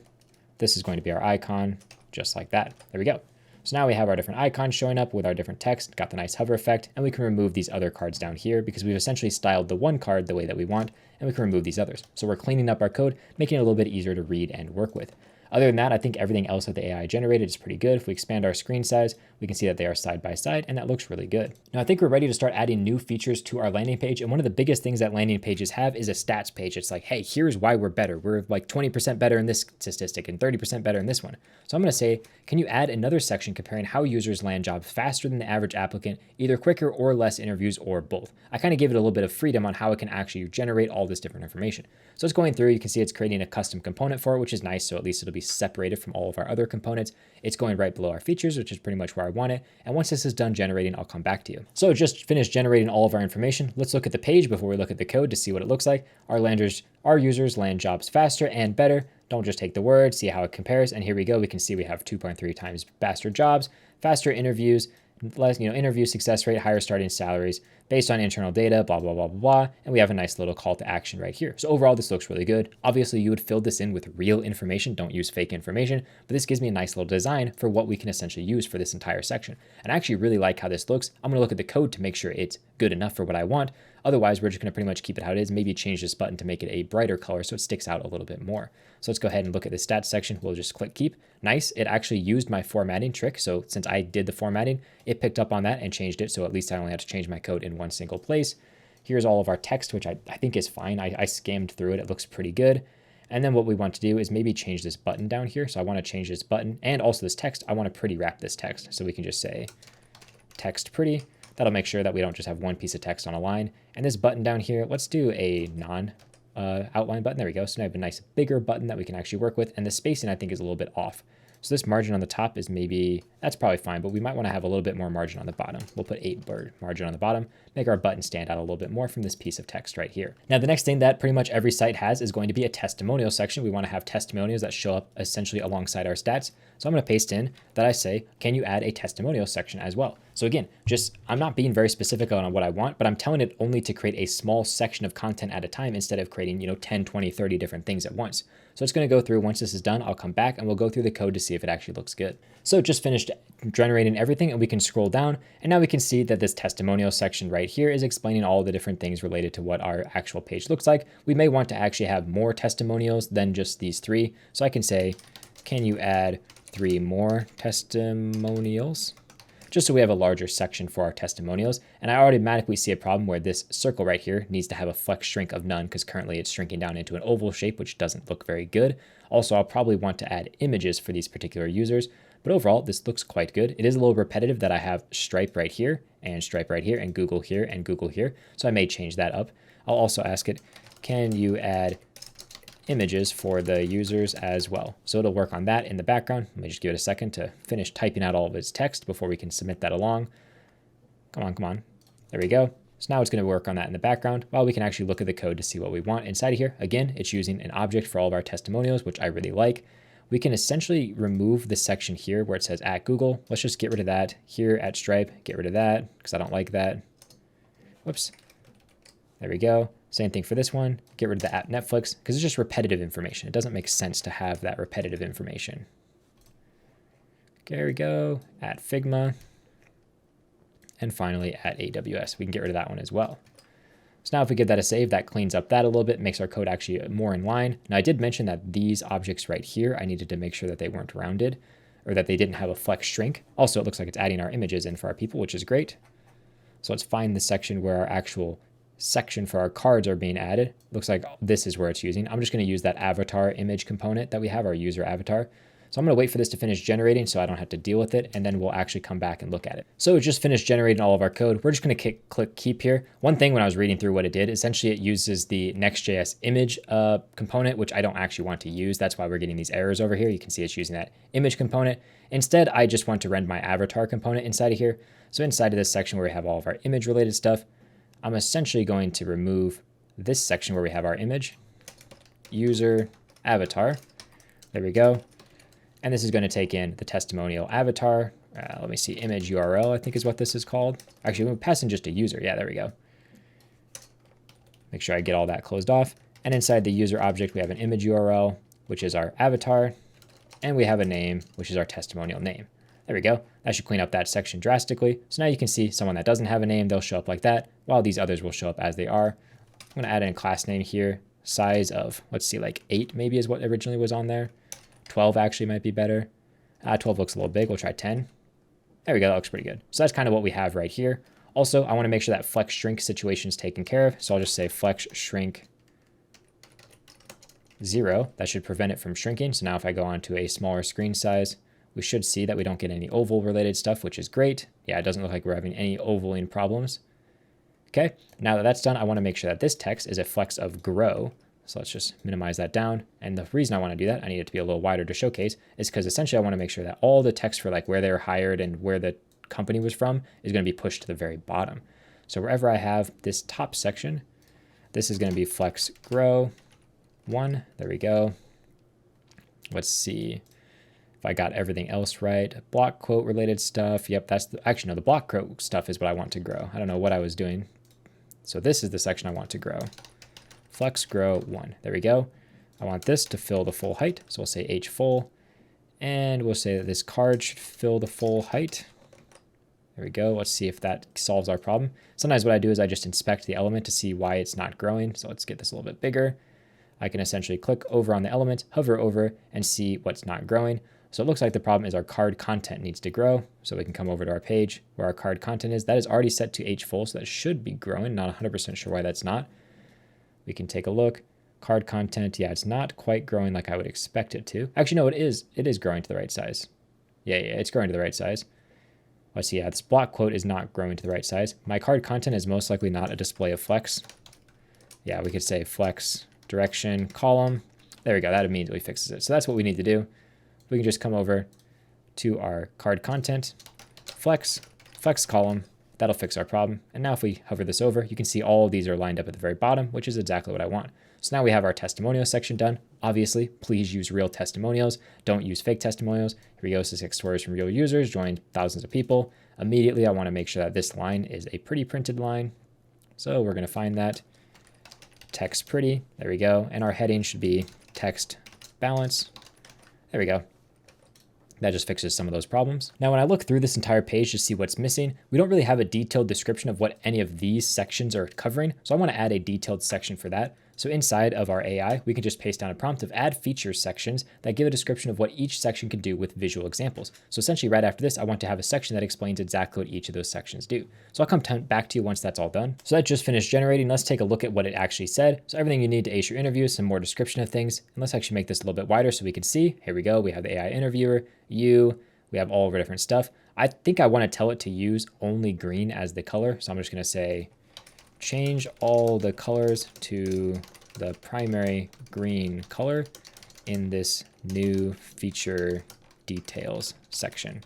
this is going to be our icon, just like that. There we go. So now we have our different icons showing up with our different text, got the nice hover effect, and we can remove these other cards down here because we've essentially styled the one card the way that we want, and we can remove these others. So we're cleaning up our code, making it a little bit easier to read and work with. Other than that, I think everything else that the AI generated is pretty good. If we expand our screen size, we can see that they are side by side, and that looks really good. Now, I think we're ready to start adding new features to our landing page. And one of the biggest things that landing pages have is a stats page. It's like, hey, here's why we're better. We're like 20% better in this statistic and 30% better in this one. So I'm going to say, can you add another section comparing how users land jobs faster than the average applicant, either quicker or less interviews or both? I kind of give it a little bit of freedom on how it can actually generate all this different information. So it's going through, you can see it's creating a custom component for it, which is nice. So at least it'll be separated from all of our other components. It's going right below our features, which is pretty much where I want it. And once this is done generating, I'll come back to you. So just finished generating all of our information. Let's look at the page before we look at the code to see what it looks like. Our users land jobs faster and better. Don't just take the word, see how it compares. And here we go. We can see we have 2.3 times faster jobs, faster interviews, less, interview success rate, higher starting salaries based on internal data, blah, blah, blah, blah, blah. And we have a nice little call to action right here. So overall, this looks really good. Obviously, you would fill this in with real information. Don't use fake information, but this gives me a nice little design for what we can essentially use for this entire section. And I actually really like how this looks. I'm gonna look at the code to make sure it's good enough for what I want. Otherwise, we're just gonna pretty much keep it how it is, maybe change this button to make it a brighter color so it sticks out a little bit more. So let's go ahead and look at the stats section. We'll just click keep. Nice, it actually used my formatting trick. So since I did the formatting, it picked up on that and changed it. So at least I only had to change my code in one single place. Here's all of our text, which I think is fine. I skimmed through it. It looks pretty good. And then what we want to do is maybe change this button down here. So I want to change this button and also this text. I want to pretty wrap this text. So we can just say text pretty. That'll make sure that we don't just have one piece of text on a line. And this button down here, let's do a outline button. There we go. So now I have a nice bigger button that we can actually work with. And the spacing I think is a little bit off. So this margin on the top is maybe, that's probably fine, but we might want to have a little bit more margin on the bottom. We'll put 8 margin on the bottom, make our button stand out a little bit more from this piece of text right here. Now, the next thing that pretty much every site has is going to be a testimonial section. We want to have testimonials that show up essentially alongside our stats. So I'm going to paste in that I say, can you add a testimonial section as well? So again, I'm not being very specific on what I want, but I'm telling it only to create a small section of content at a time instead of creating, 10, 20, 30 different things at once. So it's going to go through. Once this is done, I'll come back and we'll go through the code to see if it actually looks good. So just finished generating everything and we can scroll down and now we can see that this testimonial section right here is explaining all the different things related to what our actual page looks like. We may want to actually have more testimonials than just these 3. So I can say, can you add 3 more testimonials? Just so we have a larger section for our testimonials. And I automatically see a problem where this circle right here needs to have a flex shrink of none because currently it's shrinking down into an oval shape, which doesn't look very good. Also, I'll probably want to add images for these particular users, but overall, this looks quite good. It is a little repetitive that I have Stripe right here and Stripe right here and Google here and Google here. So I may change that up. I'll also ask it, can you add images for the users as well? So it'll work on that in the background. Let me just give it a second to finish typing out all of its text before we can submit that along. Come on. There we go. So now it's going to work on that in the background while we can actually look at the code to see what we want inside of here. Again, it's using an object for all of our testimonials, which I really like. We can essentially remove the section here where it says at Google. Let's just get rid of that. Here at Stripe, get rid of that because I don't like that. Whoops. There we go. Same thing for this one. Get rid of the at Netflix because it's just repetitive information. It doesn't make sense to have that repetitive information. There we go. At Figma. And finally at AWS. We can get rid of that one as well. So now if we give that a save, that cleans up that a little bit, makes our code actually more in line. Now I did mention that these objects right here, I needed to make sure that they weren't rounded or that they didn't have a flex shrink. Also, it looks like it's adding our images in for our people, which is great. So let's find the section where our actual section for our cards are being added. Looks like this is where it's using. I'm just going to use that avatar image component that we have, our user avatar. So I'm going to wait for this to finish generating so I don't have to deal with it, and then we'll actually come back and look at it. So it just finished generating all of our code. We're just going to click keep here. One thing when I was reading through what it did, essentially it uses the Next.js image component, which I don't actually want to use. That's why we're getting these errors over here. You can see it's using that image component. Instead, I just want to render my avatar component inside of here. So inside of this section where we have all of our image related stuff, I'm essentially going to remove this section where we have our image, user, avatar. There we go. And this is going to take in the testimonial avatar. Let me see, image URL, I think is what this is called. Actually, we'll pass in just a user. Yeah, there we go. Make sure I get all that closed off. And inside the user object, we have an image URL, which is our avatar. And we have a name, which is our testimonial name. There we go. That should clean up that section drastically. So now you can see someone that doesn't have a name, they'll show up like that, while these others will show up as they are. I'm going to add in a class name here. Size of, let's see, like 8 maybe is what originally was on there. 12 actually might be better. 12 looks a little big. We'll try 10. There we go. That looks pretty good. So that's kind of what we have right here. Also, I want to make sure that flex shrink situation is taken care of. So I'll just say flex shrink 0. That should prevent it from shrinking. So now if I go on to a smaller screen size, we should see that we don't get any oval related stuff, which is great. Yeah, it doesn't look like we're having any ovaling problems. Okay, now that that's done, I want to make sure that this text is a flex of grow. So let's just minimize that down. And the reason I want to do that, I need it to be a little wider to showcase, is because essentially I want to make sure that all the text for like where they were hired and where the company was from is going to be pushed to the very bottom. So wherever I have this top section, this is going to be flex grow 1. There we go. Let's see if I got everything else right. Block quote related stuff. Yep, that's actually no, the block quote stuff is what I want to grow. I don't know what I was doing. So this is the section I want to grow. Flex grow 1. There we go. I want this to fill the full height. So we'll say h full. And we'll say that this card should fill the full height. There we go. Let's see if that solves our problem. Sometimes what I do is I just inspect the element to see why it's not growing. So let's get this a little bit bigger. I can essentially click over on the element, hover over, and see what's not growing. So it looks like the problem is our card content needs to grow. So we can come over to our page where our card content is. That is already set to h full, so that should be growing. Not 100% sure why that's not. We can take a look. Card content, yeah, it's not quite growing like I would expect it to. Actually, no, it is. It is growing to the right size. Yeah, it's growing to the right size. Let's see, yeah, this block quote is not growing to the right size. My card content is most likely not a display of flex. Yeah, we could say flex direction column. There we go, that immediately fixes it. So that's what we need to do. We can just come over to our card content, flex column. That'll fix our problem. And now if we hover this over, you can see all of these are lined up at the very bottom, which is exactly what I want. So now we have our testimonial section done. Obviously, please use real testimonials. Don't use fake testimonials. Here we go, 6 stories from real users, joined thousands of people. Immediately, I want to make sure that this line is a pretty printed line. So we're going to find that. Text pretty, there we go. And our heading should be text balance. There we go. That just fixes some of those problems. Now, when I look through this entire page to see what's missing, we don't really have a detailed description of what any of these sections are covering. So I want to add a detailed section for that. So inside of our AI, we can just paste down a prompt of add features sections that give a description of what each section can do with visual examples. So essentially right after this, I want to have a section that explains exactly what each of those sections do. So I'll come back to you once that's all done. So that just finished generating. Let's take a look at what it actually said. So everything you need to ace your interview, some more description of things. And let's actually make this a little bit wider so we can see. Here we go. We have the AI interviewer, you, we have all of our different stuff. I think I want to tell it to use only green as the color. So I'm just going to say, change all the colors to the primary green color in this new feature details section.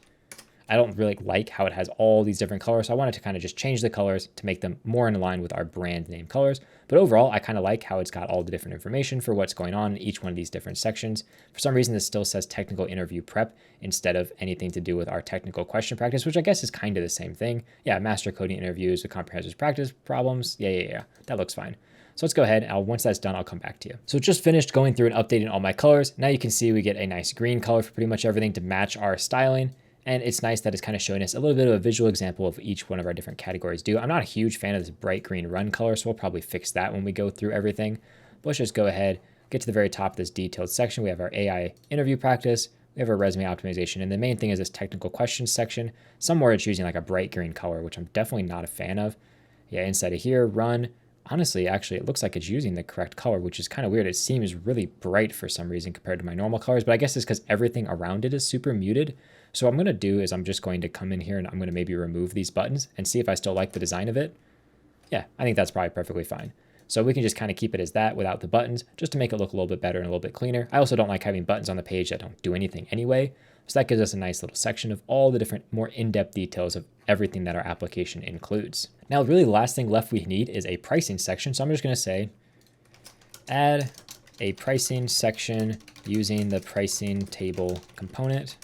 I don't really like how it has all these different colors, so I wanted to kind of just change the colors to make them more in line with our brand name colors. But overall, I kind of like how it's got all the different information for what's going on in each one of these different sections. For some reason, this still says technical interview prep instead of anything to do with our technical question practice, which I guess is kind of the same thing. Yeah, master coding interviews with comprehensive practice problems. Yeah. That looks fine. So let's go ahead. Once that's done, I'll come back to you. So just finished going through and updating all my colors. Now you can see we get a nice green color for pretty much everything to match our styling. And it's nice that it's kind of showing us a little bit of a visual example of each one of our different categories do. I'm not a huge fan of this bright green run color, so we'll probably fix that when we go through everything. But let's just go ahead, get to the very top of this detailed section. We have our AI interview practice. We have our resume optimization. And the main thing is this technical questions section. Somewhere it's using like a bright green color, which I'm definitely not a fan of. Yeah, inside of here, run. honestly, actually, it looks like it's using the correct color, which is kind of weird. It seems really bright for some reason compared to my normal colors, but I guess it's because everything around it is super muted. So what I'm going to do is I'm just going to come in here and I'm going to maybe remove these buttons and see if I still like the design of it. Yeah, I think that's probably perfectly fine. So we can just kind of keep it as that without the buttons, just to make it look a little bit better and a little bit cleaner. I also don't like having buttons on the page that don't do anything anyway. So that gives us a nice little section of all the different more in-depth details of everything that our application includes. Now, really the last thing left we need is a pricing section. So I'm just going to say, add a pricing section using the pricing table component.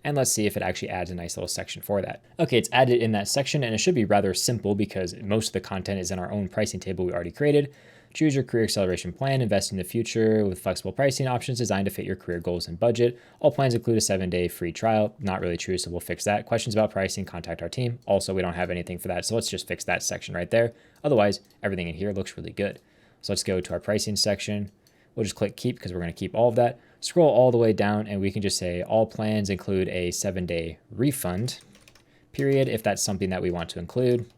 And let's see if it actually adds a nice little section for that. Okay, it's added in that section, and it should be rather simple because most of the content is in our own pricing table we already created. Choose your career acceleration plan, invest in the future with flexible pricing options designed to fit your career goals and budget. All plans include a 7-day free trial. Not really true, so we'll fix that. Questions about pricing, contact our team. Also, we don't have anything for that, so let's just fix that section right there. Otherwise, everything in here looks really good. So let's go to our pricing section. We'll just click keep because we're going to keep all of that. Scroll all the way down and we can just say all plans include a 7-day refund period if that's something that we want to include.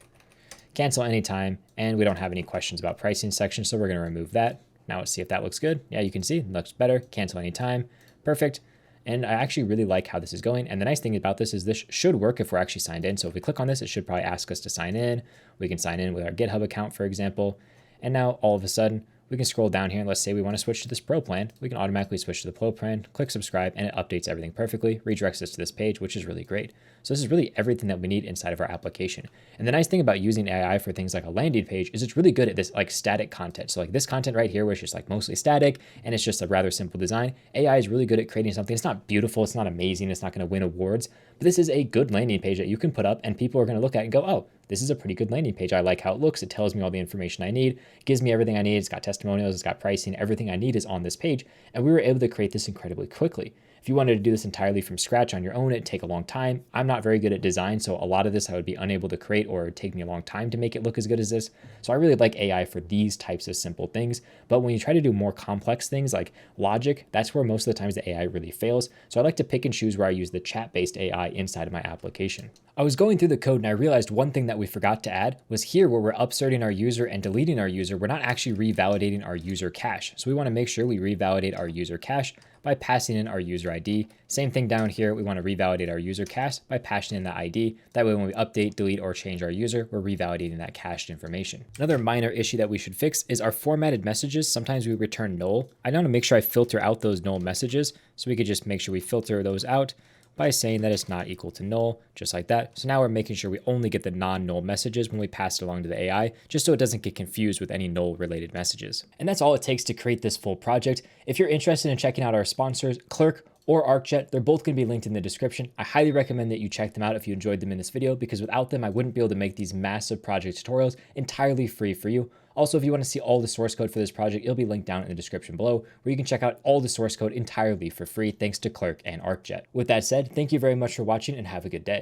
Cancel anytime, and we don't have any questions about pricing section, so we're going to remove that. Now let's see if that looks good. Yeah, you can see it looks better. Cancel anytime. Perfect. And I actually really like how this is going. And the nice thing about this is this should work if we're actually signed in. So if we click on this, it should probably ask us to sign in. We can sign in with our GitHub account, for example. And now all of a sudden, we can scroll down here and let's say we want to switch to this Pro plan. We can automatically switch to the Pro plan, click subscribe, and it updates everything perfectly, redirects us to this page, which is really great. So this is really everything that we need inside of our application. And the nice thing about using AI for things like a landing page is it's really good at this like static content. So like this content right here, where it's just like mostly static and it's just a rather simple design. AI is really good at creating something. It's not beautiful, it's not amazing, it's not going to win awards, but this is a good landing page that you can put up and people are going to look at and go, oh, this is a pretty good landing page. I like how it looks. It tells me all the information I need, it gives me everything I need. It's got testimonials, it's got pricing, everything I need is on this page. And we were able to create this incredibly quickly. If you wanted to do this entirely from scratch on your own, it'd take a long time. I'm not very good at design, so a lot of this I would be unable to create or it would take me a long time to make it look as good as this. So I really like AI for these types of simple things. But when you try to do more complex things like logic, that's where most of the times the AI really fails. So I like to pick and choose where I use the chat-based AI inside of my application. I was going through the code and I realized one thing that we forgot to add was here where we're upserting our user and deleting our user, we're not actually revalidating our user cache. So we want to make sure we revalidate our user cache by passing in our user ID. Same thing down here, we want to revalidate our user cache by passing in the ID. That way when we update, delete, or change our user, we're revalidating that cached information. Another minor issue that we should fix is our formatted messages. Sometimes we return null. I want to make sure I filter out those null messages. So we could just make sure we filter those out by saying that it's not equal to null, just like that. So now we're making sure we only get the non-null messages when we pass it along to the AI, just so it doesn't get confused with any null related messages. And that's all it takes to create this full project. If you're interested in checking out our sponsors, Clerk or Arcjet, they're both going to be linked in the description. I highly recommend that you check them out if you enjoyed them in this video, because without them, I wouldn't be able to make these massive project tutorials entirely free for you. Also, if you want to see all the source code for this project, it'll be linked down in the description below, where you can check out all the source code entirely for free, thanks to Clerk and Arcjet. With that said, thank you very much for watching and have a good day.